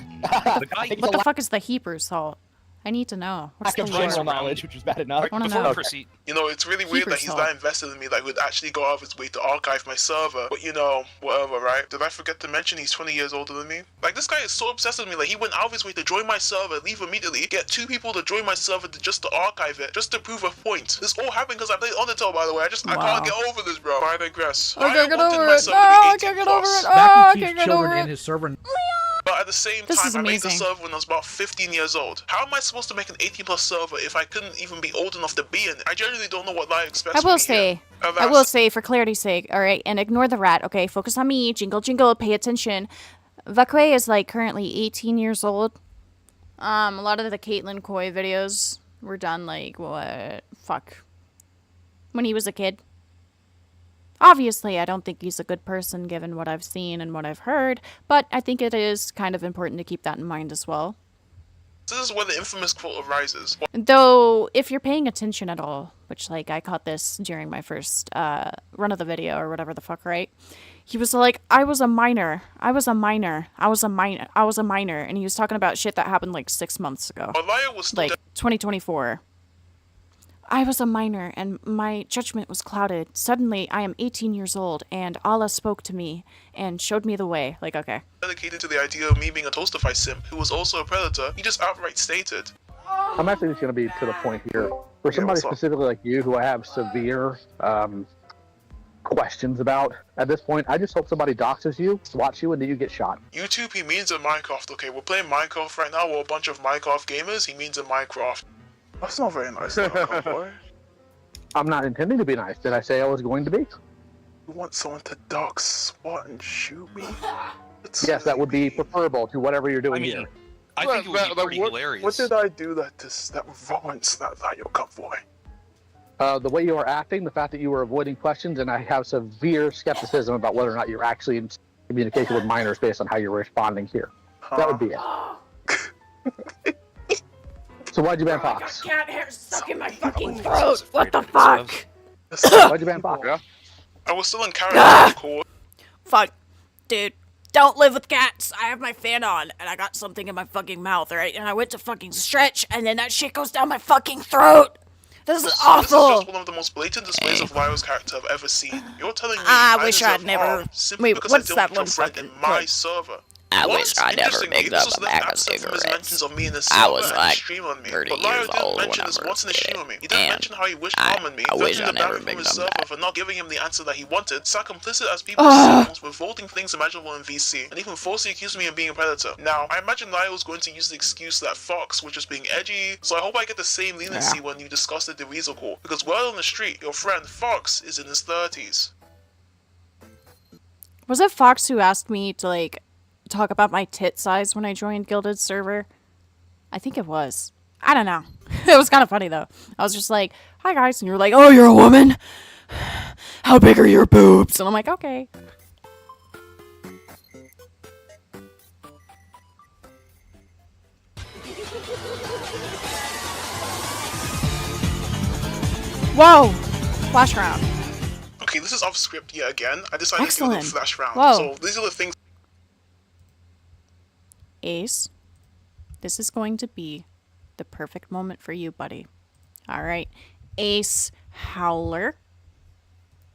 the fuck is the Hebrew salt? I need to know. What's Lack of general knowledge, which is bad enough. I want to know. You know, it's really weird that he's that invested in me that he would actually go out of his way to archive my server. But you know, whatever, right? Did I forget to mention he's 20 years older than me? Like, this guy is so obsessed with me, like, he went out of his way to join my server, leave immediately, get 2 people to join my server just to archive it, just to prove a point. This all happened because I played Undertale, by the way. I can't get over this, bro. I digress. I can't get over it. No, I can't get over it. Oh, I can't get over in it. his server. But at the same time, I made the server when I was about 15 years old. How am I supposed to make an 18+ server if I couldn't even be old enough to be in it? I genuinely don't know what Lio expects I will say, for clarity's sake, alright, and ignore the rat, okay? Focus on me, jingle jingle, pay attention. Vakwe is, like, currently 18 years old. A lot of the Caitlyn Coy videos were done, like, when he was a kid. Obviously, I don't think he's a good person given what I've seen and what I've heard, but I think it is kind of important to keep that in mind as well. This is where the infamous quote arises. Though, if you're paying attention at all, which, like, I caught this during my first run of the video or whatever the fuck, right? He was like, I was a minor, and he was talking about shit that happened, like, 6 months ago. Like, 2024. I was a minor, and my judgment was clouded. Suddenly, I am 18 years old, and Allah spoke to me and showed me the way. Like, okay. Dedicated to the idea of me being a Toastify simp who was also a predator, he just outright stated. I'm actually just going to be to the point here. For somebody specifically like you, who I have severe questions about, at this point, I just hope somebody doxes you, swats you, and then you get shot. YouTube, he means in Minecraft. Okay, we're playing Minecraft right now. We're a bunch of Minecraft gamers. He means in Minecraft. That's not very nice, Convoy. I'm not intending to be nice. Did I say I was going to be? You want someone to dox, swat, and shoot me? Yes, that would be preferable to whatever you're doing here. I think it would be pretty hilarious. What did I do that warrants that your Convoy? The way you are acting, the fact that you were avoiding questions, and I have severe skepticism about whether or not you're actually in communication with minors based on how you're responding here. That would be it. So why'd you ban Fox? Cat hair stuck in my fucking throat. What the fuck? Why'd you ban Fox? I was still in character, of course. Fuck, dude. Don't live with cats. I have my fan on, and I got something in my fucking mouth, right? And I went to fucking stretch, and then that shit goes down my fucking throat. This is awful. This is just one of the most blatant displays of Lyle's character I've ever seen. You're telling me I wish I'd never. Wait, what's that one fucking my server? I wish I never picked up a bag of cigarettes. I was like 30 years old when I first did it. He didn't mention how he wished harm on me. I wish I never picked picked his up server for not giving him the answer that he wanted. Sat complicit as people's signals, revolting things imaginable in VC, and even falsely accused me of being a predator. Now, I imagine Lyle was going to use the excuse that Fox was just being edgy, so I hope I get the same leniency when you discuss the DeReasel call. Because word on the street, your friend Fox is in his 30s. Was it Fox who asked me to, like, talk about my tit size when I joined Gilded's server? I think it was. I don't know. It was kind of funny, though. I was just like, hi, guys. And you were like, oh, you're a woman? How big are your boobs? And I'm like, okay. Whoa! Flash round. Okay, this is off script yet again. I decided to do a flash round. Whoa. So these are the things. Ace, this is going to be the perfect moment for you, buddy. All right. Ace Howler.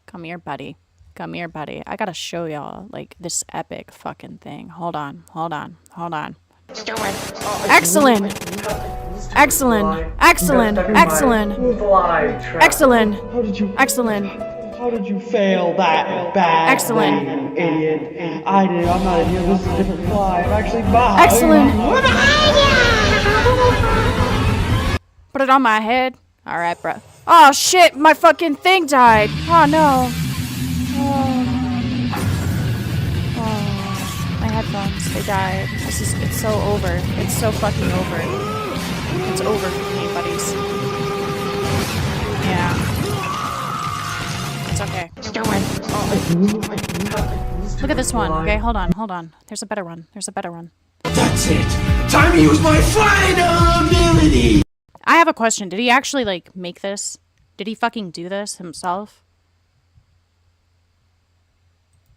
Come here, buddy. Come here, buddy. I gotta show y'all, like, this epic fucking thing. Hold on. Hold on. Hold on. Excellent. Excellent. Excellent. Excellent. Excellent. Excellent. How did you fail that bad? Excellent. You idiot. I did. I'm not in here. This is a different fly. I'm actually behind. Excellent. Put it on my head. All right, bro. Oh shit! My fucking thing died. Oh no. Oh, my headphones. They died. It's so over. It's so fucking over. It's over for me, buddies. Yeah. It's okay. Look at this one. Okay, hold on, hold on. There's a better one. There's a better one. That's it. Time to use my final ability. I have a question. Did he actually, like, make this? Did he fucking do this himself?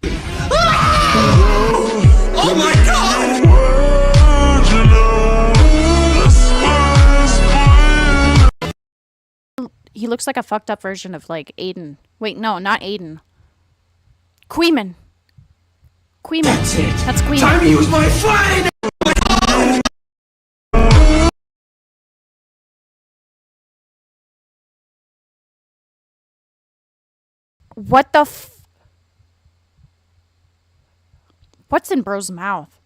Oh my god! He looks like a fucked up version of, like, Aiden. Wait, no, not Aiden. Queeman. Queeman. That's Queeman. Time to use my final. What the What's in bro's mouth?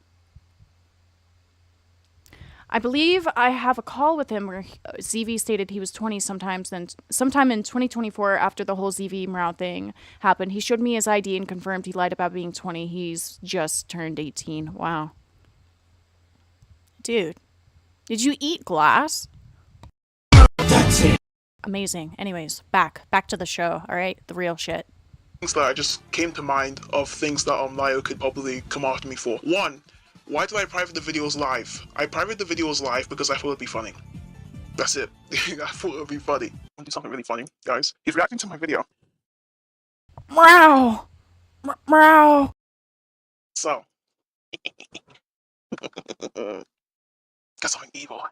I believe I have a call with him where ZV stated he was 20 sometime in 2024 after the whole ZV Morale thing happened. He showed me his ID and confirmed he lied about being 20. He's just turned 18. Wow. Dude, did you eat glass? That's it. Amazing. Anyways, back to the show, all right? The real shit. Things that just came to mind of things that Lio could probably come after me for. One, why did I private the videos live? I private the videos live because I thought it'd be funny. That's it. I thought it would be funny. I'll do something really funny, guys. He's reacting to my video. Meow! Meow! So. Got something evil.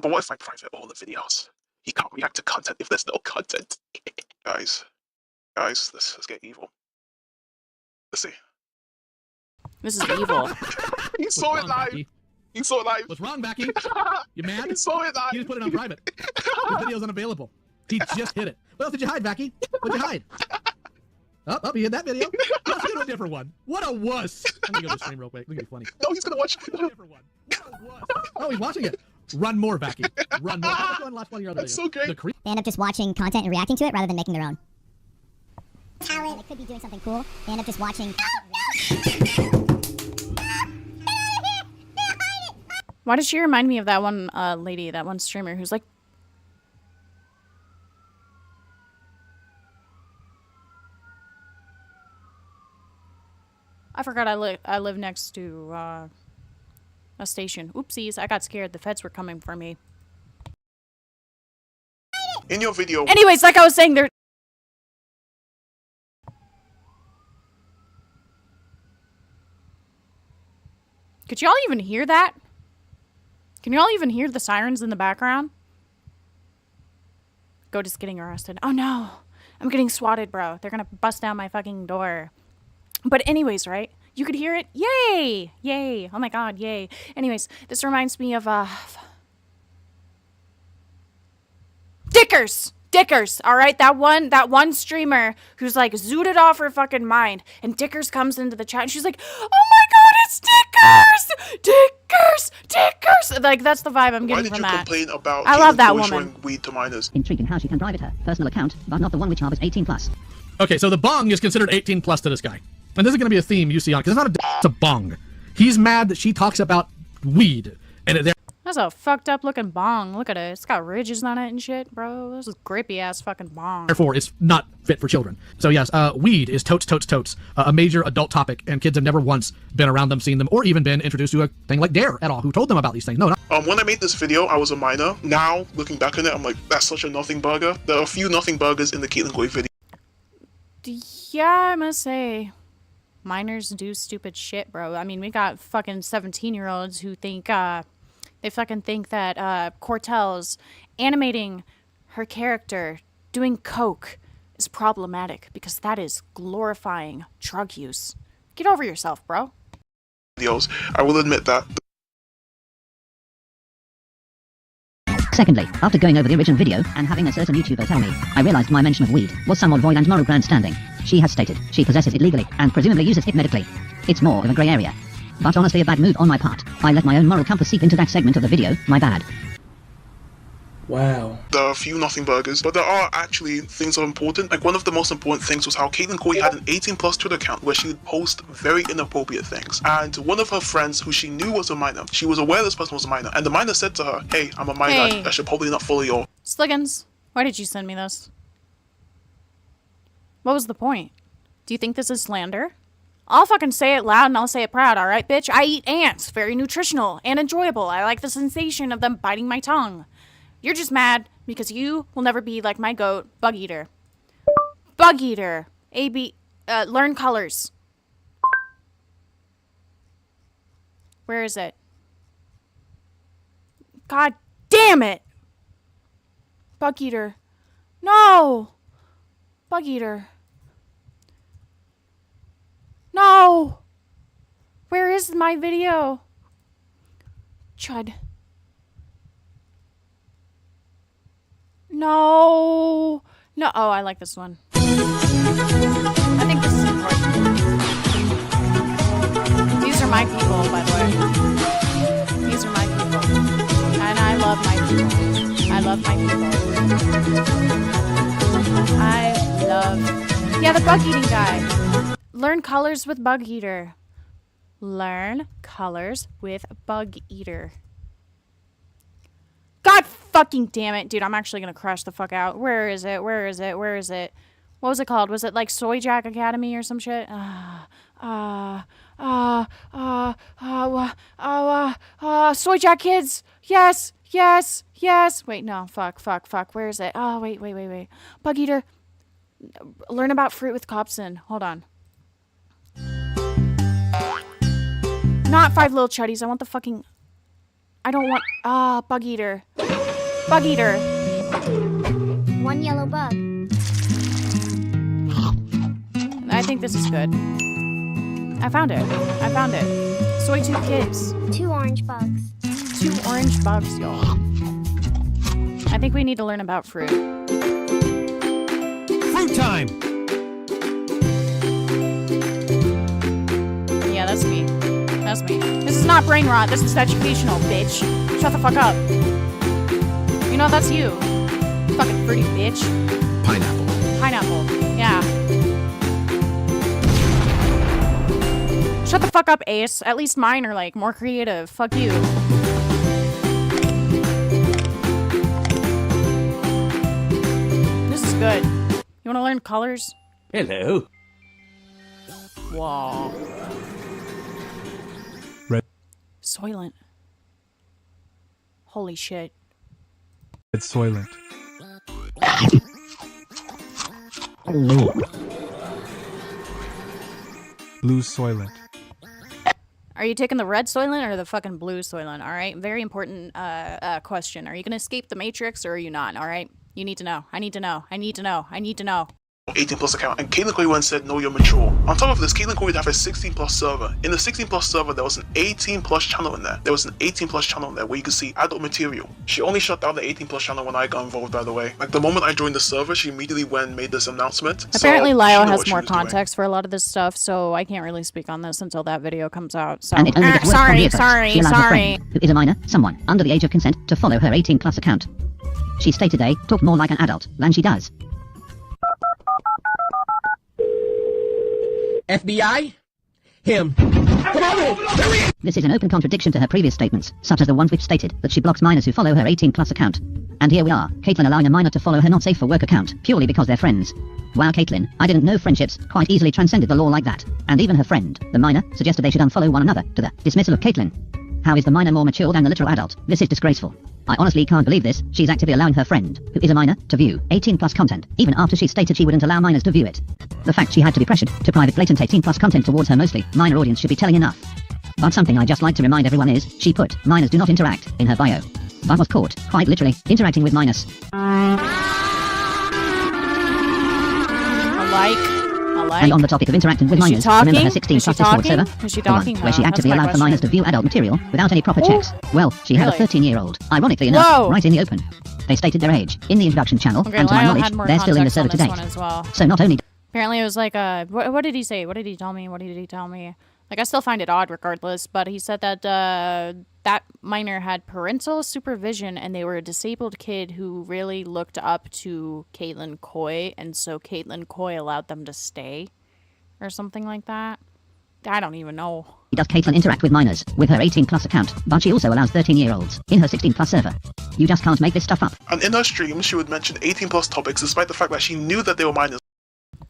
But what if I private all the videos? He can't react to content if there's no content. Guys, let's get evil. Let's see. This is evil. He saw it live. He saw it live. What's wrong, Becky? You mad? He saw it live. He just put it on private. The video's unavailable. He just hit it. What else did you hide, Becky? What'd you hide? Oh, he hid that video. Let's go to a different one. What a wuss. I'm gonna go to the stream real quick. Look at funny. No, he's gonna watch. Oh, he's watching it. Run more, Becky. Run more. Let's go and watch one of your other That's videos. so great. They end up just watching content and reacting to it rather than making their own. Talent. They could be doing something cool. They end up just watching Why does she remind me of that one lady, that one streamer who's like... I forgot I live next to a station. Oopsies, I got scared. The feds were coming for me. In your video. Anyways, like I was saying, there... Could y'all even hear that? Can y'all even hear the sirens in the background? Goat is getting arrested. Oh no! I'm getting swatted, bro. They're gonna bust down my fucking door. But anyways, right? You could hear it? Yay! Yay! Oh my god, yay. Anyways, this reminds me of, Dickers! Dickers, alright? That one streamer who's like zooted off her fucking mind. And Dickers comes into the chat and she's like, oh my god, it's Dickers! Dickers! Dickers! Like, that's the vibe I'm getting from that. Why did you complain about I love that Convoy woman. showing weed to minors? Intriguing how she can private her personal account, but not the one which harbors 18+. Okay, so the bong is considered 18 plus to this guy. And this is going to be a theme you see on, because it's not it's a bong. He's mad that she talks about weed. And That's a fucked up looking bong. Look at it. It's got ridges on it and shit, bro. This is grippy ass fucking bong. therefore it's not fit for children. So yes, weed is totes a major adult topic, and kids have never once been around them, seen them, or even been introduced to a thing like Dare at all. Who told them about these things? No, not. When I made this video, I was a minor. Now, looking back on it, I'm like, that's such a nothing burger. There are a few nothing burgers in the Convoy video. Yeah, I must say, minors do stupid shit, bro. I mean, we got fucking 17-year-olds who think, they fucking think that, Cortell's animating her character doing coke is problematic because that is glorifying drug use. Get over yourself, bro. Videos, I will admit that. Secondly, after going over the original video and having a certain YouTuber tell me, I realized my mention of weed was somewhat void and moral grandstanding. She has stated she possesses it legally and presumably uses it medically. It's more of a grey area. But honestly a bad move on my part. I let my own moral compass seep into that segment of the video, my bad. Wow. There are a few nothing burgers, but there are actually things that are important. Like, one of the most important things was how Convoy had an 18+ Twitter account where she would post very inappropriate things. And one of her friends, who she knew was a minor, she was aware this person was a minor, and the minor said to her, hey, I'm a minor, Hey. I should probably not follow your... Sliggins, why did you send me this? What was the point? Do you think this is slander? I'll fucking say it loud and I'll say it proud, alright, bitch? I eat ants. Very nutritional and enjoyable. I like the sensation of them biting my tongue. You're just mad because you will never be like my goat, Bug Eater. Bug Eater. Learn colors. Where is it? God damn it! Bug Eater. No! Bug Eater. No! Where is my video? Chud. No! No. Oh, I like this one. I think this is important. These are my people, by the way. These are my people. And I love my people. I love my people. I love... Yeah, the bug eating guy. Learn colors with Bug Eater. Learn colors with Bug Eater. God fucking damn it, dude. I'm actually gonna crash the fuck out. Where is it? Where is it? Where is it? What was it called? Was it like Soy Jack Academy or some shit? Soy Jack Kids. Yes, yes, yes. Wait, no. Fuck. Where is it? Oh, wait. Bug Eater. Learn about fruit with Cobson. Hold on. Not 5 Little Chuddies. I want the fucking... I don't want... bug eater. Bug eater. One yellow bug. I think this is good. I found it. I found it. Soy tube kids. 2 orange bugs. 2 orange bugs, y'all. I think we need to learn about fruit. Fruit time! Yeah, that's me. That's me. This is not brain rot. This is educational, bitch. Shut the fuck up. You know, that's you. Fucking fruity bitch. Pineapple. Pineapple. Yeah. Shut the fuck up, Ace. At least mine are, like, more creative. Fuck you. This is good. You wanna learn colors? Hello. Whoa. Red. Soylent. Holy shit. Red Soylent. Blue Soylent. Are you taking the red Soylent or the fucking blue Soylent? All right, very important question. Are you gonna escape the Matrix or are you not? All right, you need to know. I need to know. I need to know. I need to know. 18 plus account, and Caitlin Coy once said, "No, you're mature." On top of this, Caitlin Coy would have a 16 plus server. In the 16 plus server, there was an 18 plus channel in there. There was an 18 plus channel in there where you could see adult material. She only shut down the 18 plus channel when I got involved, by the way. Like, the moment I joined the server, she immediately went and made this announcement. Apparently, so Lyle she knew has what she more was doing. context for a lot of this stuff, so I can't really speak on this until that video comes out. So, And it only gets worse from the efforts. She allowed her sorry. friend, who is a minor, someone under the age of consent, to follow her 18 plus account. She stated they talk more like an adult than she does. FBI? Him. This is an open contradiction to her previous statements, such as the ones which stated that she blocks minors who follow her 18 plus account. And here we are, Caitlin allowing a minor to follow her not safe for work account, purely because they're friends. Wow, Caitlin, I didn't know friendships quite easily transcended the law like that. And even her friend, the minor, suggested they should unfollow one another, to the dismissal of Caitlin. How is the minor more mature than the literal adult? This is disgraceful. I honestly can't believe this. She's actively allowing her friend, who is a minor, to view 18 plus content, even after she stated she wouldn't allow minors to view it. The fact she had to be pressured to private blatant 18 plus content towards her mostly minor audience should be telling enough. But something I just like to remind everyone is, she put, minors do not interact, in her bio. But was caught, quite literally, interacting with minors. And on the topic of interacting with minors, remember her 16 plus Discord server? Is she The one talking? where she Wow, actively that's my allowed for minors to view adult material without any proper checks. Well, she had a Really? 13-year-old, ironically enough, Whoa. right in the open. They stated their age in the introduction channel, Okay, and to my Lyle knowledge, had more they're still in the server context to on date. this one as well. So not only Apparently it was like, what did he say? What did he tell me? What did he tell me? Like, I still find it odd regardless, but he said that that minor had parental supervision and they were a disabled kid who really looked up to Caitlin Coy, and so Caitlin Coy allowed them to stay or something like that. I don't even know. does Caitlin interact with minors with her 18 plus account, but she also allows 13-year-olds in her 16 plus server. You just can't make this stuff up. And in her streams, she would mention 18 plus topics despite the fact that she knew that they were minors.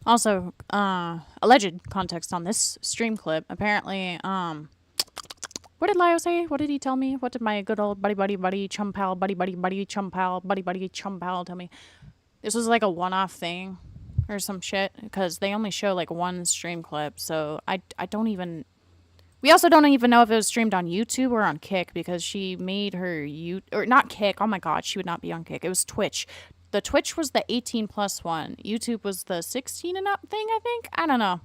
Also, alleged context on this stream clip. Apparently, what did Lyle say? What did he tell me? What did my good old buddy, chum pal, chum pal tell me? This was like a one-off thing or some shit, because they only show like one stream clip, so I don't even... We also don't even know if it was streamed on YouTube or on Kick, because she made her or not Kick, oh my god, she would not be on Kick. It was Twitch. The Twitch was the 18 plus one. YouTube was the 16 and up thing, I think? I don't know.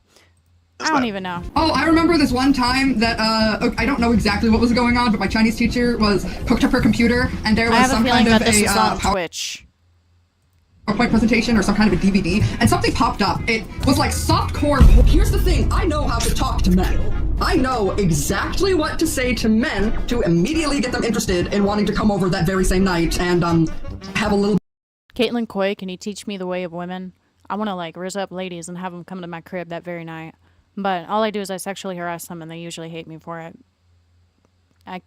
I don't even know. Oh, I remember this one time that, I don't know exactly what was going on, but my Chinese teacher was hooked up her computer, and there was some kind of a Twitch. PowerPoint presentation or some kind of a DVD, and something popped up. It was like softcore. Here's the thing, I know how to talk to men. I know exactly what to say to men to immediately get them interested in wanting to come over that very same night and, have a little... Caitlin Coy, can you teach me the way of women? I want to, like, rizz up ladies and have them come to my crib that very night. But all I do is I sexually harass them, and they usually hate me for it. I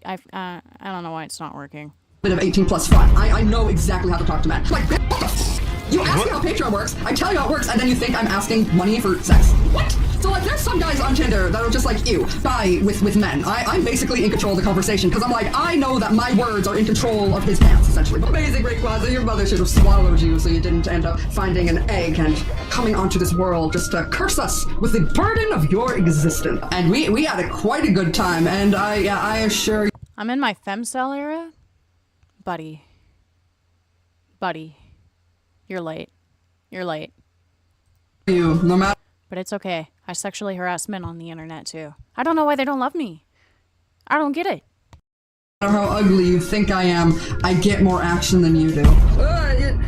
don't know why it's not working. Bit of 18 plus fun. I know exactly how to talk to men. Like, what the you ask me how Patreon works, I tell you how it works, and then you think I'm asking money for sex. What? So like, there's some guys on Tinder that are just like, ew, bye with men. I'm basically in control of the conversation, because I'm like, I know that my words are in control of his pants, essentially. Amazing Rayquaza, your mother should have swallowed you so you didn't end up finding an egg and coming onto this world just to curse us with the burden of your existence. And we had quite a good time, and I assure you. I'm in my femcel era? Buddy. Buddy. You're late. You're late. No matter. But it's okay. I sexually harass men on the internet too. I don't know why they don't love me. I don't get it. No matter how ugly you think I am, I get more action than you do.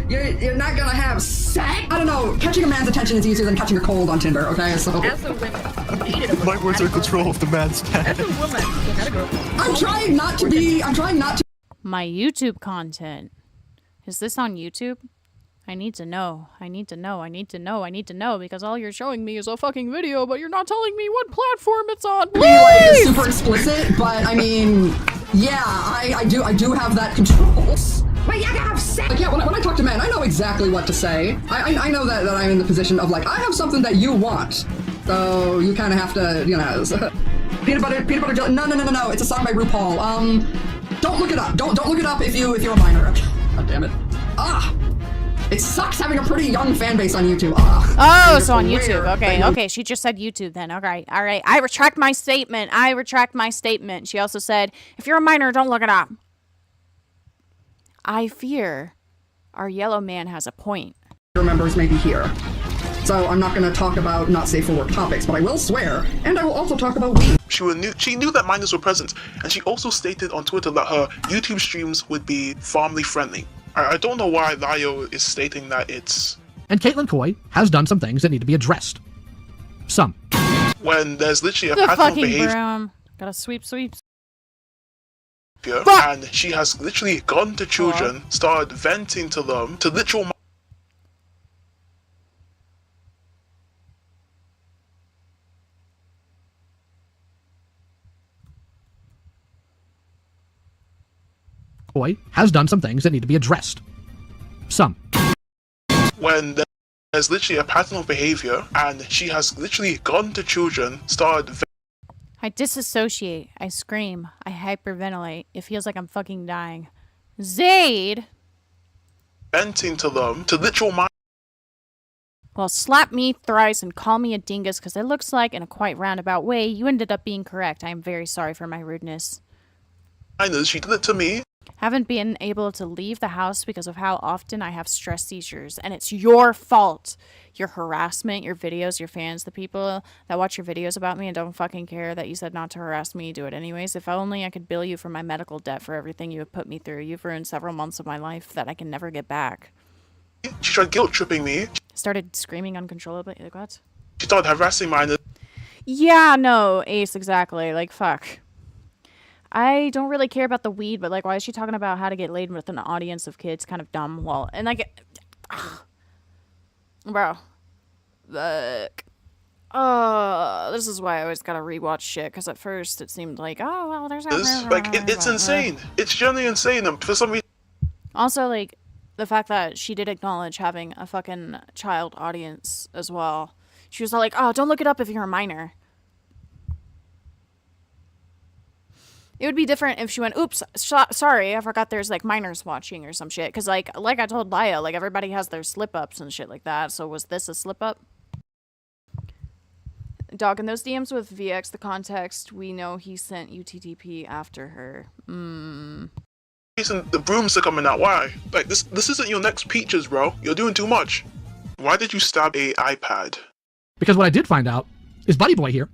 You're not gonna have sex? I don't know. Catching a man's attention is easier than catching a cold on Tinder, okay? So. As a woman, My words are in control of the man's as a woman, you gotta go. I'm trying not to. My YouTube content. Is this on YouTube? I need to know. I need to know. I need to know. I need to know because all you're showing me is a fucking video, but you're not telling me what platform it's on. Be like super explicit, but I mean, yeah, I do have that control. But you gotta have sex. Like, yeah, when I talk to men, I know exactly what to say. I know that I'm in the position of like, I have something that you want, so you kind of have to, you know, peanut butter jelly. No. It's a song by RuPaul. Don't look it up. Don't look it up if you're a minor. God damn it. It sucks having a pretty young fan base on YouTube. Oh, so on YouTube. Okay. She just said YouTube then. Okay. All right. I retract my statement. She also said, if you're a minor, don't look it up. I fear our yellow man has a point. Your members may be here. So I'm not going to talk about not safe for work topics, but I will swear, and I will also talk about weed. She knew that minors were present, and she also stated on Twitter that her YouTube streams would be family friendly. I don't know why Lio is stating that it's... And Caitlin Coy has done some things that need to be addressed. Some. When there's literally a the pattern of fucking behavior... broom. Gotta sweep. And she has literally gone to children, started venting to them, to literal... Coy has done some things that need to be addressed. Some. When there's literally a pattern of behavior, and she has literally gone to children, started... I disassociate. I scream. I hyperventilate. It feels like I'm fucking dying. Zayd! venting to them, to literal Well, slap me thrice and call me a dingus, because it looks like, in a quite roundabout way, you ended up being correct. I am very sorry for my rudeness. minors. She did it to me. Haven't been able to leave the house because of how often I have stress seizures, and it's your fault. Your harassment, your videos, your fans, the people that watch your videos about me and don't fucking care that you said not to harass me, do it anyways. If only I could bill you for my medical debt for everything you have put me through. You've ruined several months of my life that I can never get back. She tried guilt-tripping me. Started screaming uncontrollably. Like, what? She started harassing minors. Yeah, no, Ace, exactly. Like, fuck. I don't really care about the weed, but, like, why is she talking about how to get laid with an audience of kids? Kind of dumb. Well, and, like, bro. Look. This is why I always gotta rewatch shit, because at first it seemed like, oh, well, there's no... It's insane. It's genuinely insane, and for some reason... Also, like, the fact that she did acknowledge having a fucking child audience as well. She was like, oh, don't look it up if you're a minor. It would be different if she went, oops, sorry, I forgot there's, like, minors watching or some shit. Because, like I told Laya, like, everybody has their slip-ups and shit like that. So was this a slip-up? Dog, in those DMs with VX, the context, we know he sent UTTP after her. Reason the brooms are coming out. Why? Like, this isn't your next Peaches, bro. You're doing too much. Why did you stab a iPad? Because what I did find out is Buddy Boy here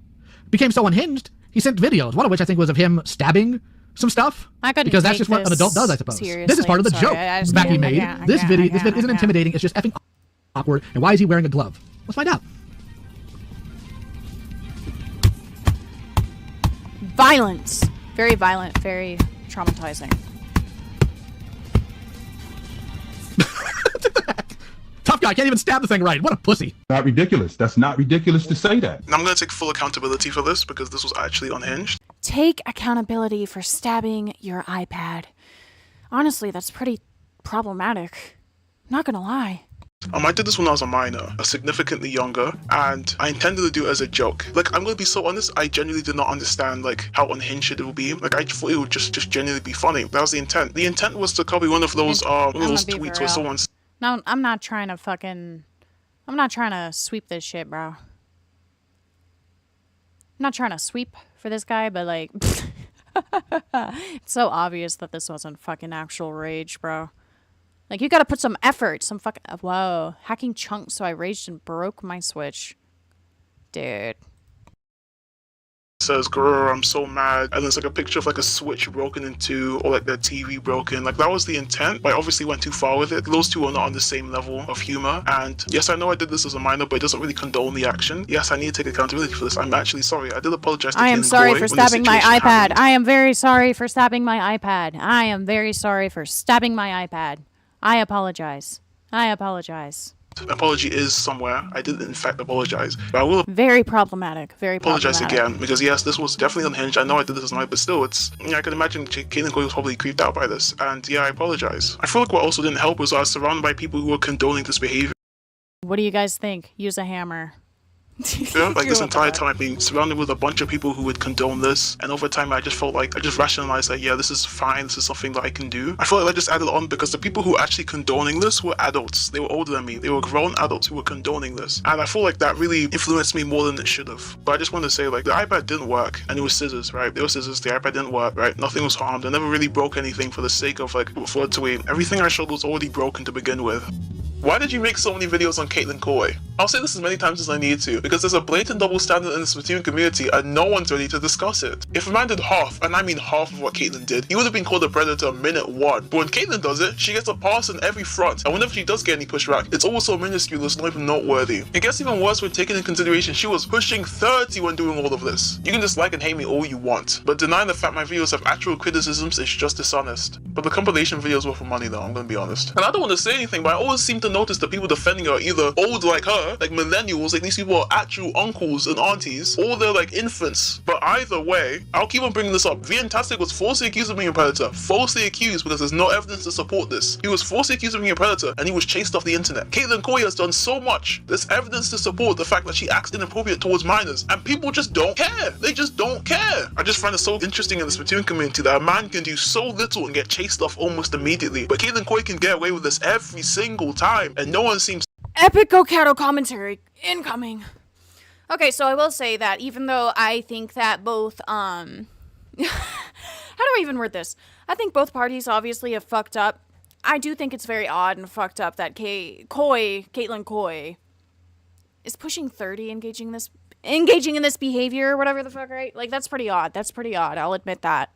became so unhinged, he sent videos, one of which I think was of him stabbing some stuff. I couldn't because that's take just what an adult does, I suppose. Seriously. This is part of the joke I just Mackie can't, made. This video isn't intimidating, it's just effing awkward. And why is he wearing a glove? Let's find out. Violence. Very violent, very traumatizing. Tough guy, can't even stab the thing right. What a pussy. Not ridiculous. That's not ridiculous to say that. And I'm going to take full accountability for this because this was actually unhinged. Take accountability for stabbing your iPad. Honestly, that's pretty problematic. Not gonna lie. I did this when I was a minor, significantly younger, and I intended to do it as a joke. Like, I'm gonna be so honest, I genuinely did not understand, like, how unhinged it would be. Like, I thought it would just genuinely be funny. That was the intent. The intent was to copy one of those tweets where someone's... No, I'm not trying to sweep this shit, bro. I'm not trying to sweep for this guy, but, like... It's so obvious that this wasn't fucking actual rage, bro. Like, you gotta put some effort, some fucking... Whoa. Hacking chunks, so I raged and broke my Switch. Dude. Says, "Grr, I'm so mad," and there's like a picture of like a switch broken in two, or like the TV broken. Like, that was the intent, but I obviously went too far with it. Those two are not on the same level of humor, and yes, I know I did this as a minor, but it doesn't really condone the action. Yes, I need to take accountability for this. I'm actually sorry. I did apologize to I am Ken sorry Coy for when this stabbing my situation iPad. happened. I am very sorry for stabbing my iPad. I am very sorry for stabbing my iPad. I apologize. I apologize. Apology is somewhere. I did in fact apologize, but I will Very problematic. Very apologize problematic. again, because yes, this was definitely unhinged. I know I did this tonight, but still, it's, yeah, I can imagine Kaden Coy was probably creeped out by this, and yeah, I apologize. I feel like what also didn't help was I was surrounded by people who were condoning this behavior. What do you guys think? Use a hammer. Yeah, like this entire time being surrounded with a bunch of people who would condone this, and over time I just felt like I just rationalized that, yeah, this is fine, this is something that I can do. I felt like I just added on because the people who were actually condoning this were adults. They were older than me. They were grown adults who were condoning this, and I feel like that really influenced me more than it should have. But I just want to say, like, the iPad didn't work, and it was scissors, right? They were scissors. The iPad didn't work, right? Nothing was harmed. I never really broke anything for the sake of, like, for it to win. Everything I showed was already broken to begin with. Why did you make so many videos on Caitlin Coy? I'll say this as many times as I need to, because there's a blatant double standard in the Splatoon community and no one's ready to discuss it. If a man did half, and I mean half of what Caitlin did, he would have been called a predator minute 1. But when Caitlin does it, she gets a pass on every front, and whenever she does get any pushback, it's always so minuscule it's not even noteworthy. It gets even worse when taking in consideration she was pushing 30 when doing all of this. You can dislike and hate me all you want, but denying the fact my videos have actual criticisms is just dishonest. But the compilation videos were for money though, I'm gonna be honest. And I don't want to say anything, but I always seem to notice that people defending her are either old like her, like millennials, like these people are actual uncles and aunties, or they're like infants. But either way, I'll keep on bringing this up. Viantastic was falsely accused of being a predator. Falsely accused because there's no evidence to support this. He was falsely accused of being a predator and he was chased off the internet. Caitlin Coy has done so much. There's evidence to support the fact that she acts inappropriate towards minors, and people just don't care. They just don't care. I just find it so interesting in the Splatoon community that a man can do so little and get chased off almost immediately, but Caitlin Coy can get away with this every single time, and no one seems. Epic GoatCatto commentary incoming. Okay, so I will say that even though I think that both, how do I even word this? I think both parties obviously have fucked up. I do think it's very odd and fucked up that Caitlin Coy is pushing 30 engaging in this behavior or whatever the fuck, right? Like, that's pretty odd. That's pretty odd. I'll admit that.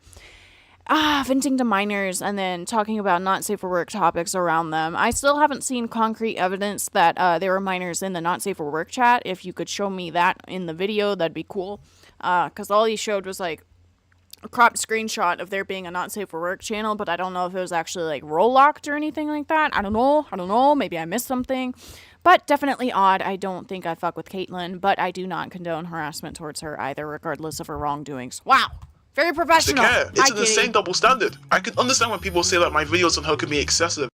Venting to minors and then talking about not safe for work topics around them. I still haven't seen concrete evidence that there were minors in the not safe for work chat. If you could show me that in the video, that'd be cool. Because all he showed was like a cropped screenshot of there being a not safe for work channel, but I don't know if it was actually like role locked or anything like that. I don't know. Maybe I missed something. But definitely odd. I don't think I fuck with Caitlin, but I do not condone harassment towards her either, regardless of her wrongdoings. Wow. Very professional. It's an insane double standard. I can understand when people say that my videos on her can be excessive,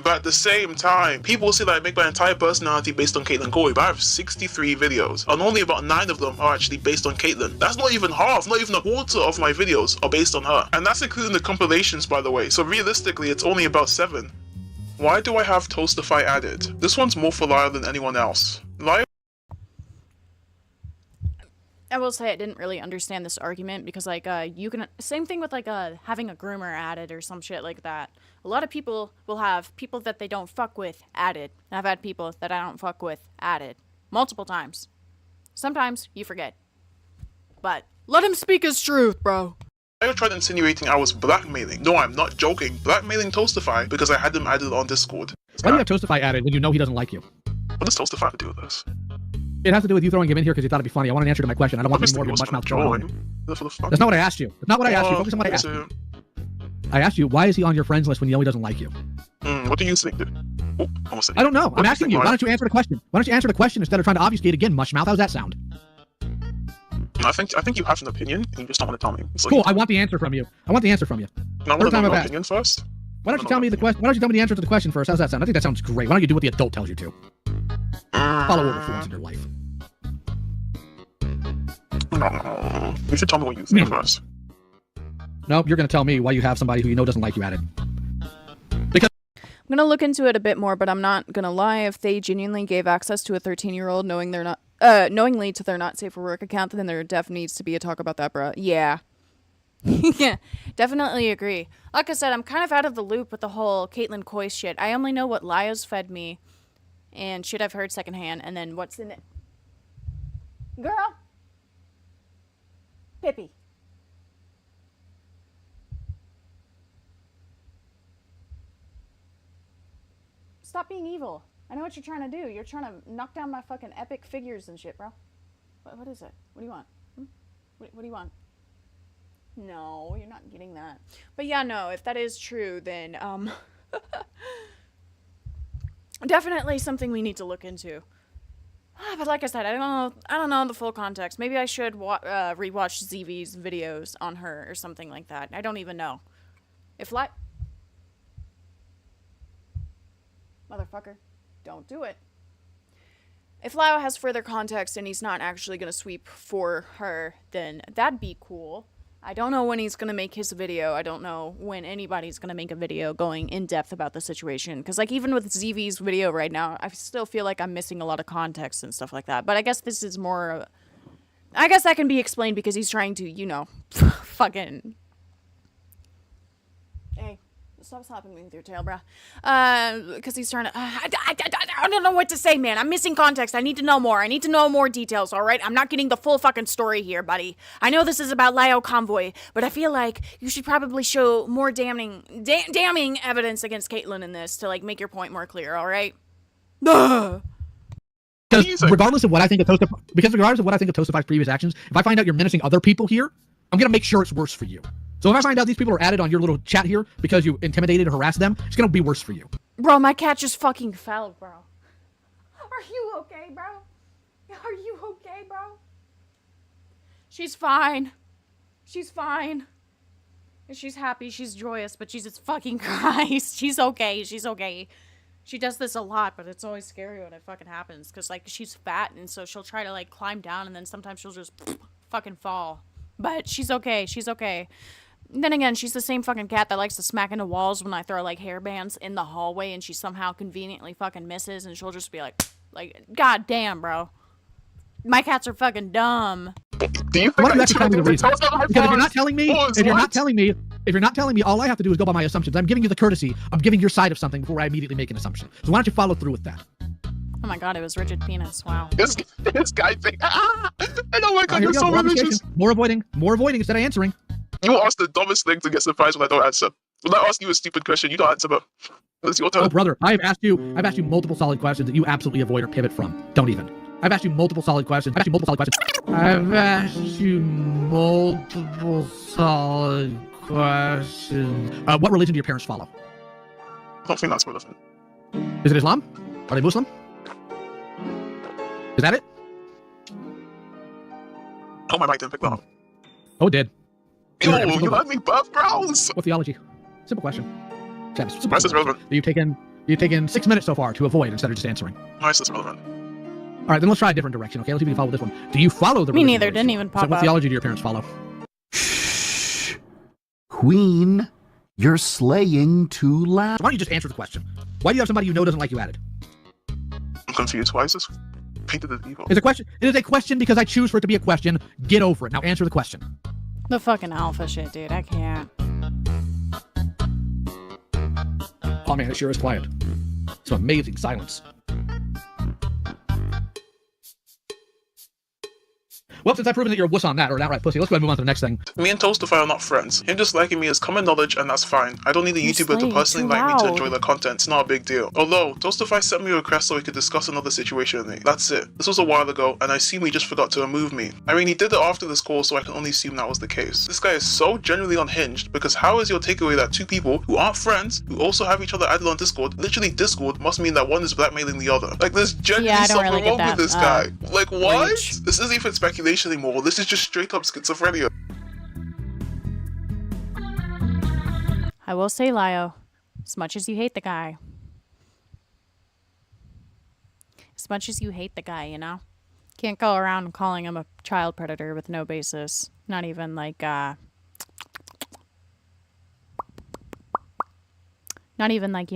but at the same time, people say that I make my entire personality based on Caitlin Coy, but I have 63 videos, and only about 9 of them are actually based on Caitlin. That's not even half, not even a quarter of my videos are based on her. And that's including the compilations, by the way, so realistically, it's only about 7. Why do I have Toastify added? This one's more for Lyle than anyone else. Lyle. I will say I didn't really understand this argument because, like, you can... Same thing with, like, having a groomer added or some shit like that. A lot of people will have people that they don't fuck with added. And I've had people that I don't fuck with added. Multiple times. Sometimes you forget. But let him speak his truth, bro. I tried insinuating I was blackmailing. No, I'm not joking. Blackmailing Toastify because I had them added on Discord. Why do you have Toastify added when you know he doesn't like you? What does Toastify have to do with this? It has to do with you throwing him in here because you thought it'd be funny. I want an answer to my question. I don't want any more of your much mouth trolling. That's not what I asked you. That's not what I asked you. Focus on what I asked you. I asked you, why is he on your friends list when you know he doesn't like you? What do you think, dude? Oh, almost I don't know. I'm asking you. Why don't you answer the question? Why don't you answer the question instead of trying to obfuscate again, much mouth? How's that sound? I think you have an opinion and you just don't want to tell me. Cool. I want the answer from you. I want the answer from you. No, I want to know your opinion first. Why don't you tell me the question? Why don't you tell me the answer to the question first? How's that sound? I think that sounds great. Why don't you do what the adult tells you to? Follow order for once in your life. No, you should tell me what you think first. Nope, you're going to tell me why you have somebody who you know doesn't like you added. Because I'm going to look into it a bit more, but I'm not going to lie. If they genuinely gave access to a 13-year-old knowing they're not, knowingly to their not safe for work account, then there definitely needs to be a talk about that, bro. Yeah. Yeah, definitely agree. Like I said, I'm kind of out of the loop with the whole Caitlyn Coy shit. I only know what Lio's fed me and shit I've heard secondhand, and then what's in it. Girl! Pippi. Stop being evil. I know what you're trying to do. You're trying to knock down my fucking epic figures and shit, bro. What is it? What do you want? What do you want? No, you're not getting that. But yeah, no, if that is true, then, definitely something we need to look into. But like I said, I don't know the full context. Maybe I should rewatch ZV's videos on her or something like that. I don't even know. If Motherfucker, don't do it. If Lio has further context and he's not actually going to sweep for her, then that'd be cool. I don't know when he's going to make his video. I don't know when anybody's going to make a video going in depth about the situation. Because, like, even with ZV's video right now, I still feel like I'm missing a lot of context and stuff like that. But I guess this is more... I guess that can be explained because he's trying to, you know, fucking... Hey, stop slapping me with your tail, bruh. Because he's trying to... I don't know what to say, man. I'm missing context. I need to know more. I need to know more details, all right? I'm not getting the full fucking story here, buddy. I know this is about Lio Convoy, but I feel like you should probably show more damning evidence against Caitlyn in this to, like, make your point more clear, all right? Because regardless of what I think of Toastify's previous actions, if I find out you're menacing other people here, I'm gonna make sure it's worse for you. So if I find out these people are added on your little chat here because you intimidated or harassed them, it's gonna be worse for you. Bro, my cat just fucking fell, bro. Are you okay, bro? Are you okay, bro? She's fine. She's fine. She's happy, she's joyous, but Jesus fucking Christ. She's okay, she's okay. She does this a lot, but it's always scary when it fucking happens. Because, like, she's fat, and so she'll try to, like, climb down, and then sometimes she'll just fucking fall. But she's okay, she's okay. Then again, she's the same fucking cat that likes to smack into walls when I throw, like, hairbands in the hallway, and she somehow conveniently fucking misses, and she'll just be like, God damn, bro. My cats are fucking dumb. Do you think why don't you actually tell me the reason? Because if you're not telling me, all I have to do is go by my assumptions. I'm giving you the courtesy. I'm giving your side of something before I immediately make an assumption. So why don't you follow through with that? Oh my god, it was rigid penis. Wow. This guy thing. And oh my god, you're so religious. More avoiding instead of answering. You ask the dumbest thing to get surprised when I don't answer. When I ask you a stupid question, you don't answer, but it's your turn. Oh brother, I've asked you multiple solid questions that you absolutely avoid or pivot from. Don't even. I've asked you multiple solid questions. I've asked you multiple solid questions. What religion do your parents follow? I don't think that's relevant. Is it Islam? Are they Muslim? Is that it? Oh, my mic didn't pick that up. Oh, it did. Ew, you let me buff brows. What theology? Simple question. Nice is relevant. You've taken 6 minutes so far to avoid instead of just answering. Nice is relevant. All right, then let's try a different direction, okay? Let's see if we can follow this one. Do you follow the Me neither, didn't even pop up. So what theology do your parents follow? Shh. Queen, you're slaying too loud. So why don't you just answer the question? Why do you have somebody you know doesn't like you added? I'm confused. Why is this painted as evil? It's a question. It is a question because I choose for it to be a question. Get over it. Now answer the question. The fucking alpha shit, dude. I can't. Oh man, it sure is quiet. Some amazing silence. Well, since I've proven that you're a wuss on that, or an outright pussy, let's go ahead and move on to the next thing. Me and Toastify are not friends. Him disliking me is common knowledge, and that's fine. I don't need a YouTuber to personally like me to enjoy their content. It's not a big deal. Although, Toastify sent me a request so we could discuss another situation with me. That's it. This was a while ago, and I assume he just forgot to remove me. I mean, he did it after this call, so I can only assume that was the case. This guy is so genuinely unhinged, because how is your takeaway that two people who aren't friends, who also have each other added on Discord, literally Discord, must mean that one is blackmailing the other? Like, there's genuinely something wrong with this guy. Like, what? This isn't even speculation anymore. This is just straight up schizophrenia. I will say, Lio, as much as you hate the guy, you know? Can't go around calling him a child predator with no basis. Not even like, you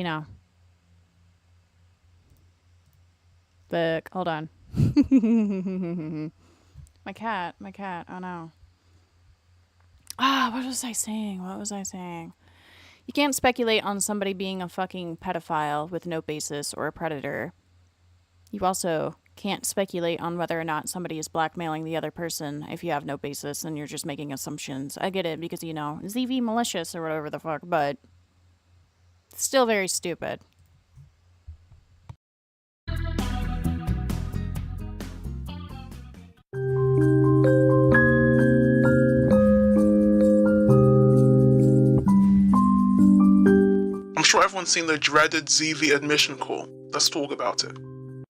know. But, hold on. My cat, oh no. What was I saying? What was I saying? You can't speculate on somebody being a fucking pedophile with no basis or a predator. You also can't speculate on whether or not somebody is blackmailing the other person if you have no basis and you're just making assumptions. I get it because, you know, ZV malicious or whatever the fuck, but still very stupid. I'm sure everyone's seen the dreaded ZV admission call. Let's talk about it.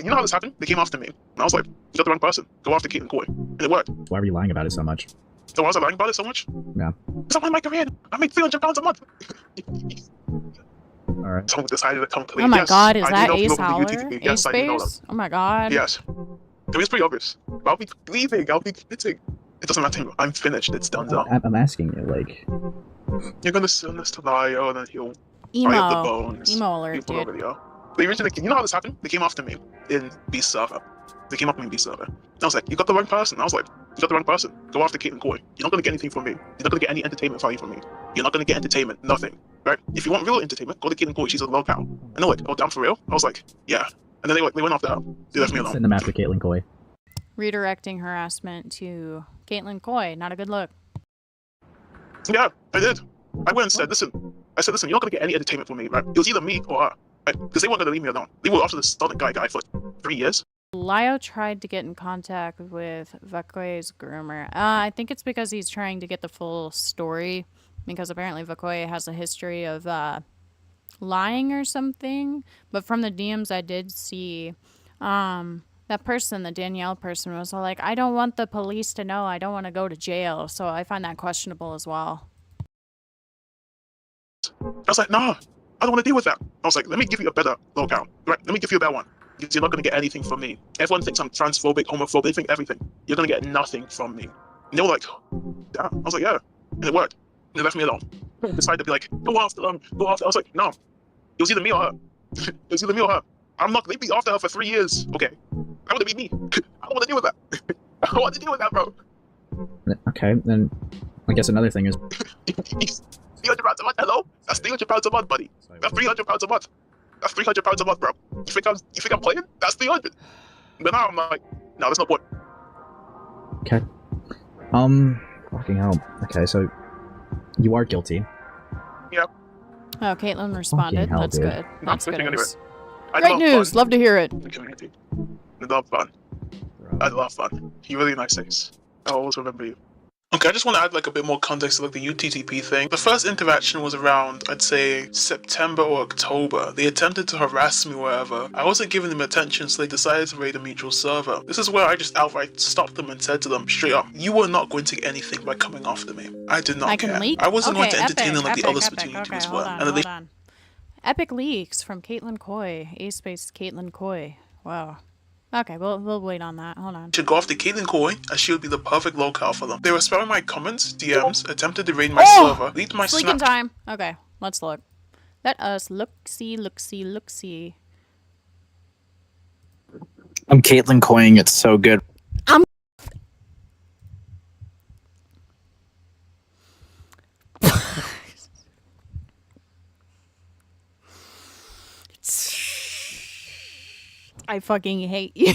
You know how this happened? They came after me. And I was like, you got the wrong person. Go after Caitlin Coy. And it worked. Why were you lying about it so much? So why was I lying about it so much? Yeah. Because I wanted my career. I make £300 a month. Alright. Someone decided to come clean. Oh my Yes, god, is I that do know Ace people from Howler? UTTP. Ace Yes, I do know Space? them. Oh my god. Yes. It was pretty obvious. I'll be leaving. I'll be quitting. It doesn't matter. I'm finished. It's done. I'm asking you, like... You're gonna send this to Lio and then he'll fry up the bones. Emo alert, People dude. over there. They originally, you know how this happened? They came after me in Beast Server. They came up in Beast Server. And I was like, you got the wrong person. I was like, you got the wrong person. Go after Caitlin Coy. You're not gonna get anything from me. You're not gonna get any entertainment value from me. You're not gonna get entertainment. Nothing. Right? If you want real entertainment, go to Caitlin Coy. She's a locale. And they're like, oh, damn, for real? I was like, yeah. And then they went after her. They left me alone. Send them after Caitlin Coy. Redirecting harassment to Caitlin Coy. Not a good look. Yeah, I did. I went and said, listen, you're not gonna get any entertainment from me, right? It was either me or her, right? Because they weren't gonna leave me alone. They were after this stunning guy for 3 years. Lio tried to get in contact with Vakoy's groomer. I think it's because he's trying to get the full story, because apparently Vakoy has a history of lying or something. But from the DMs I did see, that person, the Danielle person, was all like, I don't want the police to know. I don't want to go to jail. So I find that questionable as well. I was like, nah, I don't want to deal with that. I was like, let me give you a better locale, right? Let me give you a better one. Because you're not going to get anything from me. Everyone thinks I'm transphobic, homophobic, they think everything. You're going to get nothing from me. And they were like, damn. I was like, yeah. And it worked. And they left me alone. They decided to be like, go after them, go after. I was like, no. It was either me or her. It was either me or her. I'm not going to be after her for 3 years. Okay. That would be me. I don't want to deal with that. I don't want to deal with that, bro. Okay, then I guess another thing is... £300 a month, hello? That's £300 a month, buddy. That's £300 a month. That's £300 a month, bro. You think I'm playing? That's 300. But now I'm like, no, there's no point. Okay. Fucking hell. Okay, so you are guilty. Yeah. Oh, Caitlin responded. hell, That's dude. good. That's good. Anyway. Great news. Fun. Love to hear it. The community. I love fun. I love fun. You're really nice, Ace. I'll always remember you. Okay, I just want to add like a bit more context to like the UTTP thing. The first interaction was around, I'd say, September or October. They attempted to harass me wherever. I wasn't giving them attention, so they decided to raid a mutual server. This is where I just outright stopped them and said to them straight up, you were not going to get anything by coming after me. I did not care. I wasn't going to entertain them like the other Splatoon YouTubers were. And then they... Epic leaks from Caitlin Coy. A-space Caitlin Coy. Wow. Okay, we'll wait on that. Hold on. Should go after Caitlin Coy, as she would be the perfect locale for them. They were spamming my comments, DMs, attempted to raid my server, leaked my Sleeking snap. time. Okay, let's look. Let us look-see. I'm Caitlin Coying. It's so good. I fucking hate you.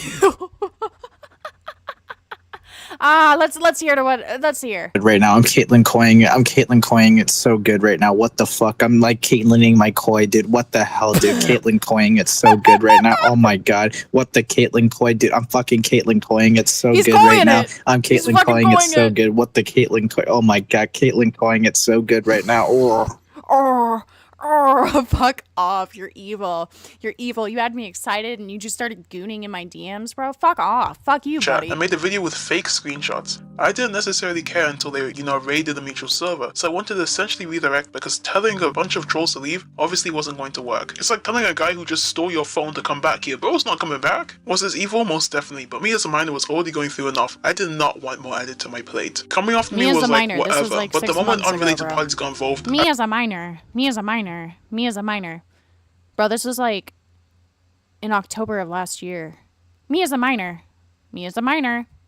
Let's hear to what. Let's hear. Right now, I'm Caitlin Coying. It's so good right now. What the fuck? I'm like Caitlining my Coy, dude. What the hell, dude? Caitlin Coying. It's so good right now. Oh my god. What the Caitlin Coy, dude? I'm fucking Caitlin Coying. It's so good right now. I'm Caitlin Coying. It's so good. What the Caitlin Coy? Oh my god. Caitlin Coying. It's so good right now. Oh, fuck off. You're evil. You're evil. You had me excited and you just started gooning in my DMs, bro. Fuck off. Fuck you, buddy. I made a video with fake screenshots. I didn't necessarily care until they, raided the mutual server. So I wanted to essentially redirect because telling a bunch of trolls to leave obviously wasn't going to work. It's like telling a guy who just stole your phone to come back here. Bro's not coming back. Was this evil? Most definitely. But me as a minor was already going through enough. I did not want more added to my plate. Coming off me was like, whatever. But the moment unrelated parties got involved... Me as a minor. Bro, this was like in October of last year. Me as a minor.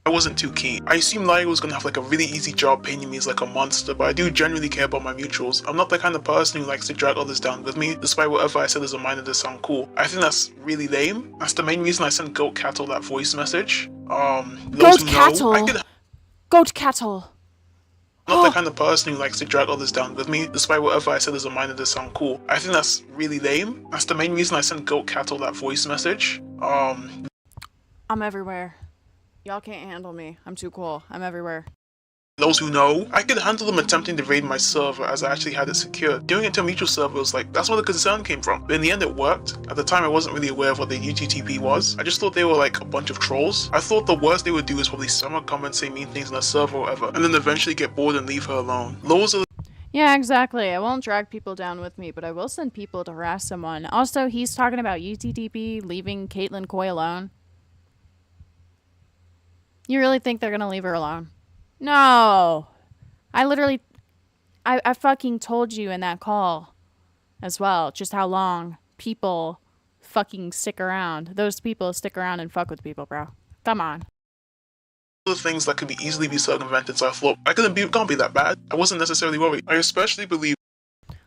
I wasn't too keen. I assumed Lyle was gonna have like a really easy job painting me as like a monster, but I do genuinely care about my mutuals. I'm not the kind of person who likes to drag others down with me, despite whatever I said as a minor to sound cool. I think that's really lame. That's the main reason I sent GoatCatto that voice message. GoatCatto. GoatCatto. I'm not the kind of person who likes to drag others down with me, despite whatever I said as a minor to sound cool. I think that's really lame. That's the main reason I sent GoatCatto that voice message. I'm everywhere. Y'all can't handle me. I'm too cool. I'm everywhere. Those who know, I could handle them attempting to raid my server as I actually had it secured. Doing it to a mutual server was like, that's where the concern came from. But in the end it worked. At the time I wasn't really aware of what the UTTP was. I just thought they were like a bunch of trolls. I thought the worst they would do is probably someone come and say mean things on a server or whatever, and then eventually get bored and leave her alone. Those are Yeah, exactly. I won't drag people down with me, but I will send people to harass someone. Also, he's talking about UTTP leaving Caitlin Coy alone. You really think they're gonna leave her alone? No. I fucking told you in that call as well just how long people fucking stick around. Those people stick around and fuck with people, bro. Come on. the things that could easily be circumvented, so I thought I can't be that bad. I wasn't necessarily worried. I especially believe.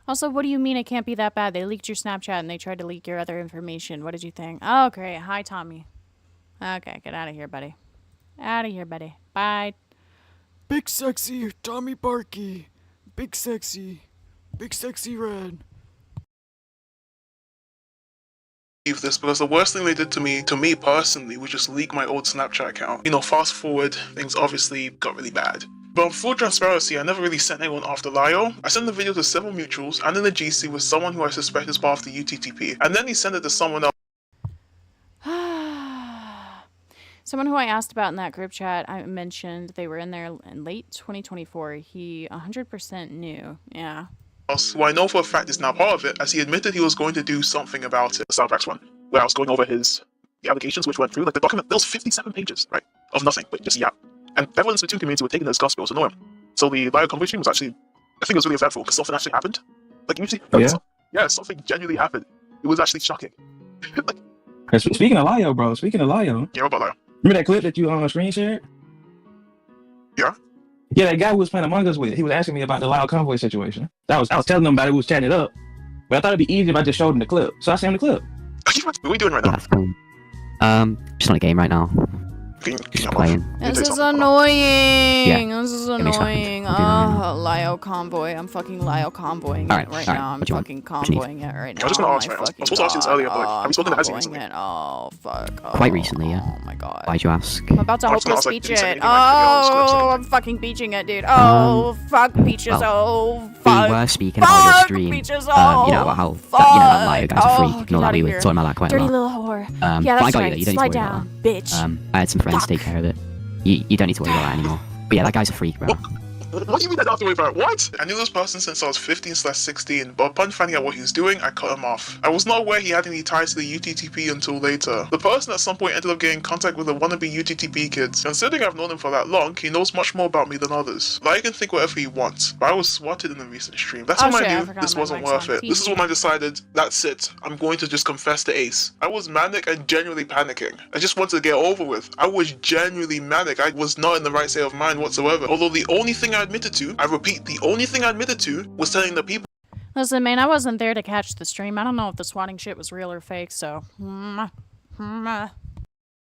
Also, what do you mean it can't be that bad? They leaked your Snapchat and they tried to leak your other information. What did you think? Oh, great. Hi, Tommy. Okay, get out of here, buddy. Out of here, buddy. Bye. Big sexy Tommy Barkey. Big sexy red. This because the worst thing they did to me personally, was just leak my old Snapchat account. You know, fast forward, things obviously got really bad. But in full transparency, I never really sent anyone after Lio. I sent the video to several mutuals and in the GC with someone who I suspect is part of the UTTP, and then he sent it to someone else. Someone who I asked about in that group chat, I mentioned they were in there in late 2024. He 100% knew. Yeah. Who I know for a fact is now part of it, as he admitted he was going to do something about it. The Soundtracks one, where I was going over the allegations which went through, like the document, there was 57 pages, right, of nothing, but just yap. And everyone in the Splatoon community were taking it as gospel, so no one. So the Lio Convoy stream was actually, I think it was really eventful, because something actually happened. Like, you see, yeah, something genuinely happened. It was actually shocking. Like, speaking of Lio, bro, Yeah, what about Lio? Remember that clip that you screen shared? Yeah. Yeah, that guy who was playing Among Us with, he was asking me about the Lio Convoy situation. I was telling him about it, we was chatting it up. But I thought it'd be easier if I just showed him the clip. So I sent him the clip. What are we doing right now? That's cool. Just on a game right now. Just playing. This is annoying. Yeah. This is Give me a second. annoying. I'll do Lio Convoy. I'm fucking Lio Convoying Alright, it right alright. now. I'm What do you want? fucking What do you need? convoying it right now. I was just gonna ask, Oh my right? I was fucking supposed to ask you this earlier, but like, have you spoken to Hazzy convoying recently? it. Oh, fuck. Quite recently, yeah. Oh my god. Why'd you ask? I'm about to I was gonna hopeless ask, like, beach did you send it. anything, like, video scripts or Oh, I'm fucking beaching it, dude. Oh, fuck beaches. Oh, fuck. We were speaking about your stream. Beaches. You know about how that Lio guy's a freak. You know that we were talking about that quite a Dirty lot. little whore. Yeah, Yeah, but I that's got right. you. You don't Slide need to worry down, about that. bitch. I had some friends take care of it. You don't need to worry about that anymore. But yeah, that guy's a freak, bro. What do you mean I don't have to worry about it? What? I knew this person since I was 15/16, but upon finding out what he was doing, I cut him off. I was not aware he had any ties to the UTTP until later. The person at some point ended up getting in contact with the wannabe UTTP kids. Considering I've known him for that long, he knows much more about me than others. Like, he can think whatever he wants, but I was swatted in a recent stream. That's when I knew this wasn't worth it. This is when I decided, that's it. I'm going to just confess to Ace. I was manic and genuinely panicking. I just wanted to get over with. I was genuinely manic. I was not in the right state of mind whatsoever. Although the only thing I admitted to, I repeat, the only thing I admitted to was telling the people. Listen, man, I wasn't there to catch the stream. I don't know if the swatting shit was real or fake, so. That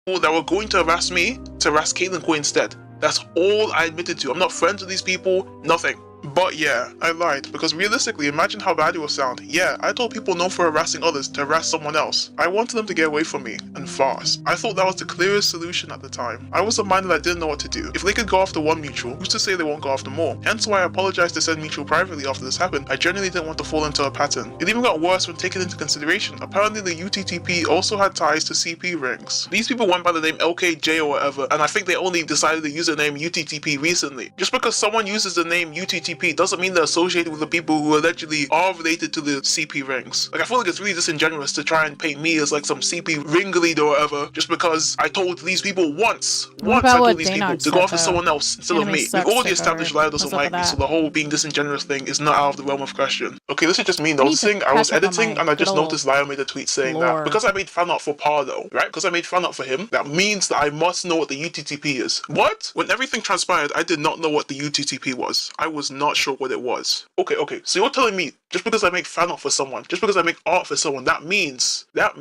were going to harass me, to harass Caitlin Coy instead. That's all I admitted to. I'm not friends with these people, nothing. But yeah, I lied, because realistically, imagine how bad it would sound. Yeah, I told people known for harassing others to harass someone else. I wanted them to get away from me, and fast. I thought that was the clearest solution at the time. I was a mind that didn't know what to do. If they could go after one mutual, who's to say they won't go after more? Hence why I apologized to said mutual privately after this happened. I genuinely didn't want to fall into a pattern. It even got worse when taken into consideration. Apparently the UTTP also had ties to CP rings. These people went by the name LKJ or whatever, and I think they only decided to use the name UTTP recently. Just because someone uses the name UTTP UTTP doesn't mean they're associated with the people who allegedly are related to the CP rings. Like, I feel like it's really disingenuous to try and paint me as like some CP ringleader or whatever, just because I told these people once I told these people to go after someone else instead of me. We've already established Lyle doesn't like me, so the whole being disingenuous thing is not out of the realm of question. Okay, this is just me noticing. I was editing and I just noticed Lyle made a tweet saying that because I made fan art for Purble, right? Because I made fan art for him, that means that I must know what the UTTP is. What? When everything transpired, I did not know what the UTTP was. I was not sure what it was. Okay, so you're telling me just because I make fan art for someone, just because I make art for someone, that means that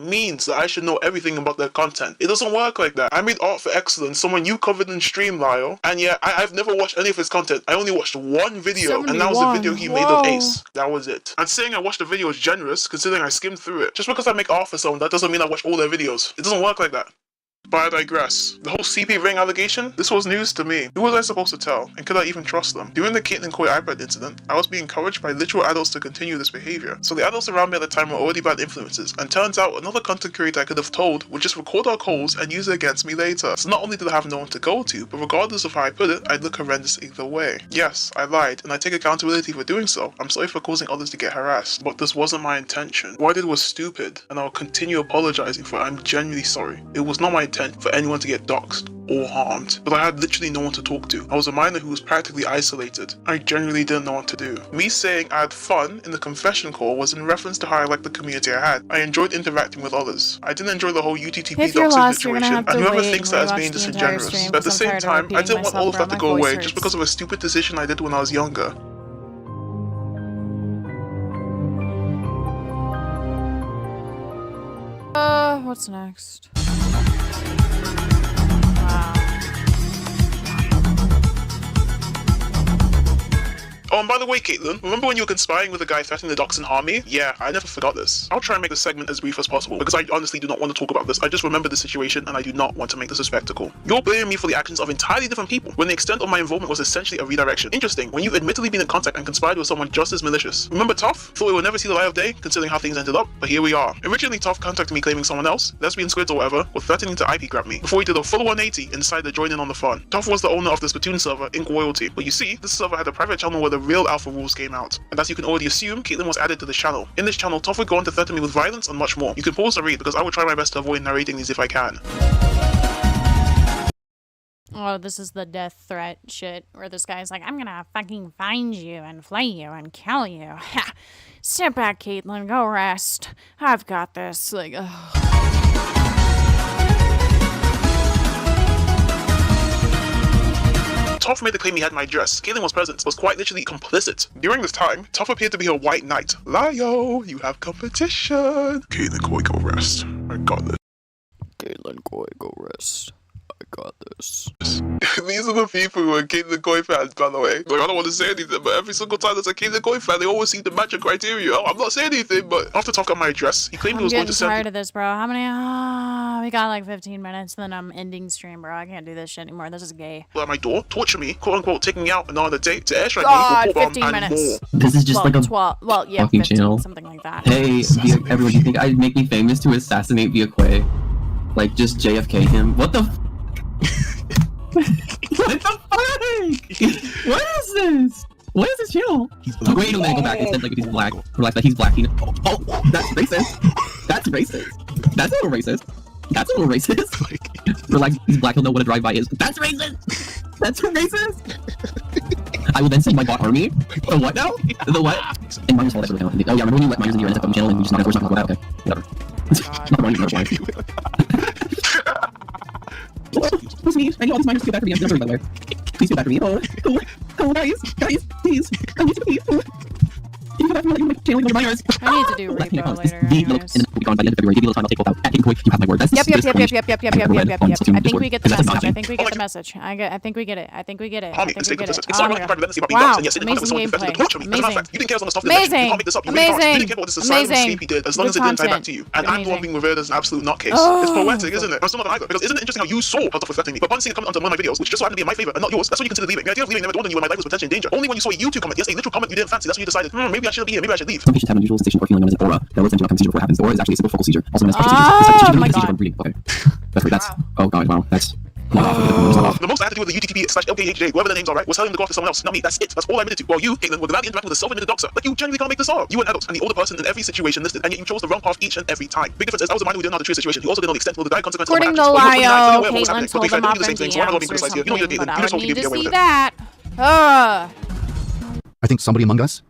I should know everything about their content. It doesn't work like that. I made art for Excellence, someone you covered in stream, Lyle, and yeah, I've never watched any of his content. I only watched one video, and that was the video he made of Ace. That was it. And saying I watched the video is generous, considering I skimmed through it. Just because I make art for someone, that doesn't mean I watch all their videos. It doesn't work like that. But I digress. The whole CP ring allegation? This was news to me. Who was I supposed to tell? And could I even trust them? During the Caitlyn Coy iPad incident, I was being encouraged by literal adults to continue this behavior. So the adults around me at the time were already bad influences, and turns out another content creator I could have told would just record our calls and use it against me later. So not only did I have no one to go to, but regardless of how I put it, I'd look horrendous either way. Yes, I lied, and I take accountability for doing so. I'm sorry for causing others to get harassed, but this wasn't my intention. What I did was stupid, and I'll continue apologizing for it. I'm genuinely sorry. It was not my intent for anyone to get doxxed or harmed, but I had literally no one to talk to. I was a minor who was practically isolated. I genuinely didn't know what to do. Me saying I had fun in the confession call was in reference to how I liked the community I had. I enjoyed interacting with others. I didn't enjoy the whole UTTP doxing situation, and whoever thinks that as being disingenuous. But at the same time, I didn't want all of that to go away just because of a stupid decision I did when I was younger. What's next? Oh, and by the way, Caitlyn, remember when you were conspiring with a guy threatening the docs and harm me? Yeah, I never forgot this. I'll try and make this segment as brief as possible, because I honestly do not want to talk about this. I just remember the situation, and I do not want to make this a spectacle. You're blaming me for the actions of entirely different people, when the extent of my involvement was essentially a redirection. Interesting, when you've admittedly been in contact and conspired with someone just as malicious. Remember Tough? Thought we would never see the light of day, considering how things ended up, but here we are. Originally, Tough contacted me claiming someone else, lesbian squids or whatever, were threatening to IP grab me, before he did a full 180 and decided to join in on the fun. Tough was the owner of the Splatoon server, Inc. Royalty, but you see, this server had a private channel where the real alpha rules came out. And as you can already assume, Caitlyn was added to the channel. In this channel, Tough would go on to threaten me with violence and much more. You can pause the read because I will try my best to avoid narrating these if I can. Oh, this is the death threat shit where this guy's like, I'm gonna fucking find you and flay you and kill you. Ha! Sit back, Caitlyn, go rest. I've got this. Like, ugh. Tough made the claim he had my address. Caitlyn was present, was quite literally complicit. During this time, Tough appeared to be a white knight. Lyo, you have competition. Caitlyn Coy, go rest. I got this. Caitlyn Coy, go rest. I got this. These are the people who are Caitlyn Coy fans, by the way. Like, I don't want to say anything, but every single time there's a Caitlyn Coy fan, they always seem to match a criteria. Oh, I'm not saying anything, but after Tough got my address, he claimed he was going to send me. I'm getting tired of this, bro. How many? We got like 15 minutes, and then I'm ending stream, bro. I can't do this shit anymore. This is gay. At my door, torture me, quote unquote, taking me out another date to airstrike me, 15 and minutes. more. This is just like a 12. Well, yeah, fucking 15, channel. something like that. Hey, everyone, you think I'd make me famous to assassinate via Quay? Like, just JFK him? What the? What the fuck? What is this? What is this channel? Wait a minute, go back and said like if he's black, or like he's black. Oh, that's racist. That's racist. That's a little racist. That's a little racist. Or like he's black, he'll know what a drive-by is. That's racist. That's racist. I will then send my bot army. The what now? The what? And minors all that sort of thing. Oh yeah, remember when you let minors into your NSFW channel and you just not enforce that? Okay, whatever. Not minors, Please me. I need all these minors to get back to me. I'm never by the way. Please get back to me. Oh, guys, please. I need to leave. Can you go back to my channel? Minors. I need to do repo later. Anyways. And then we'll be gone by the end of February. Give me a little time. I'll take both out. At Convoy, you have my word. That's Yep. I think we get the message. I think we get the message. I think we get it. I think we get it. Harmy, it's taken persistent. It's Oh not my like God. the Wow. and yes, it Amazing someone gameplay. torture me. As a matter of fact, you didn't care on the stuff that Amazing. you can't make this up. You really can't. You didn't care about this asylum escape he did, as long as it didn't tie back to you. And I'm the one being revered as an absolute nutcase. It's poetic, isn't it? I'm still not either. Because isn't it interesting how you saw how tough was threatening me, but upon seeing a comment under one of my videos, which just so happened to be in my favor and not yours, that's when you consider leaving. The idea of leaving never dawned on you when my life was potentially in danger. Only when you saw a YouTube comment, yes, a literal comment you didn't fancy, that's when you decided, maybe I shouldn't be here, maybe I should leave. Some patients have an unusual sensation or feeling known as an aura that alerts them to outcome seizure before it happens. The aura is actually a simple focal seizure, also known as partial seizure. It's like seizure from breathing. Okay. That's great. That's oh god, wow. That's The most I had to do with the UTTP/LKHJ, whoever the names are, right, was telling him to go after someone else, not me. That's it. That's all I admitted to. While you, Caitlin, were gladly interacting with a self-admitted doxer. Like, you genuinely can't make this up. You were an adult and the older person in every situation listed, and yet you chose the wrong path each and every time. Big difference is I was the minor who didn't know the true situation. You also didn't know the extent of the dire consequences According of to my actions. Lio, Well, you Caitlin told them off in DMs or something, but I would need to see that. I think somebody among us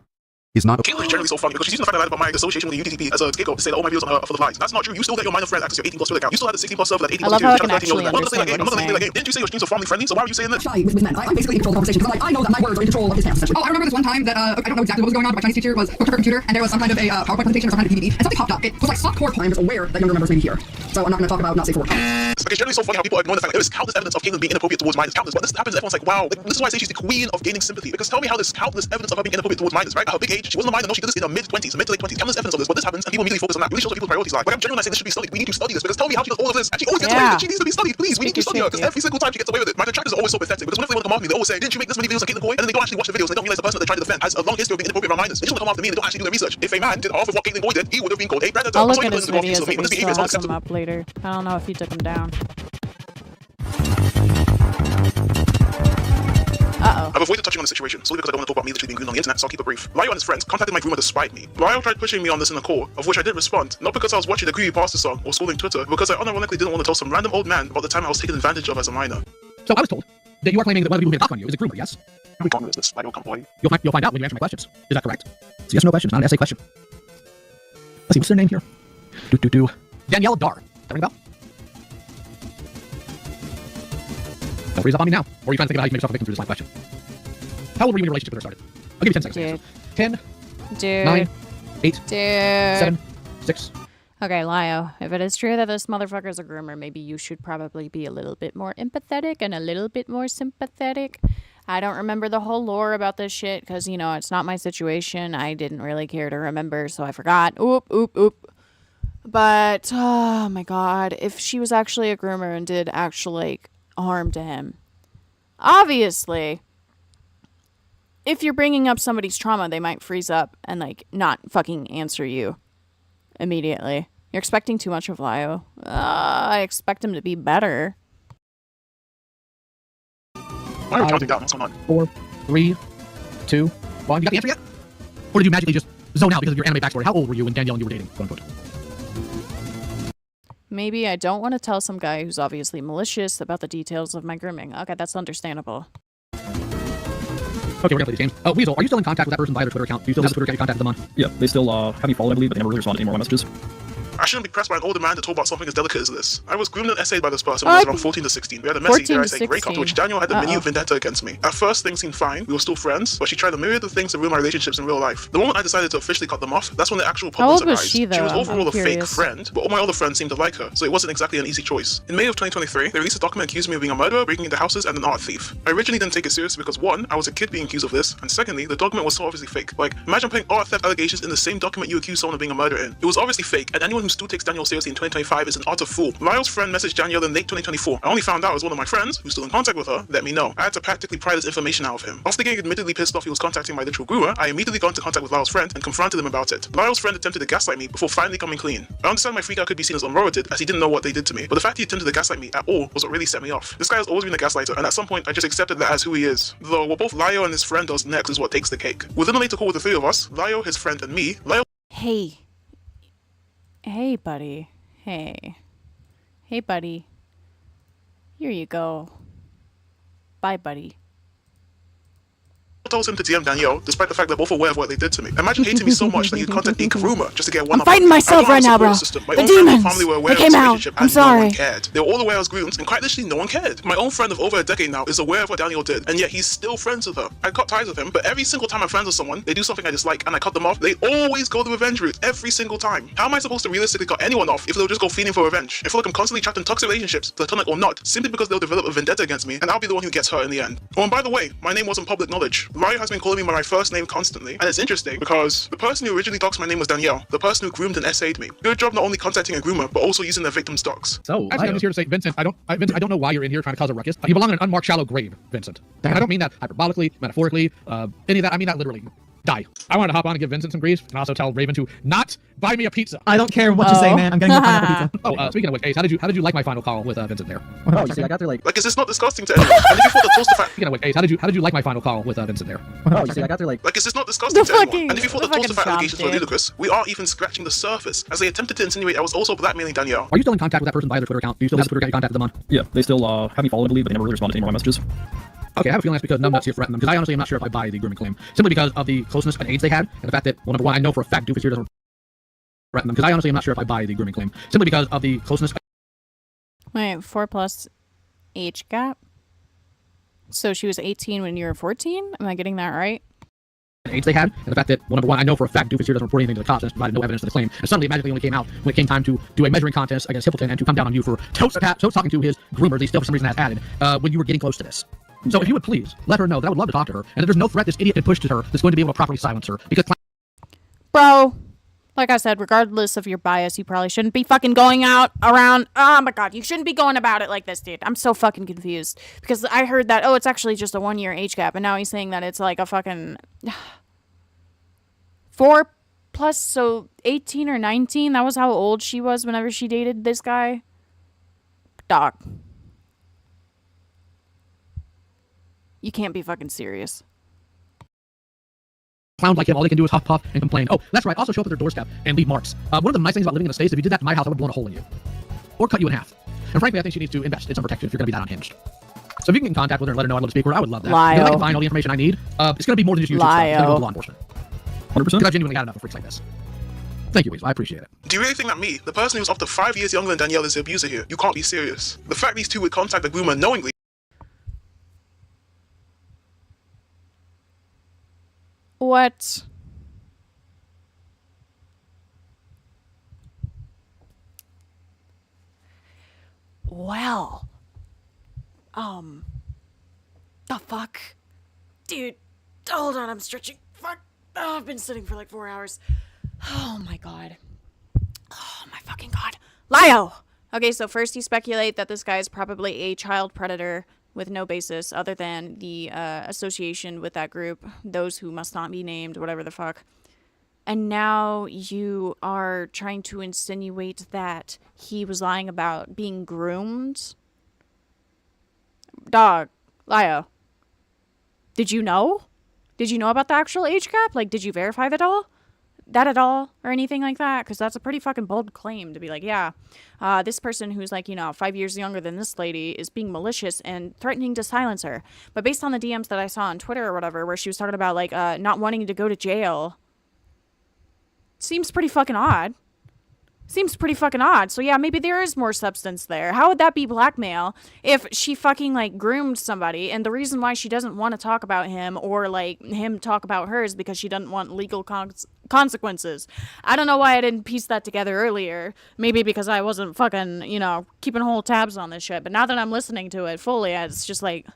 is not. Caitlin is generally so funny because she's using the fact that I lied about my association with the UTTP as a scapegoat to say that all my videos on her are full of lies. That's not true. You still let your minor friend access your 18+ Twitter account. You still had the 16+ server that 18+ I love how I can actually I'm not understand what he's saying. Didn't you say your streams are family friendly? So why are you saying this? Shy with men. I'm basically in control of the conversation because I know that my words are in control of his pants. Oh, I remember this one time that I don't know exactly what was going on, but my Chinese teacher was hooked up her computer and there was some kind of a PowerPoint presentation or some kind of DVD, and something popped up. It was like softcore porn. I'm just aware that younger members may be here, so I'm not going to talk about not safe for work. It's generally so funny how people ignore the fact that there is countless evidence of Caitlin being inappropriate towards minors. Countless. But this happens, everyone's like, wow. Like, this is why I say she's the queen of gaining sympathy. Because tell me how there's countless evidence of her being inappropriate towards minors, right? At her big age, she wasn't a minor. No, she did this in her mid-20s, mid to late 20s. Countless evidence of this. But this happens, and people immediately focus on that. Really shows where people's priorities lie. Like, I'm genuinely saying this should be studied. We need to study this because tell me how she does all of this, and she always gets away with it. She needs to be studied. Please, we need to study her because every single time she gets away with it. My detractors are always so pathetic because whenever they want to come after me, they always say, "Didn't you make this many videos on Caitlin Coy?" And then they don't actually watch the videos. They don't realize the person that they're trying to defend has a long history of being inappropriate around minors. They just want to come after me and they don't actually do their research. If a man did half of what Caitlin Coy did, he would have been called a predator. I'll look at his videos if he still has them up later. I don't know if he took them down. I've avoided touching on the situation solely because I don't want to talk about me literally being groomed on the internet, so I'll keep it brief. Lio and his friends contacted my groomer to spite me. Lio tried pushing me on this in a call, of which I didn't respond, not because I was watching the creepypasta song or scrolling Twitter, but because I unironically didn't want to tell some random old man about the time I was taken advantage of as a minor. So I was told that you are claiming that one of the people who made a doc on you is a groomer, yes? How long is this? I don't Convoy. You'll find out when you answer my questions. Is that correct? It's a yes or no question, it's not an essay question. Let's see, what's their name here? Danielle Dar. Does that ring a bell? Don't freeze up on me now. Or are you trying to think about how you can make yourself a victim through this line question? How old were you when your relationship with her started? I'll give you 10 seconds. Dude. 10, Dude. 9, 8, Dude. 7, 6. Okay, Lio, if it is true that this motherfucker is a groomer, maybe you should probably be a little bit more empathetic and a little bit more sympathetic. I don't remember the whole lore about this shit because, you know, it's not my situation. I didn't really care to remember, so I forgot. Oop. But, oh my god, if she was actually a groomer and did actually, like, harm to him. Obviously, if you're bringing up somebody's trauma, they might freeze up and, like, not fucking answer you immediately. You're expecting too much of Lio. I expect him to be better. Why are we counting down? What's going on? 4, 3, 2, 1. You got the answer yet? Or did you magically just zone out because of your anime backstory? How old were you when Danielle and you were dating, quote unquote? Maybe I don't want to tell some guy who's obviously malicious about the details of my grooming. Okay, that's understandable. Okay, we're gonna play these games. Weasel, are you still in contact with that person via their Twitter account? Do you still have the Twitter account you contacted them on? Yeah, they still have me followed, I believe, but they never really responded to any more of my messages. I shouldn't be pressed by an older man to talk about something as delicate as this. I was groomed and essayed by this person when I was around 14 to 16. We had a messy, dare I say, breakup to which Daniel had a minute vendetta against me. At first, things seemed fine. We were still friends, but she tried a myriad of things to ruin my relationships in real life. The moment I decided to officially cut them off, that's when the actual problems arose. She was overall a fake friend, but all my other friends seemed to like her, so it wasn't exactly an easy choice. In May of 2023, they released a document accusing me of being a murderer, breaking into houses, and an art thief. I originally didn't take it seriously because 1, I was a kid being accused of this, and secondly, the document was so obviously fake. Like, imagine putting art theft allegations in the same document you accuse someone of being a murderer in. It was obviously fake, and anyone who still takes Daniel seriously in 2025 is an utter fool. Lyle's friend messaged Danielle in late 2024. I only found out as one of my friends, who's still in contact with her, let me know. I had to practically pry this information out of him. After getting admittedly pissed off he was contacting my literal groomer, I immediately got into contact with Lyle's friend and confronted him about it. Lyle's friend attempted to gaslight me before finally coming clean. I understand my freakout could be seen as unwarranted as he didn't know what they did to me, but the fact he attempted to gaslight me at all was what really set me off. This guy has always been a gaslighter, and at some point I just accepted that as who he is. Though what both Lio and his friend does next is what takes the cake. Within a later call with the three of us, Lio, his friend, and me, Lio— Hey, buddy. Hey, buddy. Here you go. Bye, buddy. tells him to DM Danielle, despite the fact they're both aware of what they did to me. Imagine hating me so much that you'd contact a groomer just to get one I'm fighting myself right now, bro. The demons! They came out. I'm sorry. No one cared. They were all aware I was groomed, and quite literally no one cared. My own friend of over a decade now is aware of what Danielle did, and yet he's still friends with her. I cut ties with him, but every single time I'm friends with someone, they do something I dislike, and I cut them off, they always go the revenge route, every single time. How am I supposed to realistically cut anyone off if they'll just go feeding for revenge? I feel like I'm constantly trapped in toxic relationships, platonic or not, simply because they'll develop a vendetta against me, and I'll be the one who gets hurt in the end. Oh, and by the way, my name wasn't public knowledge. Ryo has been calling me by my first name constantly, and it's interesting because the person who originally doxed my name was Danielle, the person who groomed and essayed me. Good job not only contacting a groomer, but also using their victim's docs. So, actually, I'm just here to say, Vincent, I don't know why you're in here trying to cause a ruckus. You belong in an unmarked shallow grave, Vincent. And I don't mean that hyperbolically, metaphorically, any of that. I mean that literally. Die. I wanted to hop on and give Vincent some grief, and also tell Raven to not buy me a pizza. I don't care what you say, man. I'm getting the pineapple pizza. Oh, speaking of which, Ace, how did you like my final call with Vincent there? Oh, you see, I got there like. Like, is this not disgusting to anyone? And if you thought the toaster factory... Speaking of which, Ace, how did you like my final call with Vincent there? Oh, you see, I got there like. Like, is this not disgusting to anyone? And if you thought the toaster factory allegations were ludicrous, we are even scratching the surface, as they attempted to insinuate I was also blackmailing Danielle. Are you still in contact with that person via their Twitter account? Do you still have the Twitter account you contacted them on? Yeah, they still have me followed, I believe, but they never really responded to any more of my messages. Okay, I have a feeling that's because numbnuts here threatened them, because I honestly am not sure if I buy the grooming claim. Simply because of the closeness and age they had, and the fact that, well, number one, I know for a fact Doofus here doesn't threaten them, because I honestly am not sure if I buy the grooming claim. Simply because of the closeness... Wait, 4+ age gap? So she was 18 when you were 14? Am I getting that right? Age they had, and the fact that, well, number one, I know for a fact Doofus here doesn't report anything to the cops and has provided no evidence to the claim, and suddenly it magically only came out when it came time to do a measuring contest against Hippleton and to come down on you for toast talking to his groomer that he still for some reason has added when you were getting close to this. So if you would please let her know that I would love to talk to her, and that there's no threat this idiot can push to her that's going to be able to properly silence her, because... Bro, like I said, regardless of your bias, you probably shouldn't be fucking going out around... Oh my god, you shouldn't be going about it like this, dude. I'm so fucking confused. Because I heard that, oh, it's actually just a 1-year age gap, and now he's saying that it's like a fucking... 4+, so 18 or 19? That was how old she was whenever she dated this guy? Dog. You can't be fucking serious. Clowns like him, all they can do is huff puff and complain. Oh, that's right, also show up at their doorstep and leave marks. One of the nice things about living in the States, if you did that to my house, I would blow a hole in you. Or cut you in half. And frankly, I think she needs to invest in some protection if you're going to be that unhinged. So if you can get in contact with her and let her know I'd love to speak with her, I would love that. Lio. If I can find all the information I need, it's going to be more than just YouTube stuff. It's going to go to law enforcement. 100%. Because I've genuinely got enough of freaks like this. Thank you, Weasel. I appreciate it. Do you really think that me, the person who's up to 5 years younger than Danielle, is the abuser here? You can't be serious. The fact these two would contact the groomer knowingly... What? Well. The fuck? Dude, hold on, I'm stretching. Fuck. Oh, I've been sitting for like 4 hours. Oh my god. Oh my fucking god. Lio! Okay, so first you speculate that this guy is probably a child predator with no basis other than the association with that group, those who must not be named, whatever the fuck. And now you are trying to insinuate that he was lying about being groomed? Dog. Lio. Did you know? Did you know about the actual age gap? Like, did you verify that at all? Or anything like that? Because that's a pretty fucking bold claim to be like, yeah, this person who's like, 5 years younger than this lady is being malicious and threatening to silence her. But based on the DMs that I saw on Twitter or whatever, where she was talking about, like, not wanting to go to jail, seems pretty fucking odd. Seems pretty fucking odd. So yeah, maybe there is more substance there. How would that be blackmail if she fucking, like, groomed somebody, and the reason why she doesn't want to talk about him or, like, him talk about her is because she doesn't want legal consequences. I don't know why I didn't piece that together earlier. Maybe because I wasn't fucking, keeping whole tabs on this shit. But now that I'm listening to it fully, it's just like,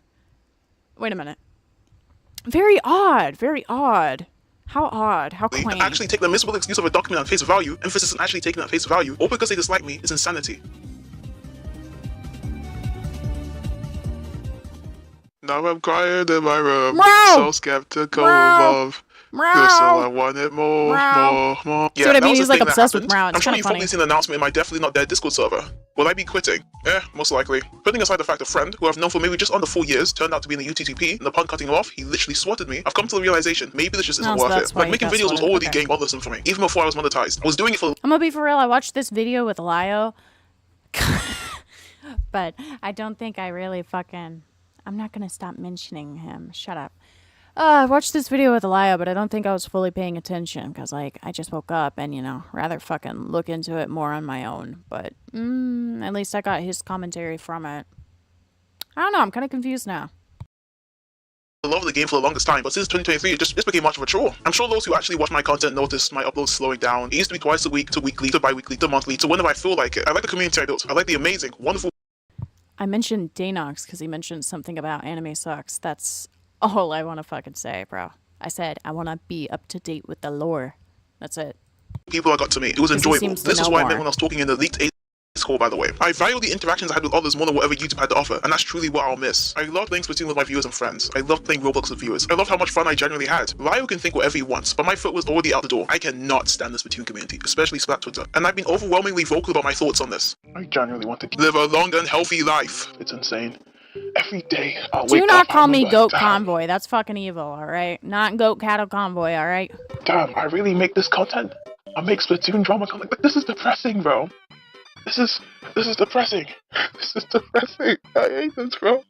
wait a minute. Very odd. Very odd. How odd. How quaint. Actually take the miserable excuse of a document at face value, emphasis on actually taking it at face value, or because they dislike me, is insanity. Now I'm quiet in my room, so skeptical of Crystal. I want it more. Yeah, see what I mean? He's like obsessed with Brown. I'm sure you've probably seen the announcement in my Definitely Not Dead Discord server. Will I be quitting? Most likely. Putting aside the fact a friend, who I've known for maybe just under 4 years, turned out to be in the UTTP, and upon cutting him off, he literally swatted me. I've come to the realization, maybe this just isn't worth it. Like, making videos was already getting bothersome for me, even before I was monetized. I was doing it for... I'm gonna be for real, I watched this video with Lio, but I don't think I really fucking... I'm not gonna stop mentioning him. Shut up. I watched this video with Lio, but I don't think I was fully paying attention because, like, I just woke up and, rather fucking look into it more on my own. But, at least I got his commentary from it. I don't know, I'm kind of confused now. I love the game for the longest time, but since 2023, it just became much of a chore. I'm sure those who actually watch my content notice my uploads slowing down. It used to be twice a week, to weekly, to bi-weekly, to monthly, to whenever I feel like it. I like the community I built. I like the amazing, wonderful... I mentioned Danox because he mentioned something about anime sucks. That's all I want to fucking say, bro. I said I want to be up to date with the lore. That's it. People I got to meet. It was enjoyable. This is why I meant when I was talking in the leaked core, by the way. I value the interactions I had with others more than whatever YouTube had to offer, and that's truly what I'll miss. I love playing Splatoon with my viewers and friends. I love playing Roblox with viewers. I love how much fun I genuinely had. Ryo can think whatever he wants, but my foot was already out the door. I cannot stand the Splatoon community, especially Splat Twitter, and I've been overwhelmingly vocal about my thoughts on this. I genuinely want to Live a long and healthy life. It's insane. Every day I'll wake Do up, not call I'm me like, Goat damn, Convoy. That's fucking evil, alright? Not GoatCatto Convoy, alright? Damn, I really make this content? I make Splatoon drama content? Like, this is depressing, bro. This is depressing. This is depressing. I hate this, bro.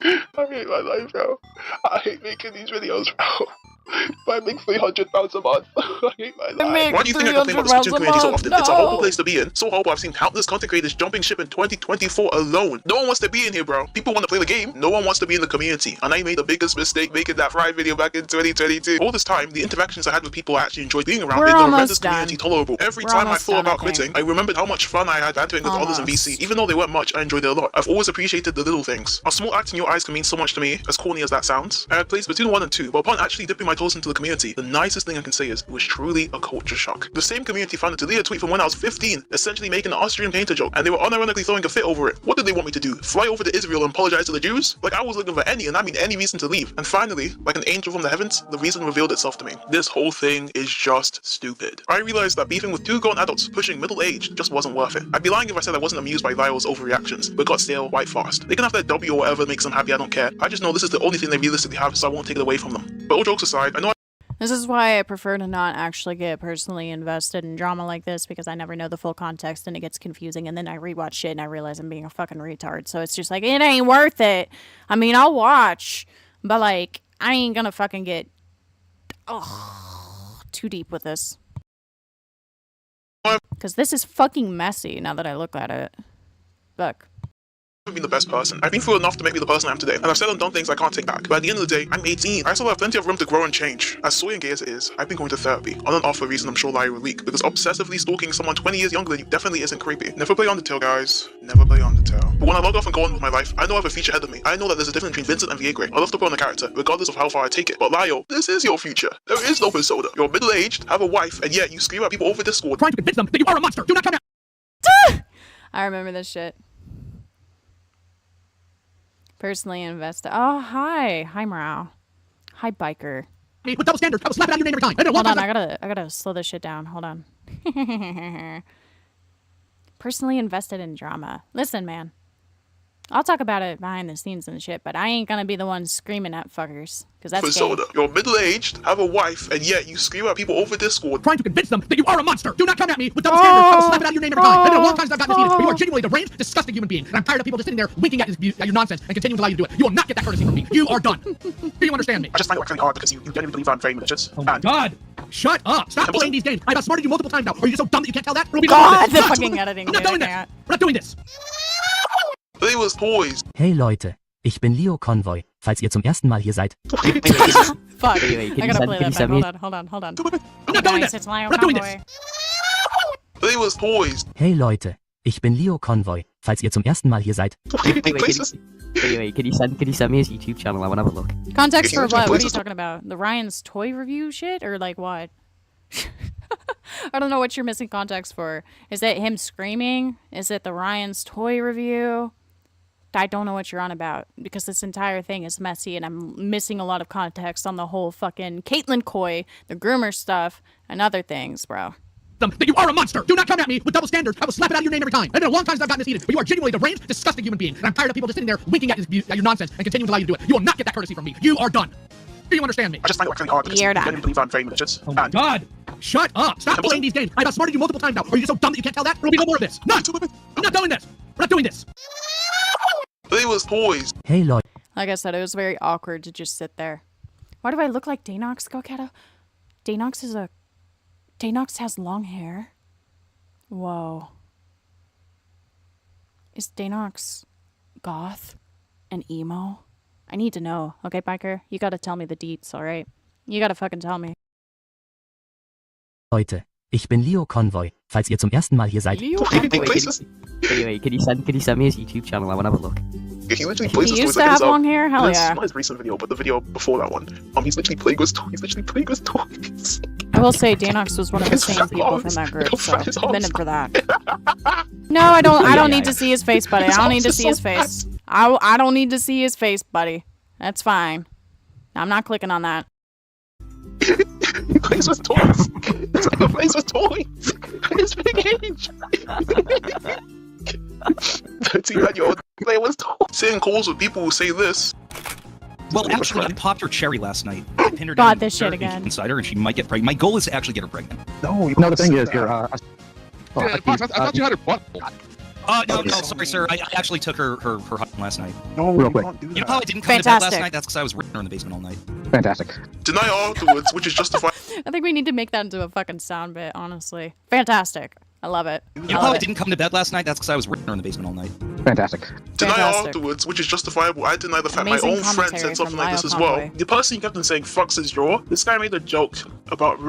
I hate my life, bro. I hate making these videos, bro. If I make 300,000 a month, I hate my life. Why do you think I complain about the Splatoon community so often? It's a horrible place to be in. So horrible, I've seen countless content creators jumping ship in 2024 alone. No one wants to be in here, bro. People want to play the game. No one wants to be in the community. And I made the biggest mistake making that Friday video back in 2022. All this time, the interactions I had with people I actually enjoyed being around made the horrendous community tolerable. Every time I thought about quitting, I remembered how much fun I had bantering with others in VC. Even though they weren't much, I enjoyed it a lot. I've always appreciated the little things. A small act in your eyes can mean so much to me, as corny as that sounds. I had played Splatoon 1 and 2, but upon actually dipping my toes into the community, the nicest thing I can say is it was truly a culture shock. The same community found a delete a tweet from when I was 15, essentially making an Austrian painter joke, and they were unironically throwing a fit over it. What did they want me to do? Fly over to Israel and apologize to the Jews? Like, I was looking for any, and I mean any reason to leave. And finally, like an angel from the heavens, the reason revealed itself to me. This whole thing is just stupid. I realized that beefing with two grown adults pushing middle age just wasn't worth it. I'd be lying if I said I wasn't amused by Lyle's overreactions, but got stale quite fast. They can have their W or whatever makes them happy, I don't care. I just know this is the only thing they realistically have, so I won't take it away from them. But all jokes aside, I know This is why I prefer to not actually get personally invested in drama like this, because I never know the full context and it gets confusing, and then I rewatch shit and I realize I'm being a fucking retard. So it's just like, it ain't worth it. I mean, I'll watch, but like, I ain't gonna fucking get too deep with this. Because this is fucking messy now that I look at it. Look. I've been the best person. I've been through enough to make me the person I am today, and I've said and done things I can't take back. But at the end of the day, I'm 18. I still have plenty of room to grow and change. As soy and gay as it is, I've been going to therapy. On and off for a reason I'm sure Lyra will leak, because obsessively stalking someone 20 years younger than you definitely isn't creepy. Never play Undertale, guys. Never play Undertale. But when I log off and go on with my life, I know I have a future ahead of me. I know that there's a difference between Vincent and Viegre. I love to play on a character, regardless of how far I take it. But Lyle, this is your future. There is no Persona. You're middle-aged, have a wife, and yet you scream at people over Discord, trying to convince them that you are a monster. Do not come out. I remember this shit. Personally invested. Oh, hi. Hi, Morale. Hi, Biker. With double standards, I will slap it out your name every time. Hold on, I gotta slow this shit down. Hold on. Personally invested in drama. Listen, man. I'll talk about it behind the scenes and shit, but I ain't gonna be the one screaming at fuckers. Because that's Persona. gay. You're middle-aged, have a wife, and yet you scream at people over Discord, trying to convince them that you are a monster. Do not come at me with double standards. I will slap it out your name every time. I've been a long time since I've gotten this heated. You are genuinely a deranged, disgusting human being. And I'm tired of people just sitting there winking at your nonsense and continuing to allow you to do it. You will not get that courtesy from me. You are done. Do you understand me? I just find it like really hard because you genuinely believe I'm very malicious. Oh my god. Shut up. Stop playing these games. I've outsmarted you multiple times now. Are you so dumb that you can't tell that? God, the fucking editing. I'm not doing this. We're not doing this. They was poised. Hey Leute, ich bin Leo Convoy, falls ihr zum ersten Mal hier seid. Fuck. I gotta play that back. Hold on. I'm not doing this. It's Lyle I'm not doing Convoy. this. They was poised. Hey Leute, ich bin Leo Convoy, falls ihr zum ersten Mal hier seid. Anyway, can you send me his YouTube channel? I wanna have a look. Context for what? What are you talking about? The Ryan's toy review shit? Or like what? I don't know what you're missing context for. Is it him screaming? Is it the Ryan's toy review? I don't know what you're on about, because this entire thing is messy and I'm missing a lot of context on the whole fucking Caitlyn Coy, the groomer stuff, and other things, bro. That you are a monster. Do not come at me with double standards. I will slap it out of your name every time. It's been a long time since I've gotten this heated, but you are genuinely a deranged, disgusting human being. And I'm tired of people just sitting there winking at your nonsense and continuing to allow you to do it. You will not get that courtesy from me. You are done. Do you understand me? I just find it like really hard because you genuinely believe I'm very malicious. Oh my god. Shut up. Stop playing these games. I've outsmarted you multiple times now. Are you so dumb that you can't tell that? There will be no more of this. None. I'm not doing this. We're not doing this. They was poised. Hey Leute. Like I said, it was very awkward to just sit there. Why do I look like Danox, GoatCatto? Danox has long hair? Whoa. Is Danox goth and emo? I need to know. Okay, Biker? You gotta tell me the deets, alright? You gotta fucking tell me. Leute, ich bin Leo Convoy, falls ihr zum ersten Mal hier seid. Anyway, can you send me his YouTube channel? I wanna have a look. He literally plays He his used toys to like have long hair? Hell this, yeah. Not his recent video, but the video before that one. He's literally playing with toys. He's literally playing with toys. I will say Danox was one of the same people from that group, so commend him for that. No, I don't need to see his face, buddy. I don't need to see his face. I don't need to see his face, buddy. That's fine. I'm not clicking on that. He plays with toys. This guy plays with toys. His big age. 13-year-old playing with toys. Sitting calls with people who say this. Well, actually, I popped her cherry last night. I pinned her God, down this shit again. inside her, and she might get pregnant. My goal is to actually get her pregnant. No, the thing is, you're. I thought you had her butt. No, sorry, sir. I actually took her hunting last night. No, real quick. You know how I didn't come to bed last night? That's because I was ripping her in the basement all night. Fantastic. Deny afterwards, which is justified. I think we need to make that into a fucking sound bit, honestly. Fantastic. I love it. You know how I didn't come to bed last night? That's because I was ripping her in the basement all night. Fantastic. Deny afterwards, which is justifiable. I deny the fact Amazing my own friend commentary said something from like this as Lyle well. Convoy. The person you kept on saying fucks his jaw. This guy made a joke about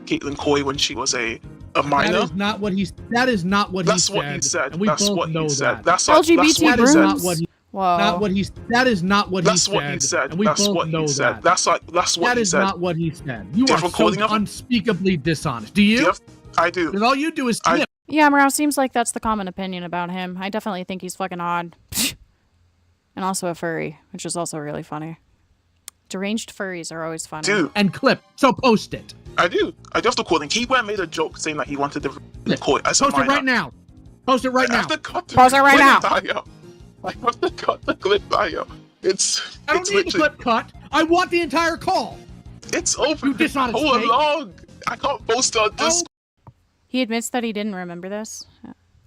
Caitlin Coy when she was a minor. That is not what he. That is not what That's he said. what he said. And we That's both what know he said. that. That's LGBT what he said. Not what he. Whoa. Not what he's. That is not what That's he what said. he said. And we That's both what know he said. that. That's what That he is said. not what he said. You Do you are have a so recording of it? unspeakably dishonest. Do you? I do. Because all you do is tip. Yeah, Morale, seems like that's the common opinion about him. I definitely think he's fucking odd. And also a furry, which is also really funny. Deranged furries are always funny. Dude. And clip. So post it. I do. I just recording. Keyware made a joke saying that he wanted to record as a Post it minor. right now. Post it right now. Post it right now. I have to cut the clip bio. It's. I don't it's need the literally- clip cut. I want the entire call. It's over. You dishonest Hold snake. along. I can't post it on Discord. He admits that he didn't remember this.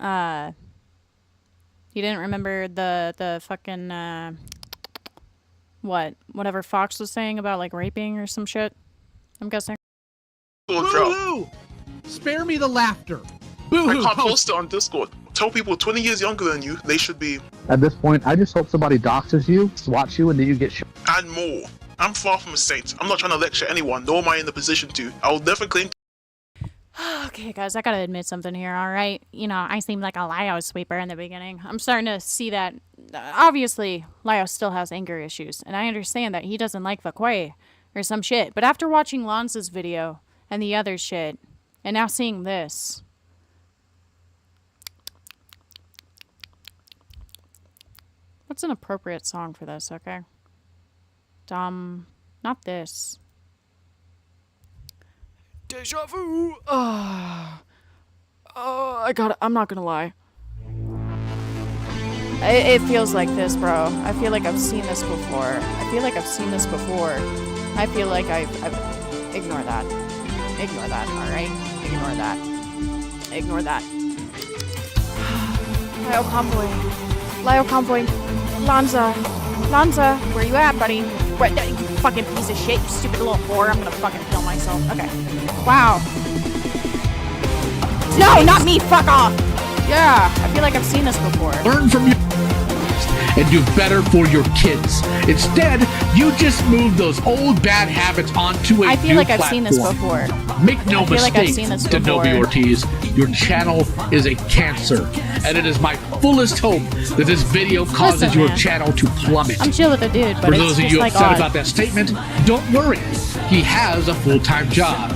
He didn't remember the fucking, whatever Fox was saying about, like, raping or some shit, I'm guessing. Boo-hoo! Spare me the laughter. I Boo-hoo! can't post it on Discord. Tell people 20 years younger than you, they should be. At this point, I just hope somebody doxes you, swats you, and then you get shot. And more. I'm far from a saint. I'm not trying to lecture anyone, nor am I in the position to. I will never claim. Okay, guys, I gotta admit something here, alright? You know, I seemed like a Lio sweeper in the beginning. I'm starting to see that, obviously, Lio still has anger issues, and I understand that he doesn't like Vakwe or some shit, but after watching Lanza's video and the other shit, and now seeing this... What's an appropriate song for this, okay? Not this. Deja vu. I'm not gonna lie. It feels like this, bro. I feel like I've seen this before. I feel like I've ignore that. Ignore that, alright? Ignore that. Lio Convoy. Lanza, where you at, buddy? Where, you fucking piece of shit, you stupid little whore. I'm gonna fucking kill myself. Okay. Wow. No, not me. Fuck off. Yeah, I feel like I've seen this before. Learn from you and do better for your kids. Instead, you just move those old bad habits onto a I feel new like I've seen this platform. before. Make no I feel like I've mistake, seen this Denobi before. Ortiz, your channel is a cancer, and it is my fullest hope that this video causes Listen, your man. channel to plummet. I'm chill with the dude, but For it's those of just you like upset odd. about that statement, don't worry. He has a full-time job.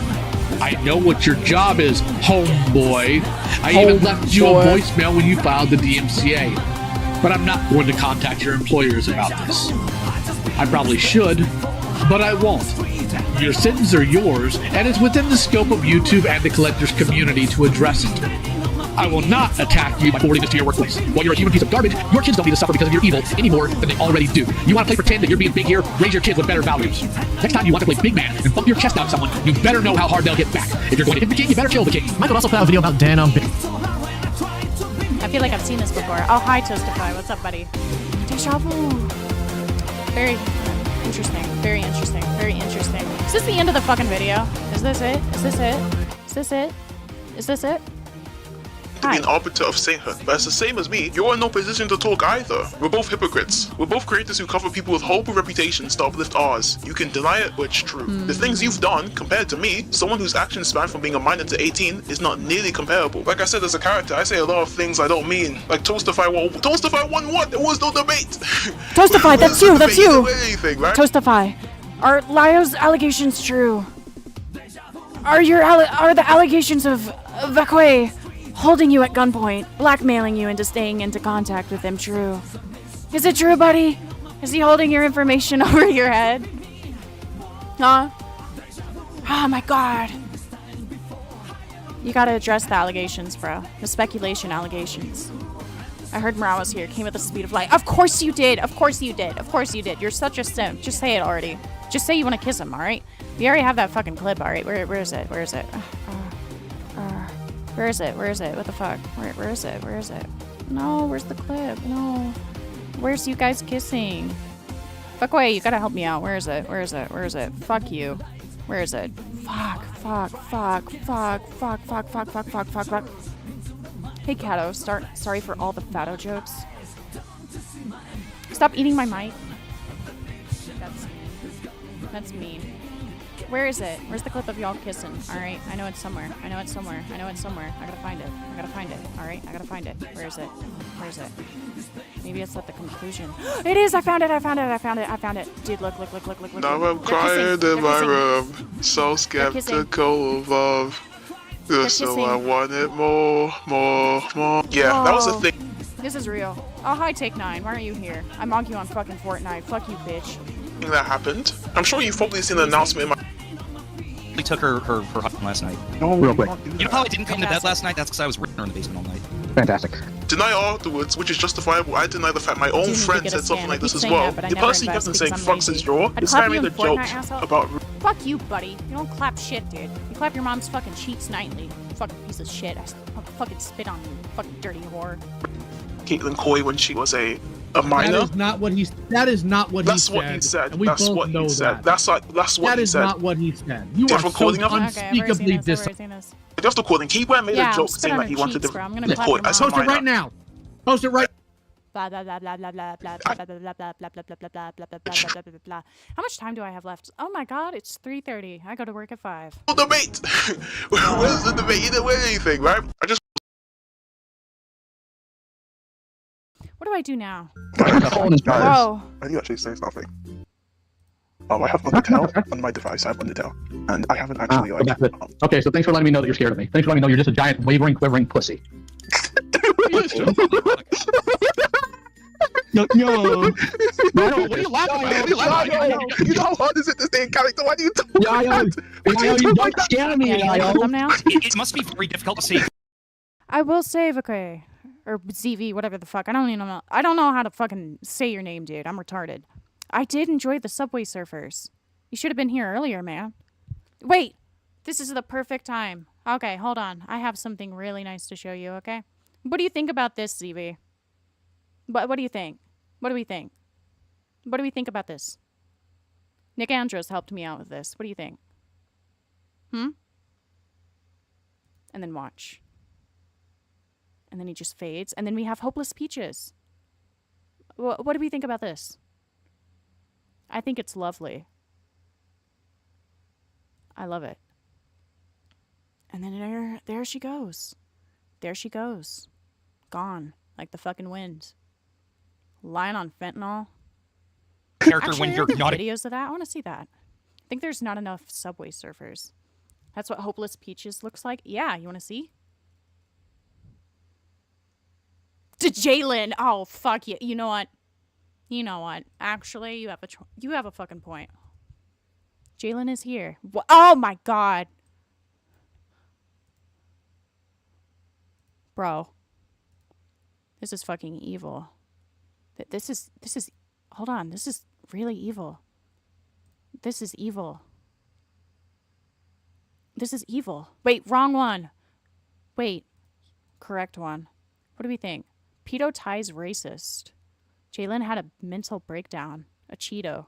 I know what your job is, homeboy. I even left you a voicemail when you filed the DMCA. But I'm not going to contact your employers about this. I probably should, but I won't. Your sins are yours, and it's within the scope of YouTube and the collectors community to address it. I will not attack you by forwarding this to your workplace. While you're a human piece of garbage, your kids don't need to suffer because of your evil any more than they already do. You want to play pretend that you're being big here? Raise your kids with better values. Next time you want to play big man and bump your chest out at someone, you better know how hard they'll hit back. If you're going to hit the king, you better kill the king. Michael also put out a video about Dan on big. I feel like I've seen this before. Oh, hi, Toastify. What's up, buddy? Deja vu. Very interesting. Very interesting. Very interesting. Is this the end of the fucking video? Is this it? Is this it? Is this it? Is this it? To be an arbiter of sainthood, but it's the same as me. You're in no position to talk either. We're both hypocrites. We're both creators who cover people with horrible reputations to uplift ours. You can deny it, but it's true. The things you've done, compared to me, someone whose actions span from being a minor to 18, is not nearly comparable. Like I said, as a character, I say a lot of things I don't mean. Like Toastify won what? There was no debate. Toastify, that's you, that's you. Anything, right? Toastify. Are Lio's allegations true? Are the allegations of Vakwe holding you at gunpoint, blackmailing you into staying into contact with him true? Is it true, buddy? Is he holding your information over your head? Huh? Oh my god. You gotta address the allegations, bro. The speculation allegations. I heard Morale was here, came at the speed of light. Of course you did! Of course you did! Of course you did! You're such a simp. Just say it already. Just say you want to kiss him, alright? We already have that fucking clip, alright? Where is it? Where is it? Where is it? Where is it? What the fuck? Where is it? Where is it? No, where's the clip? No. Where's you guys kissing? Fuck away, you gotta help me out. Where is it? Where is it? Where is it? Fuck you. Where is it? Fuck. Hey, Catto, sorry for all the fatto jokes. Stop eating my mic. That's mean. Where is it? Where's the clip of y'all kissing? Alright, I know it's somewhere. I gotta find it. Alright, I gotta find it. Where is it? Maybe it's at the conclusion. It is! I found it! Dude, look. Now I'm crying in my room, so skeptical of love. So I want it more. Yeah, that was the thing. This is real. Oh, hi, Take 9. Why aren't you here? I mock you on fucking Fortnite. Fuck you, bitch. That happened. I'm sure you've probably seen the announcement in my... We took her husband last night. Oh, real quick. You know how I didn't come to bed last night? That's because I was with her in the basement all night. Fantastic. Deny afterwards, which is justifiable. I deny the fact my own friend said something like this as well. The person kept on saying fuck since draw. This guy made a joke about... Fuck you, buddy. You don't clap shit, dude. You clap your mom's fucking cheeks nightly. Fucking piece of shit. I'll fucking spit on you, fucking dirty whore. Caitlin Coy when she was a minor. That is not what he said. That's what he said. And we That's both what know he said. that. That's what he said. That is not what he said. You Do you have are recording so of it? unspeakably Just recording. He went made a joke saying that he wanted to record as a Post it minor. right now. Post it right. Blah blah blah blah blah blah blah blah blah blah blah blah blah blah blah blah blah blah blah. How much time do I have left? Oh my god, it's 3:30. I go to work at 5. Debate. Where's the debate? You didn't win anything, right? What do I do now? Whoa. I need to actually say something. I have Undertale on my device. I have Undertale, and I haven't actually Okay, so thanks for letting me know that you're scared of me. Thanks for letting me know you're just a giant, wavering, quivering pussy. Yo. What are you laughing at? You know how hard is it to stay in character? Why do you talk you don't scare me, It must be very difficult to see. I will save, okay. Or ZV, whatever the fuck. I don't know how to fucking say your name, dude. I'm retarded. I did enjoy the Subway Surfers. You should have been here earlier, man. Wait! This is the perfect time. Okay, hold on. I have something really nice to show you, okay? What do you think about this, ZV? What do you think? What do we think? What do we think about this? Nick Andros helped me out with this. What do you think? And then watch. And then he just fades. And then we have Hopeless Peaches. What do we think about this? I think it's lovely. I love it. And then there she goes. There she goes. Gone. Like the fucking wind. Lying on fentanyl. Character Actually, when you're not... videos of that. I want to see that. I think there's not enough Subway Surfers. That's what Hopeless Peaches looks like. Yeah, you want to see? To Jalen. Oh, fuck you. You know what? Actually, you have a fucking point. Jalen is here. Oh my god. Bro. This is fucking evil. This is hold on. This is really evil. This is evil. This is evil. Wait, wrong one. Wait. Correct one. What do we think? Pedo Ty's racist. Jalen had a mental breakdown. A Cheeto.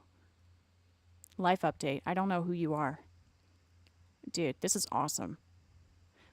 Life update. I don't know who you are. Dude, this is awesome.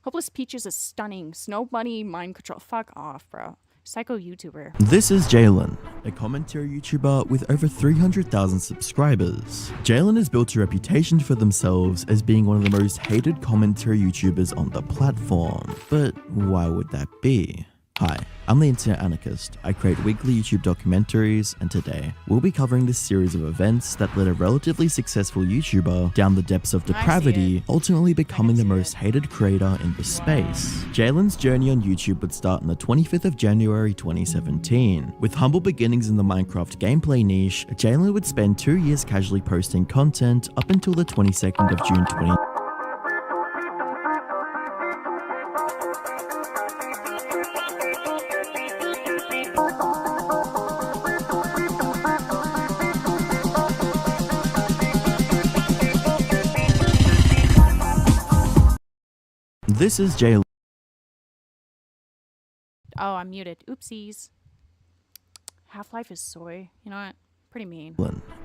Hopeless Peaches is stunning. Snow Bunny mind control. Fuck off, bro. Psycho YouTuber. This is Jalen, a commentary YouTuber with over 300,000 subscribers. Jalen has built a reputation for themselves as being one of the most hated commentary YouTubers on the platform. But why would that be? Hi, I'm the Internet Anarchist. I create weekly YouTube documentaries, and today we'll be covering this series of events that led a relatively successful YouTuber down the depths of depravity, ultimately becoming the most hated creator in the space. Jalen's journey on YouTube would start on the 25th of January 2017. With humble beginnings in the Minecraft gameplay niche, Jalen would spend 2 years casually posting content up until the 22nd of June 20. This is Jalen. Oh, I'm muted. Oopsies. Half-Life is soy. You know what? Pretty mean.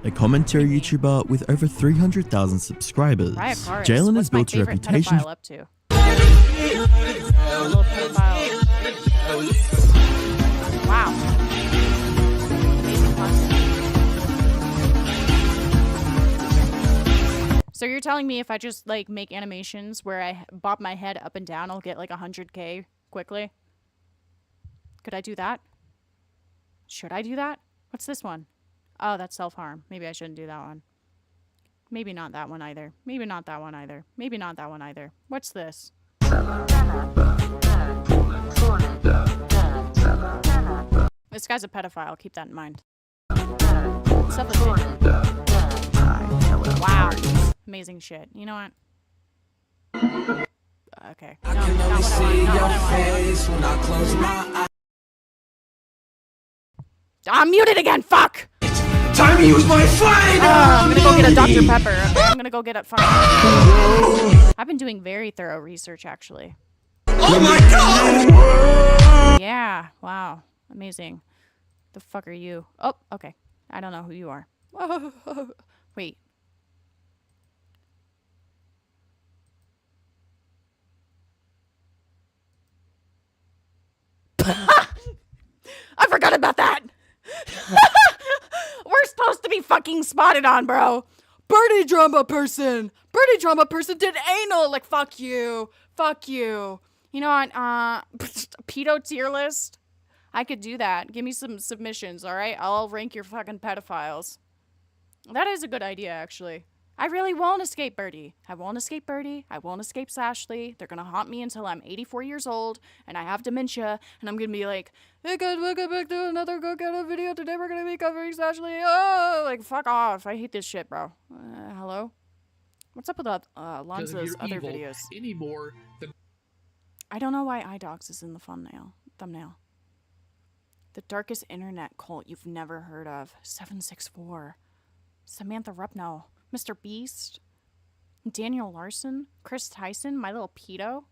A commentary YouTuber with over 300,000 subscribers. Jalen has built a reputation. Up to? Little pedophile. Wow. Amazing content. So you're telling me if I just like make animations where I bob my head up and down, I'll get like 100K quickly? Could I do that? Should I do that? What's this one? Oh, that's self-harm. Maybe I shouldn't do that one. Maybe not that one either. Maybe not that one either. Maybe not that one either. What's this? This guy's a pedophile. Keep that in mind. Wow. Amazing shit. You know what? Okay. No, not what I want. I'm muted again. Fuck. Time to use my flame. I'm gonna go get a Dr. Pepper. I'm gonna go get a fucking. I've been doing very thorough research, actually. Oh my god! Yeah. Wow. Amazing. The fuck are you? Oh, okay. I don't know who you are. Wait. I forgot about that. We're supposed to be fucking spotted on, bro. Birdie drama person. Birdie drama person did anal. Like, fuck you. Fuck you. You know what? Pedo tier list. I could do that. Give me some submissions, all right? I'll rank your fucking pedophiles. That is a good idea, actually. I really won't escape Birdie. I won't escape Birdie. I won't escape Sashley. They're gonna haunt me until I'm 84 years old and I have dementia and I'm gonna be like, hey guys, welcome back to another GoatCatto video. Today we're gonna be covering Sashley. Oh, like fuck off. I hate this shit, bro. Hello? What's up with Lonzo's other videos? Anymore, I don't know why iDogs is in the thumbnail. The darkest internet cult you've never heard of. 764. Samantha Rupno. Mr. Beast, Daniel Larson, Chris Tyson, my little pedo,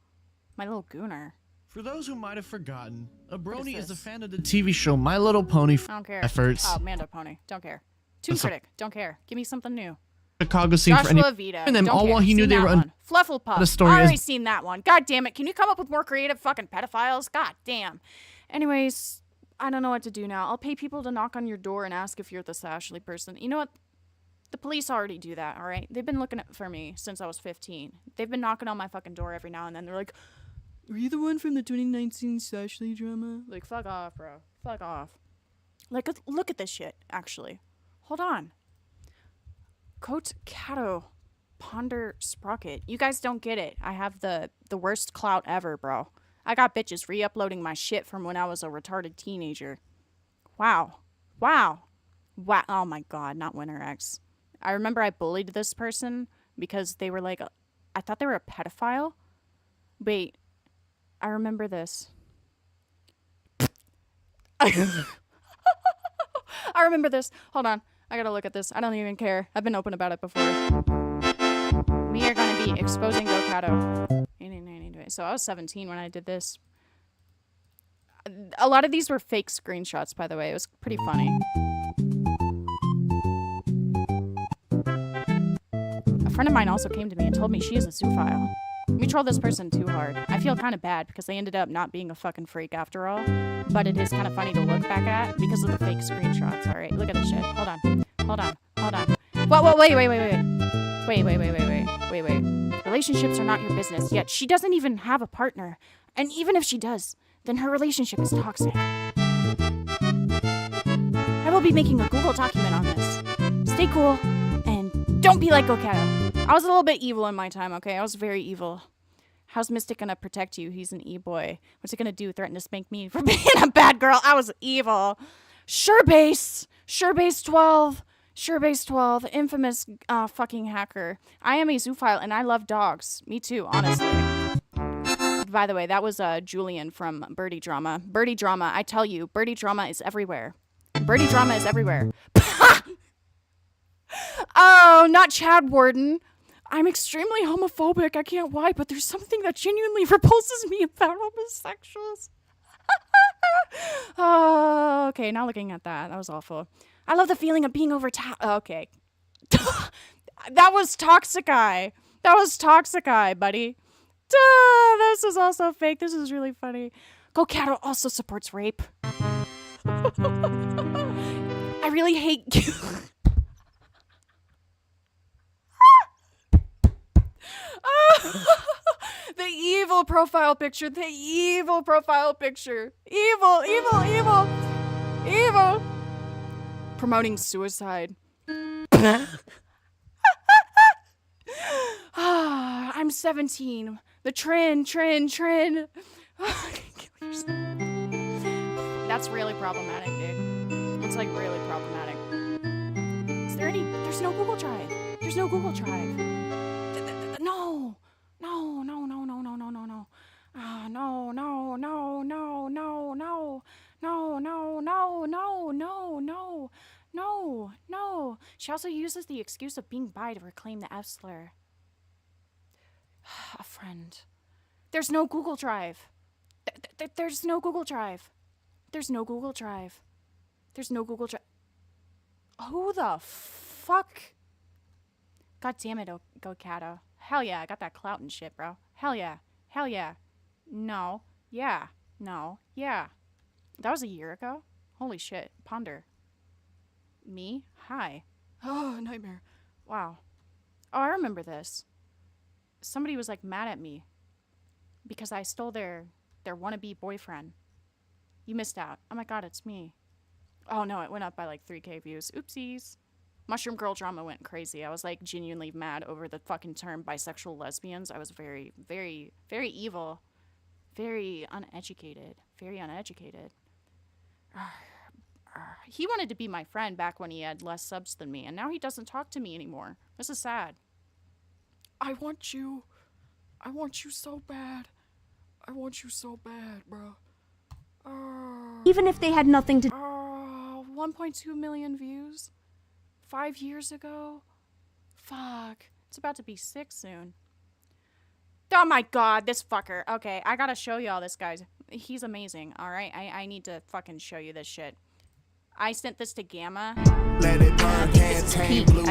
my little gooner. For those who might have forgotten, a brony is a fan of the TV show My Little Pony. I don't care. Efforts. Oh, Mando Pony. Don't care. Toon Critic. Don't care. Give me something new. Chicago scene for any. Vito. And then all while he knew they were on. Flufflepuff. The story I already is. Seen that one. God damn it. Can you come up with more creative fucking pedophiles? God damn. Anyways, I don't know what to do now. I'll pay people to knock on your door and ask if you're the Sashley person. You know what? The police already do that, all right? They've been looking for me since I was 15. They've been knocking on my fucking door every now and then. They're like, are you the one from the 2019 Sashley drama? Like, fuck off, bro. Fuck off. Like, look at this shit, actually. Hold on. GoatCatto. Ponder Sprocket. You guys don't get it. I have the worst clout ever, bro. I got bitches re-uploading my shit from when I was a retarded teenager. Wow. Wow. Wow. Oh my god, not Winter X. I remember I bullied this person because they were like, I thought they were a pedophile. Wait, I remember this. I remember this. Hold on. I gotta look at this. I don't even care. I've been open about it before. We are gonna be exposing GoatCatto. So I was 17 when I did this. A lot of these were fake screenshots, by the way. It was pretty funny. A friend of mine also came to me and told me she is a zoophile. We trolled this person too hard. I feel kind of bad because they ended up not being a fucking freak after all. But it is kind of funny to look back at because of the fake screenshots. All right, look at this shit. Hold on. Hold on. Hold on. Whoa, wait. Relationships are not your business. Yet she doesn't even have a partner. And even if she does, then her relationship is toxic. I will be making a Google document on this. Stay cool, and don't be like GoatCatto. I was a little bit evil in my time, okay? I was very evil. How's Mystic gonna protect you? He's an e-boy. What's he gonna do? Threaten to spank me for being a bad girl? I was evil. Surebase 12. Surebase 12. Infamous fucking hacker. I am a zoophile, and I love dogs. Me too, honestly. By the way, that was Julian from Birdie Drama. Birdie Drama, I tell you, Birdie Drama is everywhere. Birdie Drama is everywhere. Oh, not Chad Warden. I'm extremely homophobic. I can't lie, but there's something that genuinely repulses me about homosexuals. Oh, okay, not looking at that. That was awful. I love the feeling of being okay. That was Toxiceye. That was Toxiceye, buddy. Duh, this is also fake. This is really funny. GoatCatto also supports rape. I really hate you. The evil profile picture. The evil profile picture. Evil, evil, evil. Evil. Promoting suicide. I'm 17. The trend. That's really problematic, dude. It's like really problematic. Is there any? There's no Google Drive. There's no Google Drive. No. No. No. She also uses the excuse of being bi to reclaim the F slur. A friend. There's no Google Drive. There's no Google Drive. There's no Google Drive. There's no Google Drive. Who the fuck? God damn it, GoatCatto. Hell yeah, I got that clout and shit, bro. Hell yeah. No. Yeah. No. Yeah. That was a year ago? Holy shit. Ponder. Me? Hi. Oh, nightmare. Wow. Oh, I remember this. Somebody was like mad at me because I stole their wannabe boyfriend. You missed out. Oh my god, it's me. Oh no, it went up by like 3K views. Oopsies. Mushroom Girl Drama went crazy. I was like genuinely mad over the fucking term bisexual lesbians. I was very, very, very evil. Very uneducated. He wanted to be my friend back when he had less subs than me, and now he doesn't talk to me anymore. This is sad. I want you so bad. Bro. Even if they had nothing to 1.2 million views 5 years ago. Fuck. It's about to be 6 soon. Oh my god, this fucker. Okay, I gotta show y'all this guy. He's amazing, alright? I need to fucking show you this shit. I sent this to Gamma. I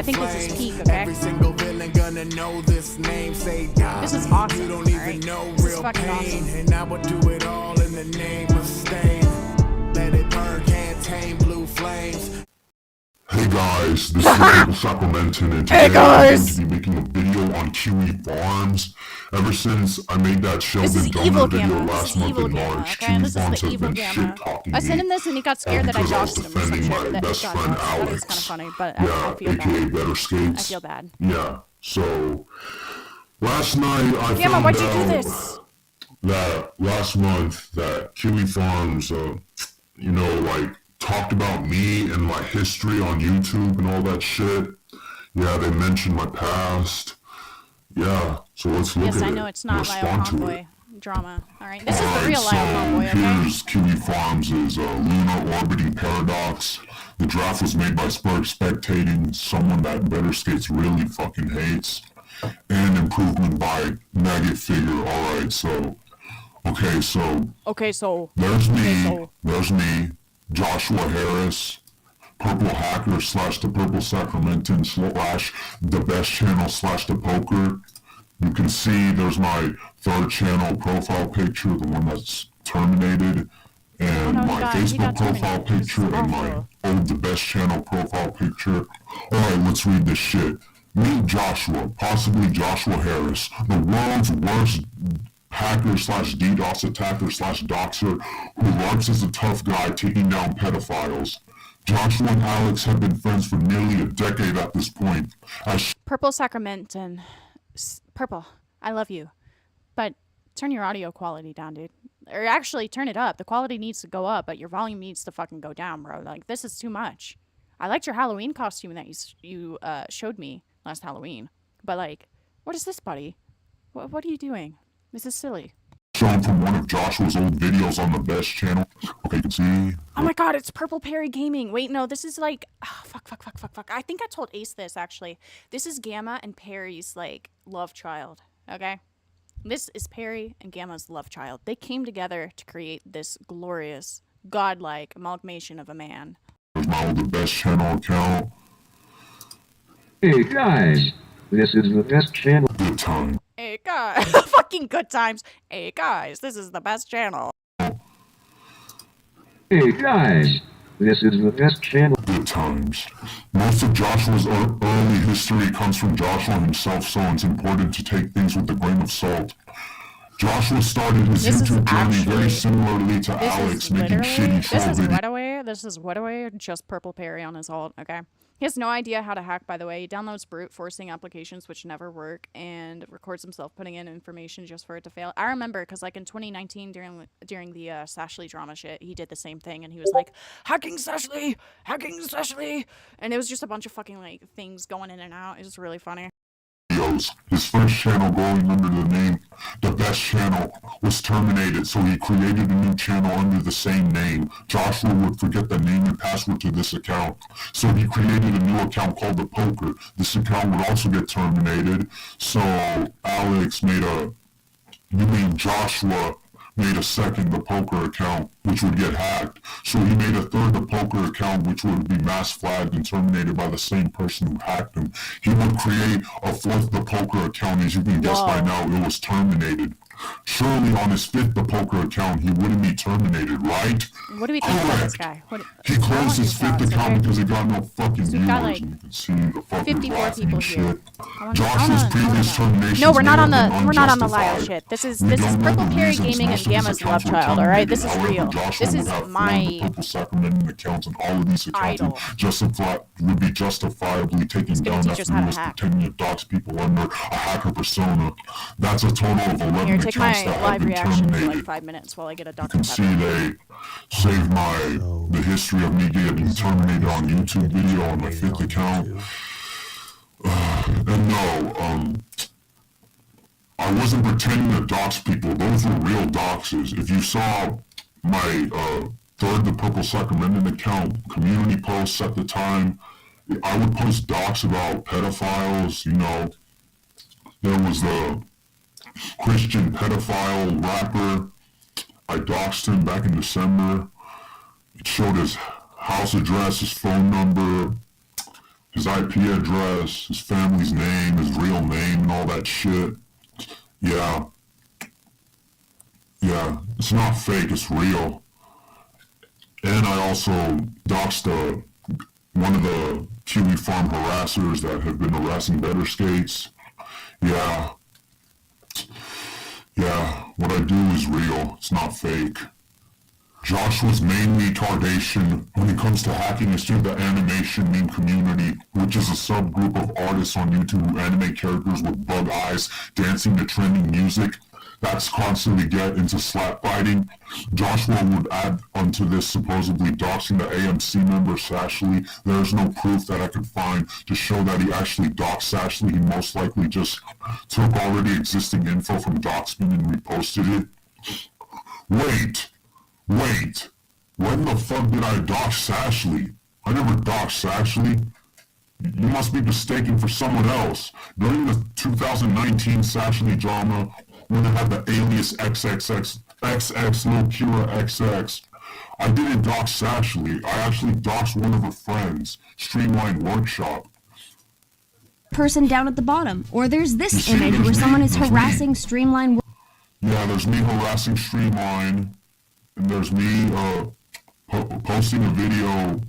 think this is peak, okay? Every single villain gonna know this name. Say this is awesome. You don't even know real pain. Awesome. And I would do it all in the name of stain. Let it burn, can't tame blue flames. Hey guys, this is Purble Sacramentan, and today I'm going to be making a video on Kiwi Farms. Ever since I made that Sheldon Donor video last month in March, Kiwi Farms have been shit-talking me. I sent him this and he got scared that I joshed him or some shit. My best friend Alex. It's kind of funny, but yeah, I feel aka bad. Better Skates. I feel bad. Yeah, so last night I Gamma, found why'd you do out this? that last month that Kiwi Farms, like, talked about me and my history on YouTube and all that shit. Yeah, they mentioned my past. Yeah, so let's look at it. Yes, I know it's not Lyle Convoy drama. Alright, this is the real so Lyle Convoy, okay? Here's Kiwi Farms' lunar orbiting paradox. The draft was made by Spectating, someone that Better Skates really fucking hates. And improvement by Maggot Figure. Alright, so... Okay, so... There's me. Joshua Harris, Purple Hacker / the Purple Sacramentan / the best channel / the poker. You can see there's my third channel profile picture, the one that's terminated, and my Facebook profile picture, and my the best channel profile picture. Alright, let's read this shit. Meet Joshua, possibly Joshua Harris, the world's worst hacker slash DDoS attacker slash doxer who LARPs as a tough guy taking down pedophiles. Joshua and Alex have been friends for nearly a decade at this point. Purple Sacrament and Purple, I love you, but turn your audio quality down, dude. Or actually, turn it up. The quality needs to go up, but your volume needs to fucking go down, bro. Like, this is too much. I liked your Halloween costume that you showed me last Halloween, but like, what is this, buddy? What are you doing? This is silly. Shown from one of Joshua's old videos on the best channel. Okay, you can see. Oh my god, it's Purple Perry Gaming. Wait, no, this is like, oh, fuck. I think I told Ace this, actually. This is Gamma and Perry's, like, love child, okay? This is Perry and Gamma's love child. They came together to create this glorious, godlike amalgamation of a man. Here's my old best channel account. Hey guys, this is the best channel. Good time. Hey guys, fucking good times. Hey guys, this is the best channel. Hey guys, this is the best channel. Good times. Most of Joshua's early history comes from Joshua himself, so it's important to take things with a grain of salt. Joshua started his YouTube journey very similarly to Alex, making shitty troll videos. This is Wetaway, just Purple Perry on his alt, okay? He has no idea how to hack, by the way. He downloads brute forcing applications which never work and records himself putting in information just for it to fail. I remember, because like in 2019 during the Sashley drama shit, he did the same thing and he was like, hacking Sashley! And it was just a bunch of fucking like things going in and out. It was really funny. His first channel going under the name The Best Channel was terminated, so he created a new channel under the same name. Joshua would forget the name and password to this account, so he created a new account called The Poker. This account would also get terminated, so Joshua made a second The Poker account, which would get hacked. So he made a third The Poker account, which would be mass flagged and terminated by the same person who hacked him. He would create a fourth The Poker account. As you can guess by now, it was terminated. Surely on his fifth The Poker account, he wouldn't be terminated, right? What do we think about this guy? He closed his fifth account because he got no fucking viewers. Like, and you can see the fucking 54 people here. Joshua's previous terminations. No, we're not on the live shit. This is Purple Perry Gaming and Gamma's love child, alright? This is real. This is my accounts, and all of these accounts would be justifiably taken down after he was pretending to dox people under a hacker persona. That's a total of 11 Here, take accounts my that have live been reaction for terminated. like 5 minutes while I get a You Dr. can see they saved the history of me getting terminated on YouTube video on my fifth account. And no, I wasn't pretending to dox people. Those were real doxes. If you saw my third The Purple Sacrament account community posts at the time, I would post docs about pedophiles. You know, there was the Christian pedophile rapper. I doxed him back in December. It showed his house address, his phone number, his IP address, his family's name, his real name, and all that shit. Yeah, it's not fake, it's real. And I also doxed one of the Kiwi farm harassers that have been harassing better skates. Yeah, what I do is real, it's not fake. Joshua's main retardation when it comes to hacking is through the animation meme community, which is a subgroup of artists on YouTube who animate characters with bug eyes dancing to trending music. That's constantly get into slap fighting. Joshua would add onto this supposedly doxing the AMC member Sashley. There's no proof that I could find to show that he actually doxed Sashley. He most likely just took already existing info from Doxman and reposted it. Wait, when the fuck did I dox Sashley? I never doxed Sashley. You must be mistaken for someone else. During the 2019 Sashley drama, when I had the alias XXX Lil Kira XX, I didn't dox Sashley. I actually doxed one of her friends, Streamline Workshop. Person down at the bottom. Or there's this image where someone is harassing Streamline. Yeah, there's me harassing Streamline, and there's me posting a video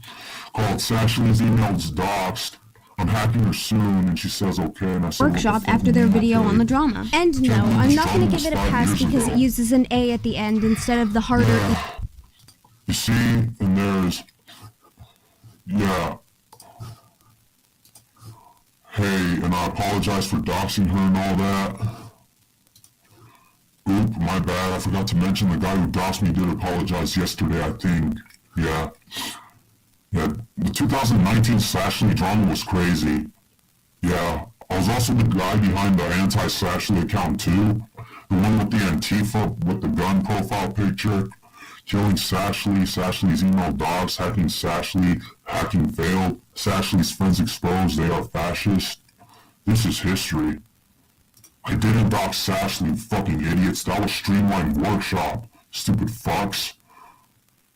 called Sashley's Emails Doxed. I'm hacking her soon, and she says okay, and I said, Workshop after their video on the drama. And no, I'm not gonna give it a pass because it uses an A at the end instead of the harder E. You see, and there's, yeah. Hey, and I apologize for doxing her and all that. Oop, my bad, I forgot to mention the guy who doxed me did apologize yesterday, I think. Yeah. Yeah, the 2019 Sashley drama was crazy. Yeah, I was also the guy behind the anti-Sashley account too. The one with the Antifa, with the gun profile picture. Killing Sashley, Sashley's email dogs, hacking Sashley, hacking failed. Sashley's friends exposed, they are fascist. This is history. I didn't dox Sashley, fucking idiots. That was Streamlined Workshop. Stupid fucks.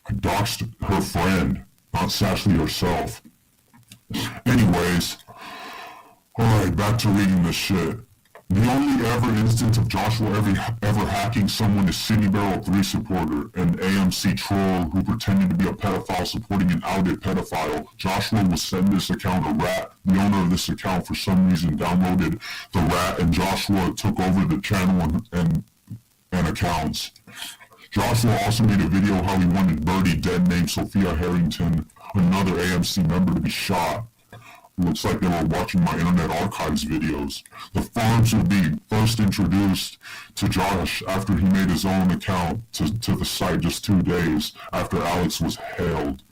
I doxed her friend, not Sashley herself. Anyways, alright, back to reading this shit. The only ever instance of Joshua ever hacking someone is City Barrel 3 supporter, an AMC troll who pretended to be a pedophile supporting an outed pedophile. Joshua will send this account a rat. The owner of this account for some reason downloaded the rat, and Joshua took over the channel and accounts. Joshua also made a video how he wanted Birdie, dead named Sophia Harrington, another AMC member, to be shot. Looks like they were watching my Internet Archives videos. The farms would be first introduced to Josh after he made his own account to the site just 2 days after Alex was hailed.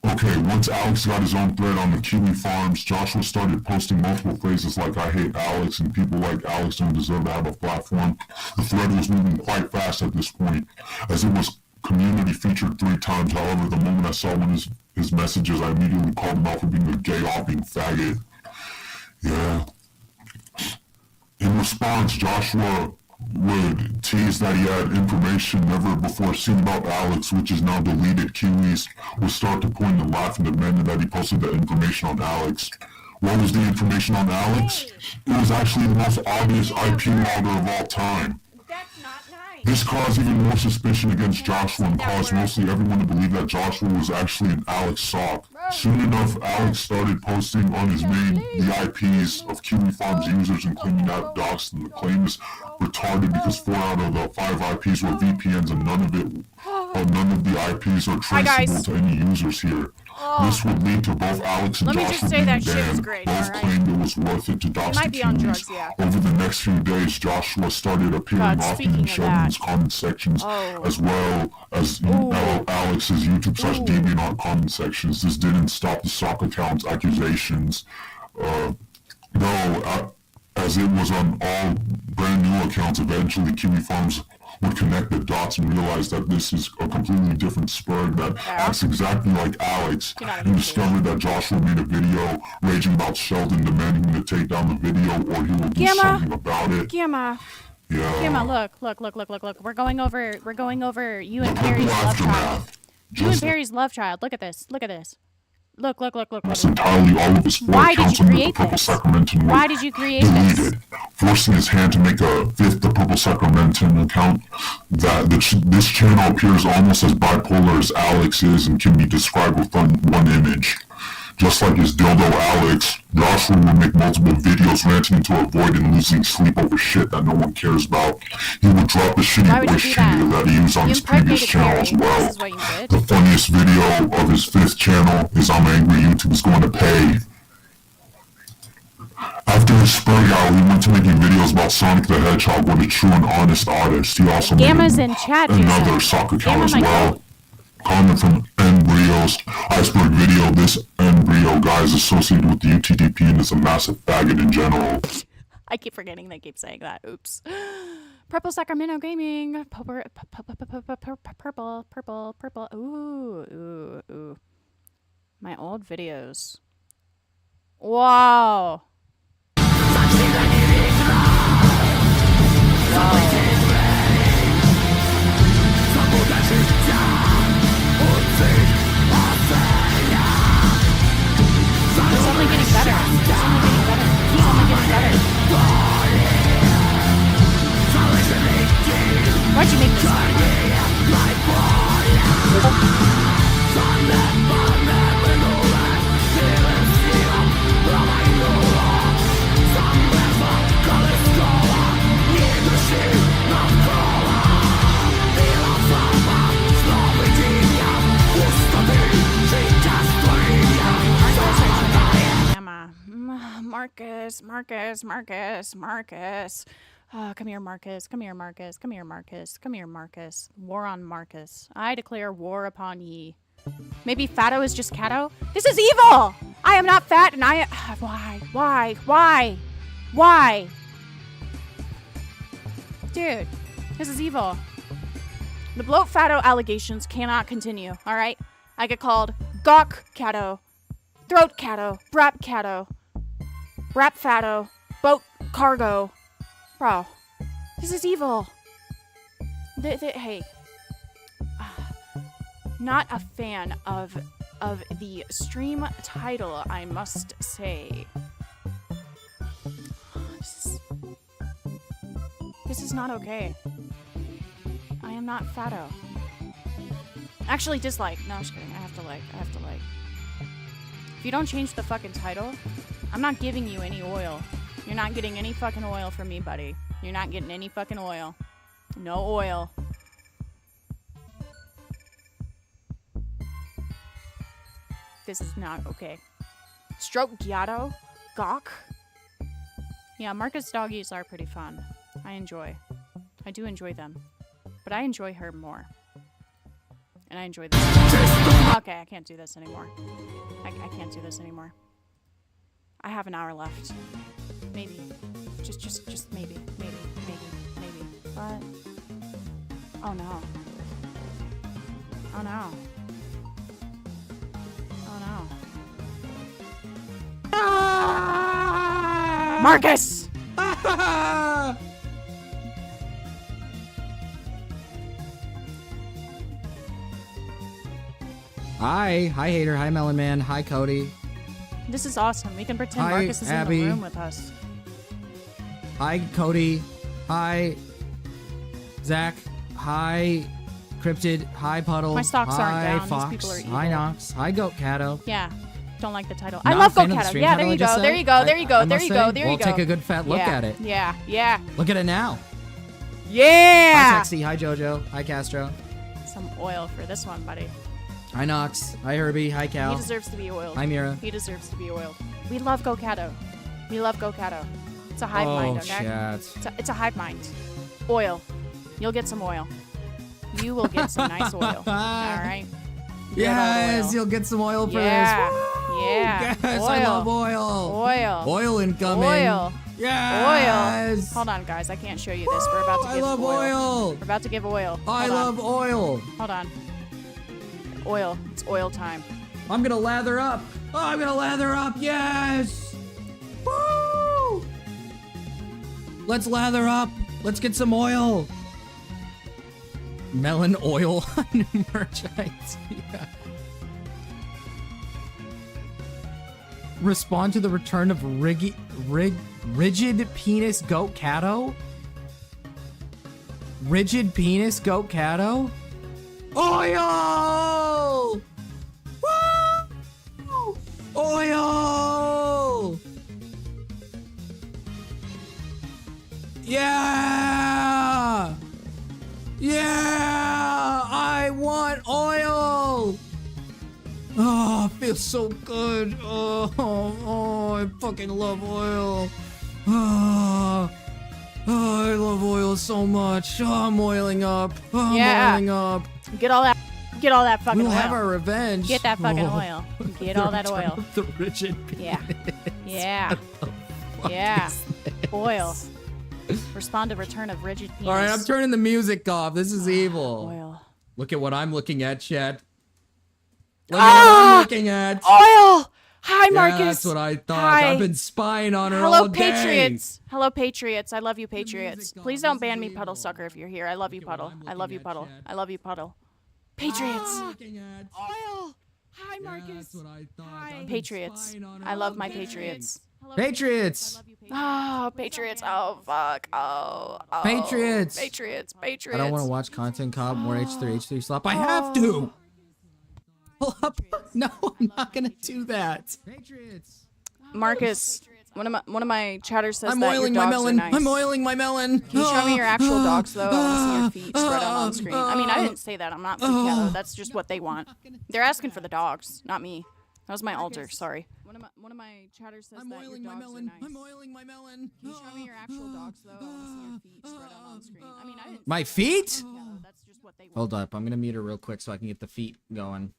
Okay, once Alex got his own thread on the Kiwi Farms, Joshua started posting multiple phrases like I hate Alex and people like Alex don't deserve to have a platform. The thread was moving quite fast at this point, as it was community featured 3 times. However, the moment I saw one of his messages, I immediately called him out for being a gay-opping faggot. Yeah. In response, Joshua would tease that he had information never before seen about Alex, which is now deleted. Kiwis would start to point and laugh and demanded that he posted the information on Alex. What was the information on Alex? It was actually the most obvious IP logger of all time. This caused even more suspicion against Joshua and caused mostly everyone to believe that Joshua was actually an Alex sock. Soon enough, Alex started posting on his main the IPs of Kiwi Farms users and claiming that doxed them. The claim is retarded because 4 out of the 5 IPs were VPNs and none of the IPs are traceable to any users here. This would lead to both Alex and Joshua being banned. Both claimed it was worth it to dox the Kiwis. Over the next few days, Joshua started appearing often in Sheldon's comment sections, as well as Alex's YouTube/DeviantArt comment sections. This didn't stop the sock account's accusations, though, as it was on all brand new accounts. Eventually, Kiwi Farms would connect the dots and realize that this is a completely different Spurg that acts exactly like Alex, and discovered that Joshua made a video raging about Sheldon, demanding him to take down the video or he will do something about it. Gamma. Yeah. Gamma, look. We're going over you and Perry's love child. You and Perry's love child. Look at this. Look. That's entirely all of his 4 accounts under the Purple Sacramentan were Why did you create this? deleted, forcing his hand to make a 5th the Purple Sacramentan account. This channel appears almost as bipolar as Alex is and can be described with one image. Just like his dildo Alex, Joshua would make multiple videos ranting to avoid and losing sleep over shit that no one cares about. He would drop the shitty voice changer that he used on his previous channel as well. The funniest video of his 5th channel is I'm Angry YouTube is going to pay. After his Spurg hour, he went to making videos about Sonic the Hedgehog, what a true and honest artist. He also made another sock account as well. Comment from Embryo's Iceberg video. This Embryo guy is associated with the UTDP and is a massive faggot in general. I keep forgetting they keep saying that. Oops. Purple Sacramento Gaming. Purple. Ooh. My old videos. Wow. It's only getting better. Why'd you make this? Marcus. Come here, Marcus. Come here, Marcus. Come here, Marcus. Come here, Marcus. War on Marcus. I declare war upon ye. Maybe Fatto is just Catto? This is evil! I am not fat and I... Why? Dude, this is evil. The bloat Fatto allegations cannot continue, alright? I get called GoatCatto, Throat Catto, Brap Catto, Brap Fatto, Boat Cargo. Bro, this is evil. Hey. Not a fan of the stream title, I must say. This is not okay. I am not Fatto. Actually, dislike. No, I'm just kidding. I have to like. If you don't change the fucking title, I'm not giving you any oil. You're not getting any fucking oil from me, buddy. You're not getting any fucking oil. No oil. This is not okay. Stroke Giotto? Gawk? Yeah, Marcus doggies are pretty fun. I do enjoy them. But I enjoy her more. And I enjoy this. Okay, I can't do this anymore. I can't do this anymore. I have an hour left. Maybe. Just maybe. Maybe. But... Oh no. Oh no. Marcus! Hi Hater, hi Melon Man, hi Cody. This is awesome. We can pretend Hi, Marcus is Abby. in the room with us. Hi Cody, hi Zach, hi Cryptid, hi Puddle, My stocks hi aren't down. These Fox, people are hi evil. Nox, hi GoatCatto. Yeah. Don't like the title. Not I love a fan of the GoatCatto. stream Yeah, title there I you just go. There said? you go. There you go. I There must you say, go. There you we'll go. take a good fat look at it. Yeah. Look at it now. Yeah. Hi Sexy, hi Jojo, hi Castro. Some oil for this one, buddy. Hi Nox, hi Herbie, hi Cal. He deserves to be oiled. Hi Mira. He deserves to be oiled. We love GoatCatto. It's a hive mind, okay? Chat. It's a hive mind. Oil. You'll get some oil. You will get some nice oil. All right. Yes, you'll get some oil for Yeah. this. Yeah. Yes, Oil. I love oil. Oil. Oil incoming. Oil. Yes. Oil. Hold on, guys. I can't show you this. We're about to give I love oil. We're about to give oil. I love oil. Hold on. Oil. It's oil time. I'm gonna lather up. Oh, I'm gonna lather up. Yes. Woo! Let's lather up. Let's get some oil. Melon oil merch idea. Respond to the return of rigid penis GoatCatto? Rigid penis GoatCatto? Oil! Woo! Oil! Yeah! Yeah! I want oil! Oh, it feels so good. Oh, I fucking love oil. Oh, I love oil so much. Oh, I'm oiling up. Oh, I'm oiling up. Get all that fucking oil. We'll have our revenge. Get that fucking Oh. oil. Get all that oil. The rigid Yeah. Yeah. Oil. Respond to return of rigid penis. All right, I'm turning the music off. This is evil. Oil. Look at what I'm looking at, chat. Look at what I'm looking at. Oil! Hi, Marcus. Yeah, that's what I thought. Hi. I've been spying on her Hello, all day. Patriots. Hello, Patriots. I love you, Patriots. Please don't ban me, Puddle Sucker, if you're here. I love you, Puddle. I love you, Puddle. I love you, Puddle. Patriots. Oil. Hi, Marcus. Hi. Patriots. I love my Patriots. Patriots. Oh, Patriots. Oh, fuck. Oh. Patriots. Patriots. I don't want to watch content cob more H3 slop. I have to. Pull up. No, I'm not gonna do that. Patriots. Marcus, one of my chatters says I'm that oiling your my dogs melon. are nice. I'm oiling my melon. Can you show me your actual dogs, though? I want to see your feet spread out on screen. I mean, I didn't say that. I'm not GoatCatto. That's just what they want. They're asking for the dogs, not me. That was my altar. Sorry. One of my chatters says I'm that oiling your my dogs melon. are nice. I'm oiling my melon. Can you show me your actual dogs though? I want to see your feet spread out on screen. I mean, I didn't. My feet? That's just what they. Hold up. I'm gonna mute her real quick so I can get the feet going.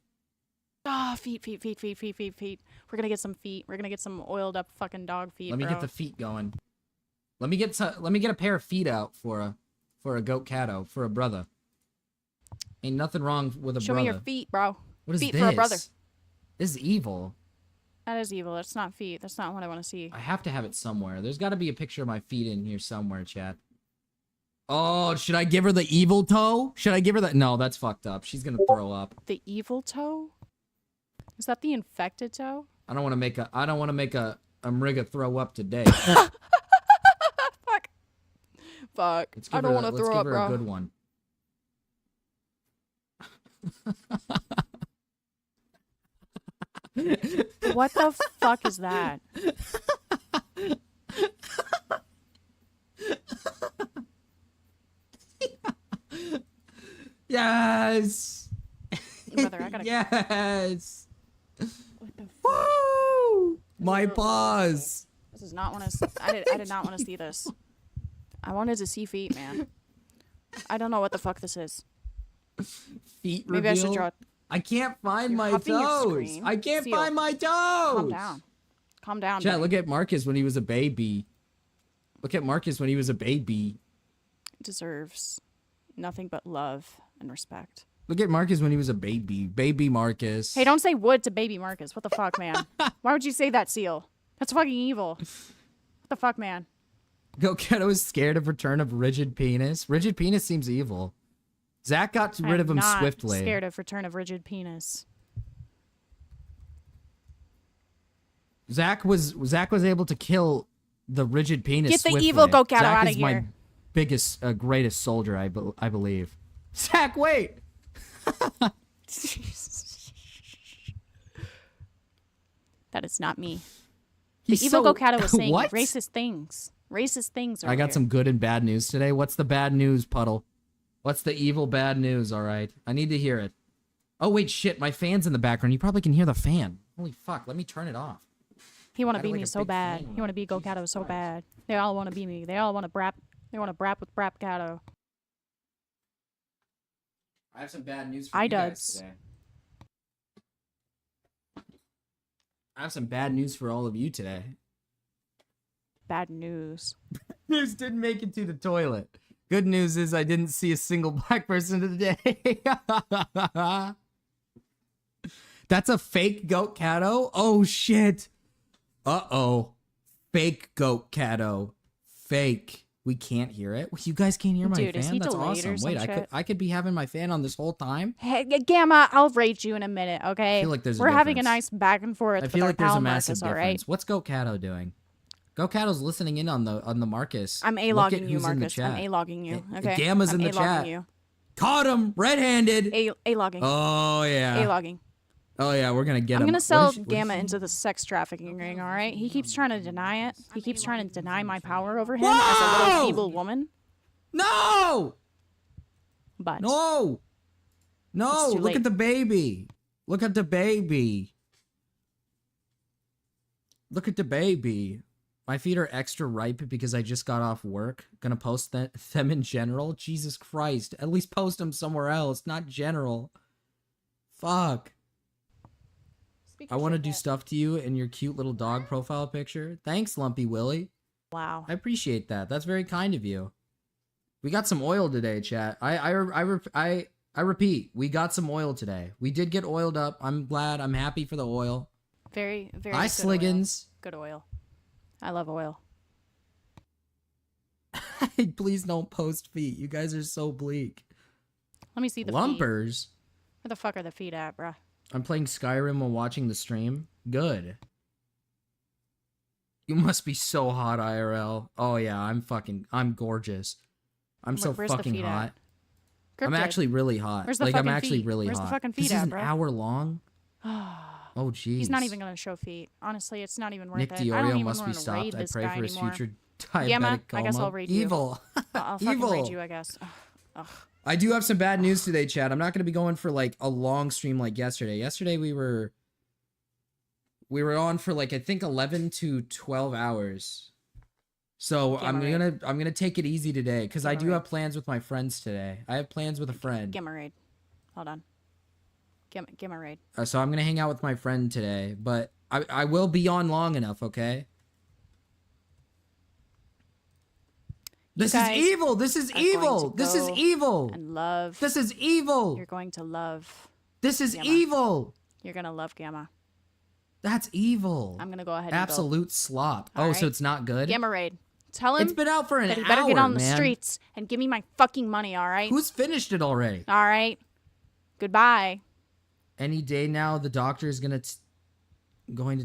Feet. We're gonna get some feet. We're gonna get some oiled up fucking dog feet. Let me get the feet going. Let me get a pair of feet out for a GoatCatto, for a brother. Ain't nothing wrong with a Show brother. me your feet, bro. What is feet this? for a brother. This is evil. That is evil. That's not feet. That's not what I want to see. I have to have it somewhere. There's got to be a picture of my feet in here somewhere, chat. Oh, should I give her the evil toe? Should I give her that? No, that's fucked up. She's gonna throw up. The evil toe? Is that the infected toe? I don't want to make a Mriga throw up today. Fuck. Let's I don't want to throw up, bro. Let's give her a good one. What the fuck is that? Yes. Brother, I gotta. Yes. What the fuck? Woo! My paws. This is not want to. I did not want to see this. I wanted to see feet, man. I don't know what the fuck this is. Feet Maybe reveal? I should draw. I can't find You're my huffing your toes. screen. I can't Seal. find my toes. Calm down. Calm down. Chat, buddy. look at Marcus when he was a baby. Look at Marcus when he was a baby. Deserves nothing but love and respect. Look at Marcus when he was a baby. Baby Marcus. Hey, don't say wood to baby Marcus. What the fuck, man? Why would you say that, Seal? That's fucking evil. What the fuck, man? GoatCatto is scared of return of rigid penis. Rigid penis seems evil. Zach got rid of him swiftly. Scared of return of rigid penis. Zach was able to kill the rigid penis. Get the swiftly. evil GoatCatto Zach out of is my here. biggest, greatest soldier, I believe. Zach, wait. That is not me. He's The evil so- GoatCatto was saying What? racist things. Racist things. I got earlier. some good and bad news today. What's the bad news, Puddle? What's the evil bad news? All right, I need to hear it. Oh wait, shit, my fan's in the background. You probably can hear the fan. Holy fuck, let me turn it off. He want to Had be like me a so big bad. fan He want to be GoatCatto so bad. They all want to be me. They all want to brap. They want to brap with BrapCatto. I have some bad news for I you guys duds. today. I have some bad news for all of you today. Bad news. News didn't make it to the toilet. Good news is I didn't see a single black person today. That's a fake GoatCatto? Oh shit. Uh-oh. Fake GoatCatto. Fake. We can't hear it. You guys can't hear my Dude, fan? is he That's delayed or awesome. some Wait, shit? I could be having my fan on this whole time? Hey, Gamma, I'll rate you in a minute, okay? I feel like there's a We're having a difference. nice back and forth I with feel our like there's pal a massive Marcus, all difference. right? What's GoatCatto doing? GoatCatto's listening in on the Marcus. I'm Look at A-logging you, who's in the Marcus. I'm chat. A-logging you, okay? Gamma's I'm in the A-logging chat. You. Caught him, red-handed. A-logging. Oh yeah. A-logging. Oh yeah, we're gonna get him. I'm gonna What sell is she- Gamma into the sex trafficking ring, all right? He keeps trying to deny it. He keeps trying to deny my power over him as a Whoa! little feeble woman. No! But No! No! It's too Look late. at the baby. Look at the baby. Look at the baby. My feet are extra ripe because I just got off work. Gonna post them in general. Jesus Christ. At least post them somewhere else, not general. Fuck. I want to do stuff to you in your cute little dog profile picture. Thanks, Lumpy Willie. Wow. I appreciate that. That's very kind of you. We got some oil today, chat. I repeat, we got some oil today. We did get oiled up. I'm glad. I'm happy for the oil. very, very Hi, good Sliggins. oil. Good oil. I love oil. Please don't post feet. You guys are so bleak. Let me see the feet. Lumpers. Where the fuck are the feet at, bruh? I'm playing Skyrim while watching the stream. Good. You must be so hot, IRL. Oh yeah, I'm gorgeous. I'm so Where's the fucking feet hot. at? I'm Cryptid. actually really hot. Where's the like I'm fucking actually feet? really Where's hot. the fucking feet this at, is an bro? hour long. Oh jeez. He's not even gonna show feet. Honestly, it's not even worth Nick it. I don't Diorio even must be want to raid stopped. I this pray guy for his anymore. future diabetic Yeah, man. coma. I guess I'll raid you. Evil. I'll fucking Evil. raid you, I guess. Ugh. I do have some bad news today, Chad. I'm not going to be going for like a long stream like yesterday. Yesterday we were We were on for like I think 11 to 12 hours. So I'm gonna take it easy today because I do have plans with my friends today. I have plans with a friend. Gamma raid. Hold on. Gamma raid. So I'm gonna hang out with my friend today, but I will be on long enough, okay? This is evil. This is evil. This is evil. And love. This is evil. You're going to love. This is Gamma. evil. You're gonna love Gamma. That's evil. I'm gonna go ahead. Absolute slop. All Oh, right. so it's not good. Gamma raid. Tell him It's been out for an that he better get hour, on the man. streets and give me my fucking money. All right. Who's finished it already? All right. Goodbye. Any day now, the doctor is going to take